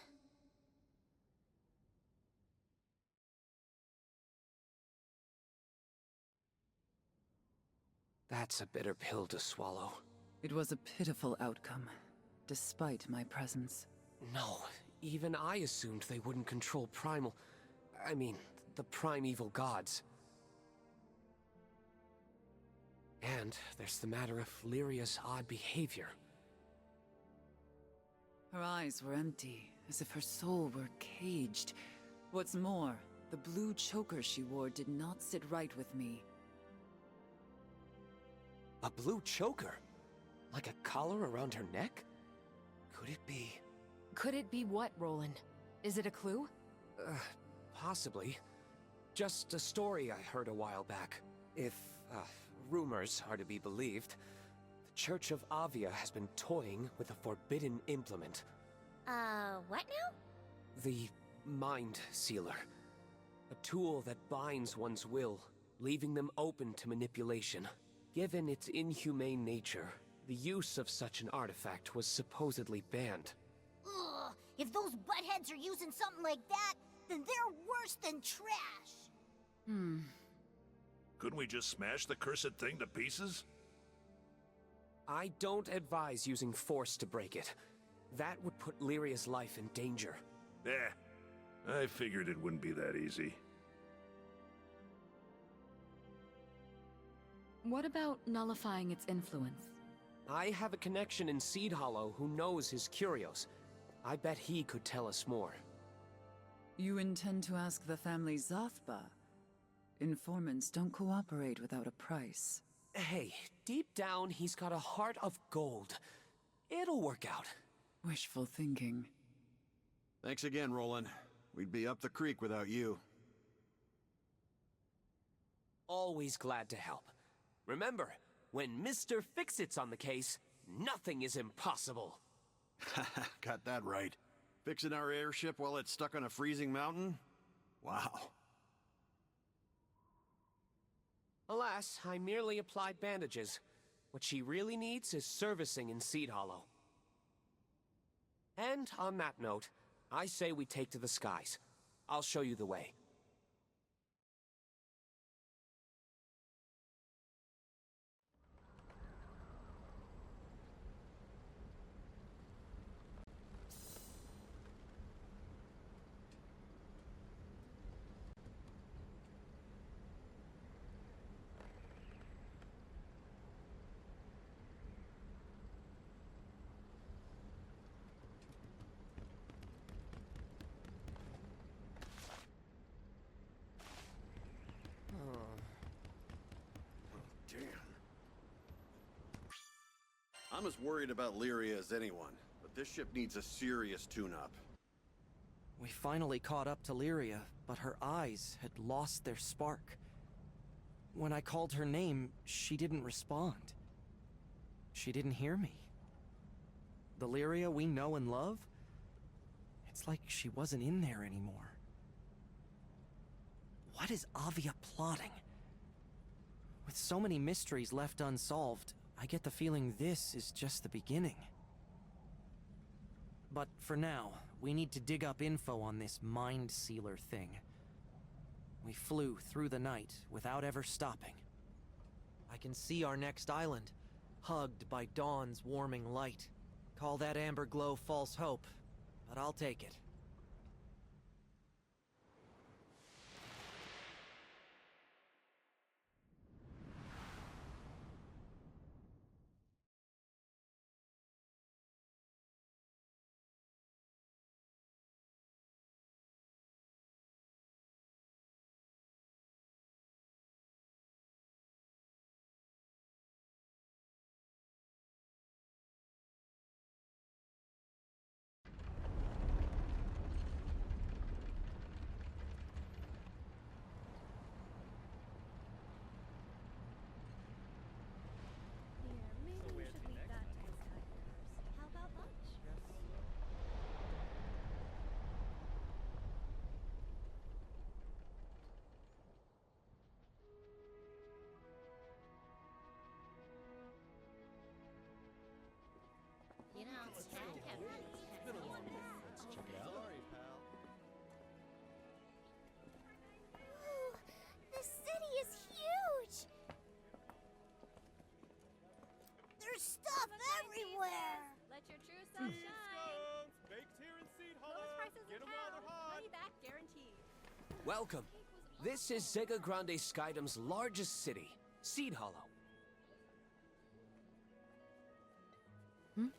That's a bitter pill to swallow. It was a pitiful outcome, despite my presence. No, even I assumed they wouldn't control the primeval gods. And there's the matter of Lyria's odd behavior. Her eyes were empty, as if her soul were caged. What's more, the blue choker she wore did not sit right with me. A blue choker? Like a collar around her neck? Could it be? Could it be what, Roland? Is it a clue? Possibly. Just a story I heard a while back. If, rumors are to be believed, the Church of Avia has been toying with a forbidden implement. What now? The Mind Sealer. A tool that binds one's will, leaving them open to manipulation. Given its inhumane nature, the use of such an artifact was supposedly banned. Ugh, if those buttheads are using something like that, then they're worse than trash. Couldn't we just smash the cursed thing to pieces? I don't advise using force to break it. That would put Lyria's life in danger. I figured it wouldn't be that easy. What about nullifying its influence? I have a connection in Seed Hollow who knows his curios. I bet he could tell us more. You intend to ask the family Zathba? Informants don't cooperate without a price. Hey, deep down he's got a heart of gold. It'll work out. Wishful thinking. Thanks again, Roland. We'd be up the creek without you. Always glad to help. Remember, when Mr. Fix-It's on the case, nothing is impossible. Got that right. Fixing our airship while it's stuck on a freezing mountain? Wow. Alas, I merely applied bandages. What she really needs is servicing in Seed Hollow. And on that note, I say we take to the skies. I'll show you the way. I'm as worried about Lyria as anyone, but this ship needs a serious tune-up. We finally caught up to Lyria, but her eyes had lost their spark. When I called her name, she didn't respond. She didn't hear me. The Lyria we know and love? It's like she wasn't in there anymore. What is Avia plotting? With so many mysteries left unsolved, I get the feeling this is just the beginning. But for now, we need to dig up info on this Mind Sealer thing. We flew through the night without ever stopping. I can see our next island, hugged by dawn's warming light. Call that amber glow false hope, but I'll take it. Maybe we should leave that to the Skyfarers. How about lunch? You know, Cat can Let's check it out. Sorry, pal. Ooh, the city is huge! There's stuff everywhere! Let your true self shine. Baked here in Seed Lowest prices in town. Money back guaranteed. Welcome. This is Sega Grande Skydom's largest city, Seed Hollow. Whew.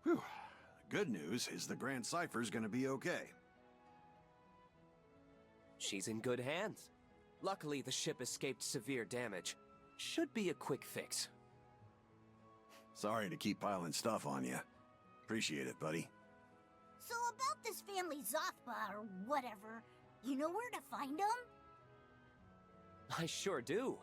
The good news is the Grand Cipher's gonna be okay. She's in good hands. Luckily, the ship escaped severe damage. Should be a quick fix. Sorry to keep piling stuff on you. Appreciate it, buddy. So about this family Zothba or whatever, you know where to find them? I sure do.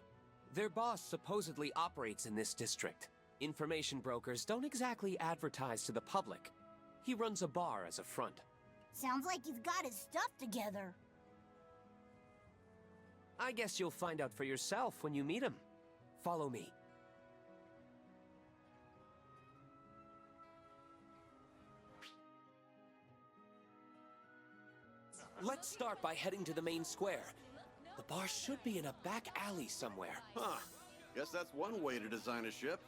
Their boss supposedly operates in this district. Information brokers don't exactly advertise to the public. He runs a bar as a front. Sounds like he's got his stuff together. I guess you'll find out for yourself when you meet him. Follow me. Let's start by heading to the main square. The bar should be in a back alley somewhere. Huh. Guess that's one way to design a ship.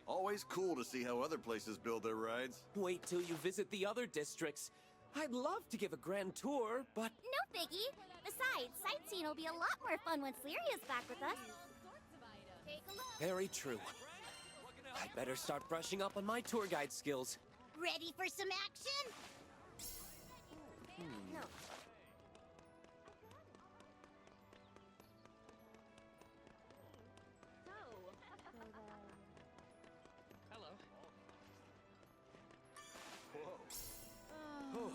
Always cool to see how other places build their rides. Wait till you visit the other districts. I'd love to give a grand tour, but... No biggie. Besides, sightseeing will be a lot more fun once Lyria's back with us. Take a look. Very true. I'd better start brushing up on my tour guide skills. Ready for some action? No. Hello. Whoa.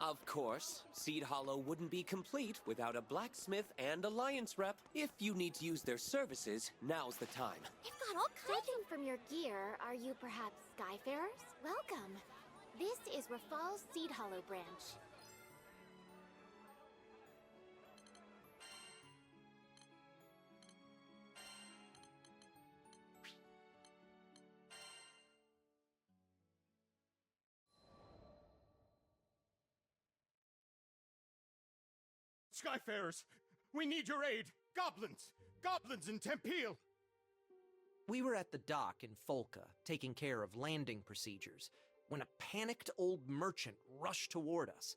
Of course, Seed Hollow wouldn't be complete without a blacksmith and alliance rep. If you need to use their services, now's the time. They've got all kinds Judging from your gear, are you perhaps Skyfarers? Welcome. This is Rafal's Seed Hollow branch. Skyfarers, we need your aid! Goblins! Goblins in Tempeal! We were at the dock in Folca, taking care of landing procedures, when a panicked old merchant rushed toward us.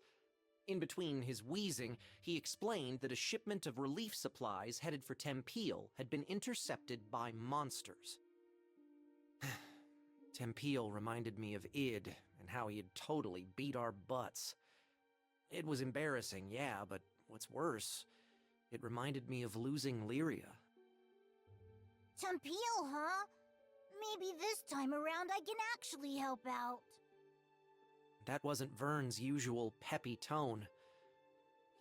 In between his wheezing, he explained that a shipment of relief supplies headed for Tempeal had been intercepted by monsters. Tempeal reminded me of Id and how he had totally beat our butts. It was embarrassing, yeah, but what's worse, it reminded me of losing Lyria. Tempeal, huh? Maybe this time around I can actually help out. That wasn't Vern's usual peppy tone.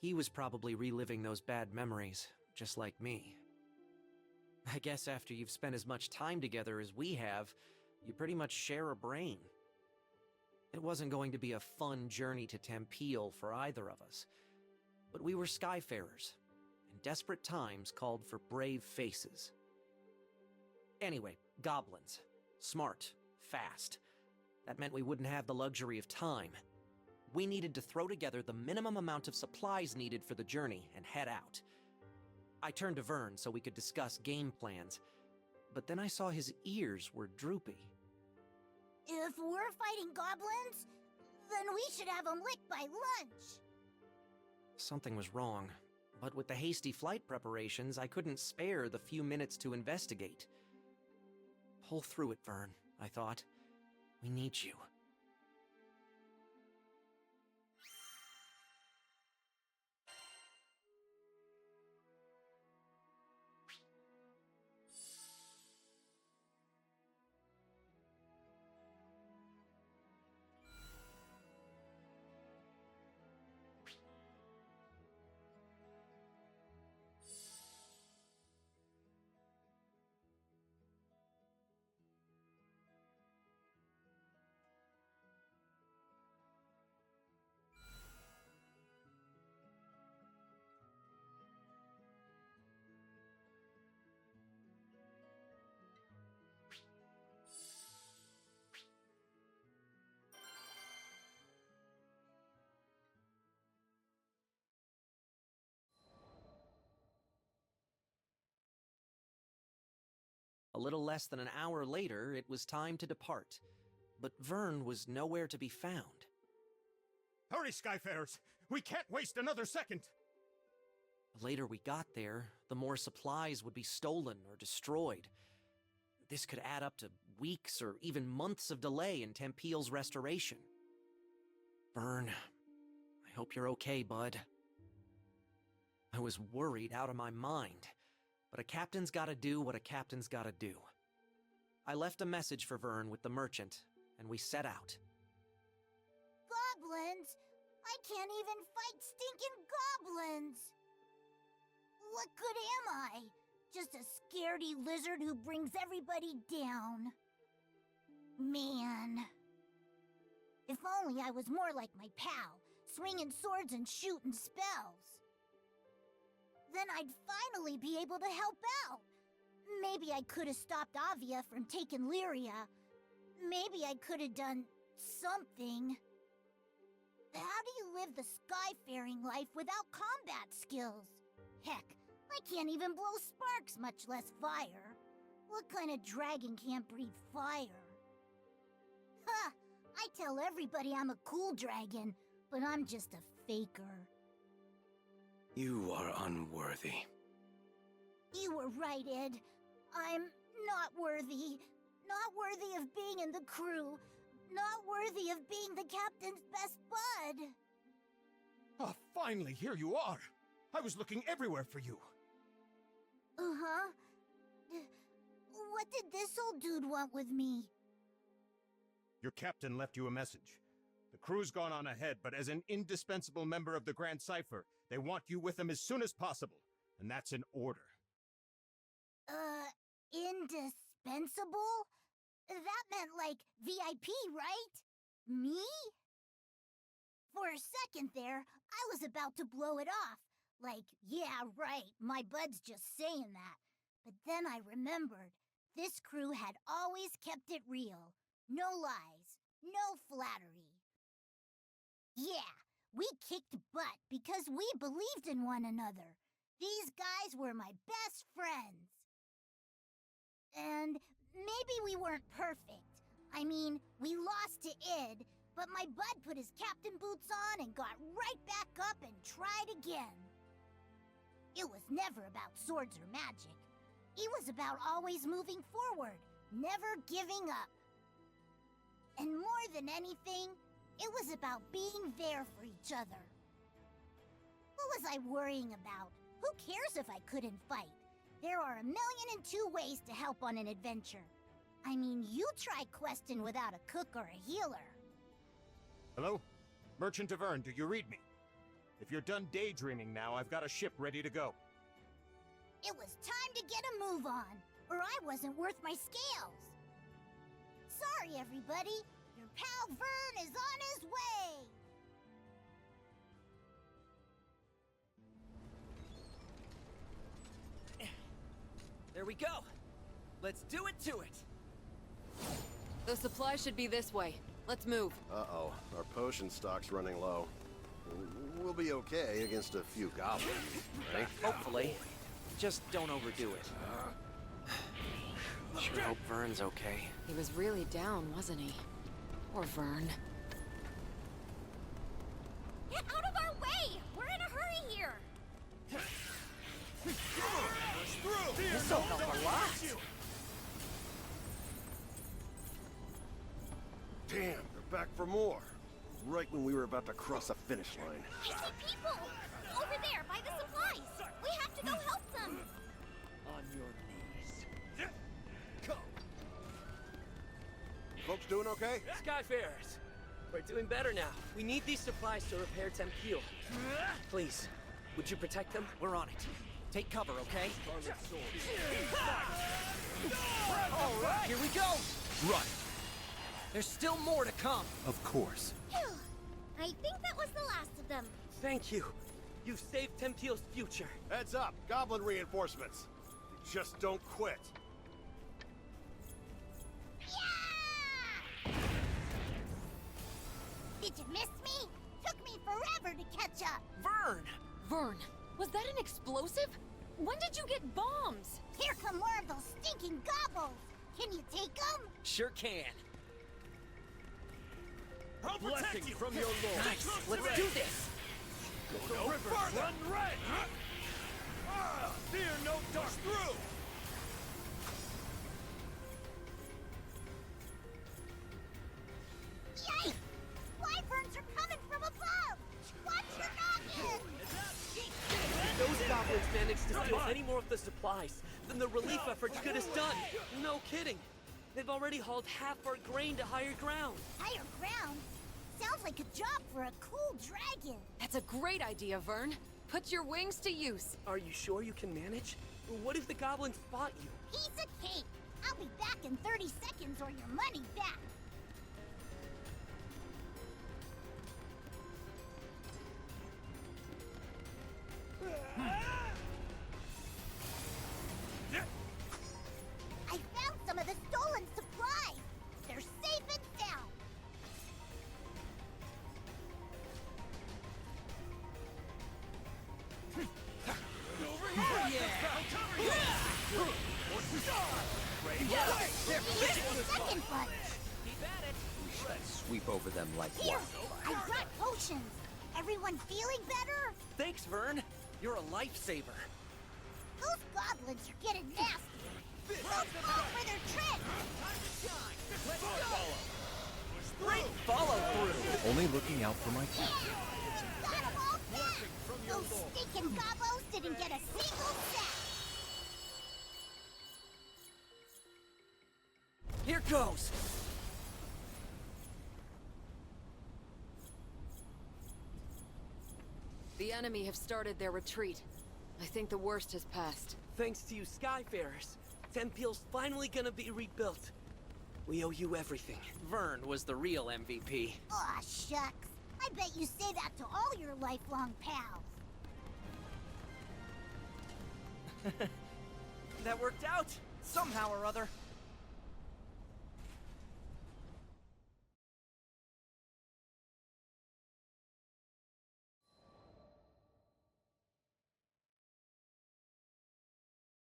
He was probably reliving those bad memories, just like me. I guess after you've spent as much time together as we have, you pretty much share a brain. It wasn't going to be a fun journey to Tempeal for either of us. But we were skyfarers, and desperate times called for brave faces. Anyway, goblins. Smart, fast. That meant we wouldn't have the luxury of time. We needed to throw together the minimum amount of supplies needed for the journey and head out. I turned to Vern so we could discuss game plans, but then I saw his ears were droopy. If we're fighting goblins, then we should have them licked by lunch. Something was wrong, but with the hasty flight preparations, I couldn't spare the few minutes to investigate. Pull through it, Vern, I thought. We need you. A little less than an hour later, it was time to depart. But Vern was nowhere to be found. Hurry, Skyfarers! We can't waste another second! The later we got there, the more supplies would be stolen or destroyed. This could add up to weeks or even months of delay in Tempeal's restoration. Vern, I hope you're okay, bud. I was worried out of my mind. But a captain's gotta do what a captain's gotta do. I left a message for Vern with the merchant, and we set out. Goblins? I can't even fight stinking goblins! What good am I? Just a scaredy lizard who brings everybody down. Man. If only I was more like my pal, swinging swords and shooting spells. Then I'd finally be able to help out. Maybe I could have stopped Avia from taking Lyria. Maybe I could have done something. How do you live the skyfaring life without combat skills? Heck, I can't even blow sparks, much less fire. What kind of dragon can't breathe fire? Ha! I tell everybody I'm a cool dragon, but I'm just a faker. You are unworthy. You were right, Ed. I'm not worthy. Not worthy of being in the crew. Not worthy of being the captain's best bud. Oh, finally, here you are! I was looking everywhere for you. Uh-huh. What did this old dude want with me? Your captain left you a message. The crew's gone on ahead, but as an indispensable member of the Grand Cipher, they want you with them as soon as possible. And that's an order. Indispensable? That meant like VIP, right? Me? For a second there, I was about to blow it off. Like, yeah, right, my bud's just saying that. But then I remembered, this crew had always kept it real. No lies, no flattery. Yeah, we kicked butt because we believed in one another. These guys were my best friends. And maybe we weren't perfect. I mean, we lost to Id, but my bud put his captain boots on and got right back up and tried again. It was never about swords or magic. It was about always moving forward, never giving up. And more than anything, it was about being there for each other. What was I worrying about? Who cares if I couldn't fight? There are 1,000,002 ways to help on an adventure. I mean, you try questing without a cook or a healer. Hello? Merchant of Vern, do you read me? If you're done daydreaming now, I've got a ship ready to go. It was time to get a move on, or I wasn't worth my scales. Sorry, everybody. Your pal Vern is on his way! we go. Let's do it to it. The supply should be this way. Let's move. Uh-oh. Our potion stock's running low. We'll be okay against a few goblins, right? Hopefully. Just don't overdo it. Sure hope Vern's okay. He was really down, wasn't he? Or Vern. Get out of our way! We're in a hurry here! This'll help a lot. Damn, they're back for more. Right when we were about to cross the finish line. I see people! Over there, by the supplies! We have to go help them! On your knees. Go. Folks doing okay? Skyfarers, we're doing better now. We need these supplies to repair Tempeel. Please, would you protect them? We're on it. Take cover, okay? All right, here we go. Run. There's still more to come. Of course. Phew. I think that was the last of them. Thank you. You've saved Tempeel's future. Heads up, goblin reinforcements. Just don't quit. Yeah! Did you miss me? Took me forever to catch up. Vern! Vern, was that an explosive? When did you get bombs? Here come more of those stinking gobbles. Can you take them? Sure can. I'll protect you from your lord. Nice. Let's do this. The river run red. Fear no dark through. Yikes! Wyverns are coming from above! Watch your noggin! If those goblins managed to steal any more of the supplies, then the relief effort's good as done. No kidding. They've already hauled half our grain to higher ground. Higher ground? Sounds like a job for a cool dragon. That's a great idea, Vern. Put your wings to use. Are you sure you can manage? What if the goblins spot you? Piece of cake! I'll be back in 30 seconds or your money back. I found some of the stolen supplies. They're safe and sound. Second punch. Sweep over them like Here, wildfire. I brought potions. Everyone feeling better? Thanks, Vern. You're a lifesaver. Those goblins are getting nasty. Don't fall for their trick. Great follow-through. Only looking out for my Yeah, got them all back. Those stinking gobos didn't get a single cent. Here goes. The enemy have started their retreat. I think the worst has passed. Thanks to you Skyfarers, Tempeel's finally gonna be rebuilt. We owe you everything. Vern was the real MVP. Aw, shucks. I bet you say that to all your lifelong pals. That worked out, somehow or other.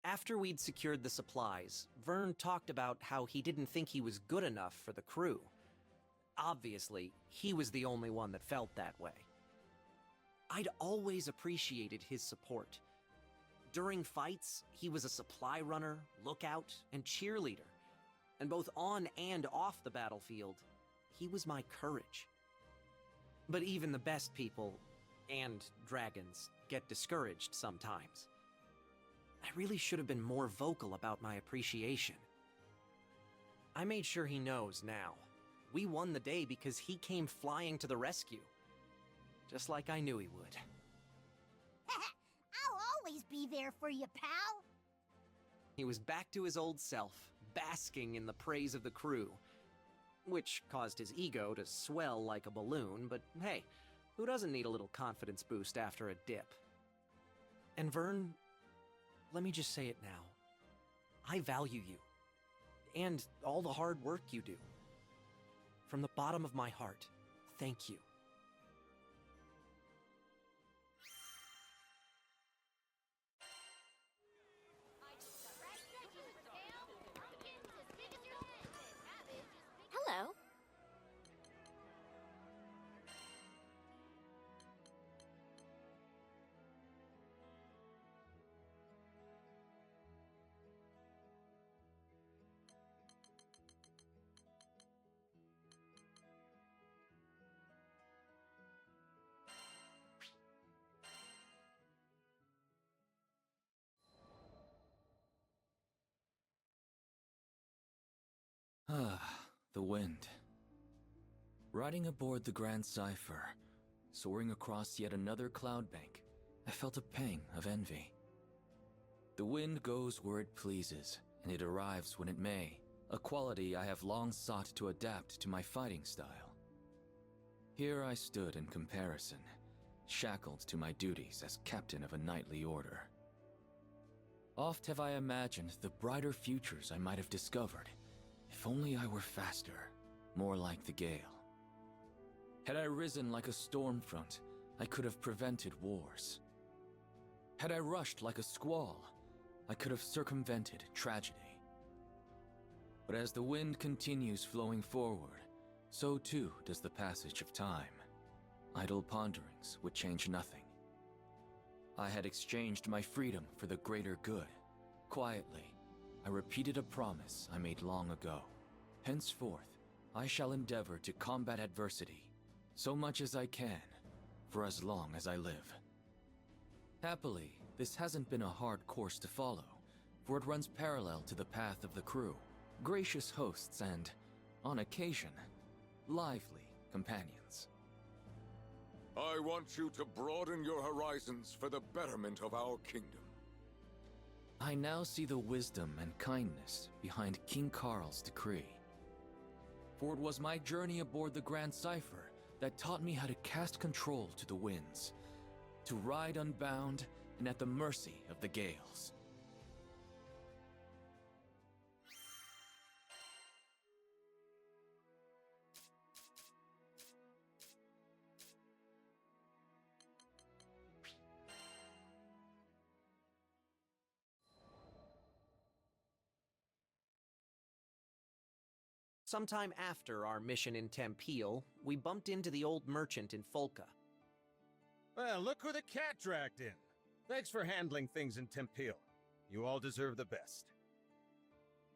After we'd secured the supplies, Vern talked about how he didn't think he was good enough for the crew. Obviously, he was the only one that felt that way. I'd always appreciated his support. During fights, he was a supply runner, lookout, and cheerleader. And both on and off the battlefield, he was my courage. But even the best people, and dragons, get discouraged sometimes. I really should have been more vocal about my appreciation. I made sure he knows now. We won the day because he came flying to the rescue. Just like I knew he would. I'll always be there for you, pal. He was back to his old self, basking in the praise of the crew. Which caused his ego to swell like a balloon, but hey, who doesn't need a little confidence boost after a dip? And Vern, let me just say it now. I value you. And all the hard work you do. From the bottom of my heart, thank you. Hello. Ah, the wind. Riding aboard the Grand Cipher, soaring across yet another cloud bank, I felt a pang of envy. The wind goes where it pleases, and it arrives when it may, a quality I have long sought to adapt to my fighting style. Here I stood in comparison, shackled to my duties as captain of a knightly order. Oft have I imagined the brighter futures I might have discovered, if only I were faster, more like the gale. Had I risen like a storm front, I could have prevented wars. Had I rushed like a squall, I could have circumvented tragedy. But as the wind continues flowing forward, so too does the passage of time. Idle ponderings would change nothing. I had exchanged my freedom for the greater good. Quietly, I repeated a promise I made long ago. Henceforth, I shall endeavor to combat adversity, so much as I can, for as long as I live. Happily, this hasn't been a hard course to follow, for it runs parallel to the path of the crew, gracious hosts and, on occasion, lively companions. I want you to broaden your horizons for the betterment of our kingdom. I now see the wisdom and kindness behind King Carl's decree. For it was my journey aboard the Grand Cipher that taught me how to cast control to the winds, to ride unbound and at the mercy of the gales. Sometime after our mission in Tempeal, we bumped into the old merchant in Folca. Well, look who the cat dragged in. Thanks for handling things in Tempeal. You all deserve the best.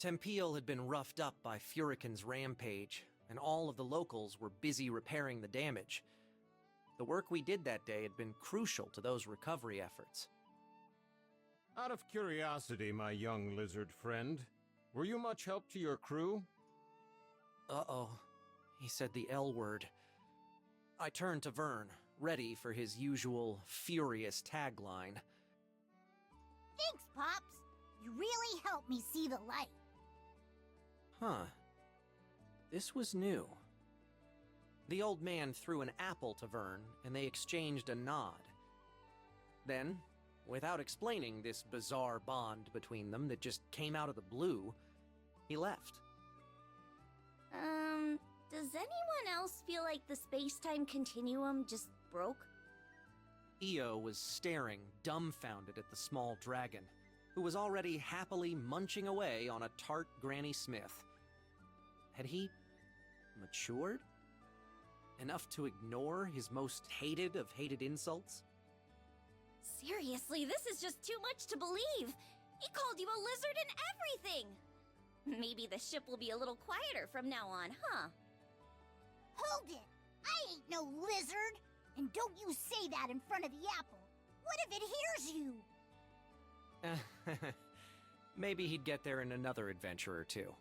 Tempeal had been roughed up by Furican's rampage, and all of the locals were busy repairing the damage. The work we did that day had been crucial to those recovery efforts. Out of curiosity, my young lizard friend, were you much help to your crew? Uh-oh. He said the L word. I turned to Vern, ready for his usual furious tagline. Thanks, Pops. You really helped me see the light. Huh. This was new. The old man threw an apple to Vern, and they exchanged a nod. Then, without explaining this bizarre bond between them that just came out of the blue, he left. Does anyone else feel like the space-time continuum just broke? Io was staring, dumbfounded at the small dragon, who was already happily munching away on a tart Granny Smith. Had he matured? Enough to ignore his most hated of hated insults? Seriously, this is just too much to believe. He called you a lizard and everything. Maybe the ship will be a little quieter from now on, huh? Hold it! I ain't no lizard! And don't you say that in front of the apple! What if it hears you? Maybe he'd get there in another adventure or two.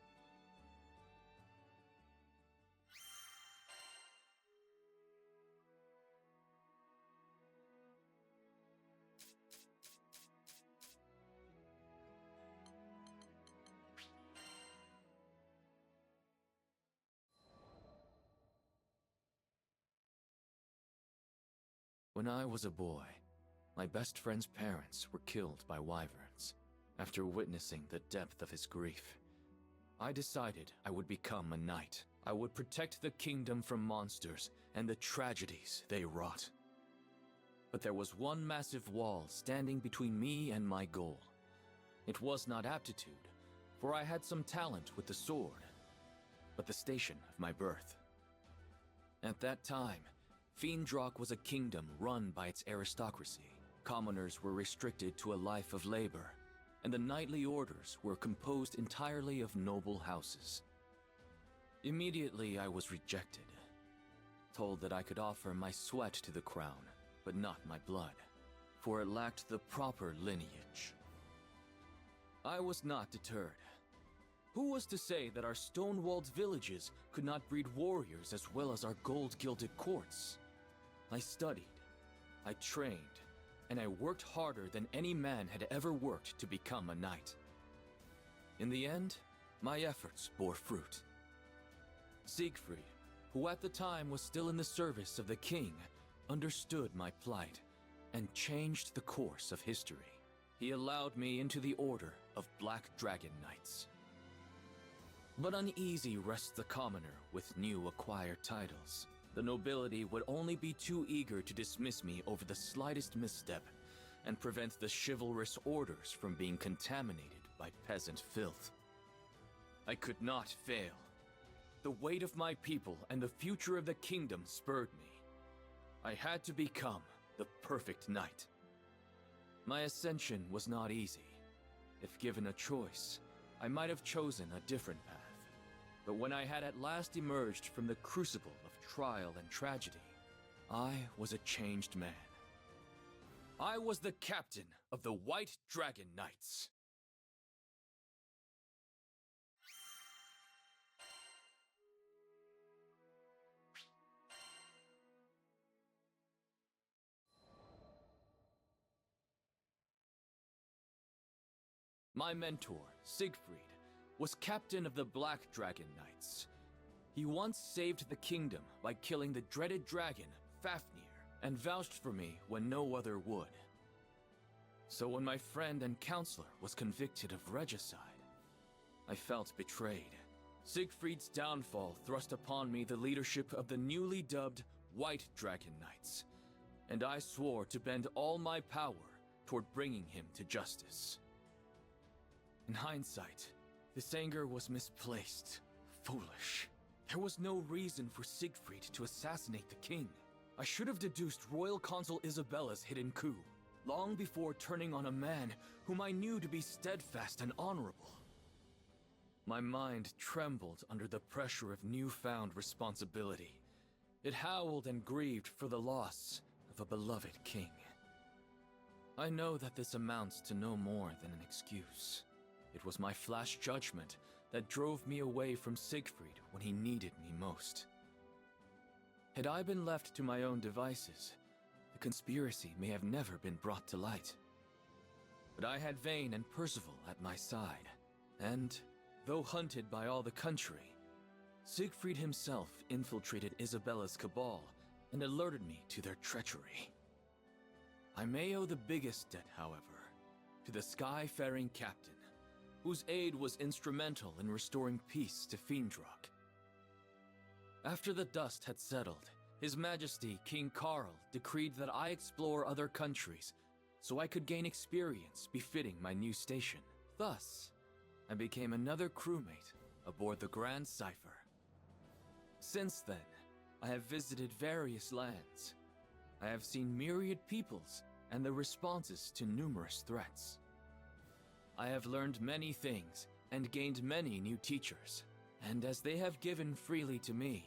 When I was a boy, my best friend's parents were killed by wyverns, After witnessing the depth of his grief, I decided I would become a knight. I would protect the kingdom from monsters and the tragedies they wrought. But there was one massive wall standing between me and my goal. It was not aptitude, for I had some talent with the sword, but the station of my birth. At that time, Fiendrock was a kingdom run by its aristocracy. Commoners were restricted to a life of labor, and the knightly orders were composed entirely of noble houses. Immediately I was rejected, told that I could offer my sweat to the crown, but not my blood, for it lacked the proper lineage. I was not deterred. Who was to say that our stone-walled villages could not breed warriors as well as our gold-gilded courts? I studied, I trained, and I worked harder than any man had ever worked to become a knight. In the end, my efforts bore fruit. Siegfried, who at the time was still in the service of the king, understood my plight and changed the course of history. He allowed me into the order of Black Dragon Knights. But uneasy rests the commoner with new acquired titles. The nobility would only be too eager to dismiss me over the slightest misstep and prevent the chivalrous orders from being contaminated by peasant filth. I could not fail. The weight of my people and the future of the kingdom spurred me. I had to become the perfect knight. My ascension was not easy. If given a choice, I might have chosen a different path. But when I had at last emerged from the crucible of trial and tragedy, I was a changed man. I was the captain of the White Dragon Knights. My mentor, Siegfried, was captain of the Black Dragon Knights. He once saved the kingdom by killing the dreaded dragon, Fafnir, and vouched for me when no other would. So when my friend and counselor was convicted of regicide, I felt betrayed. Siegfried's downfall thrust upon me the leadership of the newly dubbed White Dragon Knights, and I swore to bend all my power toward bringing him to justice. In hindsight, this anger was misplaced, foolish. There was no reason for Siegfried to assassinate the king. I should have deduced Royal Consul Isabella's hidden coup, long before turning on a man whom I knew to be steadfast and honorable. My mind trembled under the pressure of newfound responsibility. It howled and grieved for the loss of a beloved king. I know that this amounts to no more than an excuse. It was my flash judgment that drove me away from Siegfried when he needed me most. Had I been left to my own devices, the conspiracy may have never been brought to light. But I had Vayne and Percival at my side, and, though hunted by all the country, Siegfried himself infiltrated Isabella's cabal and alerted me to their treachery. I may owe the biggest debt, however, to the Skyfaring Captain, whose aid was instrumental in restoring peace to Fiendrock. After the dust had settled, His Majesty King Carl decreed that I explore other countries so I could gain experience befitting my new station. Thus, I became another crewmate aboard the Grand Cipher. Since then, I have visited various lands. I have seen myriad peoples and their responses to numerous threats. I have learned many things and gained many new teachers, and as they have given freely to me,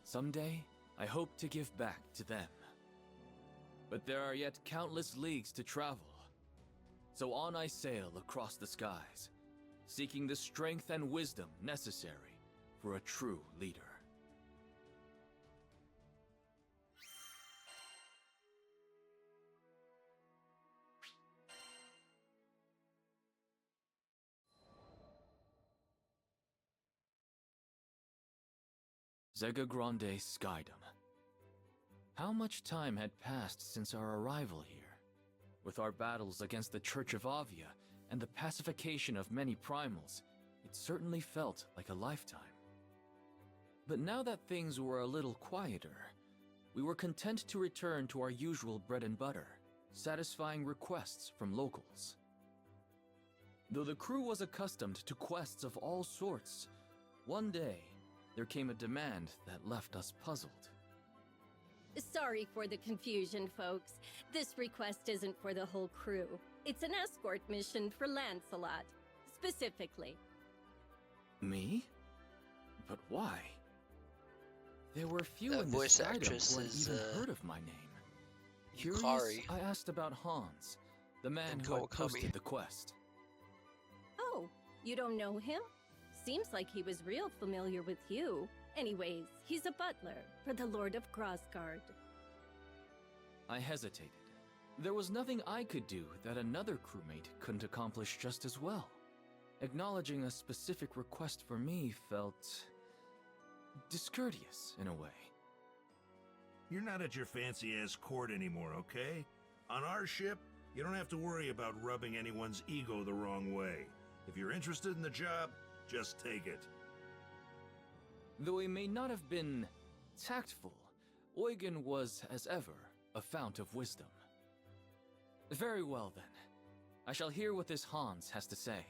someday I hope to give back to them. But there are yet countless leagues to travel, so on I sail across the skies, seeking the strength and wisdom necessary for a true leader. Zega Grande Skydom. How much time had passed since our arrival here? With our battles against the Church of Avia and the pacification of many primals, it certainly felt like a lifetime. But now that things were a little quieter, we were content to return to our usual bread and butter, satisfying requests from locals. Though the crew was accustomed to quests of all sorts, one day there came a demand that left us puzzled. Sorry for the confusion, folks. This request isn't for the whole crew. It's an escort mission for Lancelot, specifically. Me? But why? There were few That in voice this item actress who had is, even heard of my name. Curious, Yukari. I asked about Hans, the man And who had Kawakami. posted the quest. Oh, you don't know him? Seems like he was real familiar with you. Anyways, he's a butler for the Lord of Crossguard. I hesitated. There was nothing I could do that another crewmate couldn't accomplish just as well. Acknowledging a specific request for me felt discourteous in a way. You're not at your fancy-ass court anymore, okay? On our ship, you don't have to worry about rubbing anyone's ego the wrong way. If you're interested in the job, just take it. Though he may not have been tactful, Eugen was, as ever, a fount of wisdom. Very well, then. I shall hear what this Hans has to say.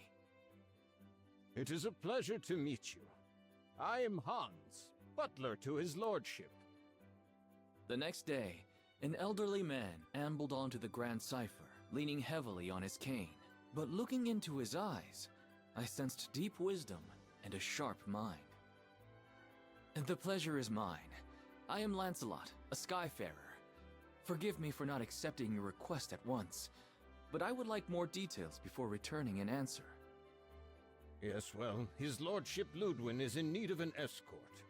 It is a pleasure to meet you. I am Hans, butler to his lordship. The next day, an elderly man ambled onto the Grand Cipher, leaning heavily on his cane. But looking into his eyes, I sensed deep wisdom and a sharp mind. The pleasure is mine. I am Lancelot, a Skyfarer. Forgive me for not accepting your request at once, but I would like more details before returning an answer. Yes, well, his lordship Ludwin is in need of an escort.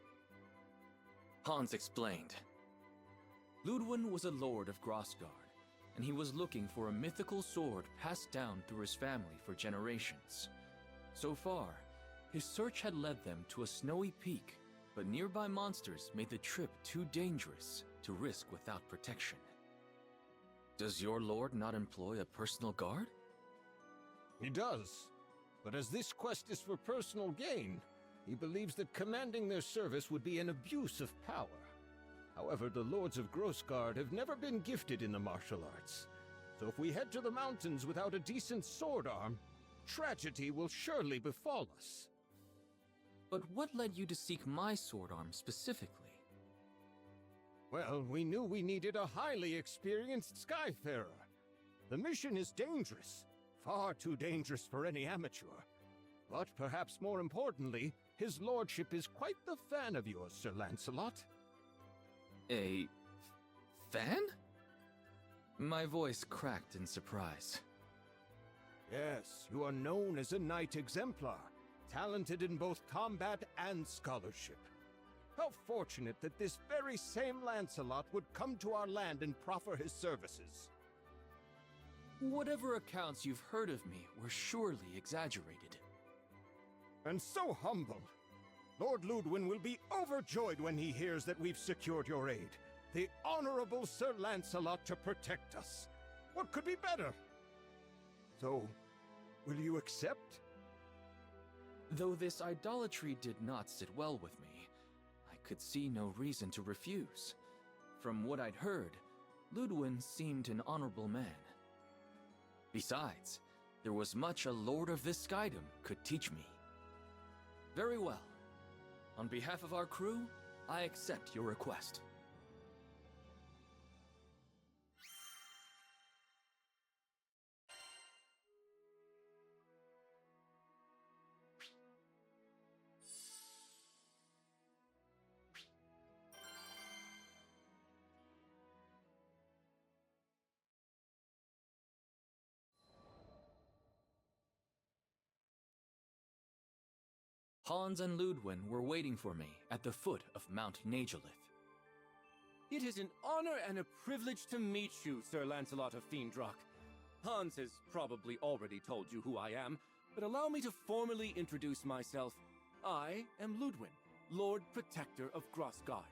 Hans explained. Ludwin was a lord of Grossgard, and he was looking for a mythical sword passed down through his family for generations. So far, his search had led them to a snowy peak, but nearby monsters made the trip too dangerous to risk without protection. Does your lord not employ a personal guard? He does, but as this quest is for personal gain, he believes that commanding their service would be an abuse of power. However, the lords of Grossgard have never been gifted in the martial arts, so if we head to the mountains without a decent sword arm, tragedy will surely befall us. But what led you to seek my sword arm specifically? Well, we knew we needed a highly experienced Skyfarer. The mission is dangerous, far too dangerous for any amateur. But perhaps more importantly, his lordship is quite the fan of yours, Sir Lancelot. A fan? My voice cracked in surprise. Yes, you are known as a knight exemplar, talented in both combat and scholarship. How fortunate that this very same Lancelot would come to our land and proffer his services. Whatever accounts you've heard of me were surely exaggerated. And so humble. Lord Ludwin will be overjoyed when he hears that we've secured your aid. The honorable Sir Lancelot to protect us. What could be better? So, will you accept? Though this idolatry did not sit well with me, I could see no reason to refuse. From what I'd heard, Ludwin seemed an honorable man. Besides, there was much a lord of this skydom could teach me. Very well. On behalf of our crew, I accept your request. Hans and Ludwin were waiting for me at the foot of Mount Nagelith. It is an honor and a privilege to meet you, Sir Lancelot of Fiendrock. Hans has probably already told you who I am, but allow me to formally introduce myself. I am Ludwin, Lord Protector of Grossgard.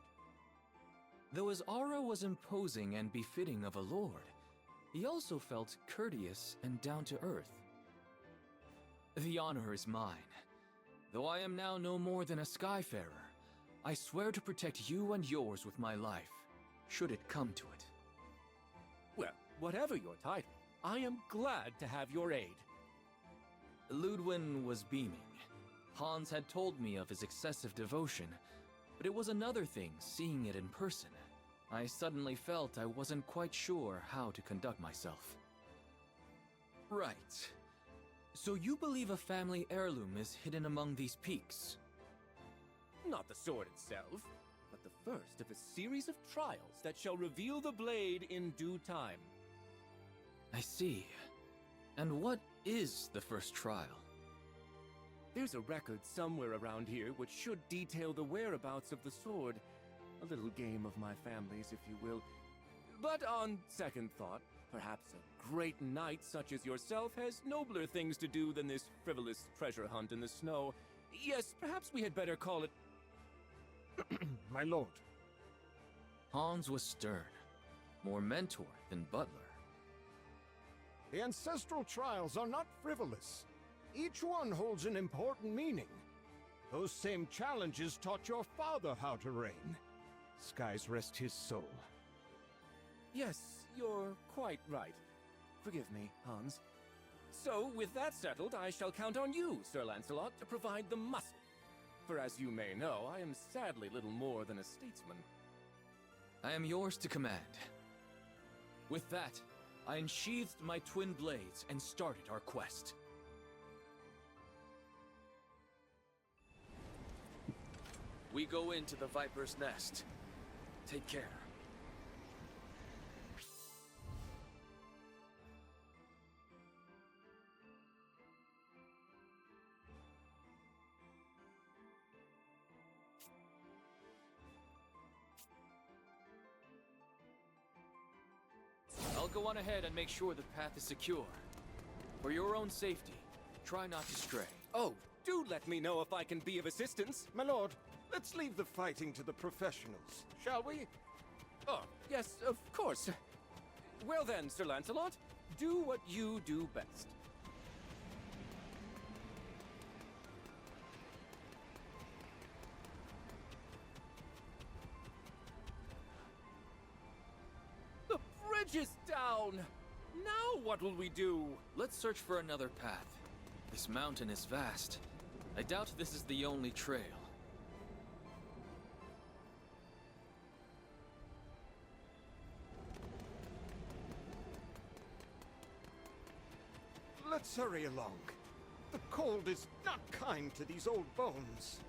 Though his aura was imposing and befitting of a lord, he also felt courteous and down to earth. The honor is mine. Though I am now no more than a Skyfarer, I swear to protect you and yours with my life, should it come to it. Well, whatever your title, I am glad to have your aid. Ludwin was beaming. Hans had told me of his excessive devotion, but it was another thing seeing it in person. I suddenly felt I wasn't quite sure how to conduct myself. Right. So you believe a family heirloom is hidden among these peaks? Not the sword itself, but the first of a series of trials that shall reveal the blade in due time. I see. And what is the first trial? There's a record somewhere around here which should detail the whereabouts of the sword. A little game of my family's, if you will. But on second thought, perhaps a great knight such as yourself has nobler things to do than this frivolous treasure hunt in the snow. Yes, perhaps we had better call it... My lord. Hans was stern, more mentor than butler. The ancestral trials are not frivolous. Each one holds an important meaning. Those same challenges taught your father how to reign. Skies rest his soul. Yes, you're quite right. Forgive me, Hans. So, with that settled, I shall count on you, Sir Lancelot, to provide the muscle. For as you may know, I am sadly little more than a statesman. I am yours to command. With that, I unsheathed my twin blades and started our quest. We go into the Viper's Nest. Take care. I'll go on ahead and make sure the path is secure. For your own safety, try not to stray. Oh, do let me know if I can be of assistance. My lord, let's leave the fighting to the professionals, shall we? Oh, yes, of course. Well then, Sir Lancelot, do what you do best. The bridge is down! Now what will we do? Let's search for another path. This mountain is vast. I doubt this is the only trail. Let's hurry along. The cold is not kind to these old bones.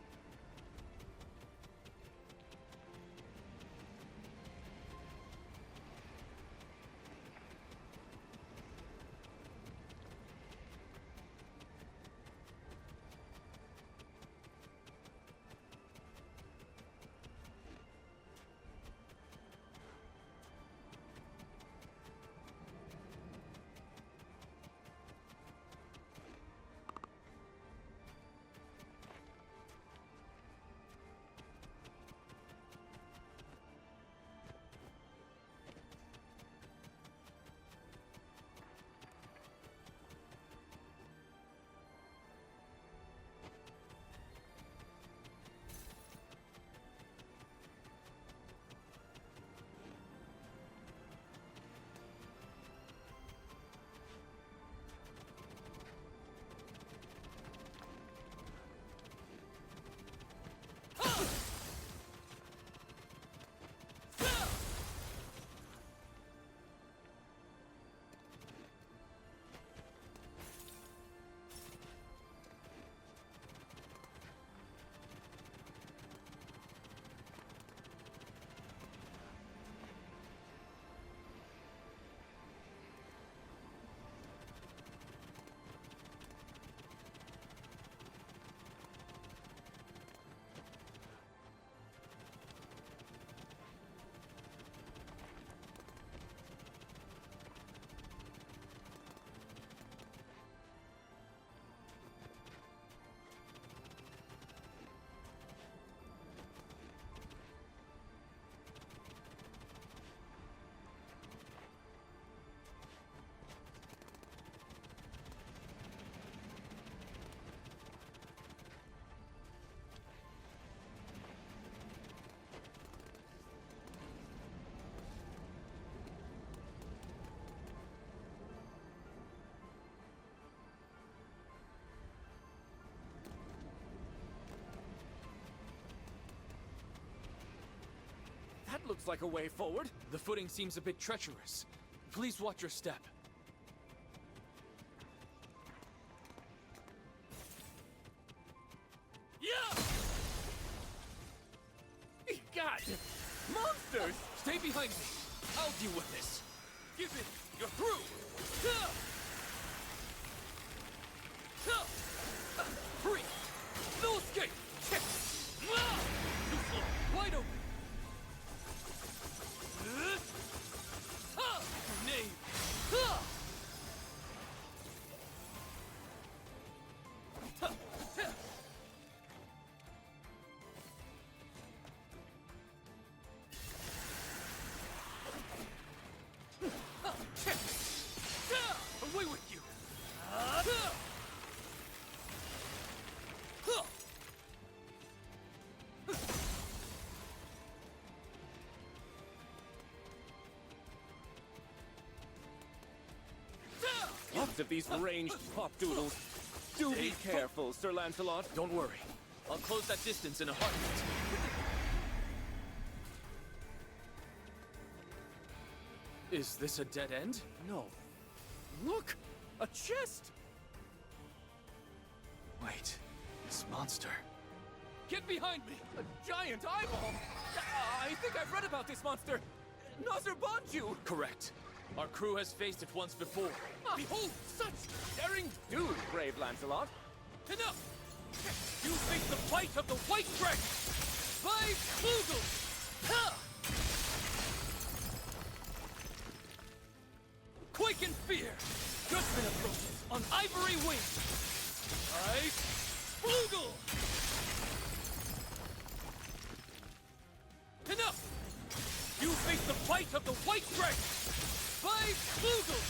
looks like a way forward. The footing seems a bit treacherous. Please watch your step. Yeah! God! Monsters! Stay behind me. I'll deal with this. Give it! You're through! Free! No escape! Too slow! Wide open! Knave! Away with you! Lots of these ranged pop doodles. Do be careful, Sir Lancelot. Don't worry. I'll close that distance in a heartbeat. Is this a dead end? No. Look! A chest! Wait, this monster. Get behind me! A giant eyeball! I think I've read about this monster! Nazir Bonju! Correct. Our crew has faced it once before. Behold, such daring do, brave Lancelot! Enough! You face the fight of the White Dragon! By Klugel! Quake in fear! Judgment approaches on ivory wings! By Klugel! Enough! You face the fight of the White Dragon! By Klugel!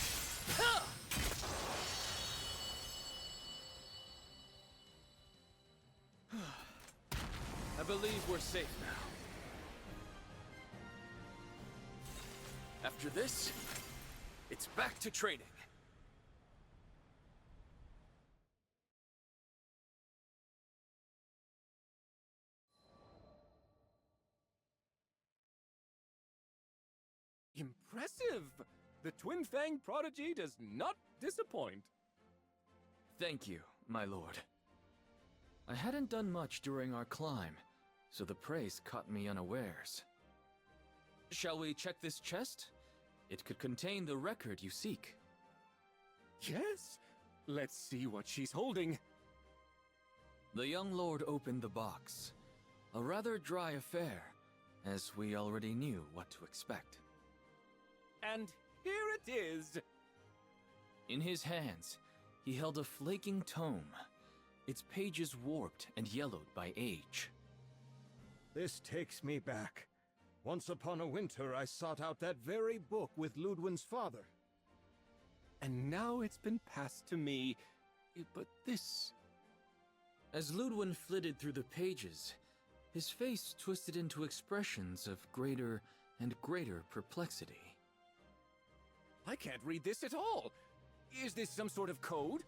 I believe we're safe now. After this, it's back to training. Impressive! The Twin Fang prodigy does not disappoint. Thank you, my lord. I hadn't done much during our climb, so the praise caught me unawares. Shall we check this chest? It could contain the record you seek. Yes! Let's see what she's holding. The young lord opened the box. A rather dry affair, as we already knew what to expect. And here it is! In his hands, he held a flaking tome, its pages warped and yellowed by age. This takes me back. Once upon a winter, I sought out that very book with Ludwin's father. And now it's been passed to me. But this... As Ludwin flitted through the pages, his face twisted into expressions of greater and greater perplexity. I can't read this at all! Is this some sort of code?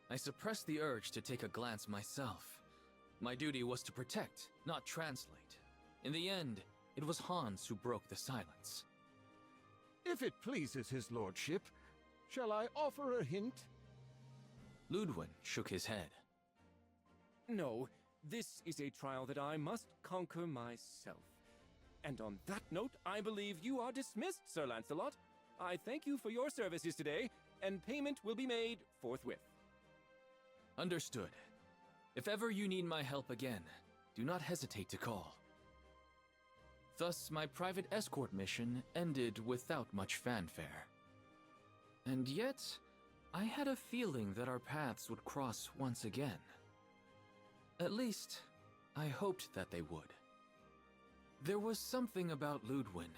I suppressed the urge to take a glance myself. My duty was to protect, not translate. In the end, it was Hans who broke the silence. If it pleases his lordship, shall I offer a hint? Ludwin shook his head. No, this is a trial that I must conquer myself. And on that note, I believe you are dismissed, Sir Lancelot. I thank you for your services today, and payment will be made forthwith. Understood. If ever you need my help again, do not hesitate to call. Thus, my private escort mission ended without much fanfare. And yet, I had a feeling that our paths would cross once again. At least, I hoped that they would. There was something about Ludwin.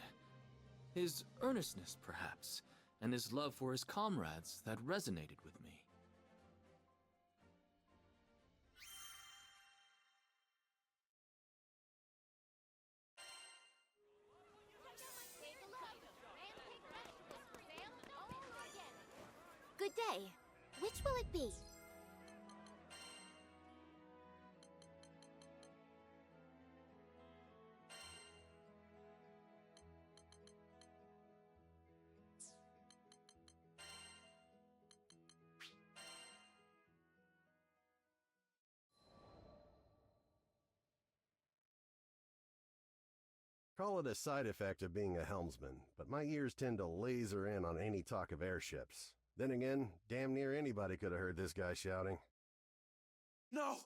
His earnestness, perhaps, and his love for his comrades that resonated with me. Good day. Which will it be? Call it a side effect of being a helmsman, but my ears tend to laser in on any talk of airships. Then again, damn near anybody could have heard this guy shouting. No!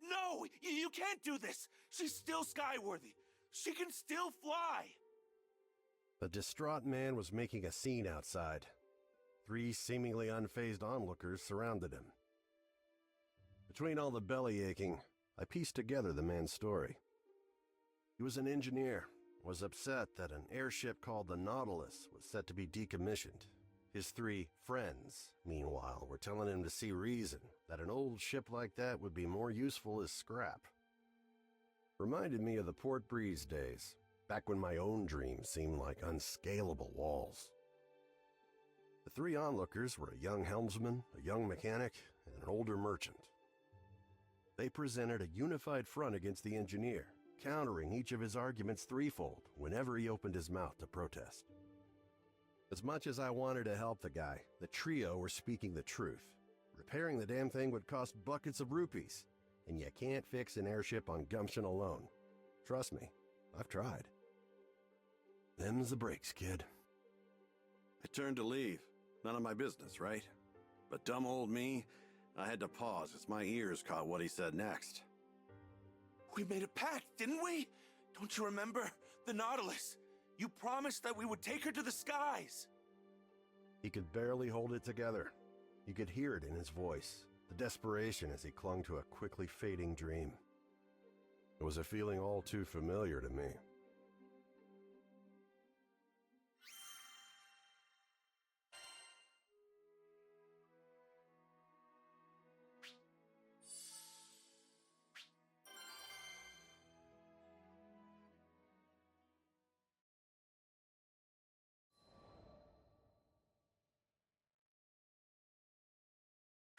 No! You can't do this! She's still skyworthy! She can still fly! The distraught man was making a scene outside. 3 seemingly unfazed onlookers surrounded him. Between all the belly aching, I pieced together the man's story. He was an engineer, was upset that an airship called the Nautilus was set to be decommissioned. His 3 friends, meanwhile, were telling him to see reason that an old ship like that would be more useful as scrap. Reminded me of the Port Breeze days, back when my own dreams seemed like unscalable walls. The 3 onlookers were a young helmsman, a young mechanic, and an older merchant. They presented a unified front against the engineer, countering each of his arguments threefold whenever he opened his mouth to protest. As much as I wanted to help the guy, the trio were speaking the truth. Repairing the damn thing would cost buckets of rupees, and you can't fix an airship on gumption alone. Trust me, I've tried. Them's the breaks, kid. I turned to leave. None of my business, right? But dumb old me, I had to pause as my ears caught what he said next. We made a pact, didn't we? Don't you remember? The Nautilus. You promised that we would take her to the skies. He could barely hold it together. You could hear it in his voice, the desperation as he clung to a quickly fading dream. It was a feeling all too familiar to me.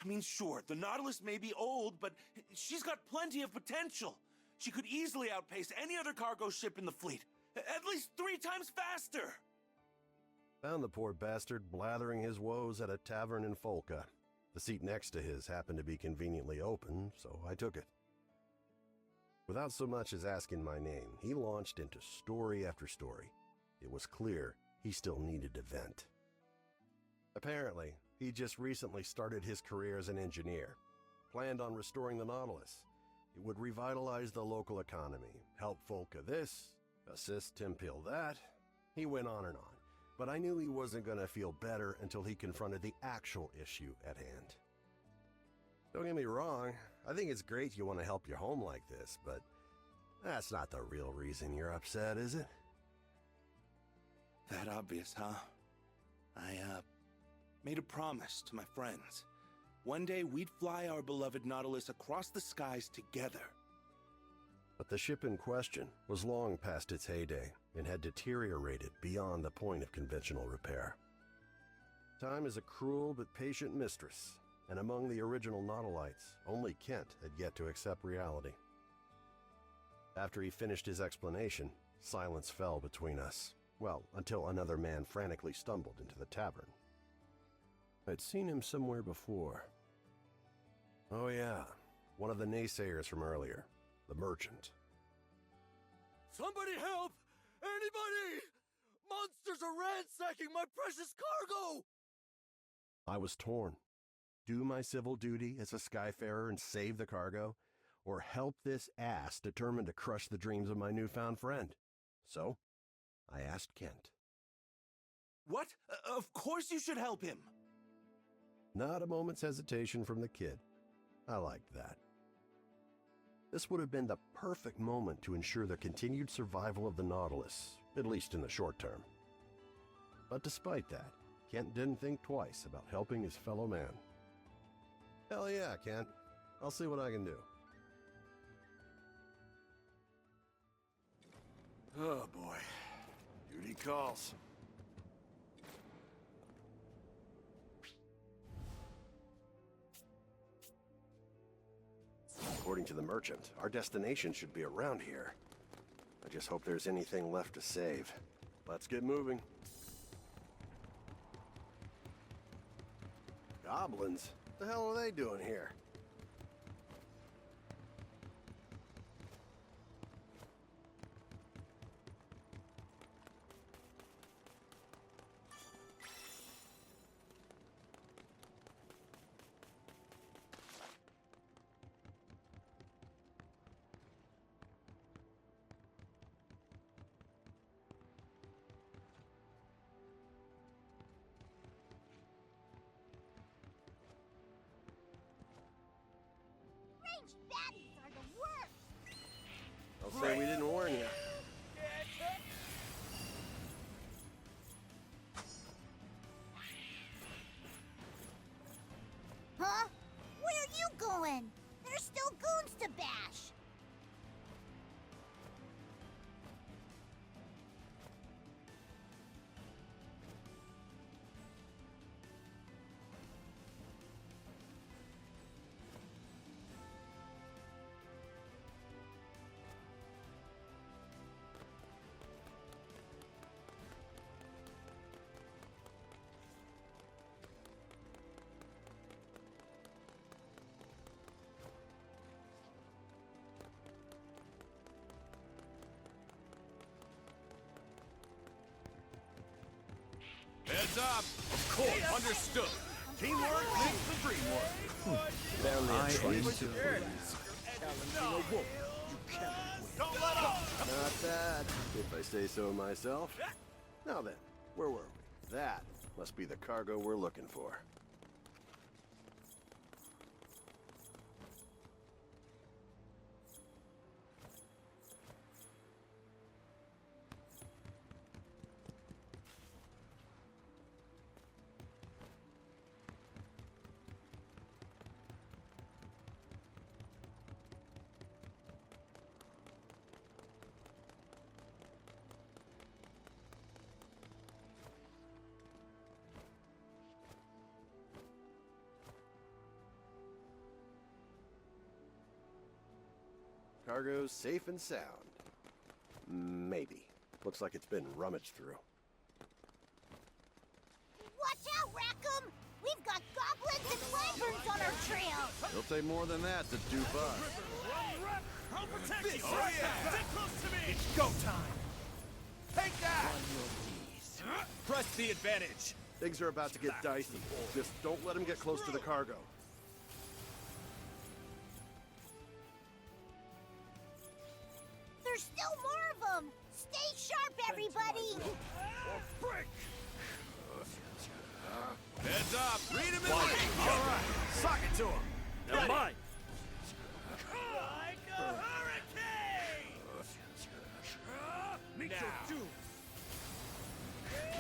I mean, sure, the Nautilus may be old, but she's got plenty of potential. She could easily outpace any other cargo ship in the fleet, at least 3 times faster. Found the poor bastard blathering his woes at a tavern in Folka. The seat next to his happened to be conveniently open, so I took it. Without so much as asking my name, he launched into story after story. It was clear he still needed to vent. Apparently, he just recently started his career as an engineer. Planned on restoring the Nautilus. It would revitalize the local economy, help Folka this, assist Timpil that. He went on and on, but I knew he wasn't going to feel better until he confronted the actual issue at hand. Don't get me wrong, I think it's great you want to help your home like this, but that's not the real reason you're upset, is it? That obvious, huh? I, made a promise to my friends. One day we'd fly our beloved Nautilus across the skies together. But the ship in question was long past its heyday and had deteriorated beyond the point of conventional repair. Time is a cruel but patient mistress, and among the original Nautilites, only Kent had yet to accept reality. After he finished his explanation, silence fell between us. Well, until another man frantically stumbled into the tavern. I'd seen him somewhere before. Oh yeah, one of the naysayers from earlier, the merchant. Somebody help! Anybody! Monsters are ransacking my precious cargo! I was torn. Do my civil duty as a skyfarer and save the cargo, or help this ass determined to crush the dreams of my newfound friend? So, I asked Kent. What? Of course you should help him! Not a moment's hesitation from the kid. I liked that. This would have been the perfect moment to ensure the continued survival of the Nautilus, at least in the short term. But despite that, Kent didn't think twice about helping his fellow man. Hell yeah, Kent. I'll see what I can do. Oh boy. Duty calls. According to the merchant, our destination should be around here. I just hope there's anything left to save. Let's get moving. Goblins? What the hell are they doing here? Heads up! Of course, understood. Teamwork makes the dream work. Barely I a aim trace. to please. Don't let up! Not bad, if I say so myself. Now then, where were we? That must be the cargo we're looking for. Cargo's safe and sound. Maybe. Looks like it's been rummaged through. Watch out, Rackham! We've got goblins and wyverns on our trail! It'll take more than that to dupe us. I'll protect you. Oh, yeah. Stick close to me. It's go time! Take that! On your knees. Press the advantage. Things are about to get dicey. Just don't let him get close to the cargo. There's still more of them! Stay sharp, everybody! Heads up! Read him in! All right, sock it to him. Now mine. Like a hurricane! Meet your doom.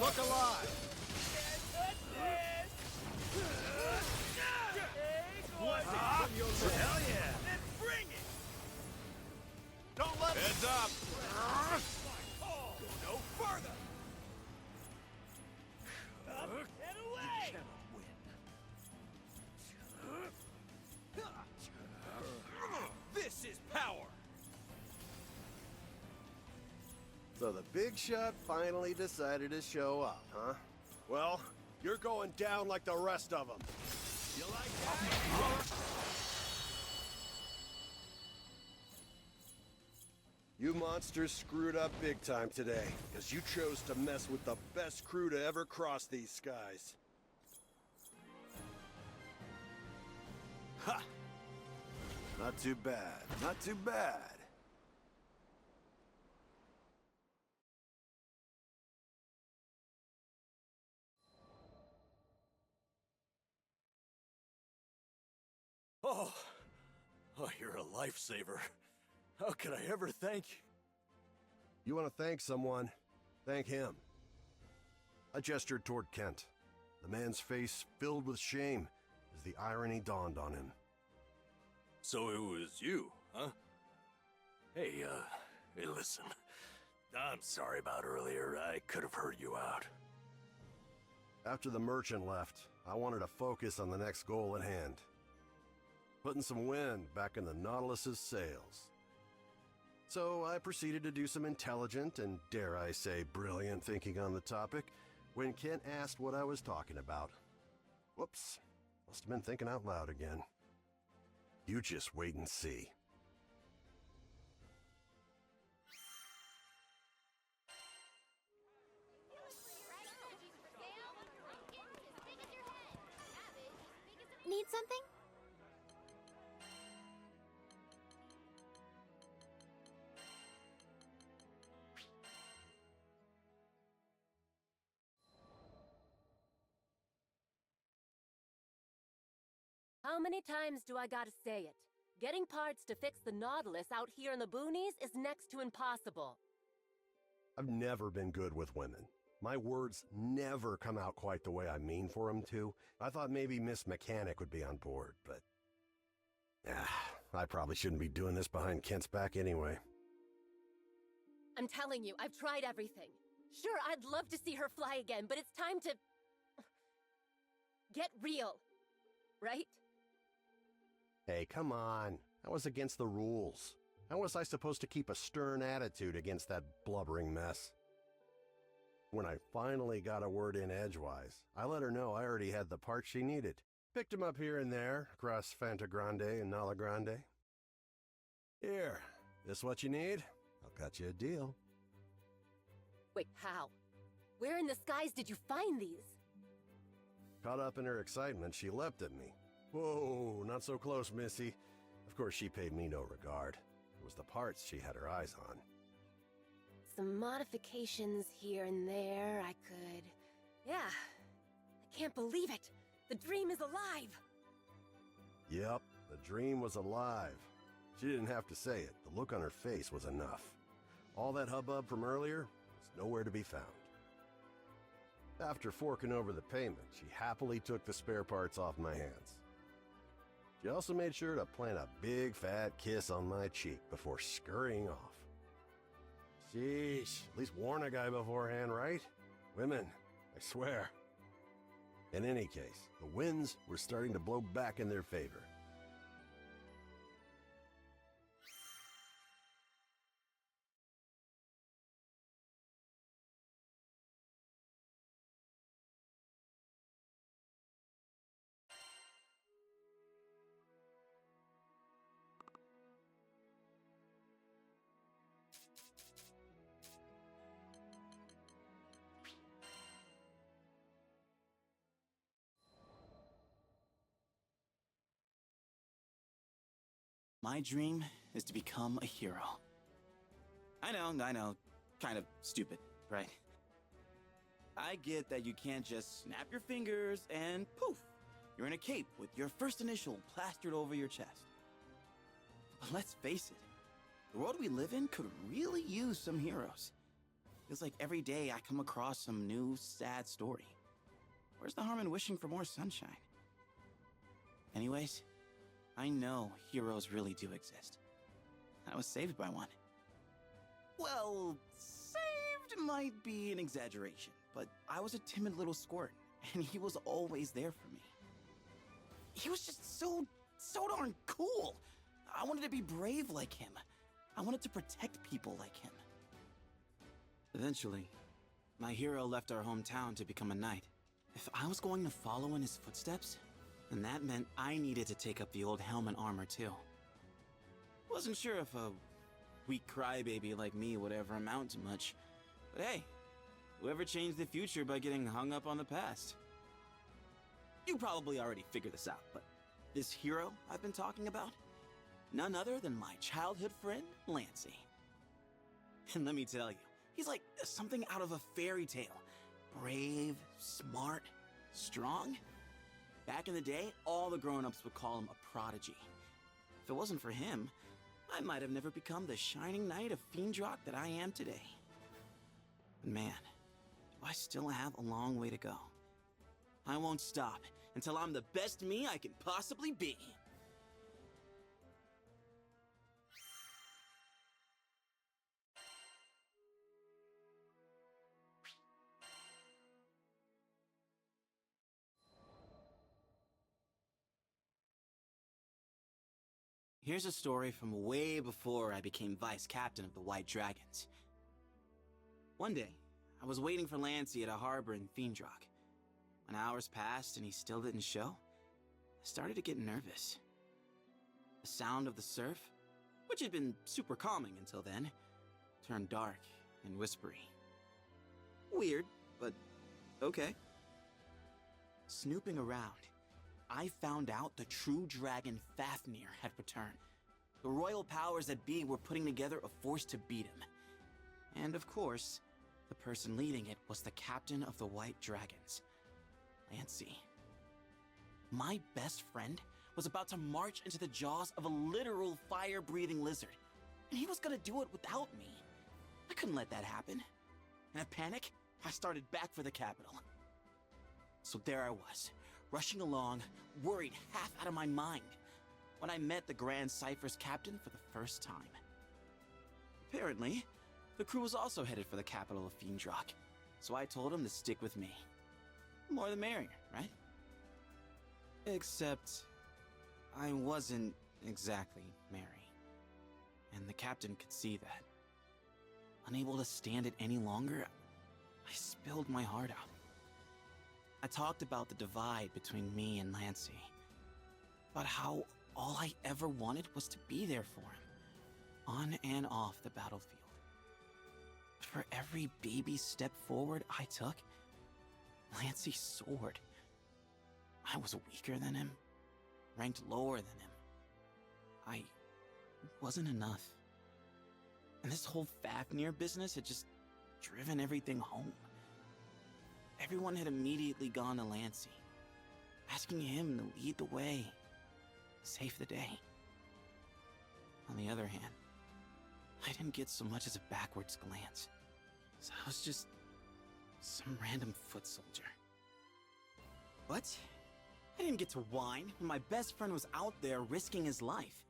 Look alive! Hell yeah. Then bring it! Don't let him! Heads up! Go no further! Up and away! This is power. So the big shot finally decided to show up, huh? Well, you're going down like the rest of them. You like that? You monsters screwed up big time today, because you chose to mess with the best crew to ever cross these skies. Ha! Not too bad, not too bad. Oh, you're a lifesaver. How could I ever thank you? You want to thank someone? Thank him. I gestured toward Kent. The man's face filled with shame as the irony dawned on him. So it was you, huh? Hey, listen. I'm sorry about earlier. I could have heard you out. After the merchant left, I wanted to focus on the next goal at hand. Putting some wind back in the Nautilus's sails. So I proceeded to do some intelligent and, dare I say, brilliant thinking on the topic when Kent asked what I was talking about. Whoops, must have been thinking out loud again. You just wait and see. Need something? How many times do I gotta say it? Getting parts to fix the Nautilus out here in the boonies is next to impossible. I've never been good with women. My words never come out quite the way I mean for them to. I thought maybe Miss Mechanic would be on board, but... I probably shouldn't be doing this behind Kent's back anyway. I'm telling you, I've tried everything. Sure, I'd love to see her fly again, but it's time to... get real. Right? Hey, come on. That was against the rules. How was I supposed to keep a stern attitude against that blubbering mess? When I finally got a word in edgewise, I let her know I already had the parts she needed. Picked them up here and there, across Fanta Grande and Nala Grande. Here, this what you need? I'll cut you a deal. Wait, how? Where in the skies did you find these? Caught up in her excitement, she leapt at me. Whoa, not so close, Missy. Of course, she paid me no regard. It was the parts she had her eyes on. Some modifications here and there, I could... Yeah. I can't believe it! The dream is alive! Yep, the dream was alive. She didn't have to say it. The look on her face was enough. All that hubbub from earlier was nowhere to be found. After forking over the payment, she happily took the spare parts off my hands. She also made sure to plant a big fat kiss on my cheek before scurrying off. Sheesh, at least warn a guy beforehand, right? Women, I swear. In any case, the winds were starting to blow back in their favor. My dream is to become a hero. I know, kind of stupid, right? I get that you can't just snap your fingers and poof, you're in a cape with your first initial plastered over your chest. But let's face it, the world we live in could really use some heroes. Feels like every day I come across some new, sad story. Where's the harm in wishing for more sunshine? Anyways, I know heroes really do exist. I was saved by one. Well, saved might be an exaggeration, but I was a timid little squirt, and he was always there for me. He was just so darn cool. I wanted to be brave like him. I wanted to protect people like him. Eventually, my hero left our hometown to become a knight. If I was going to follow in his footsteps, then that meant I needed to take up the old helm and armor too. Wasn't sure if a weak crybaby like me would ever amount to much, but hey, whoever changed the future by getting hung up on the past? You probably already figured this out, but this hero I've been talking about? None other than my childhood friend, Lancy. And let me tell you, he's like something out of a fairy tale. Brave, smart, strong. Back in the day, all the grown-ups would call him a prodigy. If it wasn't for him, I might have never become the shining knight of Fiendrock that I am today. But man, do I still have a long way to go. I won't stop until I'm the best me I can possibly be. Here's a story from way before I became vice captain of the White Dragons. One day, I was waiting for Lancy at a harbor in Fiendrock. When hours passed and he still didn't show, I started to get nervous. The sound of the surf, which had been super calming until then, turned dark and whispery. Weird, but okay. Snooping around, I found out the true dragon Fafnir had returned. The royal powers that be were putting together a force to beat him. And of course, the person leading it was the captain of the White Dragons, Lancy. My best friend was about to march into the jaws of a literal fire-breathing lizard, and he was gonna do it without me. I couldn't let that happen. In a panic, I started back for the capital. So there I was, rushing along, worried half out of my mind, when I met the Grand Cypher's captain for the first time. Apparently, the crew was also headed for the capital of Fiendrock, so I told him to stick with me. More the merrier, right? Except, I wasn't exactly merry, and the captain could see that. Unable to stand it any longer, I spilled my heart out. I talked about the divide between me and Lancy, about how all I ever wanted was to be there for him, on and off the battlefield. for every baby step forward I took, Lancey soared. I was weaker than him, ranked lower than him. I wasn't enough. And this whole Fafnir business had just driven everything home. Everyone had immediately gone to Lancey, asking him to lead the way, save the day. On the other hand, I didn't get so much as a backwards glance, so I was just some random foot soldier. But I didn't get to whine when my best friend was out there risking his life.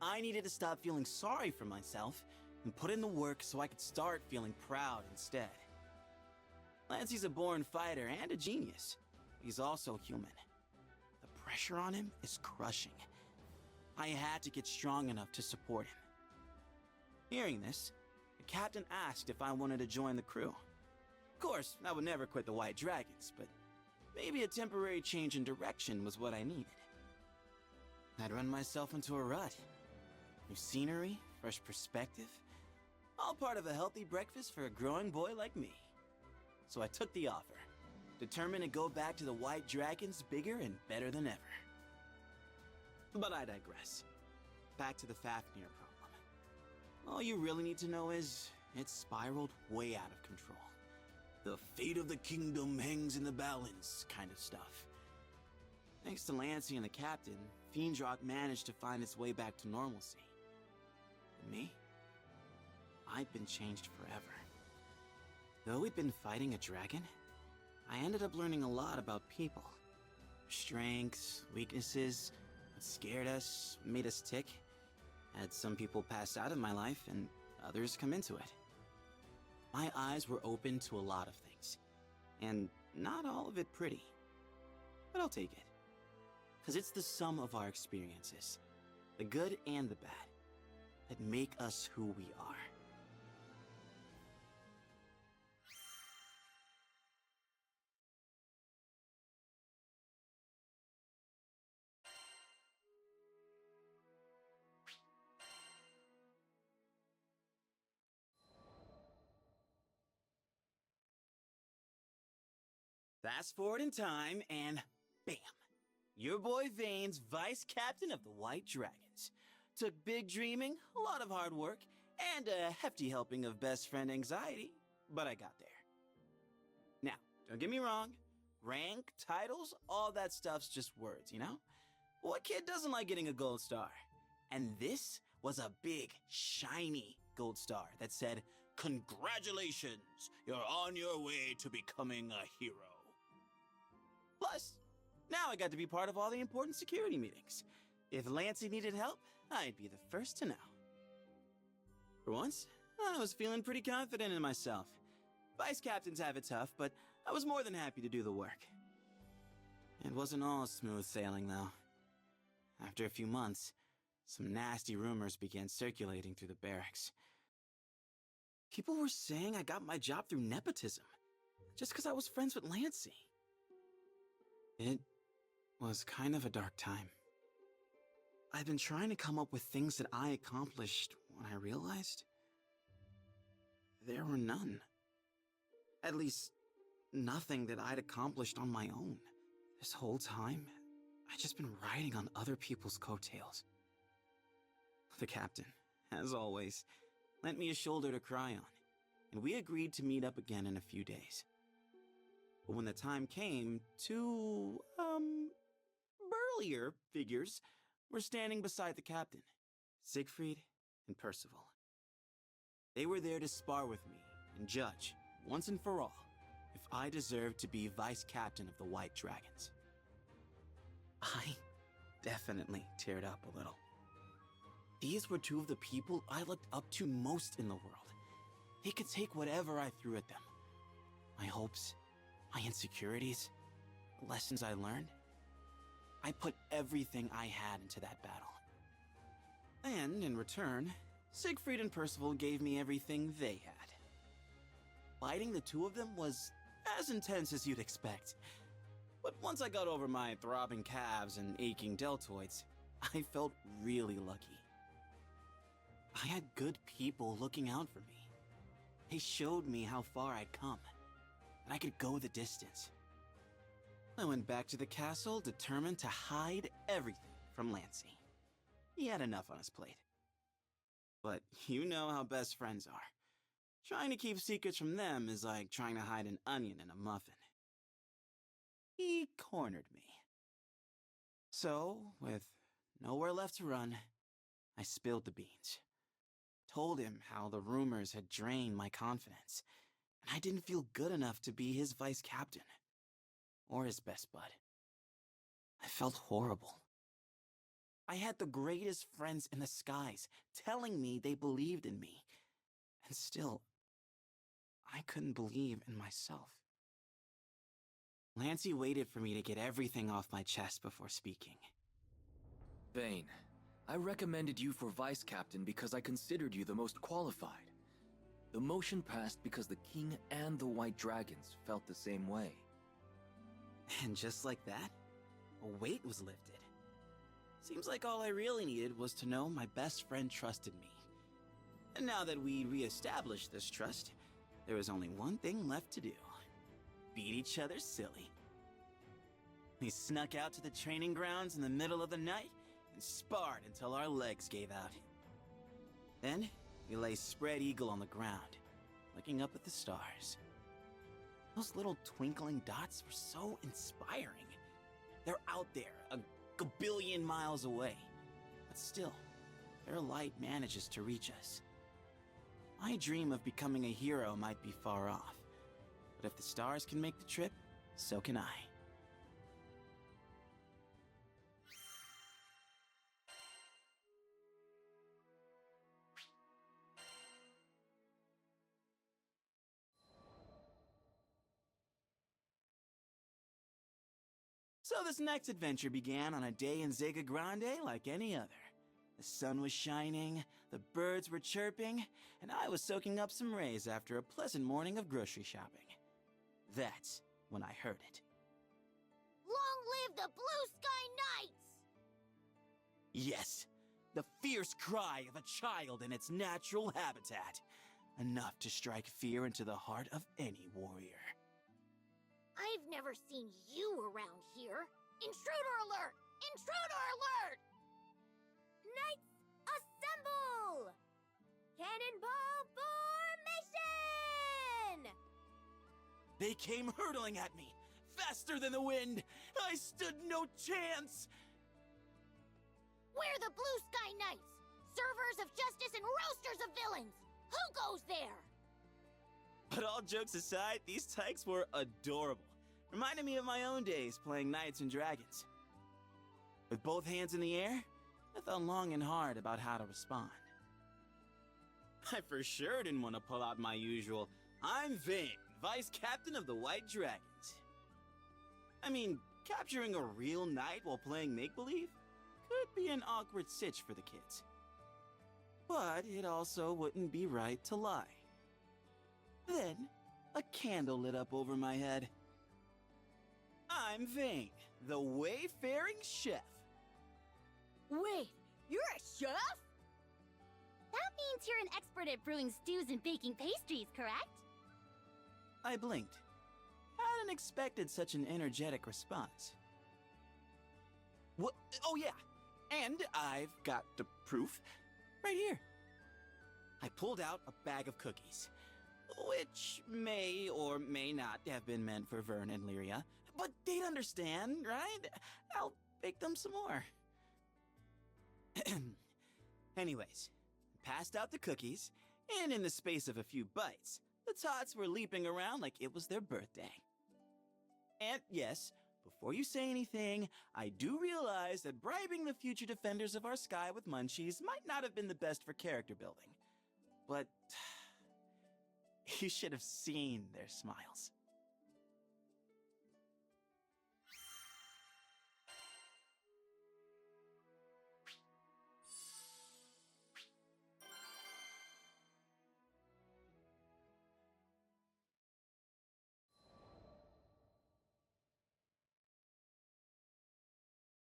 I needed to stop feeling sorry for myself and put in the work so I could start feeling proud instead. Lancey's a born fighter and a genius. He's also human. The pressure on him is crushing. I had to get strong enough to support him. Hearing this, the captain asked if I wanted to join the crew. Of course, I would never quit the White Dragons, but maybe a temporary change in direction was what I needed. I'd run myself into a rut. New scenery, fresh perspective, all part of a healthy breakfast for a growing boy like me. So I took the offer, determined to go back to the White Dragons bigger and better than ever. But I digress. Back to the Fafnir problem. All you really need to know is, it's spiraled way out of control. The fate of the kingdom hangs in the balance kind of stuff. Thanks to Lancey and the captain, Fiendrock managed to find its way back to normalcy. And me? I'd been changed forever. Though we'd been fighting a dragon, I ended up learning a lot about people. Strengths, weaknesses, what scared us, made us tick. Had some people pass out of my life and others come into it. My eyes were open to a lot of things, and not all of it pretty. But I'll take it. 'Cause it's the sum of our experiences, the good and the bad, that make us who we are. Fast forward in time, and bam! Your boy Vane's vice captain of the White Dragons. Took big dreaming, a lot of hard work, and a hefty helping of best friend anxiety, but I got there. Now, don't get me wrong, rank, titles, all that stuff's just words, you know? What kid doesn't like getting a gold star? And this was a big, shiny gold star that said, "Congratulations, you're on your way to becoming a hero." Plus, now I got to be part of all the important security meetings. If Lancey needed help, I'd be the first to know. For once, I was feeling pretty confident in myself. Vice captains have it tough, but I was more than happy to do the work. It wasn't all smooth sailing, though. After a few months, some nasty rumors began circulating through the barracks. People were saying I got my job through nepotism, just because I was friends with Lancey. It was kind of a dark time. I'd been trying to come up with things that I accomplished when I realized there were none. At least, nothing that I'd accomplished on my own. This whole time, I'd just been riding on other people's coattails. The captain, as always, lent me a shoulder to cry on, and we agreed to meet up again in a few days. But when the time came, two, burlier figures were standing beside the captain, Siegfried and Percival. They were there to spar with me and judge, once and for all, if I deserved to be vice captain of the White Dragons. I definitely teared up a little. These were two of the people I looked up to most in the world. They could take whatever I threw at them. My hopes, my insecurities, the lessons I learned. I put everything I had into that battle. And in return, Siegfried and Percival gave me everything they had. Fighting the two of them was as intense as you'd expect. But once I got over my throbbing calves and aching deltoids, I felt really lucky. I had good people looking out for me. They showed me how far I'd come, and I could go the distance. I went back to the castle determined to hide everything from Lancey. He had enough on his plate. But you know how best friends are. Trying to keep secrets from them is like trying to hide an onion in a muffin. He cornered me. So, with nowhere left to run, I spilled the beans. Told him how the rumors had drained my confidence, and I didn't feel good enough to be his vice captain. Or his best bud. I felt horrible. I had the greatest friends in the skies telling me they believed in me. And still, I couldn't believe in myself. Lancey waited for me to get everything off my chest before speaking. Vayne, I recommended you for vice captain because I considered you the most qualified. The motion passed because the king and the white dragons felt the same way. And just like that, a weight was lifted. Seems like all I really needed was to know my best friend trusted me. And now that we re-established this trust, there was only one thing left to do. Beat each other silly. We snuck out to the training grounds in the middle of the night and sparred until our legs gave out. Then, we lay spread eagle on the ground, looking up at the stars. Those little twinkling dots were so inspiring. They're out there, a gabillion miles away. But still, their light manages to reach us. My dream of becoming a hero might be far off. But if the stars can make the trip, so can I. So this next adventure began on a day in Zega Grande like any other. The sun was shining, the birds were chirping, and I was soaking up some rays after a pleasant morning of grocery shopping. That's when I heard it. Long live the Blue Sky Knights! Yes, the fierce cry of a child in its natural habitat. Enough to strike fear into the heart of any warrior. I've never seen you around here. Intruder alert! Intruder alert! Knights, assemble! Cannonball formation! They came hurtling at me, faster than the wind. I stood no chance. We're the Blue Sky Knights, servers of justice and roasters of villains. Who goes there? But all jokes aside, these tykes were adorable. Reminded me of my own days playing Knights and Dragons. With both hands in the air, I thought long and hard about how to respond. I for sure didn't want to pull out my usual, "I'm Vayne, Vice Captain of the White Dragons." I mean, capturing a real knight while playing make-believe could be an awkward sitch for the kids. But it also wouldn't be right to lie. Then, a candle lit up over my head. I'm Vayne, the wayfaring chef. Wait, you're a chef? That means you're an expert at brewing stews and baking pastries, correct? I blinked. Hadn't expected such an energetic response. What? Oh yeah, and I've got the proof right here. I pulled out a bag of cookies, which may or may not have been meant for Vern and Lyria, but they'd understand, right? I'll bake them some more. Anyways, passed out the cookies, and in the space of a few bites, the tots were leaping around like it was their birthday. And yes, before you say anything, I do realize that bribing the future defenders of our sky with munchies might not have been the best for character building. But you should have seen their smiles.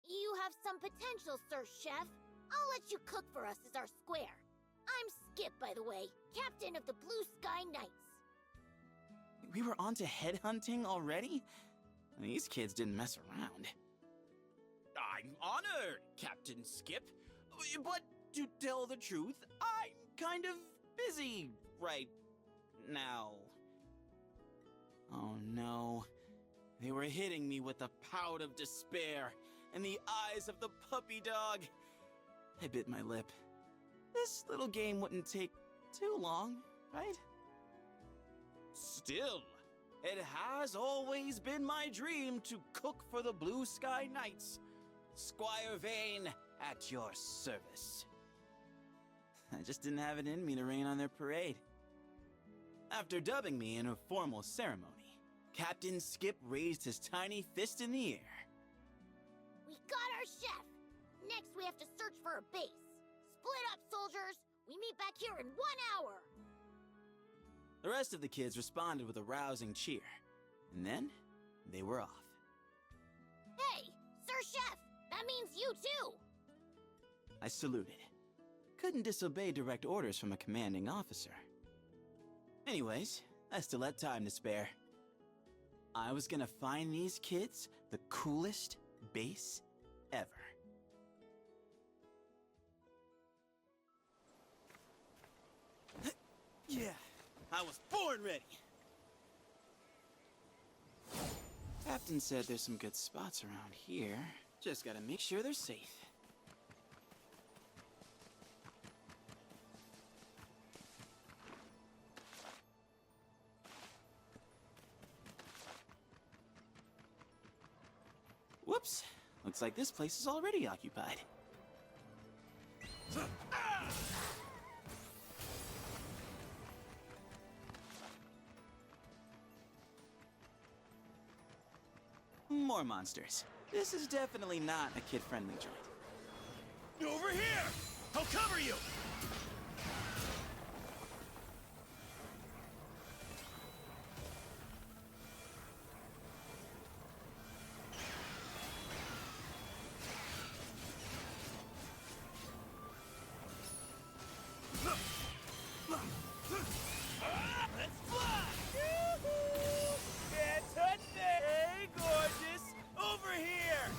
You have some potential, Sir Chef. I'll let you cook for us as our square. I'm Skip, by the way, captain of the Blue Sky Knights. We were on to headhunting already? These kids didn't mess around. I'm honored, Captain Skip. But to tell the truth, I'm kind of busy right now. Oh no. They were hitting me with the pout of despair and the eyes of the puppy dog. I bit my lip. This little game wouldn't take too long, right? Still, it has always been my dream to cook for the Blue Sky Knights. Squire Vane, at your service. I just didn't have it in me to rain on their parade. After dubbing me in a formal ceremony, Captain Skip raised his tiny fist in the air. We got our chef! Next we have to search for a base. Split up, soldiers! We meet back here in 1 hour! The rest of the kids responded with a rousing cheer, and then they were off. Hey, Sir Chef! That means you too! I saluted. Couldn't disobey direct orders from a commanding officer. Anyways, I still had time to spare. I was gonna find these kids the coolest base ever. Yeah, I was born ready. Captain said there's some good spots around here. Just gotta make sure they're safe. Whoops. Looks like this place is already occupied. More monsters. This is definitely not a kid-friendly joint. Over here! I'll cover you! Let's fly! Yoo-hoo! Can't touch me! Hey, gorgeous! Over here!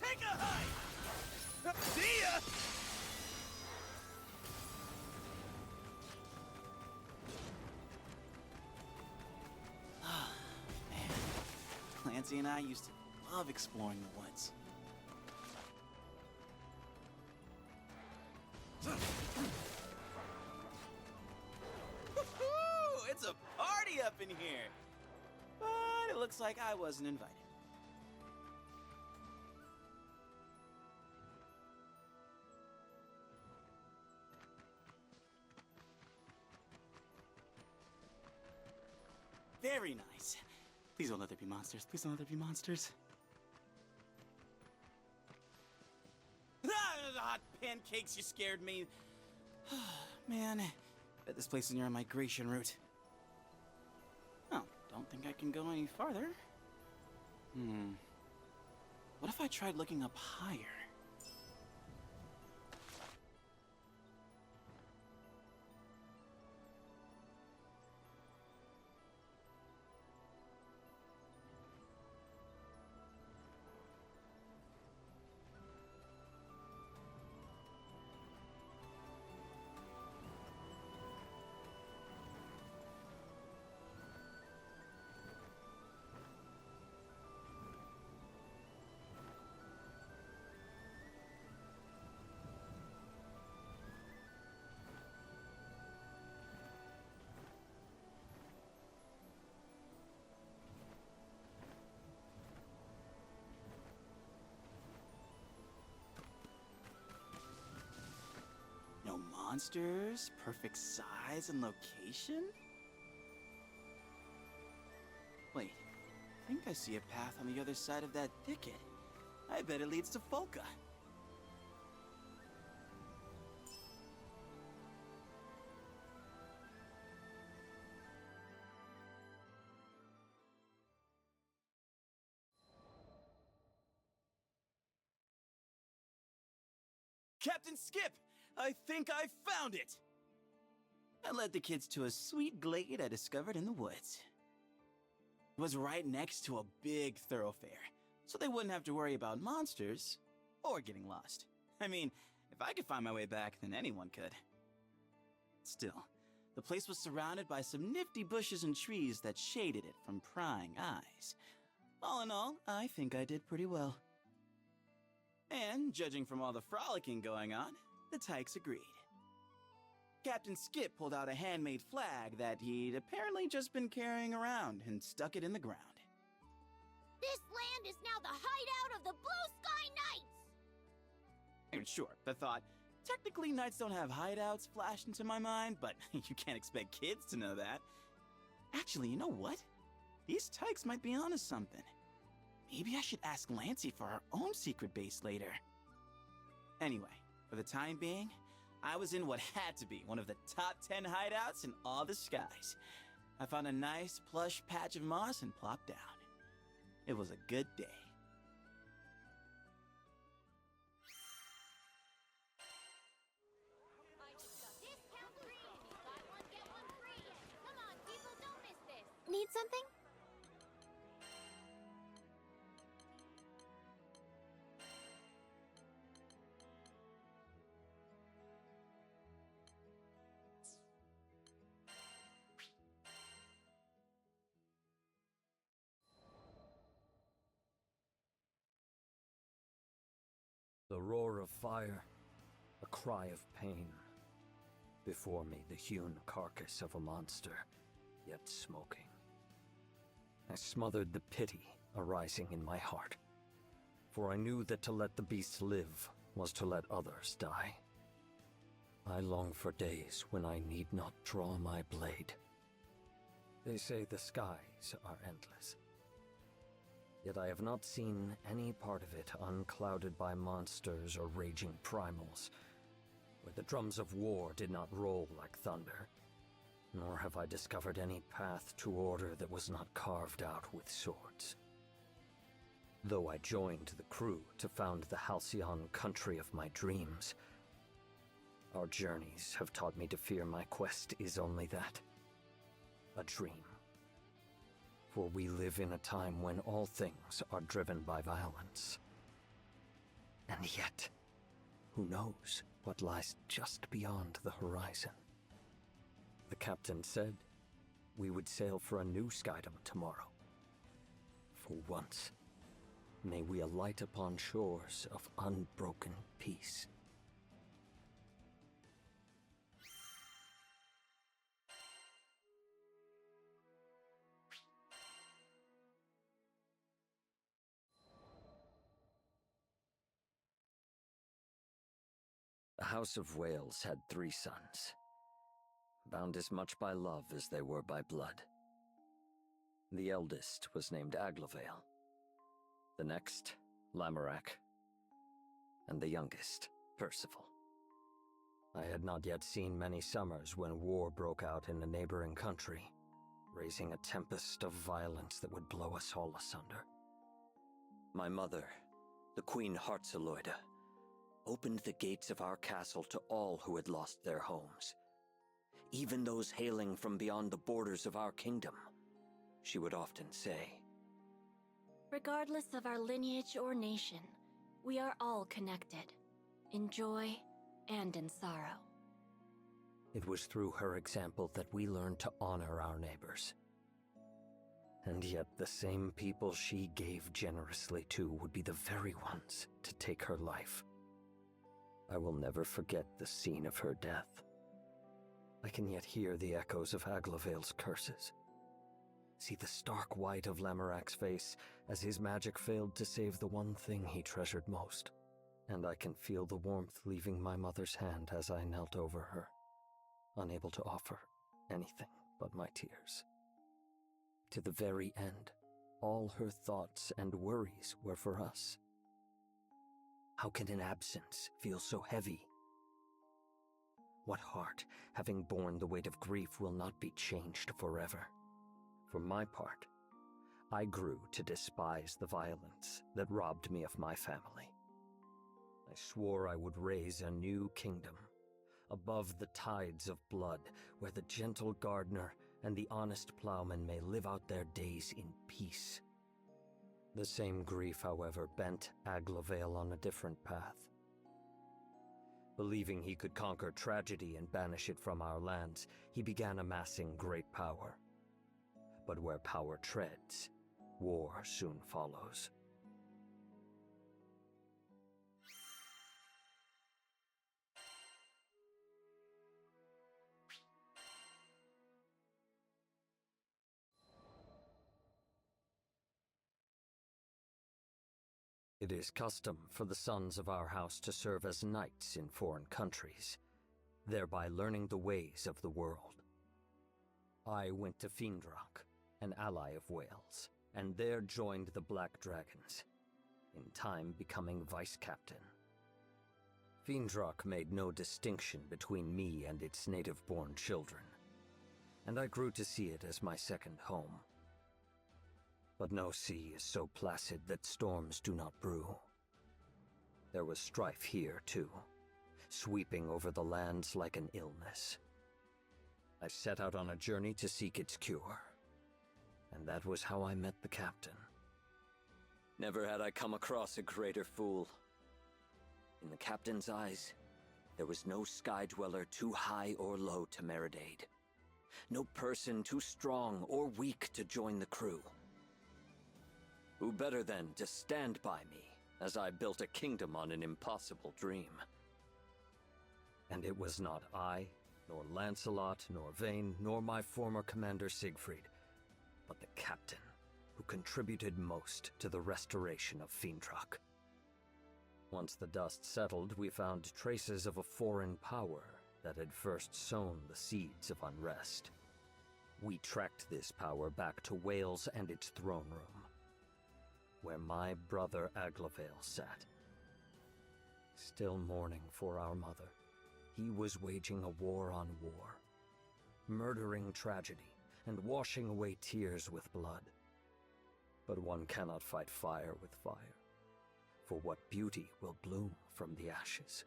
Take a hike! See ya! Man, Clancy and I used to love exploring the woods. Woo-hoo! It's a party up in here! But it looks like I wasn't invited. Very nice. Please don't let there be monsters. Please don't let there be monsters. Ah, the hot pancakes, you scared me. Man, bet this place is near a migration route. Oh, don't think I can go any farther. What if I tried looking up higher? No monsters, perfect size and location? Wait, I think I see a path on the other side of that thicket. I bet it leads to Folka. Captain Skip! I think I found it! I led the kids to a sweet glade I discovered in the woods. It was right next to a big thoroughfare, so they wouldn't have to worry about monsters or getting lost. I mean, if I could find my way back, then anyone could. Still, the place was surrounded by some nifty bushes and trees that shaded it from prying eyes. All in all, I think I did pretty well. And, judging from all the frolicking going on, the Tykes agreed. Captain Skip pulled out a handmade flag that he'd apparently just been carrying around and stuck it in the ground. This land is now the hideout of the Blue Sky Knights! And sure, the thought, technically knights don't have hideouts, flashed into my mind, but you can't expect kids to know that. Actually, you know what? These Tykes might be onto something. Maybe I should ask Lancey for our own secret base later. Anyway, for the time being, I was in what had to be one of the top 10 hideouts in all the skies. I found a nice, plush patch of moss and plopped down. It was a good day. Discount free! Buy one, get one free! Come on, people, don't miss this! Need something? The roar of fire, a cry of pain. Before me, the hewn carcass of a monster, yet smoking. I smothered the pity arising in my heart, for I knew that to let the beast live was to let others die. I long for days when I need not draw my blade. They say the skies are endless. Yet I have not seen any part of it unclouded by monsters or raging primals, where the drums of war did not roll like thunder, nor have I discovered any path to order that was not carved out with swords. Though I joined the crew to found the halcyon country of my dreams, our journeys have taught me to fear my quest is only that, a dream. For we live in a time when all things are driven by violence. And yet, who knows what lies just beyond the horizon? The captain said we would sail for a new skydom tomorrow. For once, may we alight upon shores of unbroken peace. The House of Wales had 3 sons, bound as much by love as they were by blood. The eldest was named Aglovale, the next, Lamorak, and the youngest, Percival. I had not yet seen many summers when war broke out in a neighboring country, raising a tempest of violence that would blow us all asunder. My mother, the Queen Heartzeloida, opened the gates of our castle to all who had lost their homes, even those hailing from beyond the borders of our kingdom, she would often say. Regardless of our lineage or nation, we are all connected, in joy and in sorrow. It was through her example that we learned to honor our neighbors. And yet the same people she gave generously to would be the very ones to take her life. I will never forget the scene of her death. I can yet hear the echoes of Aglovale's curses. See the stark white of Lamorak's face as his magic failed to save the one thing he treasured most. And I can feel the warmth leaving my mother's hand as I knelt over her, unable to offer anything but my tears. To the very end, all her thoughts and worries were for us. How can an absence feel so heavy? What heart, having borne the weight of grief, will not be changed forever? For my part, I grew to despise the violence that robbed me of my family. I swore I would raise a new kingdom above the tides of blood, where the gentle gardener and the honest plowman may live out their days in peace. The same grief, however, bent Aglavale on a different path. Believing he could conquer tragedy and banish it from our lands, he began amassing great power. But where power treads, war soon follows. It is custom for the sons of our house to serve as knights in foreign countries, thereby learning the ways of the world. I went to Fiendrock, an ally of Wales, and there joined the Black Dragons, in time becoming vice-captain. Fiendrock made no distinction between me and its native-born children, and I grew to see it as my second home. But no sea is so placid that storms do not brew. There was strife here, too, sweeping over the lands like an illness. I set out on a journey to seek its cure, and that was how I met the captain. Never had I come across a greater fool. In the captain's eyes, there was no sky dweller too high or low to merit aid. No person too strong or weak to join the crew. Who better than to stand by me as I built a kingdom on an impossible dream? And it was not I, nor Lancelot, nor Vayne, nor my former commander Siegfried, but the captain who contributed most to the restoration of Fiendrock. Once the dust settled, we found traces of a foreign power that had first sown the seeds of unrest. We tracked this power back to Wales and its throne room, where my brother Aglavale sat. Still mourning for our mother, he was waging a war on war, murdering tragedy and washing away tears with blood. But one cannot fight fire with fire, for what beauty will bloom from the ashes?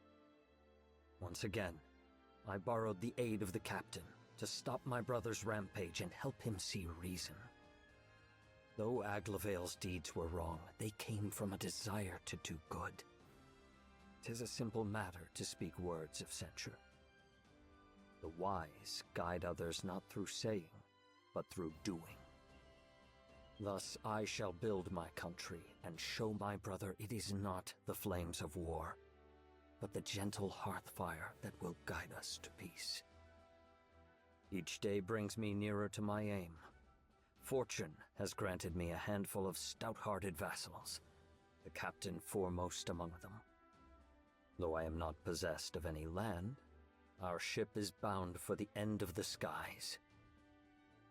Once again, I borrowed the aid of the captain to stop my brother's rampage and help him see reason. Though Aglavale's deeds were wrong, they came from a desire to do good. 'Tis a simple matter to speak words of censure. The wise guide others not through saying, but through doing. Thus I shall build my country and show my brother it is not the flames of war, but the gentle hearth fire that will guide us to peace. Each day brings me nearer to my aim. Fortune has granted me a handful of stout-hearted vassals, the captain foremost among them. Though I am not possessed of any land, our ship is bound for the end of the skies.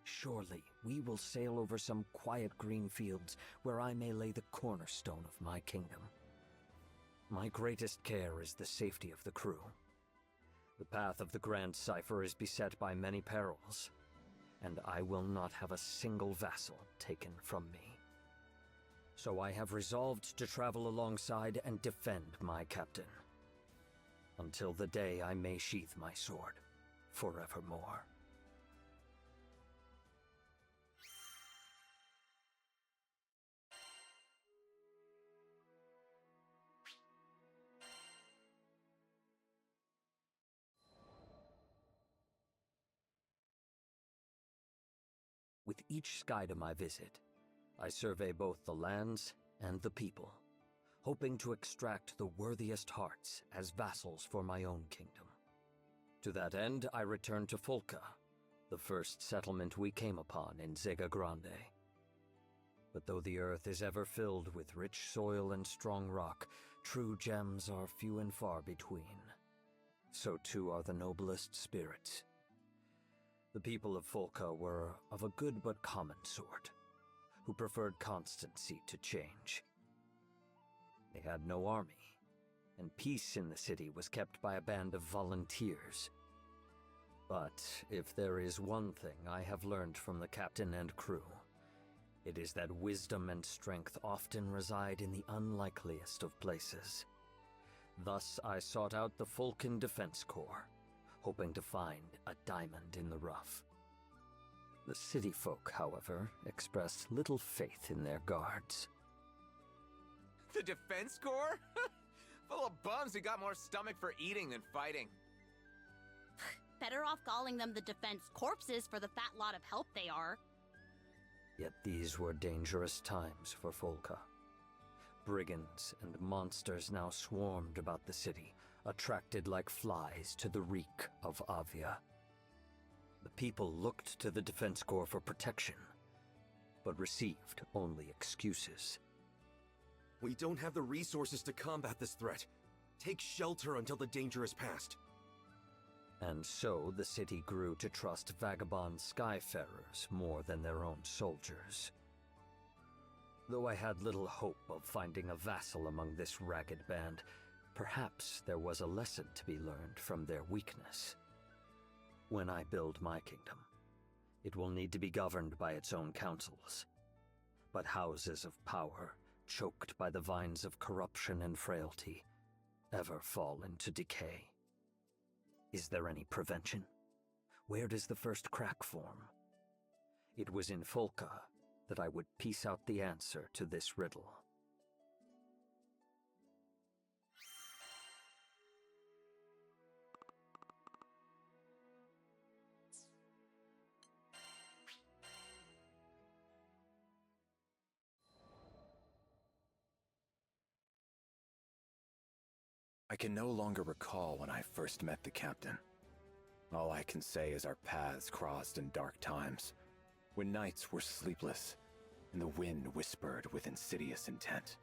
Surely we will sail over some quiet green fields where I may lay the cornerstone of my kingdom. My greatest care is the safety of the crew. The path of the Grand Cipher is beset by many perils, and I will not have a single vassal taken from me. So I have resolved to travel alongside and defend my captain, until the day I may sheath my sword forevermore. With each skydom I visit, I survey both the lands and the people, hoping to extract the worthiest hearts as vassals for my own kingdom. To that end, I return to Folca, the first settlement we came upon in Zega Grande. But though the earth is ever filled with rich soil and strong rock, true gems are few and far between. So too are the noblest spirits. The people of Folca were of a good but common sort, who preferred constancy to change. They had no army, and peace in the city was kept by a band of volunteers. But if there is one thing I have learned from the captain and crew, it is that wisdom and strength often reside in the unlikeliest of places. Thus I sought out the Fulcan Defense Corps, hoping to find a diamond in the rough. The city folk, however, expressed little faith in their guards. The Defense Corps? Full of bums who got more stomach for eating than fighting. Better off calling them the Defense Corpses for the fat lot of help they are. Yet these were dangerous times for Folka. Brigands and monsters now swarmed about the city, attracted like flies to the reek of Avia. The people looked to the Defense Corps for protection, but received only excuses. We don't have the resources to combat this threat. Take shelter until the danger is past. And so the city grew to trust vagabond skyfarers more than their own soldiers. Though I had little hope of finding a vassal among this ragged band, perhaps there was a lesson to be learned from their weakness. When I build my kingdom, it will need to be governed by its own councils. But houses of power, choked by the vines of corruption and frailty, ever fall into decay. Is there any prevention? Where does the first crack form? It was in Folka that I would piece out the answer to this riddle. I can no longer recall when I first met the captain. All I can say is our paths crossed in dark times, when nights were sleepless, and the wind whispered with insidious intent.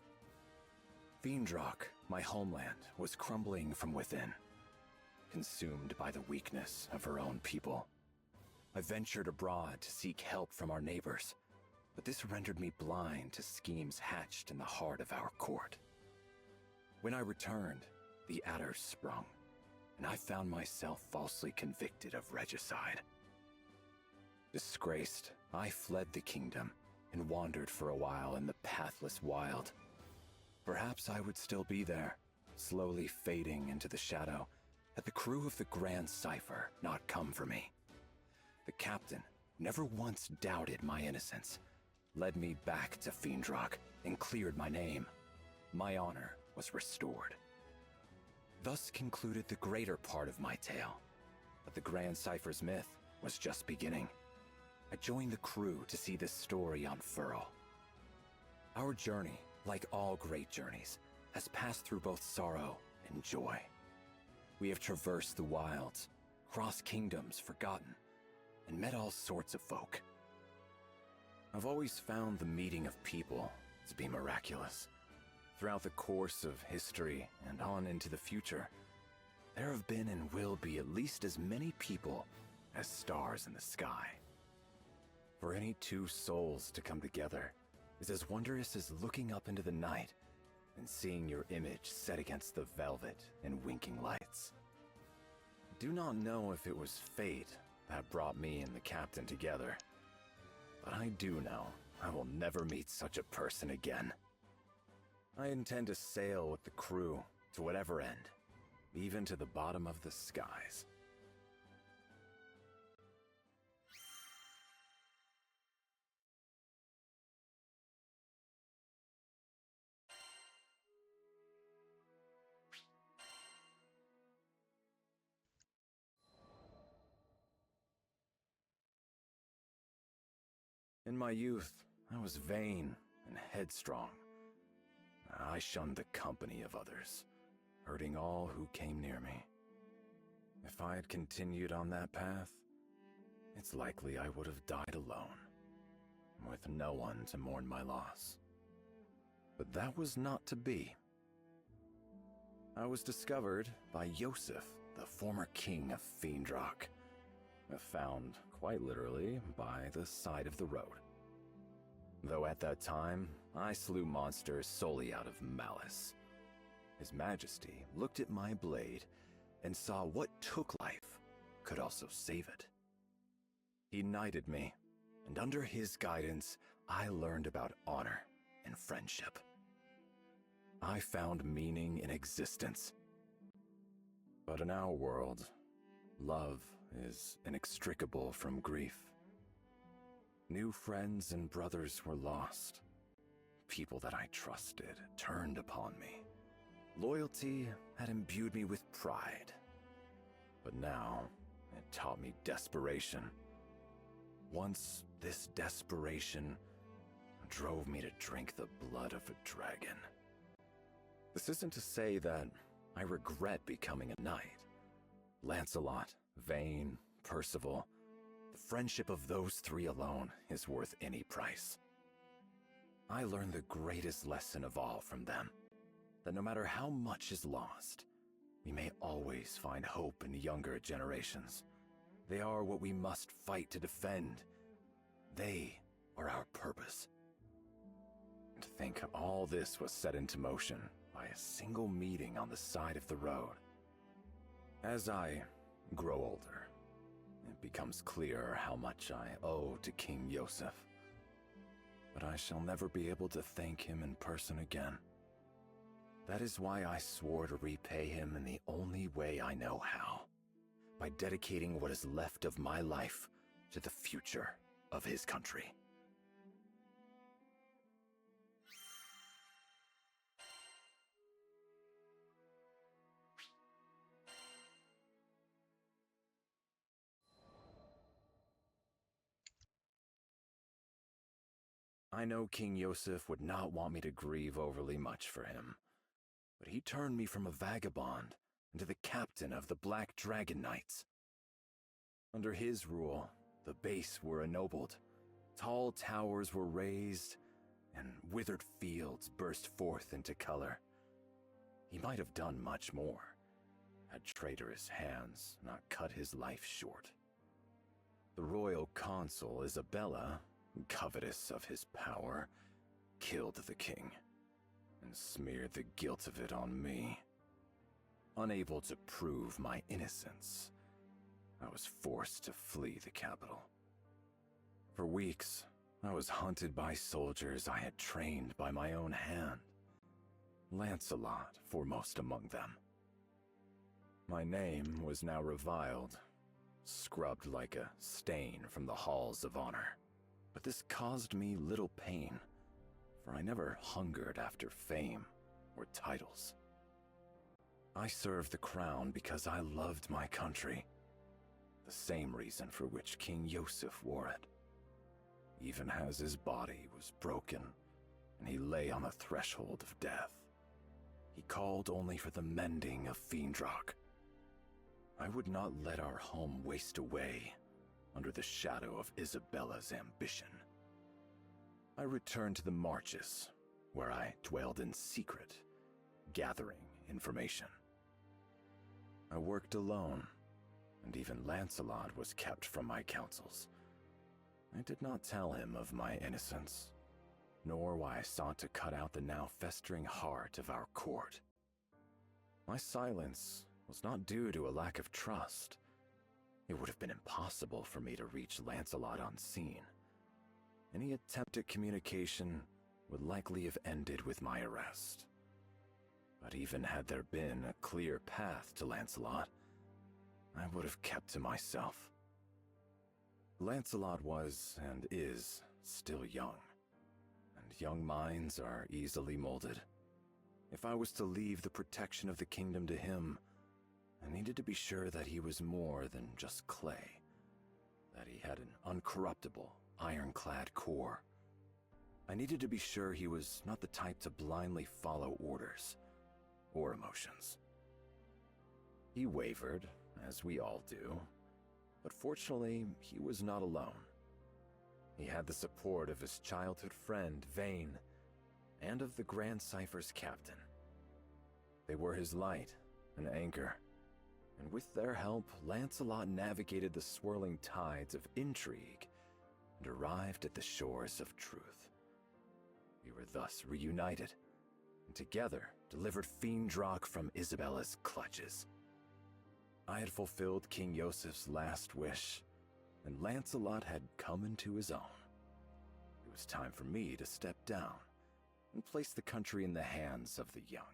Fiendrock, my homeland, was crumbling from within, consumed by the weakness of her own people. I ventured abroad to seek help from our neighbors, but this rendered me blind to schemes hatched in the heart of our court. When I returned, the adders sprung, and I found myself falsely convicted of regicide. Disgraced, I fled the kingdom and wandered for a while in the pathless wild. Perhaps I would still be there, slowly fading into the shadow, had the crew of the Grand Cipher not come for me. The captain, never once doubted my innocence, led me back to Fiendrock and cleared my name. My honor was restored. Thus concluded the greater part of my tale, but the Grand Cipher's myth was just beginning. I joined the crew to see this story unfurl. Our journey, like all great journeys, has passed through both sorrow and joy. We have traversed the wilds, crossed kingdoms forgotten, and met all sorts of folk. I've always found the meeting of people to be miraculous. Throughout the course of history and on into the future, there have been and will be at least as many people as stars in the sky. For any two souls to come together is as wondrous as looking up into the night and seeing your image set against the velvet and winking lights. I do not know if it was fate that brought me and the captain together, but I do know I will never meet such a person again. I intend to sail with the crew to whatever end, even to the bottom of the skies. In my youth, I was vain and headstrong. I shunned the company of others, hurting all who came near me. If I had continued on that path, it's likely I would have died alone, with no one to mourn my loss. But that was not to be. I was discovered by Yosef, the former king of Fiendrock, found, quite literally, by the side of the road. Though at that time, I slew monsters solely out of malice. His Majesty looked at my blade and saw what took life could also save it. He knighted me, and under his guidance, I learned about honor and friendship. I found meaning in existence. But in our world, Love is inextricable from grief. New friends and brothers were lost. People that I trusted turned upon me. Loyalty had imbued me with pride. But now, it taught me desperation. Once, this desperation drove me to drink the blood of a dragon. This isn't to say that I regret becoming a knight. Lancelot, Vayne, Percival, the friendship of those three alone is worth any price. I learned the greatest lesson of all from them, that no matter how much is lost, we may always find hope in younger generations. They are what we must fight to defend. They are our purpose. And to think all this was set into motion by a single meeting on the side of the road. As I grow older, it becomes clearer how much I owe to King Yosef. But I shall never be able to thank him in person again. That is why I swore to repay him in the only way I know how, by dedicating what is left of my life to the future of his country. I know King Yosef would not want me to grieve overly much for him, but he turned me from a vagabond into the captain of the Black Dragon Knights. Under his rule, the base were ennobled, tall towers were raised, and withered fields burst forth into color. He might have done much more, had traitorous hands not cut his life short. The royal consul Isabella, covetous of his power, killed the king and smeared the guilt of it on me. Unable to prove my innocence, I was forced to flee the capital. For weeks, I was hunted by soldiers I had trained by my own hand, Lancelot foremost among them. My name was now reviled, scrubbed like a stain from the halls of honor. But this caused me little pain, for I never hungered after fame or titles. I served the crown because I loved my country, the same reason for which King Yosef wore it. Even as his body was broken and he lay on the threshold of death, he called only for the mending of Fiendrock. I would not let our home waste away under the shadow of Isabella's ambition. I returned to the Marches, where I dwelled in secret, gathering information. I worked alone, and even Lancelot was kept from my counsels. I did not tell him of my innocence, nor why I sought to cut out the now festering heart of our court. My silence was not due to a lack of trust. It would have been impossible for me to reach Lancelot unseen. Any attempt at communication would likely have ended with my arrest. But even had there been a clear path to Lancelot, I would have kept to myself. Lancelot was and is still young, and young minds are easily molded. If I was to leave the protection of the kingdom to him, I needed to be sure that he was more than just clay, that he had an uncorruptible, ironclad core. I needed to be sure he was not the type to blindly follow orders or emotions. He wavered, as we all do, but fortunately, he was not alone. He had the support of his childhood friend, Vayne, and of the Grand Cypher's captain. They were his light and anchor, and with their help, Lancelot navigated the swirling tides of intrigue and arrived at the shores of truth. We were thus reunited, and together delivered Fiendrock from Isabella's clutches. I had fulfilled King Yosef's last wish, and Lancelot had come into his own. It was time for me to step down and place the country in the hands of the young.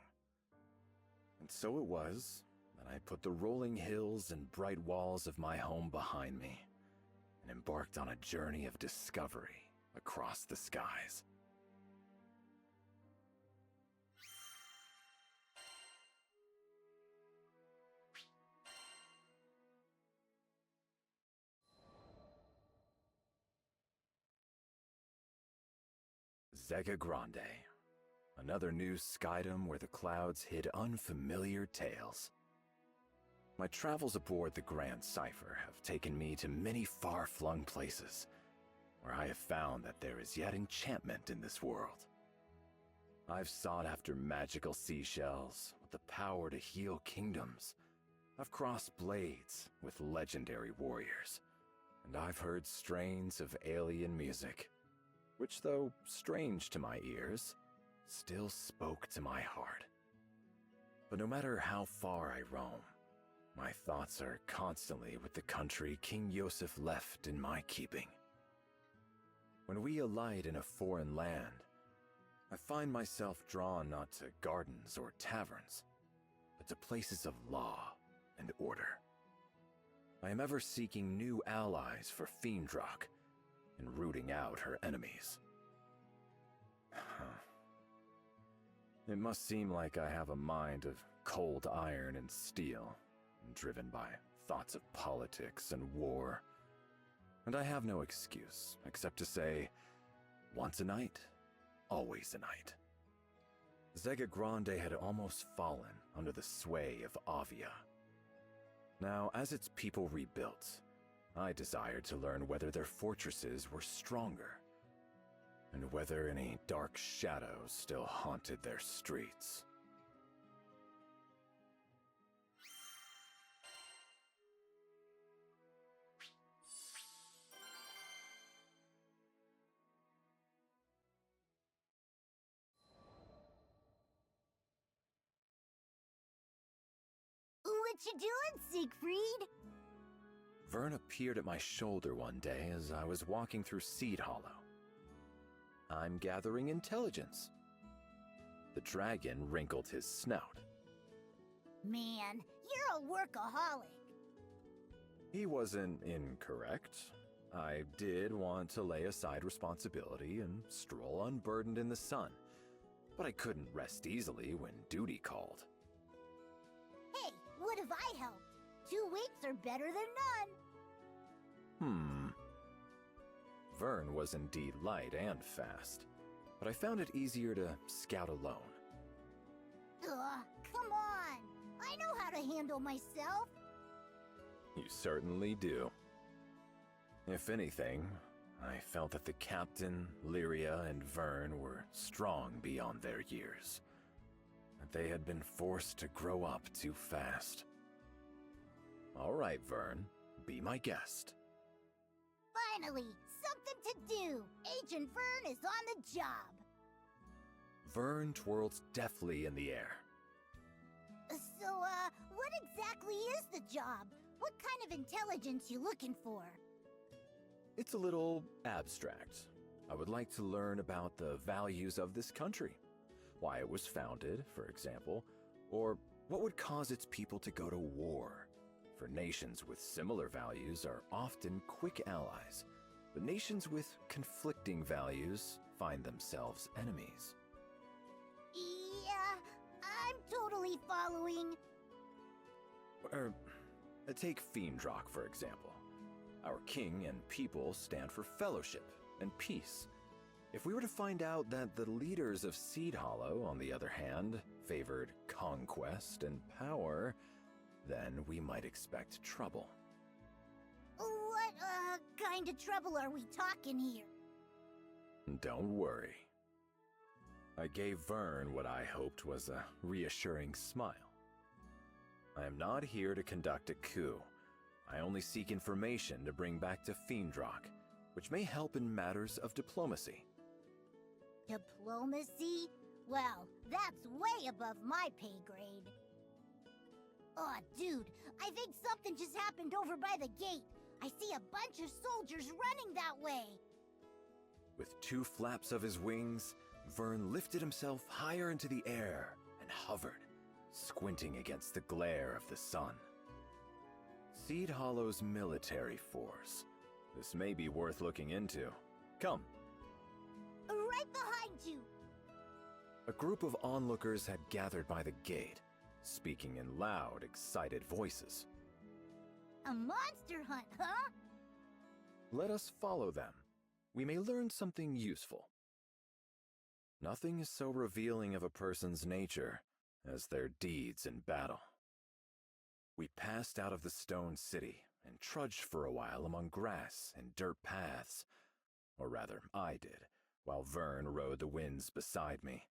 And so it was that and I put the rolling hills and bright walls of my home behind me and embarked on a journey of discovery across the skies. Zega Grande, another new skydom where the clouds hid unfamiliar tales. My travels aboard the Grand Cipher have taken me to many far-flung places, where I have found that there is yet enchantment in this world. I've sought after magical seashells with the power to heal kingdoms. I've crossed blades with legendary warriors, and I've heard strains of alien music, which, though strange to my ears, still spoke to my heart. But no matter how far I roam, my thoughts are constantly with the country King Yosef left in my keeping. When we alight in a foreign land, I find myself drawn not to gardens or taverns, but to places of law and order. I am ever seeking new allies for Fiendrock, and rooting out her enemies. It must seem like I have a mind of cold iron and steel, driven by thoughts of politics and war. And I have no excuse except to say, once a night, always a night. Zega Grande had almost fallen under the sway of Avia. Now, as its people rebuilt, I desired to learn whether their fortresses were stronger, and whether any dark shadows still haunted their streets. What you doing, Siegfried? Vern appeared at my shoulder one day as I was walking through Seed Hollow. I'm gathering intelligence. The dragon wrinkled his snout. Man, you're a workaholic. He wasn't incorrect. I did want to lay aside responsibility and stroll unburdened in the sun, but I couldn't rest easily when duty called. Hey, what if I helped? 2 weeks are better than none. Vern was indeed light and fast, but I found it easier to scout alone. Ugh, come on. I know how to handle myself. You certainly do. If anything, I felt that the captain, Lyria, and Vern were strong beyond their years. That they had been forced to grow up too fast. All right, Vern, be my guest. Finally, something to do. Agent Vern is on the job. Vern twirled deftly in the air. So, what exactly is the job? What kind of intelligence you looking for? It's a little abstract. I would like to learn about the values of this country. Why it was founded, for example, or what would cause its people to go to war. For nations with similar values are often quick allies, but nations with conflicting values find themselves enemies. Yeah, I'm totally following. Take Fiendrock, for example. Our king and people stand for fellowship and peace. If we were to find out that the leaders of Seed Hollow, on the other hand, favored conquest and power, then we might expect trouble. What, kind of trouble are we talking here? Don't worry. I gave Vern what I hoped was a reassuring smile. I am not here to conduct a coup. I only seek information to bring back to Fiendrock, which may help in matters of diplomacy. Diplomacy? Well, that's way above my pay grade. Aw, dude, I think something just happened over by the gate. I see a bunch of soldiers running that way. With 2 flaps of his wings, Vern lifted himself higher into the air and hovered, squinting against the glare of the sun. Seed Hollow's military force. This may be worth looking into. Come. Right behind you. A group of onlookers had gathered by the gate, speaking in loud, excited voices. A monster hunt, huh? Let us follow them. We may learn something useful. Nothing is so revealing of a person's nature as their deeds in battle. We passed out of the stone city and trudged for a while among grass and dirt paths. Or rather, I did, while Vern rode the winds beside me.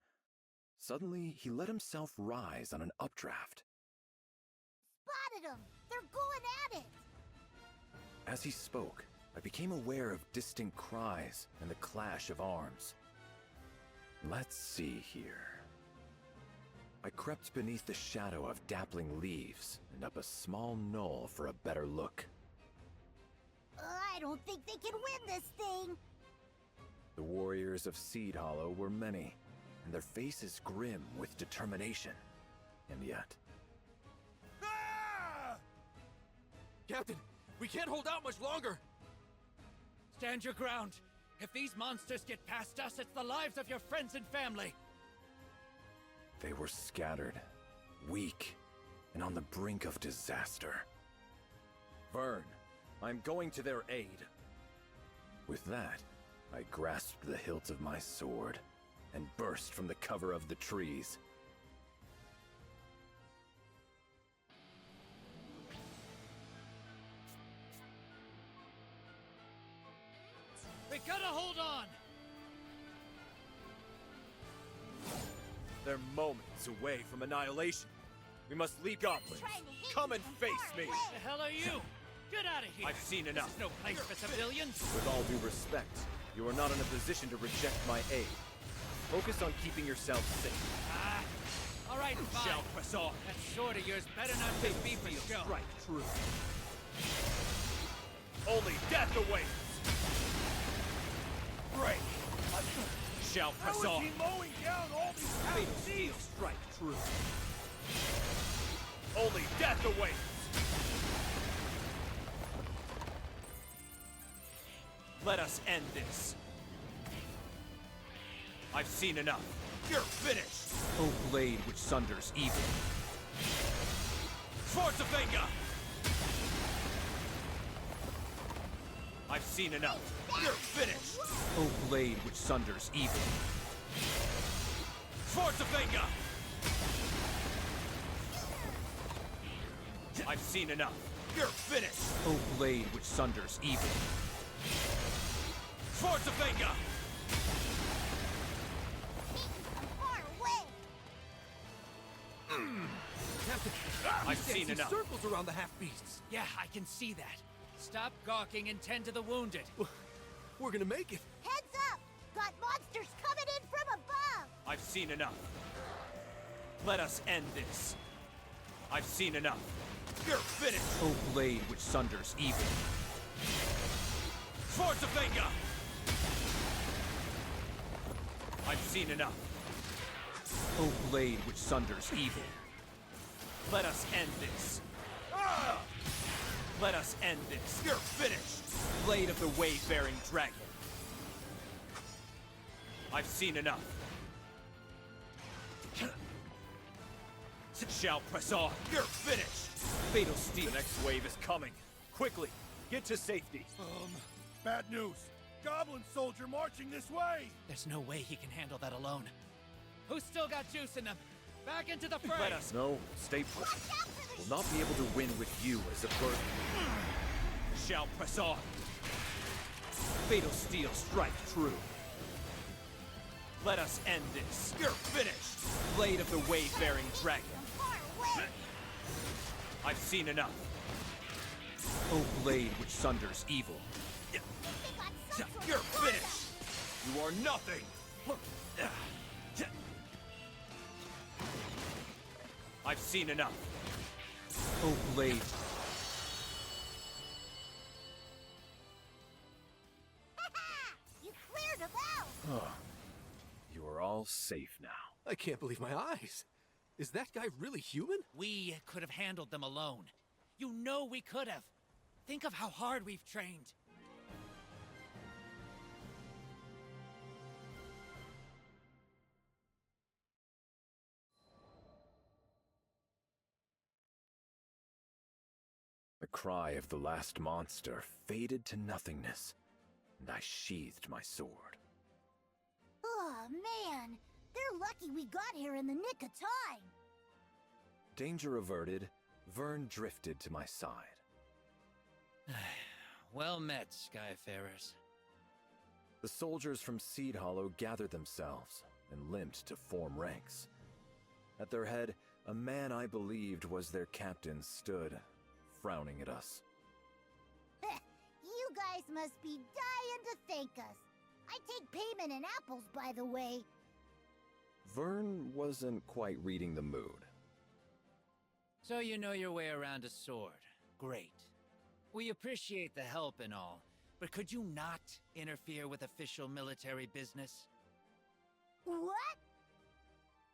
Suddenly, he let himself rise on an updraft. Spotted them! They're going at it! As he spoke, I became aware of distant cries and the clash of arms. Let's see here. I crept beneath the shadow of dappling leaves and up a small knoll for a better look. I don't think they can win this thing! The warriors of Seed Hollow were many, and their faces grim with determination. And yet... Ah! Captain, we can't hold out much longer! Stand your ground. If these monsters get past us, it's the lives of your friends and family. They were scattered, weak, and on the brink of disaster. Vern, I'm going to their aid. With that, I grasped the hilt of my sword and burst from the cover of the trees. We gotta hold on! They're moments away from annihilation. We must leave goblins. Come and face me! The hell are you? Get out of here! I've seen enough. This is no place for civilians! With all due respect, you are not in a position to reject my aid. Focus on keeping yourself safe. All right, fine. Shall press on. That sword of yours better not just be for show. Strike true. Only death awaits. Break. Shall press on. mowing down all these Fatal steel strike true. Only death awaits. Let us end this. I've seen enough. You're finished! O blade which sunders evil. Schwarzenegger! I've seen enough. You're finished! O blade which sunders evil. Schwarzenegger! I've seen enough. You're finished! O blade which sunders evil. Schwarzenegger! Captain, I've seen enough. Circles around the half-beasts. Yeah, I can see that. Stop gawking and tend to the wounded. We're gonna make it. Heads up! Got monsters coming in from above! I've seen enough. Let us end this. I've seen enough. You're finished! O blade which sunders evil. Schwarzenegger! I've seen enough. O blade which sunders evil. Let us end this. Let us end this. You're finished! Blade of the wayfaring dragon. I've seen enough. Shall press on. You're finished! Fatal steel. The next wave is coming. Quickly, get to safety. Bad news. Goblin soldier marching this way. There's no way he can handle that alone. Who's still got juice in them? Back into the fray! Let us know. Stay put. We'll not be able to win with you as a burden. Shall press on. Fatal steel strike true. Let us end this. You're finished! Blade of the wayfaring dragon. I've seen enough. O blade which sunders evil. You're finished! You are nothing! I've seen enough. O blade. You cleared them out! Oh, you are all safe now. I can't believe my eyes. Is that guy really human? We could have handled them alone. You know we could have. Think of how hard we've trained. The cry of the last monster faded to nothingness, and I sheathed my sword. Oh, man. They're lucky we got here in the nick of time. Danger averted, Vern drifted to my side. Well met, Skyfarers. The soldiers from Seed Hollow gathered themselves and limped to form ranks. At their head, a man I believed was their captain stood, frowning at us. You guys must be dying to thank us. I take payment in apples, by the way. Vern wasn't quite reading the mood. So you know your way around a sword. Great. We appreciate the help and all, but could you not interfere with official military business? What?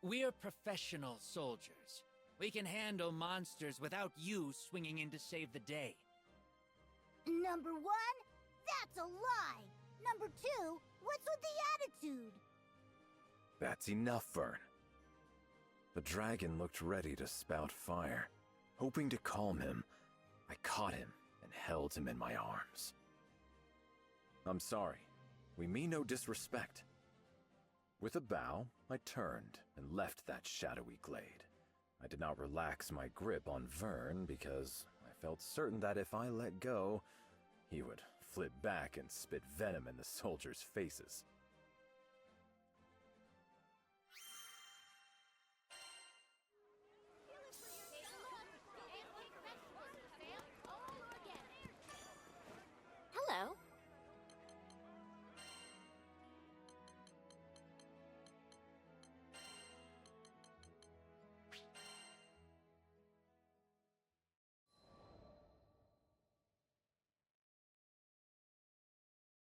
We're professional soldiers. We can handle monsters without you swinging in to save the day. Number one, that's a lie. Number two, what's with the attitude? That's enough, Vern. The dragon looked ready to spout fire. Hoping to calm him, I caught him and held him in my arms. I'm sorry. We mean no disrespect. With a bow, I turned and left that shadowy glade. I did not relax my grip on Vern because I felt certain that if I let go, he would flip back and spit venom in the soldiers' faces. Hello.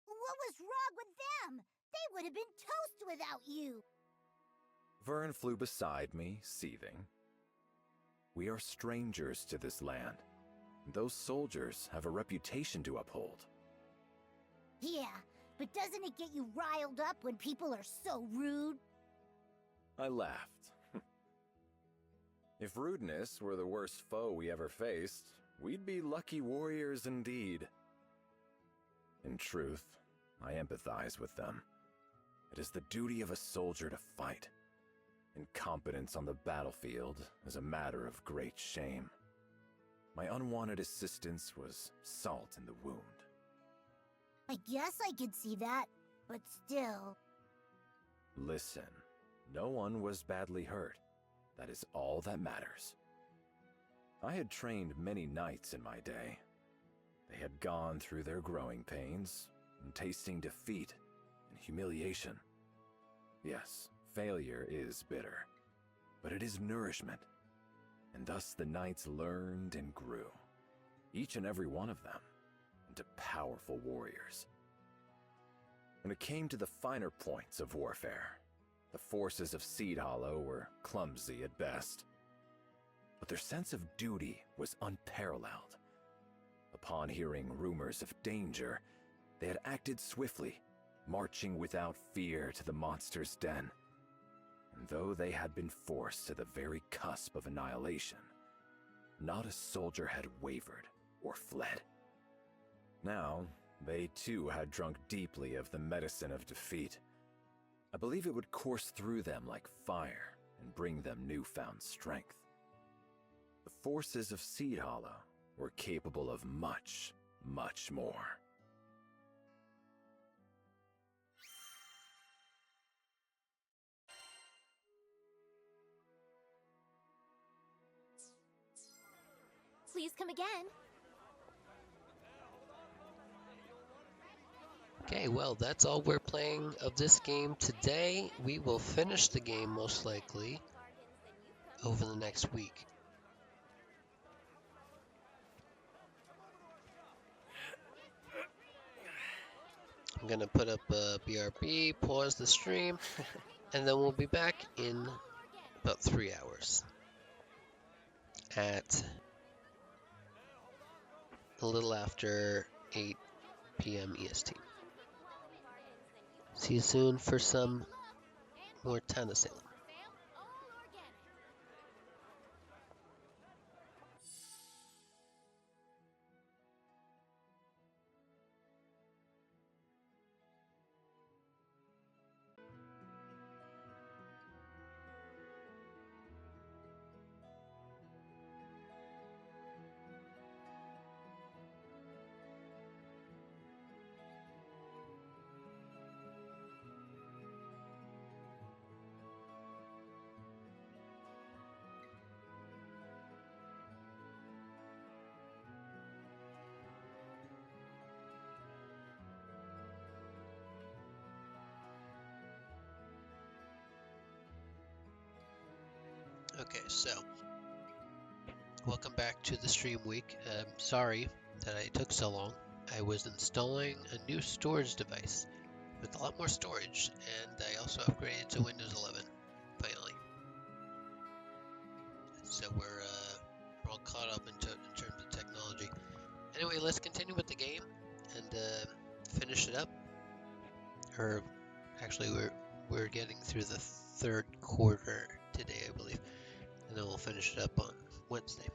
What was wrong with them? They would have been toast without you. Vern flew beside me, seething. We are strangers to this land. Those soldiers have a reputation to uphold. Yeah, but doesn't it get you riled up when people are so rude? I laughed. If rudeness were the worst foe we ever faced, we'd be lucky warriors indeed. In truth, I empathize with them. It is the duty of a soldier to fight. Incompetence on the battlefield is a matter of great shame. My unwanted assistance was salt in the wound. I guess I could see that, but still. Listen, no one was badly hurt. That is all that matters. I had trained many knights in my day. They had gone through their growing pains, and tasting defeat and humiliation. Yes, failure is bitter, but it is nourishment. And thus the knights learned and grew, each and every one of them, into powerful warriors. When it came to the finer points of warfare, the forces of Seed Hollow were clumsy at best. But their sense of duty was unparalleled. Upon hearing rumors of danger, they had acted swiftly, marching without fear to the monster's den. And though they had been forced to the very cusp of annihilation, not a soldier had wavered or fled. Now, they too had drunk deeply of the medicine of defeat. I believe it would course through them like fire and bring them newfound strength. The forces of Seed Hollow were capable of much, much more. Please come again. Okay, well, that's all we're playing of this game today. We will finish the game most likely over the next week. I'm gonna put up a BRB, pause the stream, and then we'll be back in about 3 hours at a little after 8 p.m. EST. See you soon for some more Tana Salem. Okay, so welcome back to the stream week. Sorry that I took so long. I was installing a new storage device with a lot more storage, and I also upgraded to Windows 11 finally. So we're all caught up in terms of technology. Anyway, let's continue with the game and finish it up. Or actually, we're getting through the third quarter today, I believe. And then we'll finish it up on Wednesday.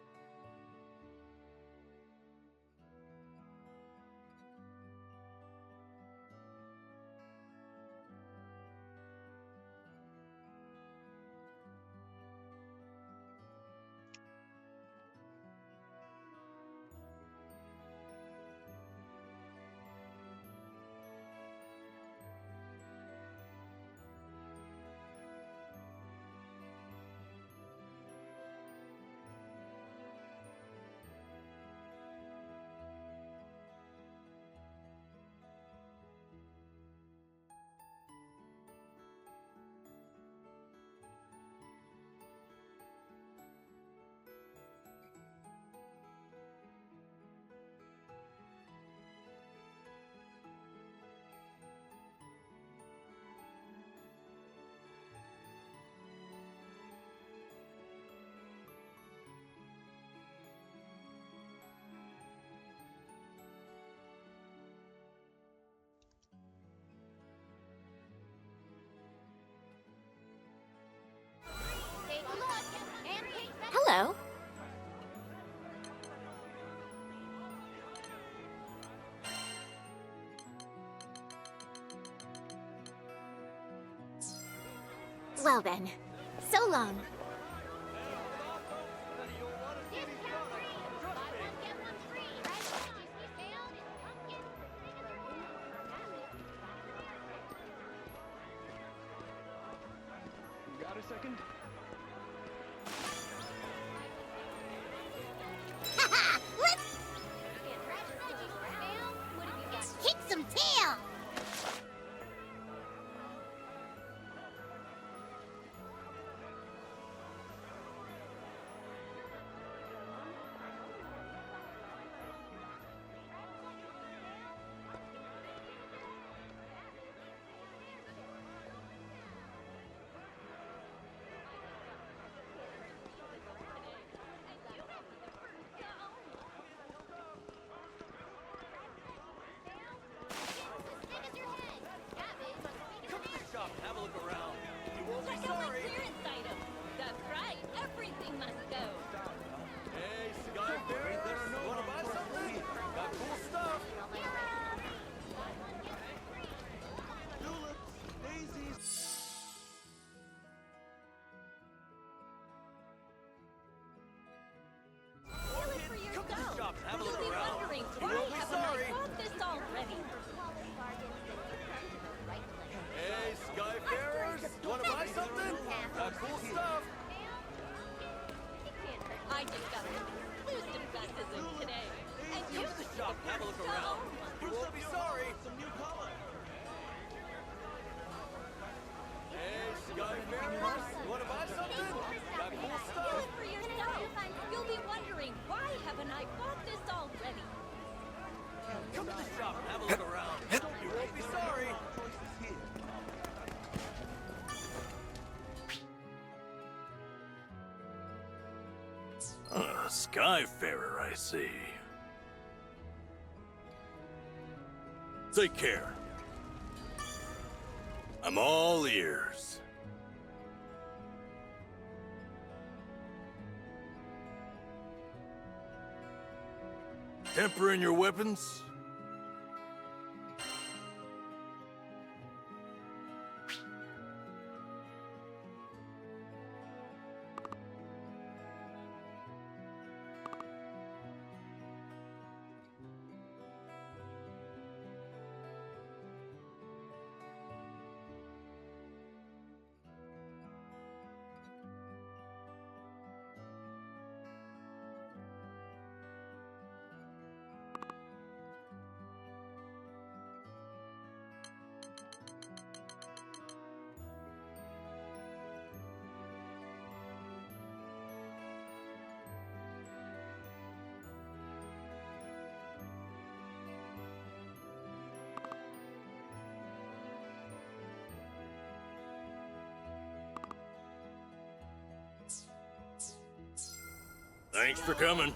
Hello. Well then, so long. Got a second? Let's kick some tail! Skyfarer, I see. Take care. I'm all ears. Tempering your weapons? Thanks for coming.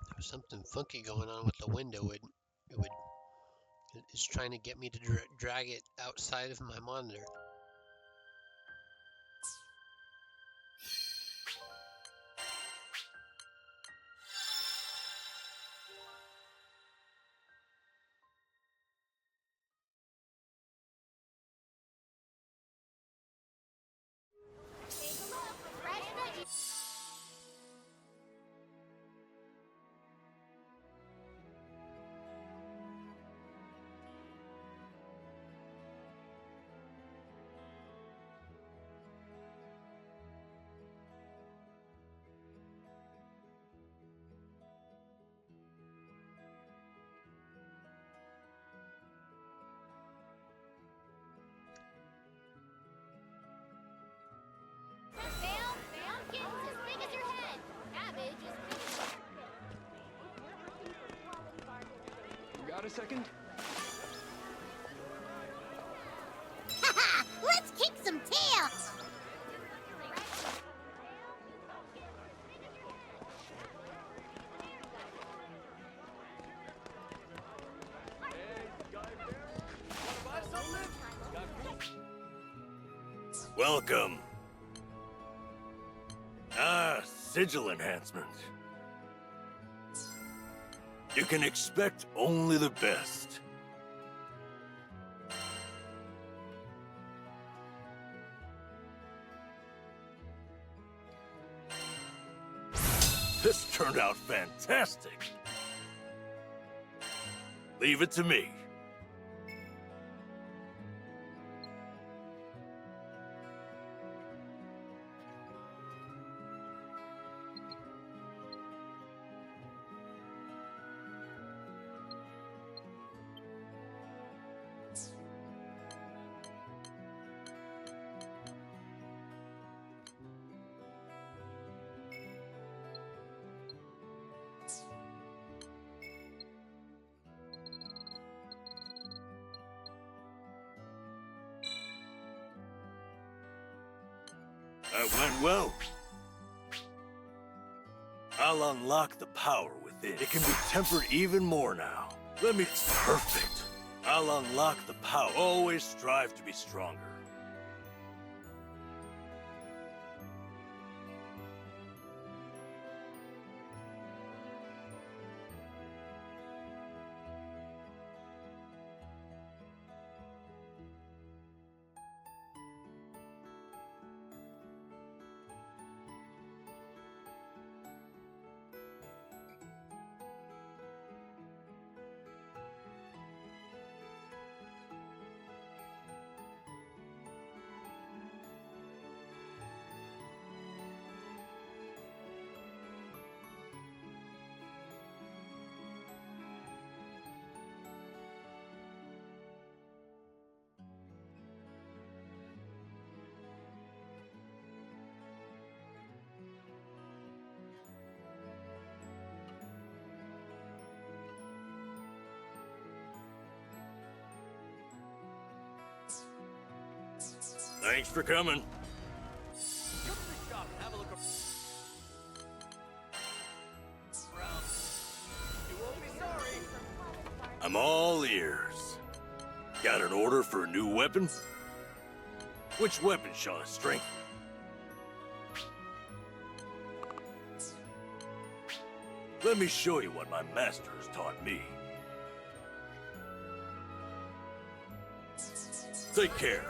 There was something funky going on with the window. It's trying to get me to drag it outside of my monitor. Got a second? Haha! Let's kick some tails! Welcome. Sigil enhancement. You can expect only the best. This turned out fantastic. Leave it to me. That went well. I'll unlock the power within. It can be tempered even more now. Let me... Perfect. I'll unlock the power. Always strive to be stronger. Thanks for coming. I'm all ears. Got an order for a new weapon? Which weapon shall I strengthen? Let me show you what my master has taught me. Take care.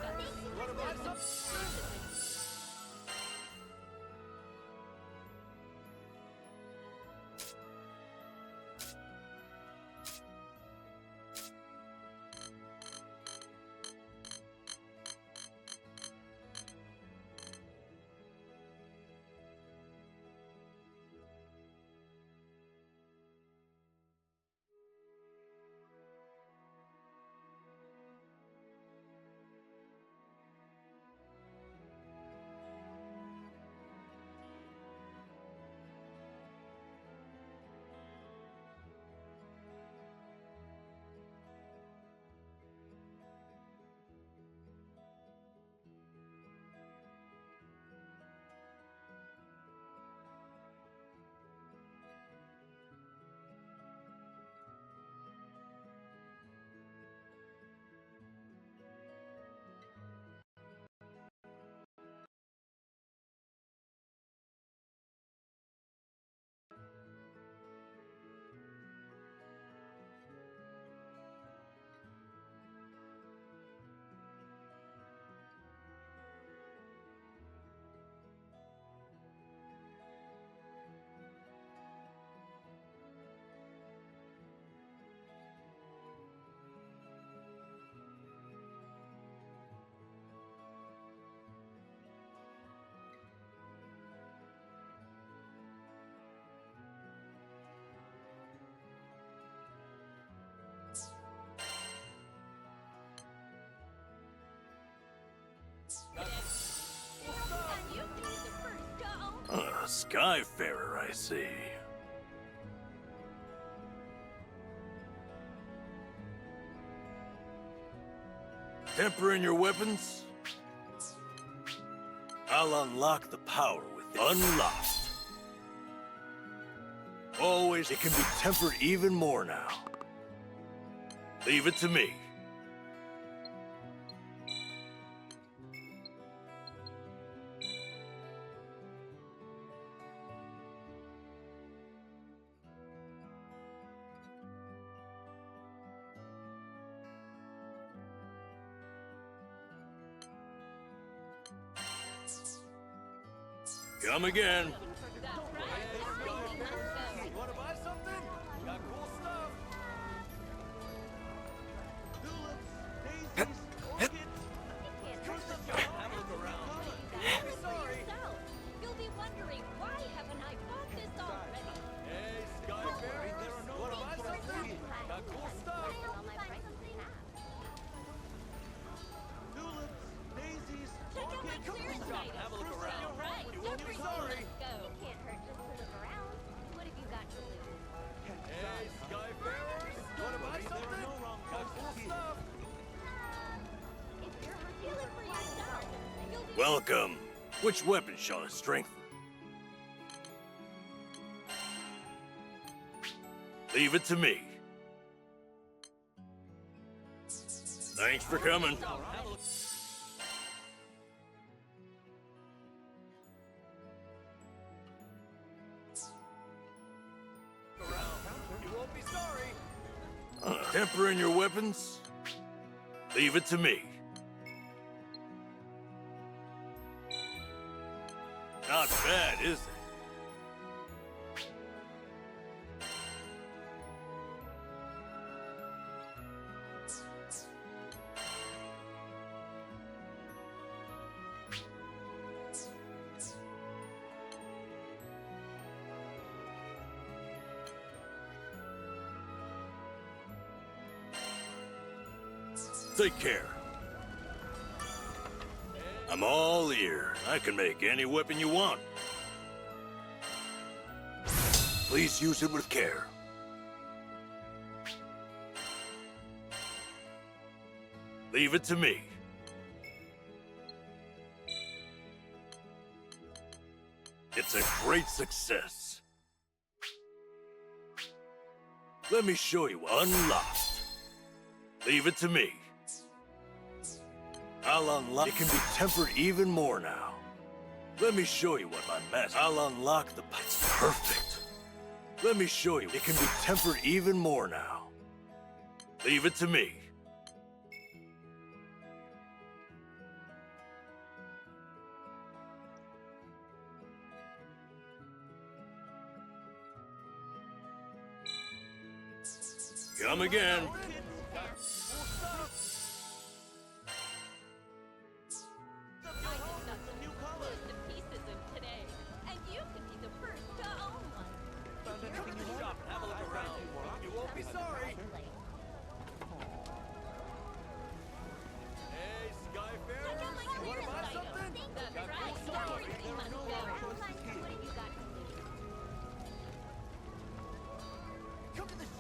Skyfarer, I see. Tempering your weapons? I'll unlock the power within. Unlocked. Always, it can be tempered even more now. Leave it to me. Come again. Wanna buy something? Got cool stuff. Tulips, daisies, orchids. Have a look around. Don't be sorry. You'll be wondering, why haven't I bought this already? Hey, Skyfarer. Wanna buy something? Got cool stuff. Tulips, daisies, orchids. Have a look around. You won't be sorry. It can't hurt just to look around. What have you got to lose? Hey, Skyfarers. Wanna buy something? Got cool stuff. If you're feeling for yourself, you'll be Welcome. Which weapon shall I strengthen? Leave it to me. Thanks for coming. You won't be sorry. Tempering your weapons? Leave it to me. Not bad, is it? Take care. I'm all ear. I can make any weapon you want. Please use it with care. Leave it to me. It's a great success. Let me show you unlocked. Leave it to me. I'll unlock. It can be tempered even more now. Let me show you what my mess. I'll unlock the. It's perfect. Let me show you. It can be tempered even more now. Leave it to me. Come again.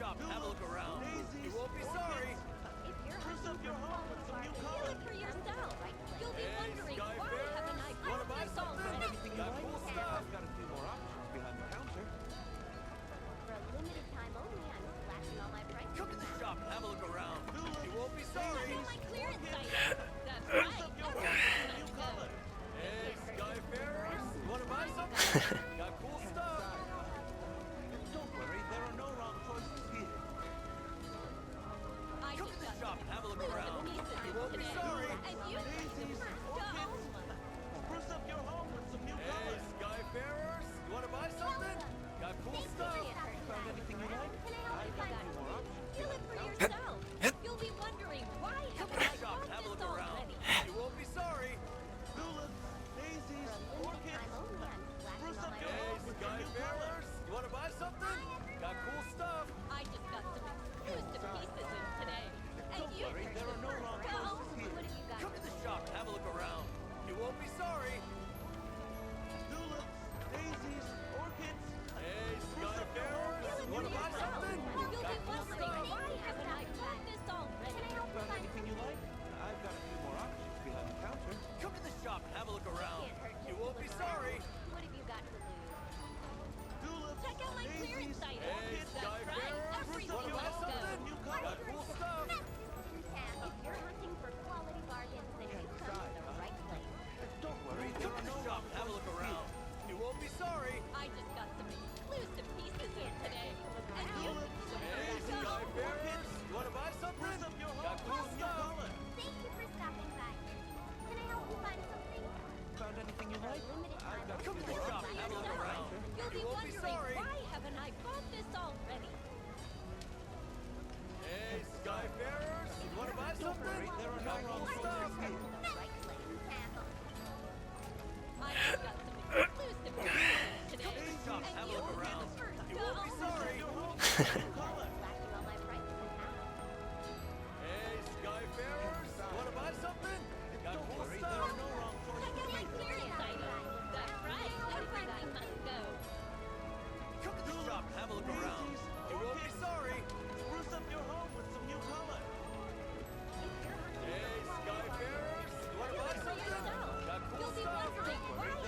Have a look around. You won't be sorry. If you're hunting up your home with some new color, feel it for yourself. You'll be wondering why haven't I got this already? Got cool stuff. I've got a few more options behind the counter. For a limited time only, I'm slashing all my prices. Come to the shop and have a look around. You won't be sorry. My clearance item. That's right. New color. Hey, Skyfarers, wanna buy something? Got cool stuff. Don't worry, there are no wrong choices here. Come to the shop and have a look around. You won't be sorry. And you Daisies, orchids. Spruce up your home with some new colors. Hey, Skyfarers, you wanna buy something? Got cool stuff. Found anything you like? I've got a few more options. feel it for yourself. You'll be wondering why haven't I Shop got and have a this look around. already? You won't be sorry. Tulips, daisies, orchids. Spruce up your home with some new colors. You wanna buy something? Got cool stuff. I just got some exclusive pieces in today. And Don't you worry, there are no wrong choices here. What have you got? Come to the shop and have a look around. You won't be sorry. Tulips, daisies, orchids. Hey, Skyfarers, you wanna buy something? You'll be Got cool wondering stuff. why haven't I got this already? Found anything you like? I've got a few more options behind the counter. Come to the shop and have a look around. You won't be sorry. What have you got to lose? Tulips, Check out my clearance daisies, item. orchids. That's right. Everything Wanna buy must go. something? Got cool stuff. If you're hunting for quality bargains, then you've come to the right place. Don't worry, there are no shop and have a look around. You won't be sorry. I just got some exclusive pieces in today. And you Hey, Skyfarers, you wanna buy something? Got cool stuff. Thank you for stopping by. Can I help you find something? Found anything you like? I've got a Come few to the more shop options. and Have a look around. You'll be You won't be wondering sorry. why haven't I got this already? Hey, Skyfarers, you wanna buy something? There are no wrong stuff. I just got some exclusive pieces today. Shop, And have a you look will be around. the first You to won't be own sorry. Slashing all my prices in half. Hey, Skyfarers, you wanna buy something? Got cool stuff. There are no wrong Check out my clearance item. That's right. Everything must go. Come to the shop and have a look around. You won't be sorry. Spruce up your home with some new color. Hey, Skyfarers, you wanna buy something? Got cool You'll be stuff. wondering why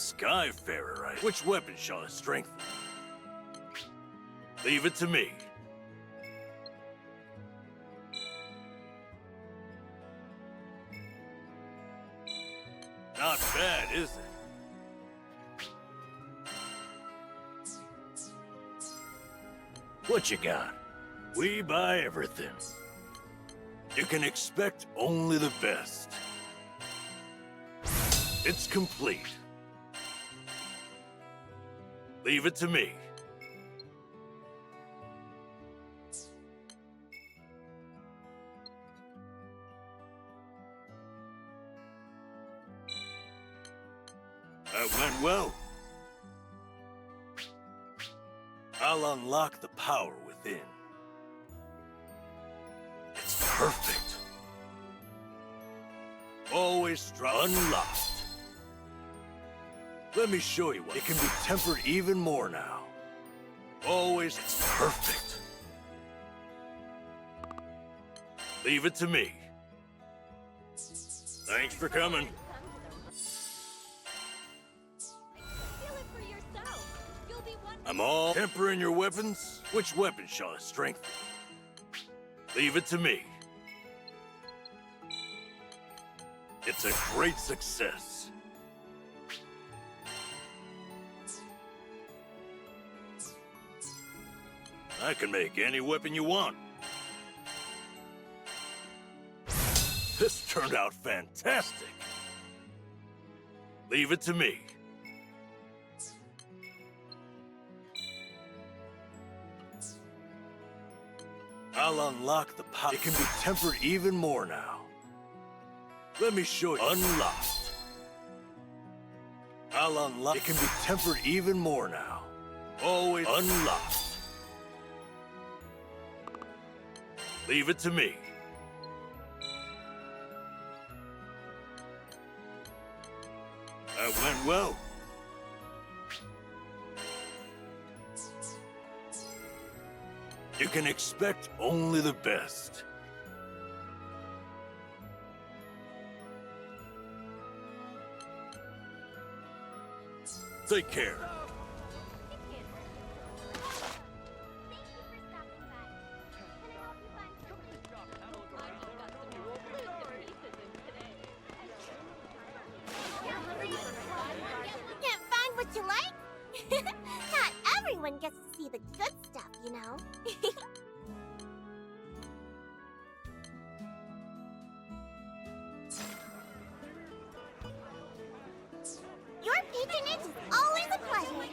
Skyfarer, right? Which weapon shall I strengthen? Leave it to me. Not bad, is it? What you got? We buy everything. You can expect only the best. It's complete. Leave it to me. That went well. I'll unlock the power within. It's perfect. Always strong. Unlocked. Let me show you what. It can be tempered even more now. Always. It's perfect. Leave it to me. Thanks for coming. I'm all tempering your weapons. Which weapon shall I strengthen? Leave it to me. It's a great success. I can make any weapon you want. This turned out fantastic. Leave it to me. I'll unlock the power. It can be tempered even more now. Let me show you. Unlocked. I'll unlock. It can be tempered even more now. Always unlocked. Leave it to me. That went well. You can expect only the best. Take care. Can't find what you like? Not everyone gets to see the good stuff, you know? Your patronage is always a pleasure.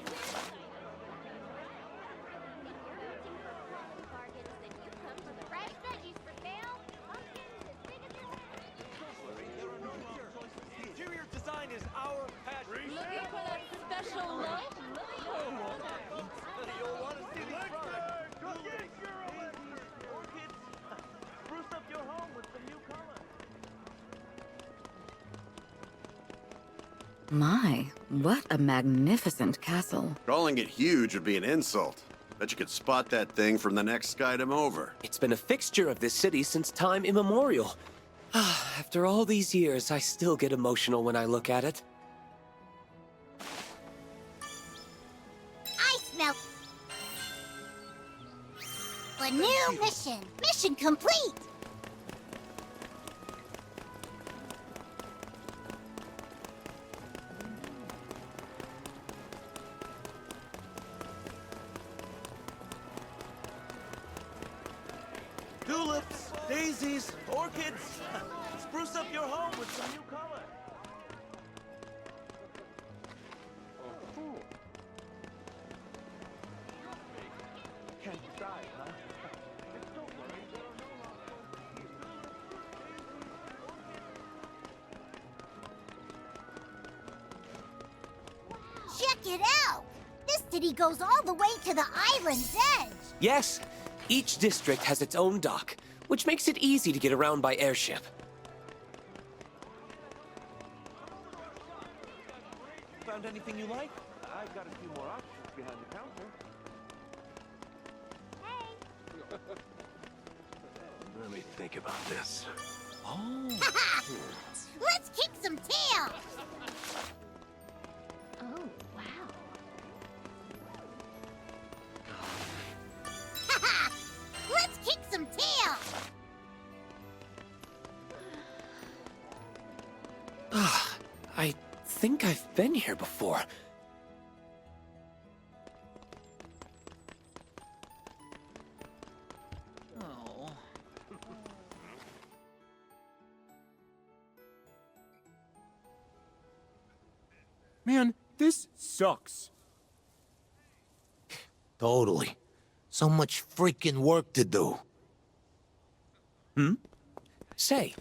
The interior design is our passion. Looking for that special love? You'll want to see these products. Orchids, spruce up your home with some new color. My, what a magnificent castle. Calling it huge would be an insult. Bet you could spot that thing from the next skydom over. It's been a fixture of this city since time immemorial. After all these years, I still get emotional when I look at it. I smell a new mission. Mission complete. Tulips, daisies, orchids. Spruce up your home with some new color. Can't decide, huh? Don't worry, there are no longer. Check it out. This city goes all the way to the island's edge. Yes, each district has its own dock, which makes it easy to get around by airship. Found anything you like? I've got a few more options behind the counter. Let me think about this. Let's kick some tail. Oh, wow. Haha! Let's kick some tail! I think I've been here before. Oh. Man, this sucks. Totally. So much freaking work to do. Hmm? Say,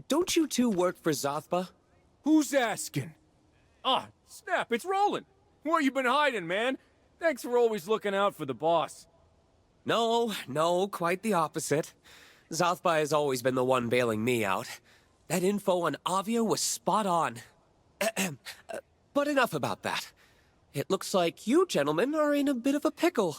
don't you two work for Zothba? Who's asking? Ah, snap, it's rolling. Where you been hiding, man? Thanks for always looking out for the boss. No, quite the opposite. Zothba has always been the one bailing me out. That info on Avia was spot on. But enough about that. It looks like you gentlemen are in a bit of a pickle.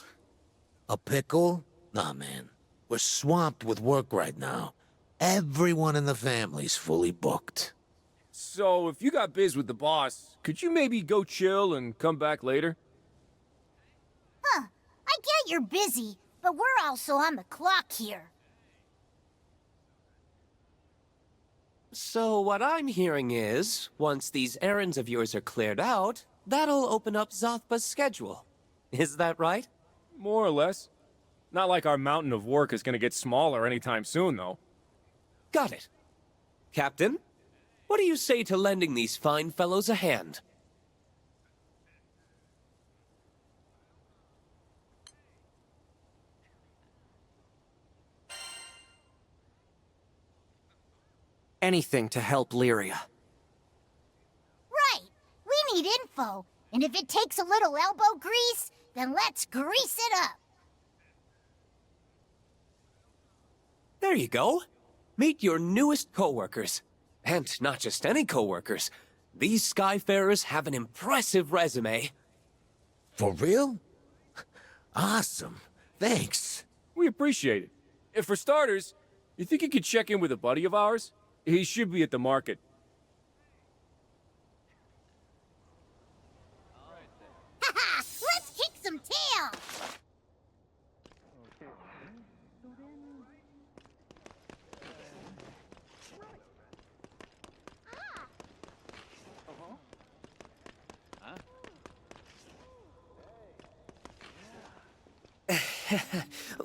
A pickle? Nah, man. We're swamped with work right now. Everyone in the family's fully booked. So, if you got biz with the boss, could you maybe go chill and come back later? Huh. I get you're busy, but we're also on the clock here. So what I'm hearing is, once these errands of yours are cleared out, that'll open up Zothba's schedule. Is that right? More or less. Not like our mountain of work is gonna get smaller anytime soon, though. Got it. Captain, what do you say to lending these fine fellows a hand? Anything to help Lyria. Right. We need info. And if it takes a little elbow grease, then let's grease it up. There you go. Meet your newest co-workers. And not just any co-workers. These Skyfarers have an impressive resume. For real? Awesome. Thanks. We appreciate it. And for starters, you think you could check in with a buddy of ours? He should be at the market. Haha! Let's kick some tail!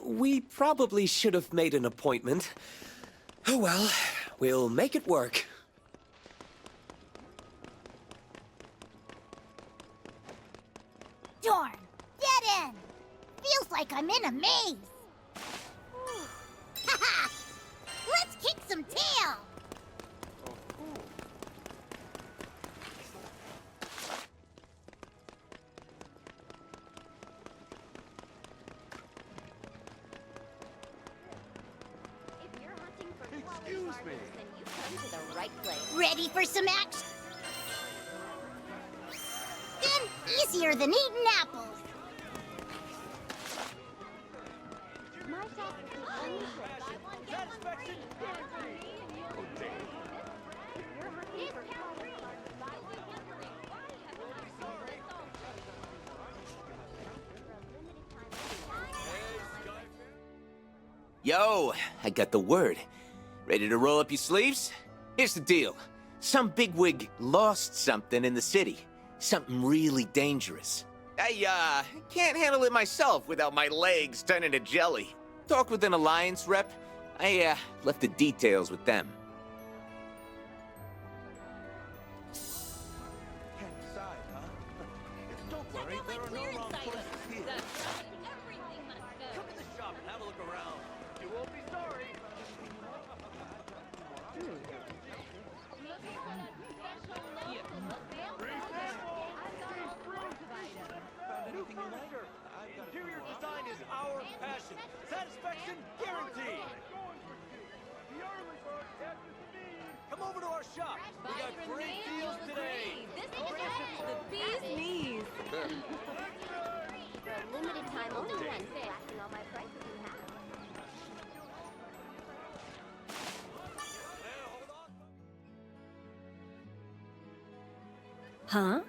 We probably should have made an appointment. Oh well, we'll make it work. Darn! Dead end! Feels like I'm in a maze! Haha! Let's kick some tail! Excuse me. Then you come to the right place. Ready for some action? Then easier than eating apples. My shop is the only place. Buy one, get one free. If you're hunting for quality, buy one, get one free. Yo, I got the word. Ready to roll up your sleeves? Here's the deal. Some bigwig lost something in the city. Something really dangerous. I can't handle it myself without my legs turning to jelly. Talked with an Alliance rep. I, left the details with them. Can't decide, huh? Don't worry, there are no wrong choices here. Come to the shop and have a look around. You won't be sorry. Found anything you like? Interior design is our passion. Satisfaction guaranteed. Come over to our shop. We got great deals today. This is the bee's knees. For a limited time, only Wednesday. Asking all my prices in half. Huh?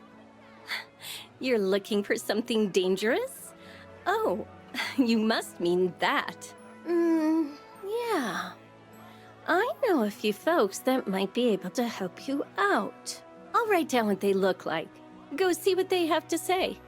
You're looking for something dangerous? Oh, you must mean that. Yeah. I know a few folks that might be able to help you out. I'll write down what they look like. Go see what they have to say.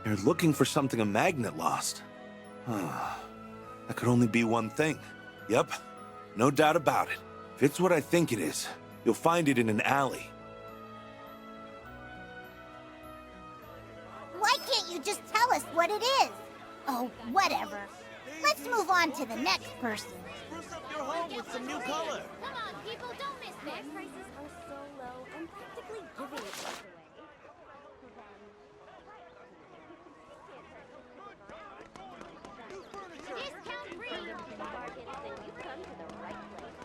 You're looking for something a magnet lost. That could only be one thing. Yep, no doubt about it. If it's what I think it is, you'll find it in an alley. Why can't you just tell us what it is? Oh, whatever. Let's move on to the next person. Spruce up your home with some new color. Come on, people, don't miss this. Prices are so low, I'm practically giving it away. Discount free! Bargains, then you come to the right place.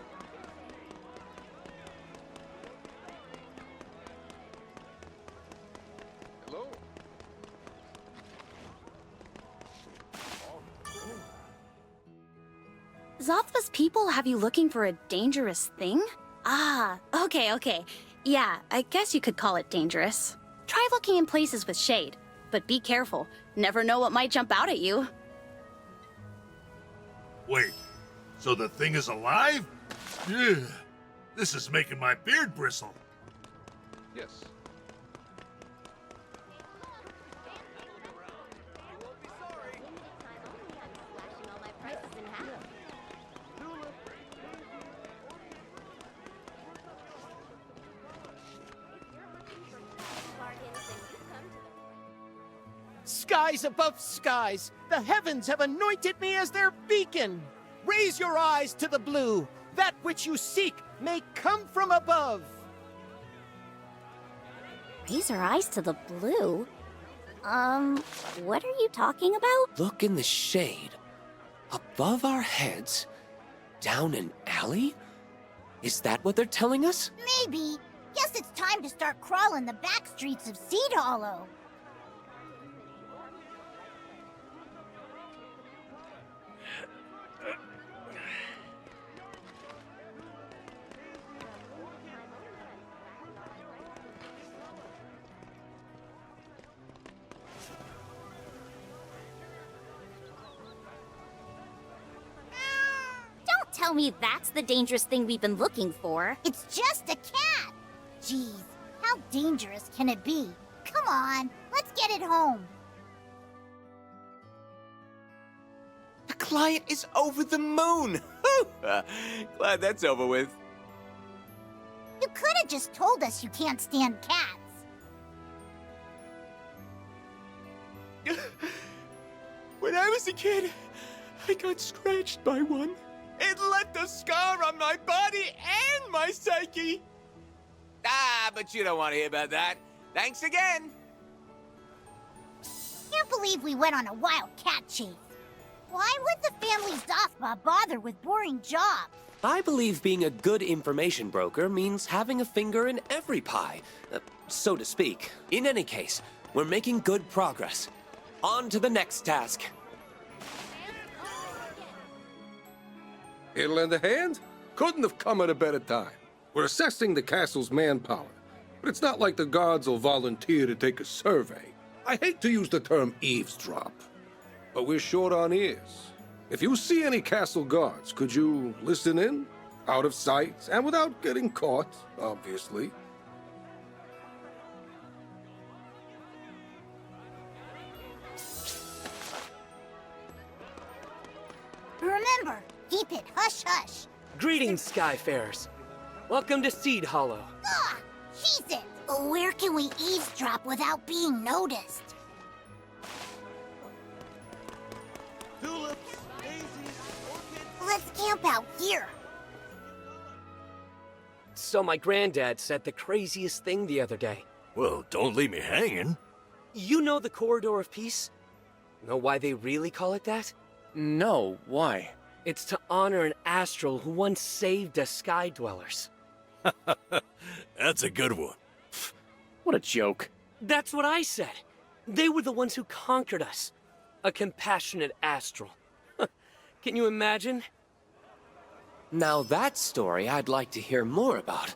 Hello? Zothva's people have you looking for a dangerous thing? Ah, okay. Yeah, I guess you could call it dangerous. Try looking in places with shade, but be careful. Never know what might jump out at you. Wait, so the thing is alive? Ugh, this is making my beard bristle. Yes. Skies above skies, the heavens have anointed me as their beacon. Raise your eyes to the blue. That which you seek may come from above. Raise our eyes to the blue? What are you talking about? Look in the shade. Above our heads? Down an alley? Is that what they're telling us? Maybe. Guess it's time to start crawling the back streets of Seed Hollow. Tell me that's the dangerous thing we've been looking for. It's just a cat! Jeez, how dangerous can it be? Come on, let's get it home. The client is over the moon. Glad that's over with. You could have just told us you can't stand cats. When I was a kid, I got scratched by one. It left a scar on my body and my psyche. But you don't want to hear about that. Thanks again. Can't believe we went on a wild cat chase. Why would the family Zothva bother with boring jobs? I believe being a good information broker means having a finger in every pie, so to speak. In any case, we're making good progress. On to the next task. It'll lend a hand? Couldn't have come at a better time. We're assessing the castle's manpower, but it's not like the guards will volunteer to take a survey. I hate to use the term eavesdrop, but we're short on ears. If you see any castle guards, could you listen in? Out of sight and without getting caught, obviously. Remember, keep it hush-hush. Greetings, Skyfarers. Welcome to Seed Hollow. Ah, she's it. Where can we eavesdrop without being noticed? Tulips, daisies, orchids. Let's camp out here. So my granddad said the craziest thing the other day. Well, don't leave me hanging. You know the Corridor of Peace? Know why they really call it that? No, why? It's to honor an astral who once saved us Sky Dwellers. That's a good one. What a joke. That's what I said. They were the ones who conquered us. A compassionate astral. Can you imagine? Now that story I'd like to hear more about.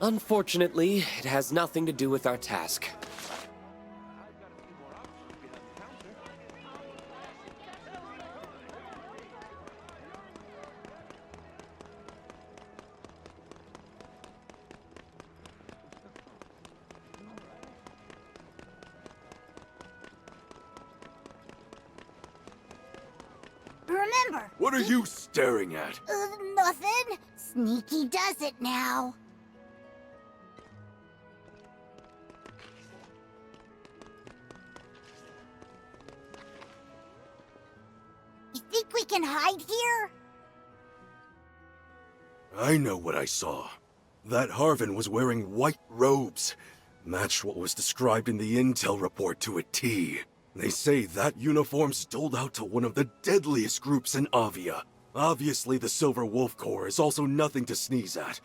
Unfortunately, it has nothing to do with our task. Remember. What are you staring at? Nothing. Sneaky does it now. You think we can hide here? I know what I saw. That Harvin was wearing white robes. Matched what was described in the intel report to a T. They say that uniform stole out to one of the deadliest groups in Avia. Obviously, the Silver Wolf Corps is also nothing to sneeze at.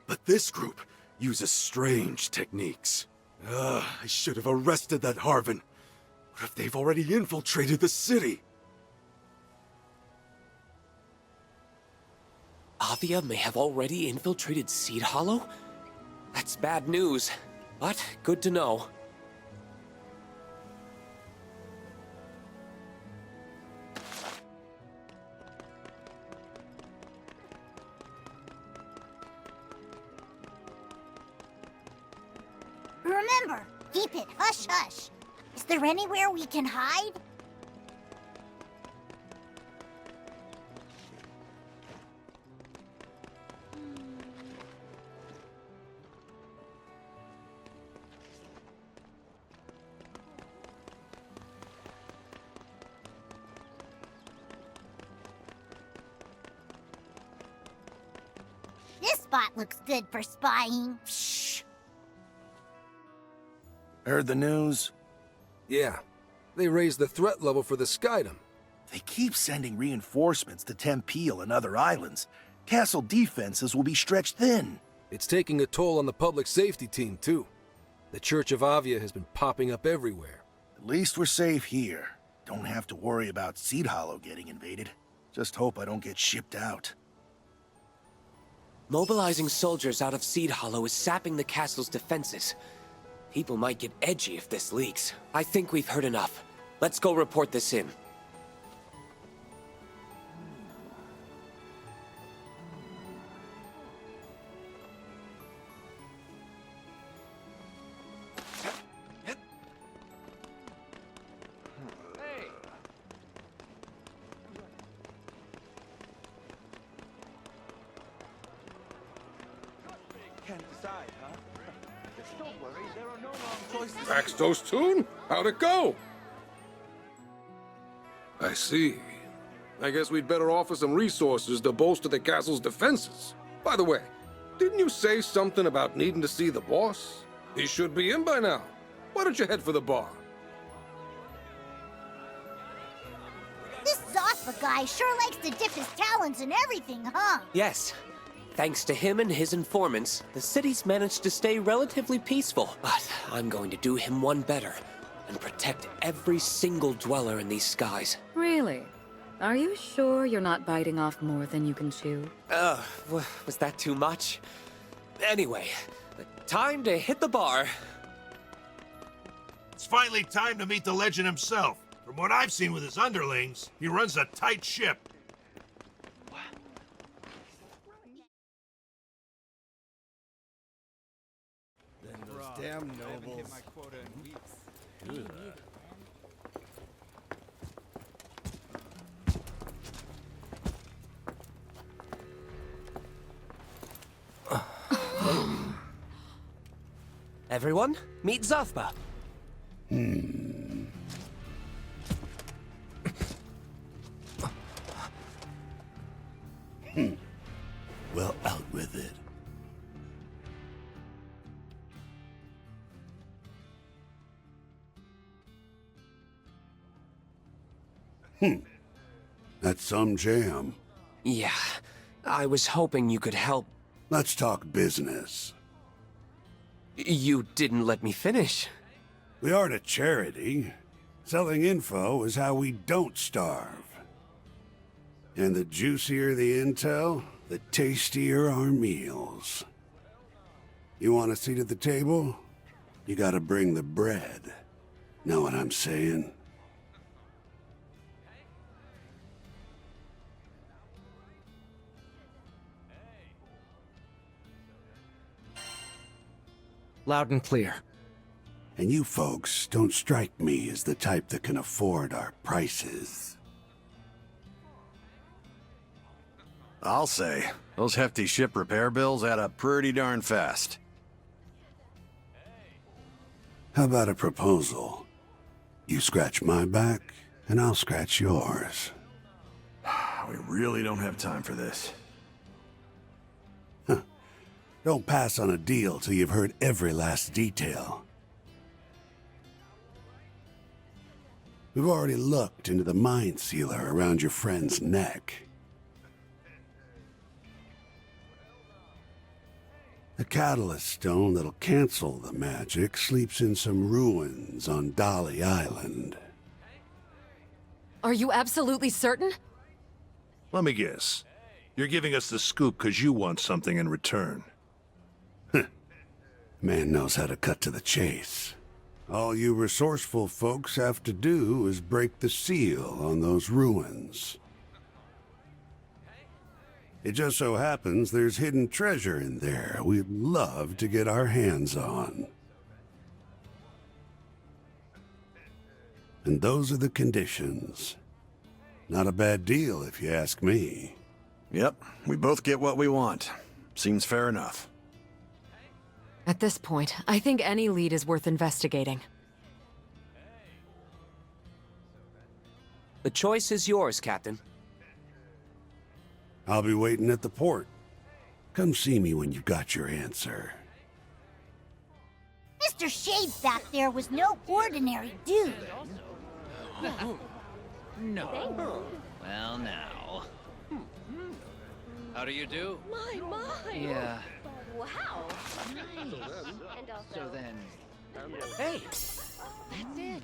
But this group uses strange techniques. I should have arrested that Harvin. What if they've already infiltrated the city? Avia may have already infiltrated Seed Hollow? That's bad news, but good to know. Remember, keep it hush-hush. Is there anywhere we can hide? This spot looks good for spying. Shh. Heard the news? Yeah. They raised the threat level for the Skydom. They keep sending reinforcements to Tempeel and other islands. Castle defenses will be stretched thin. It's taking a toll on the public safety team, too. The Church of Avia has been popping up everywhere. At least we're safe here. Don't have to worry about Seed Hollow getting invaded. Just hope I don't get shipped out. Mobilizing soldiers out of Seed Hollow is sapping the castle's defenses. People might get edgy if this leaks. I think we've heard enough. Let's go report this in. Paxtos tune? How'd it go? I see. I guess we'd better offer some resources to bolster the castle's defenses. By the way, didn't you say something about needing to see the boss? He should be in by now. Why don't you head for the bar? This Zothra guy sure likes to dip his talons in everything, huh? Yes. Thanks to him and his informants, the city's managed to stay relatively peaceful. But I'm going to do him one better and protect every single dweller in these skies. Really? Are you sure you're not biting off more than you can chew? Was that too much? Anyway, time to hit the bar. It's finally time to meet the legend himself. From what I've seen with his underlings, he runs a tight ship. Damn nobles. Everyone, meet Zothba. Well, out with it. That's some jam. Yeah, I was hoping you could help. Let's talk business. You didn't let me finish. We aren't a charity. Selling info is how we don't starve. And the juicier the intel, the tastier our meals. You want a seat at the table? You gotta bring the bread. Know what I'm saying? Loud and clear. And you folks don't strike me as the type that can afford our prices. I'll say, those hefty ship repair bills add up pretty darn fast. How about a proposal? You scratch my back, and I'll scratch yours. We really don't have time for this. Don't pass on a deal till you've heard every last detail. We've already looked into the mine sealer around your friend's neck. The catalyst stone that'll cancel the magic sleeps in some ruins on Dolly Island. Are you absolutely certain? Let me guess. You're giving us the scoop because you want something in return. Man knows how to cut to the chase. All you resourceful folks have to do is break the seal on those ruins. It just so happens there's hidden treasure in there we'd love to get our hands on. And those are the conditions. Not a bad deal, if you ask me. Yep, we both get what we want. Seems fair enough. At this point, I think any lead is worth investigating. The choice is yours, Captain. I'll be waiting at the port. Come see me when you've got your answer. Mr. Shade back there was no ordinary dude. No. Well, now. How do you do? My. Yeah. Wow. So then. Hey! That's it.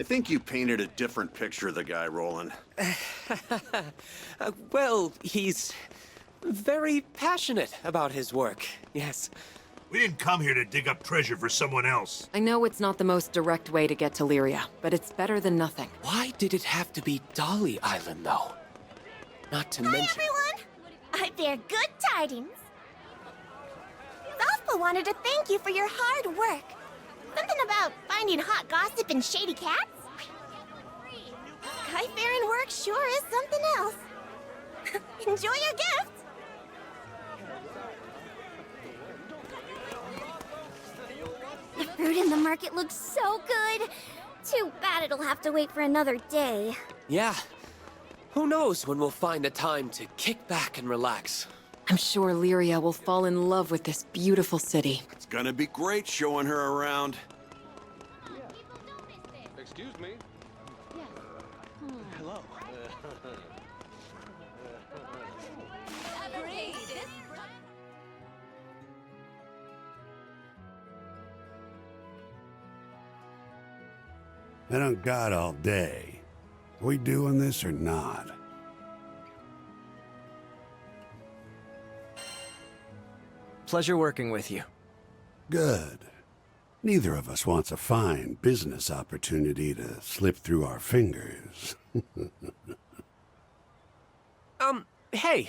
I think you painted a different picture of the guy, Roland. Well, he's very passionate about his work, yes. We didn't come here to dig up treasure for someone else. I know it's not the most direct way to get to Lyria, but it's better than nothing. Why did it have to be Dolly Island, though? Not to mention... Everyone! I bear good tidings. Alpha wanted to thank you for your hard work. Something about finding hot gossip and shady cats? Skyfaring work sure is something else. Enjoy your gift! The fruit in the market looks so good. Too bad it'll have to wait for another day. Yeah. Who knows when we'll find the time to kick back and relax. I'm sure Lyria will fall in love with this beautiful city. It's gonna be great showing her around. Excuse me? Hello. I don't got all day. Are we doing this or not? Pleasure working with you. Good. Neither of us wants a fine business opportunity to slip through our fingers. Hey,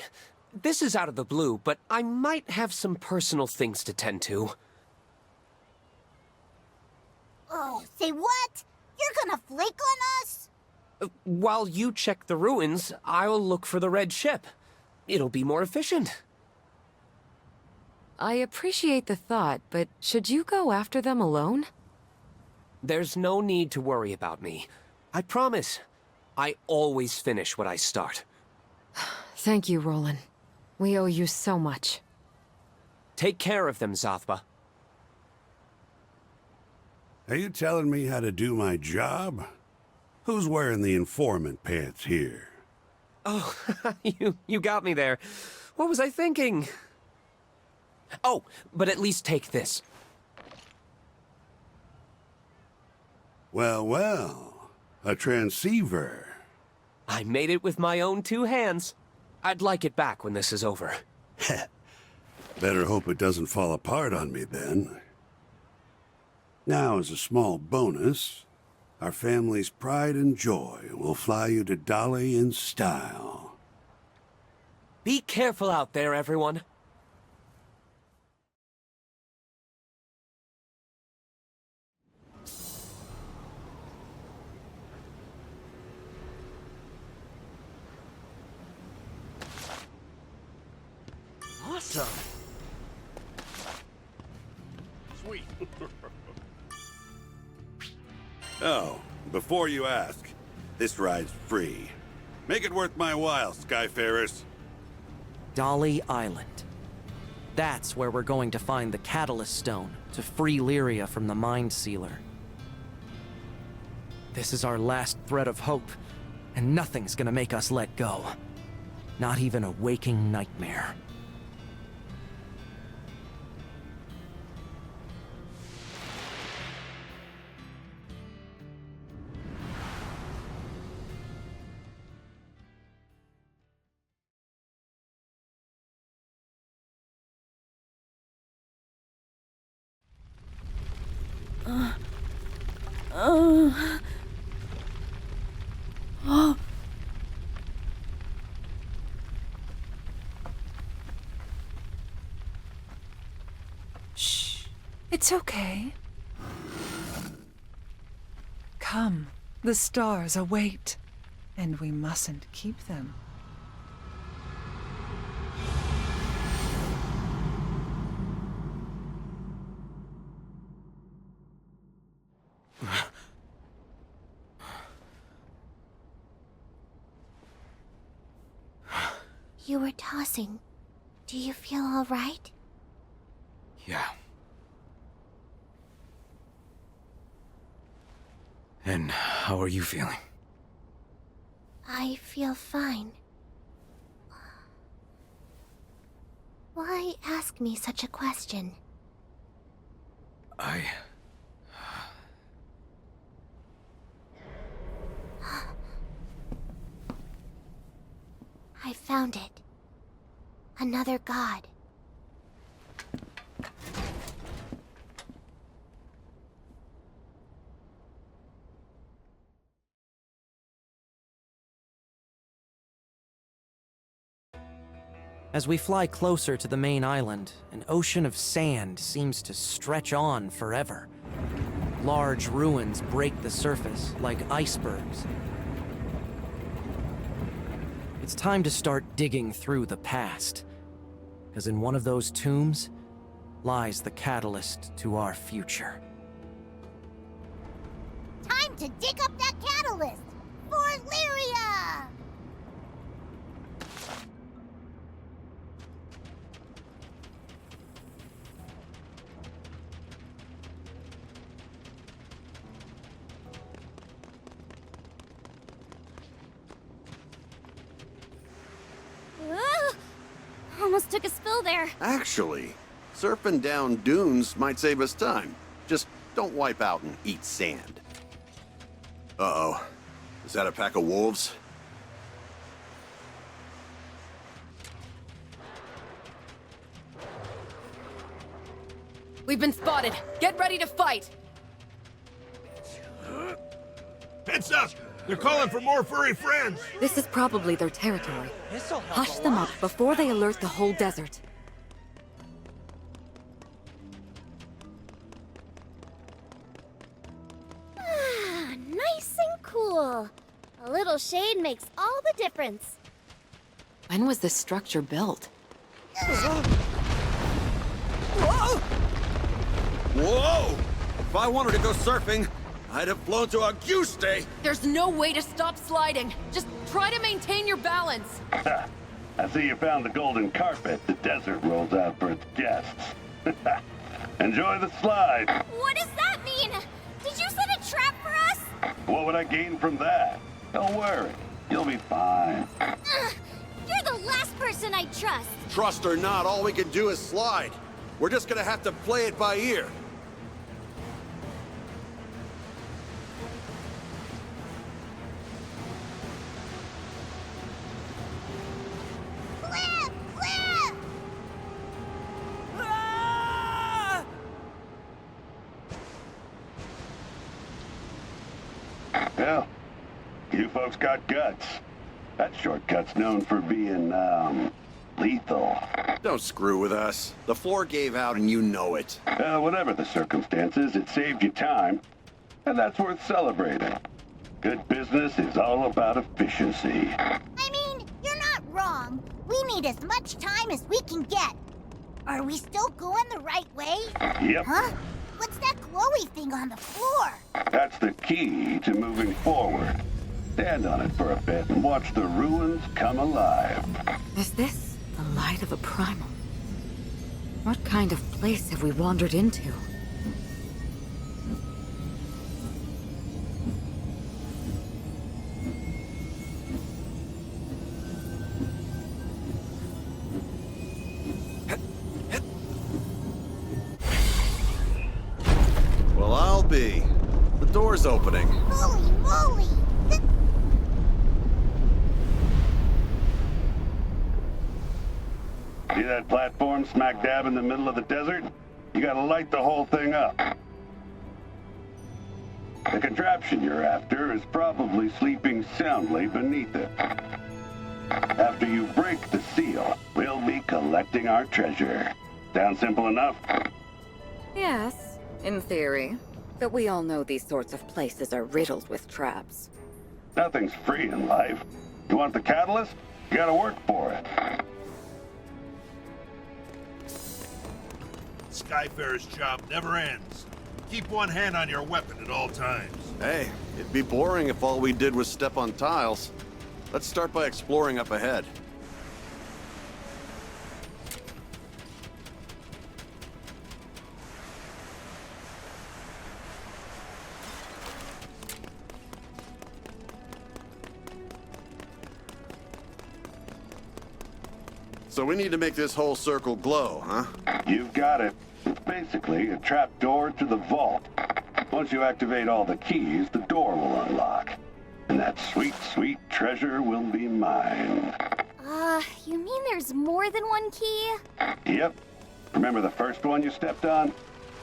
this is out of the blue, but I might have some personal things to tend to. Oh, say what? You're gonna flake on us? While you check the ruins, I'll look for the red ship. It'll be more efficient. I appreciate the thought, but should you go after them alone? There's no need to worry about me. I promise. I always finish what I start. Thank you, Roland. We owe you so much. Take care of them, Zathba. Are you telling me how to do my job? Who's wearing the informant pants here? Oh, you got me there. What was I thinking? Oh, but at least take this. Well, well. A transceiver. I made it with my own 2 hands. I'd like it back when this is over. Better hope it doesn't fall apart on me then. Now, as a small bonus, our family's pride and joy will fly you to Dolly in style. Be careful out there, everyone. Awesome. Sweet. Oh, before you ask, this ride's free. Make it worth my while, Skyfarers. Dolly Island. That's where we're going to find the Catalyst Stone to free Lyria from the Mind Sealer. This is our last thread of hope, and nothing's gonna make us let go. Not even a waking nightmare. Shh. It's okay. Come, the stars await, and we mustn't keep them. You were tossing. Do you feel all right? Yeah. And how are you feeling? I feel fine. Why ask me such a question? I found it. Another god. As we fly closer to the main island, an ocean of sand seems to stretch on forever. Large ruins break the surface like icebergs. It's time to start digging through the past, because in one of those tombs lies the catalyst to our future. Time to dig up that catalyst! For Lyria! Almost took a spill there. Actually, surfing down dunes might save us time. Just don't wipe out and eat sand. Uh-oh. Is that a pack of wolves? We've been spotted. Get ready to fight. Heads up! They're calling for more furry friends! This is probably their territory. Hush them up before they alert the whole desert. Ah, nice and cool. A little shade makes all the difference. When was this structure built? Whoa! Whoa! If I wanted to go surfing, I'd have flown to Auguste! There's no way to stop sliding. Just try to maintain your balance. I see you found the golden carpet the desert rolls out for its guests. Enjoy the slide. What does that mean? Did you set a trap for us? What would I gain from that? Don't worry. You'll be fine. You're the last person I trust. Trust or not, all we can do is slide. We're just gonna have to play it by ear. Cliff! Cliff! Well, you folks got guts. That shortcut's known for being, lethal. Don't screw with us. The floor gave out and you know it. Whatever the circumstances, it saved you time. And that's worth celebrating. Good business is all about efficiency. I mean, you're not wrong. We need as much time as we can get. Are we still going the right way? Yep. Huh? What's that glowy thing on the floor? That's the key to moving forward. Stand on it for a bit and watch the ruins come alive. Is this the light of a primal? What kind of place have we wandered into? Well, I'll be. The door's opening. Holy moly! See that platform smack dab in the middle of the desert? You gotta light the whole thing up. The contraption you're after is probably sleeping soundly beneath it. After you break the seal, we'll be collecting our treasure. Sound simple enough? Yes, in theory. But we all know these sorts of places are riddled with traps. Nothing's free in life. You want the catalyst? You gotta work for it. Skyfarer's job never ends. Keep one hand on your weapon at all times. Hey, it'd be boring if all we did was step on tiles. Let's start by exploring up ahead. So we need to make this whole circle glow, huh? You've got it. It's basically a trap door to the vault. Once you activate all the keys, the door will unlock. And that sweet, sweet treasure will be mine. You mean there's more than one key? Yep. Remember the first one you stepped on?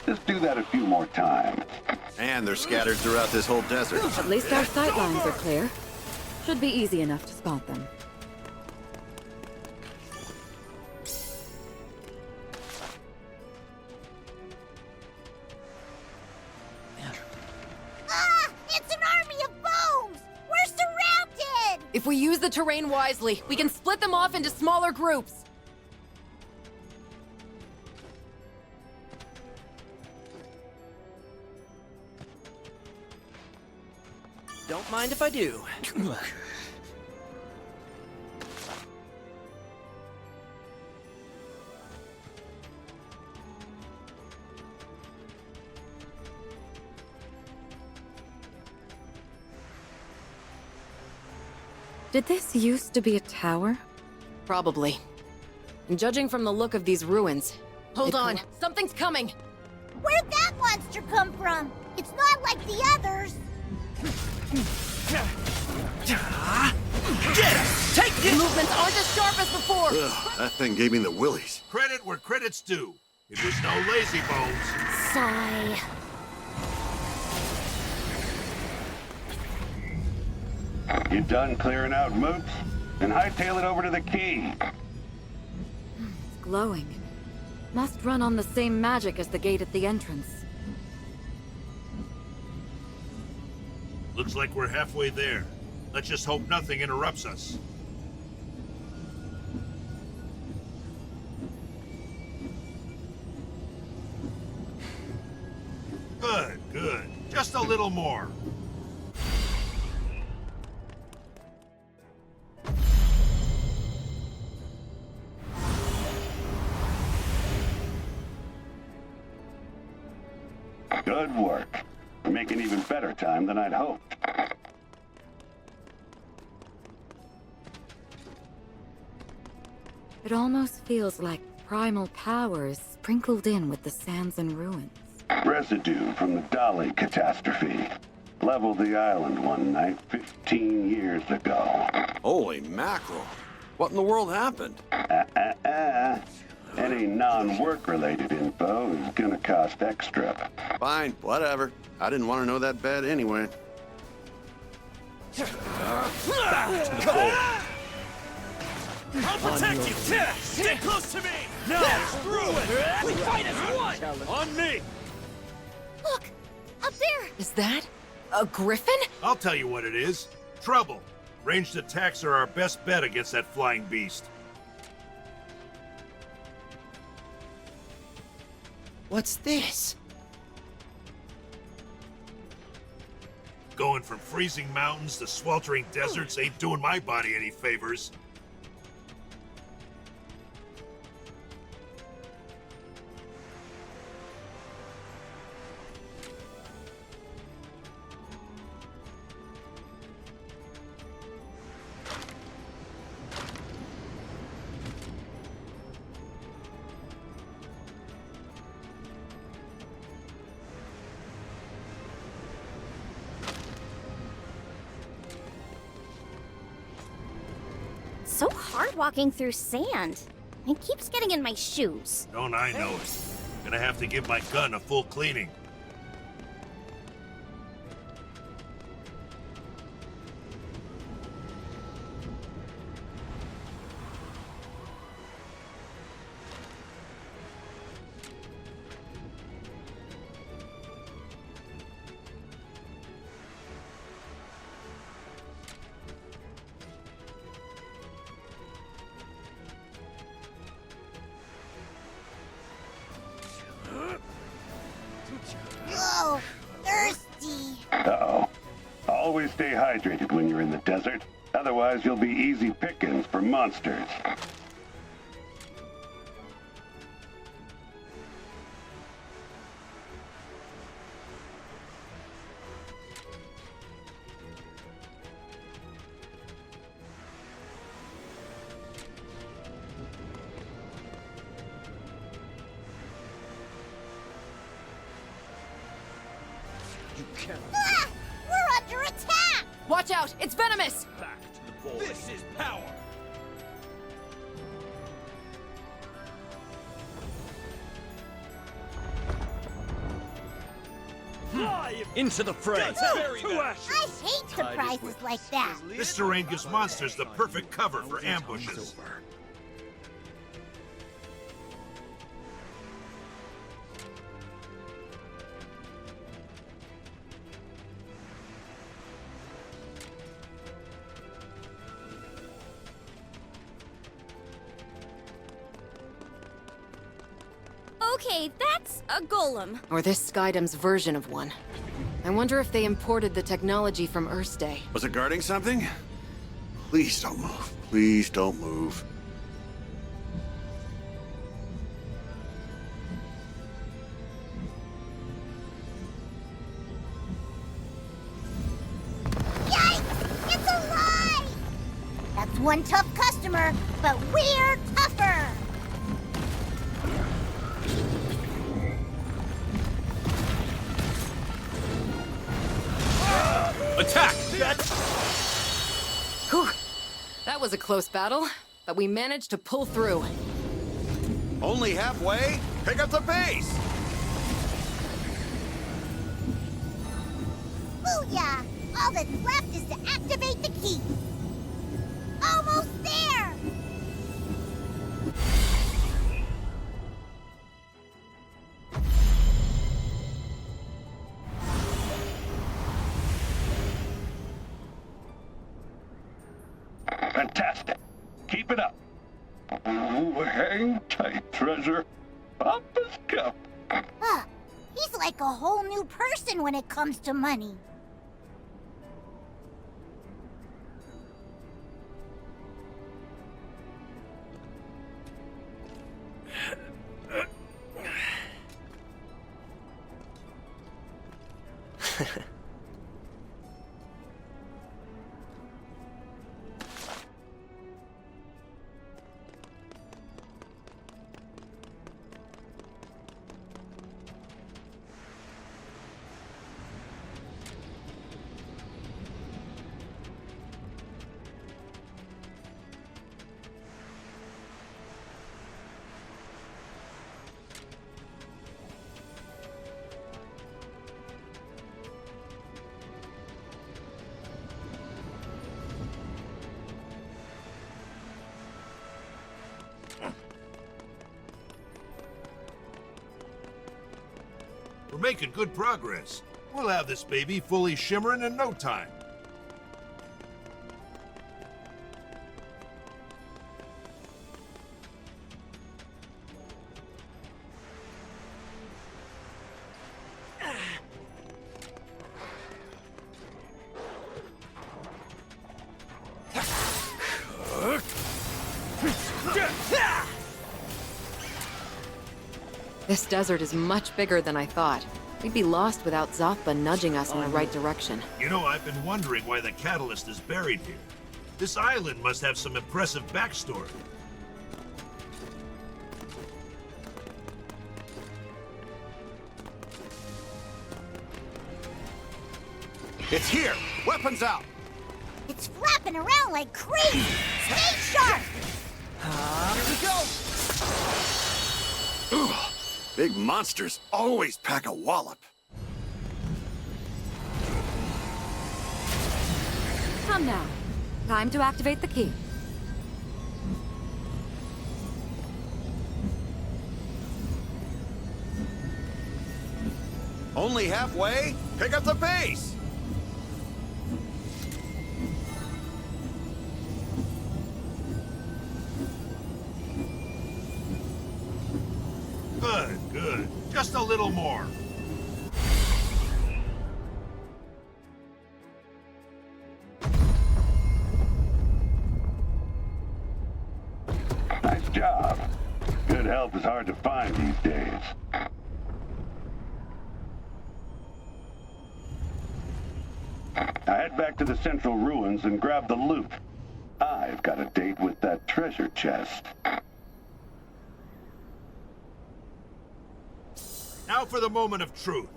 Just do that a few more times. And they're scattered throughout this whole desert. At least our sight lines are clear. Should be easy enough to spot them. It's an army of bones! We're surrounded! If we use the terrain wisely, we can split them off into smaller groups. Don't mind if I do. Did this used to be a tower? Probably. And judging from the look of these ruins... Hold on, something's coming! Where'd that monster come from? It's not like the others. Get him! Take this! Movements aren't as sharp as before! Ugh, that thing gave me the willies. Credit where credit's due. It was no lazy bones. Sigh. You done clearing out mooks? Then hightail it over to the key. It's glowing. Must run on the same magic as the gate at the entrance. Looks like we're halfway there. Let's just hope nothing interrupts us. Good, good. Just a little more. Good work. We're making even better time than I'd hoped. It almost feels like primal powers sprinkled in with the sands and ruins. Residue from the Dolly catastrophe. Leveled the island one night 15 years ago. Holy mackerel. What in the world happened? Any non-work related info is gonna cost extra. Fine, whatever. I didn't want to know that bad anyway. Back to the goal. I'll protect you! Stay close to me! No! Screw it! We fight as one! On me! Look! Up there! Is that a griffin? I'll tell you what it is. Trouble. Ranged attacks are our best bet against that flying beast. What's this? Going from freezing mountains to sweltering deserts ain't doing my body any favors. So hard walking through sand. It keeps getting in my shoes. Don't I know it? Gonna have to give my gun a full cleaning. Whoa! Thirsty! Uh-oh. Always stay hydrated when you're in the desert. Otherwise, you'll be easy pickings for monsters. Ah! We're under attack! Watch out! It's venomous! Back to the goal. This is power! Fly into the fray! I hate surprises like that! This terrain gives monsters the perfect cover for ambushes. Okay, that's a golem. Or this Skydam's version of one. I wonder if they imported the technology from Earthday. Was it guarding something? Please don't move. Please don't move. Yikes! It's alive! That's one tough customer, but we're tougher! Attack! Whew. That was a close battle, but we managed to pull through. Only halfway? Pick up the pace! Booyah! All that's left is to activate the key. Almost there! Fantastic. Keep it up. Ooh, hang tight, treasure. Papa's cup. He's like a whole new person when it comes to money. We're making good progress. We'll have this baby fully shimmering in no time. This desert is much bigger than I thought. We'd be lost without Zothba nudging us in the right direction. You know, I've been wondering why the catalyst is buried here. This island must have some impressive backstory. It's here! Weapons out! It's flapping around like crazy! Stay sharp! Here we go! Ugh. Big monsters always pack a wallop. Come now. Time to activate the key. Only halfway? Pick up the pace! Good, good. Just a little more. Nice job. Good help is hard to find these days. Now head back to the central ruins and grab the loot. I've got a date with that treasure chest. Now for the moment of truth.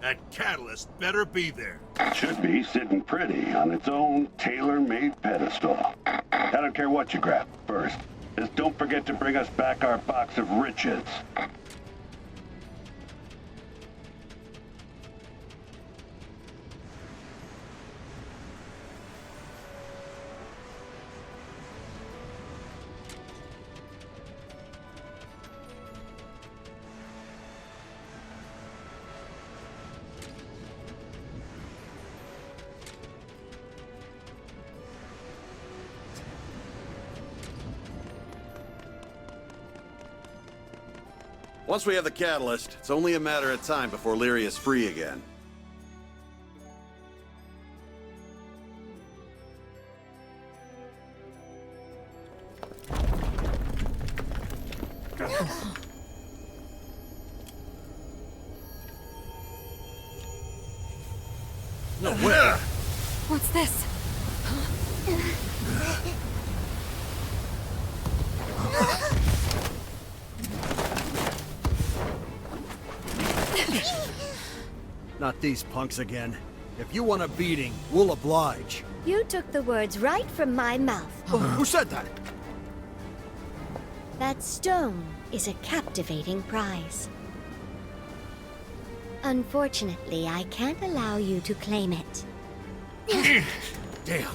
That catalyst better be there. It should be sitting pretty on its own tailor-made pedestal. I don't care what you grab first. Just don't forget to bring us back our box of riches. Once we have the catalyst, it's only a matter of time before Lyria is free again. No way! What's this? Not these punks again. If you want a beating, we'll oblige. You took the words right from my mouth. Who said that? That stone is a captivating prize. Unfortunately, I can't allow you to claim it. Damn.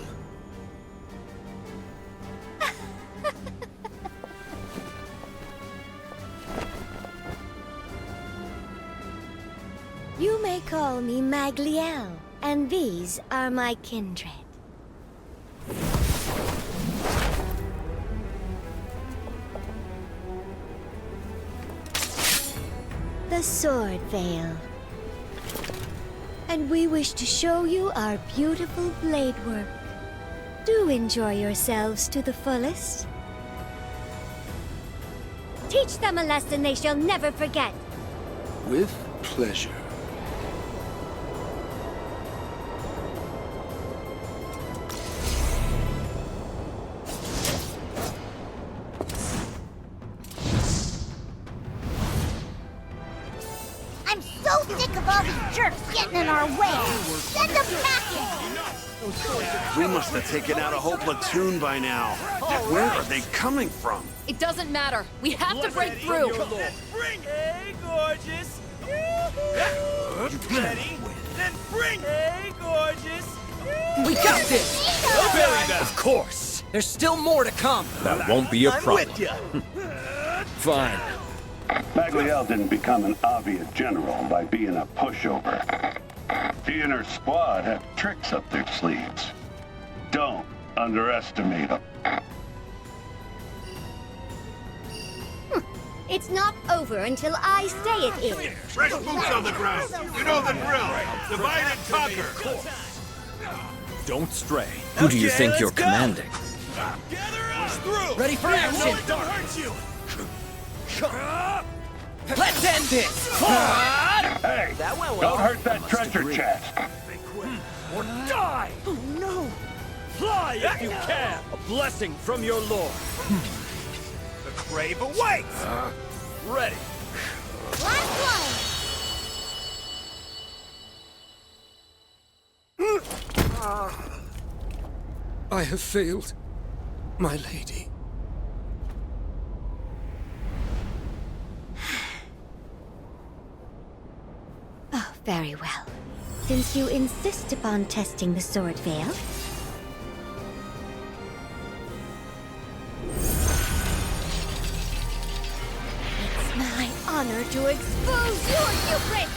You may call me Magliel, and these are my kindred. The Sword Veil. And we wish to show you our beautiful blade work. Do enjoy yourselves to the fullest. Teach them a lesson they shall never forget. With pleasure. I'm so sick of all these jerks getting in our way. Send them packing. We must have taken out a whole platoon by now. Where are they coming from? It doesn't matter. We have to break through. Bring hey, gorgeous. You ready? Then bring hey, gorgeous. We got this! Of course. There's still more to come. That won't be a problem. With ya. Fine. Bagliel didn't become an obvious general by being a pushover. He and her squad have tricks up their sleeves. Don't underestimate them. It's not over until I say it is. Fresh boots on the ground. You know the drill. Divide and conquer. Don't stray. Who do you think you're commanding? Ready for action! Don't hurt you! Let's end this! Hey, That went well. don't hurt that treasure chest. Or die! Oh no! Fly if you can! A blessing from your lord. The grave awaits. Ready. I have failed, my lady. Oh, very well. Since you insist upon testing the sword veil, it's my honor to expose your hubris!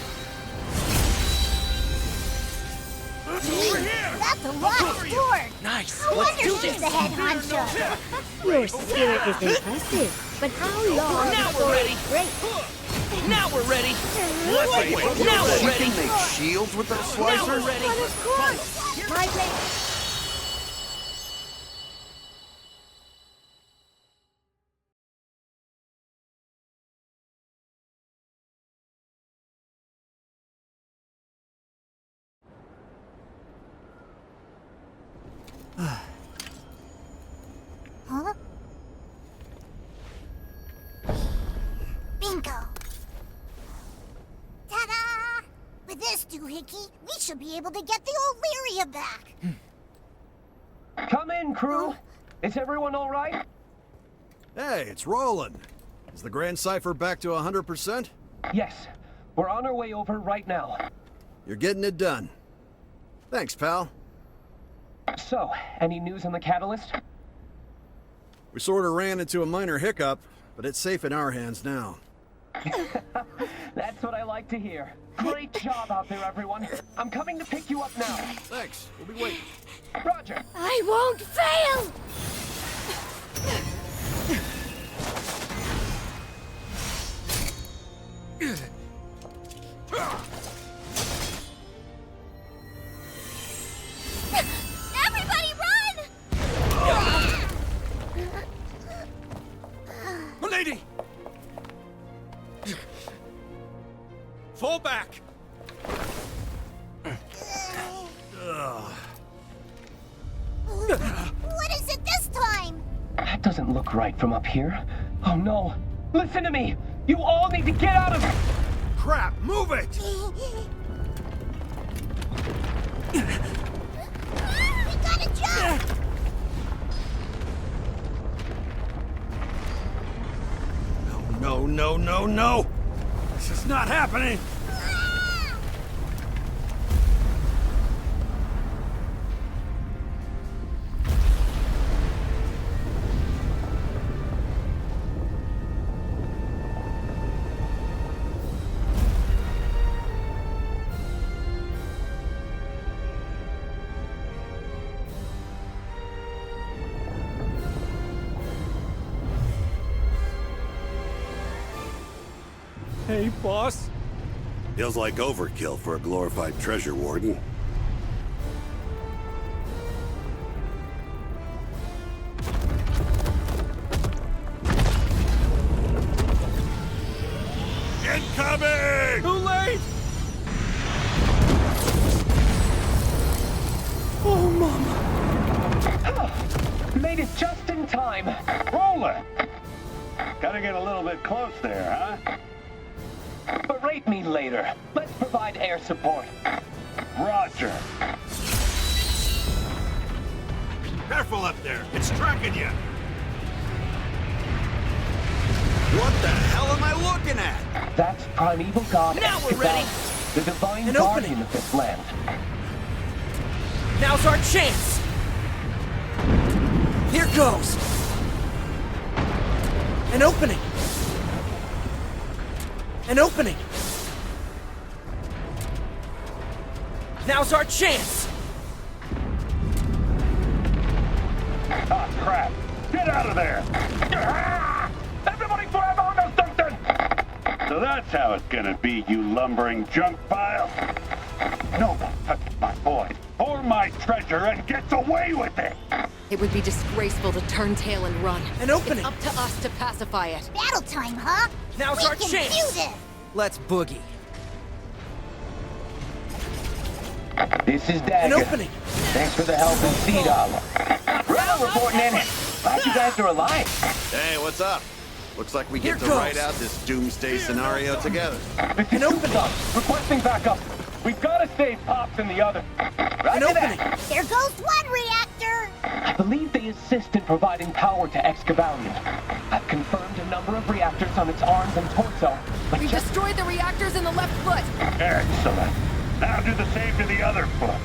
Over here! That's a lot of sword! Nice! No Let's wonder do she's this! the head honcho! Your spirit is impressive, but how long Now before we're ready! it breaks? Now we're ready! Wait, Now we're ready! You can make shields with those Now slicers? we're ready! But of course! My blade... Huh? Bingo! Ta-da! With this doohickey, we should be able to get the old Lyria back! Come in, crew. Is everyone all right? Hey, it's Roland. Is the Grand Cipher back to 100%? Yes. We're on our way over right now. You're getting it done. Thanks, pal. So, any news on the catalyst? We sort of ran into a minor hiccup, but it's safe in our hands now. That's what I like to hear. Great job out there, everyone. I'm coming to pick you up now. Thanks. We'll be waiting. Roger. I won't fail! Everybody run! Milady! Fall back! What is it this time? That doesn't look right from up here. Oh no. Listen to me. You all need to get out of it. Crap, move it! We gotta jump! No, no, no, no! This is not happening! Hey, boss. Feels like overkill for a glorified treasure warden. Incoming! Too late! Oh, Mama. Made it just in time. Roland! Gotta get a little bit close there, huh? Berate me later. Let's provide air support. Roger. Careful up there. It's tracking you. What the hell am I looking at? That's primeval god. Now we're ready. The divine An guardian opening. of this land. Now's our chance! Here goes! An opening! An opening! Now's our chance! Ah, crap! Get out of there! Everybody grab onto something! So that's how it's gonna be, you lumbering junk pile. No one touches my boy or my treasure and gets away with it! It would be disgraceful to turn tail and run. An opening! It's up to us to pacify it. Battle time, huh? Now's our can chance! do this! Let's boogie. This is Dagger. An opening! Thanks for the help in Seed Hollow. Rebel reporting in. Glad you guys are alive. Hey, what's up? Looks like we get to write out this doomsday scenario together. An opening! Requesting backup. We've got to save Pops and the other. An opening! There goes one reactor! I believe they assist in providing power to Excavalion. I've confirmed a number of reactors on its arms and torso, but We destroyed the reactors in the left foot. Excellent. Now do the same to the other foot.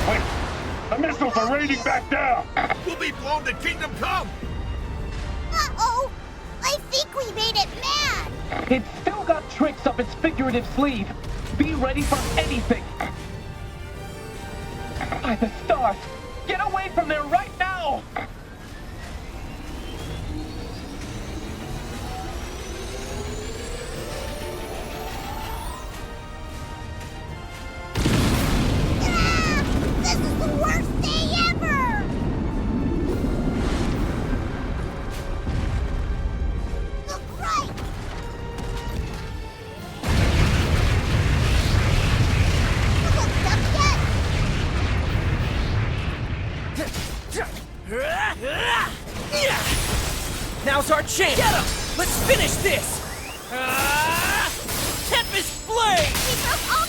Wait! The missiles are raining back down! We'll be blown to Kingdom Come! Uh-oh! I think we made it mad! it's still got tricks up its figurative sleeve. Be ready for anything. By the stars, get away from there right now! This is the worst day ever! Look right! Look up yet! Now's our chance! Get him! Let's finish this! Tempest Blade! We broke all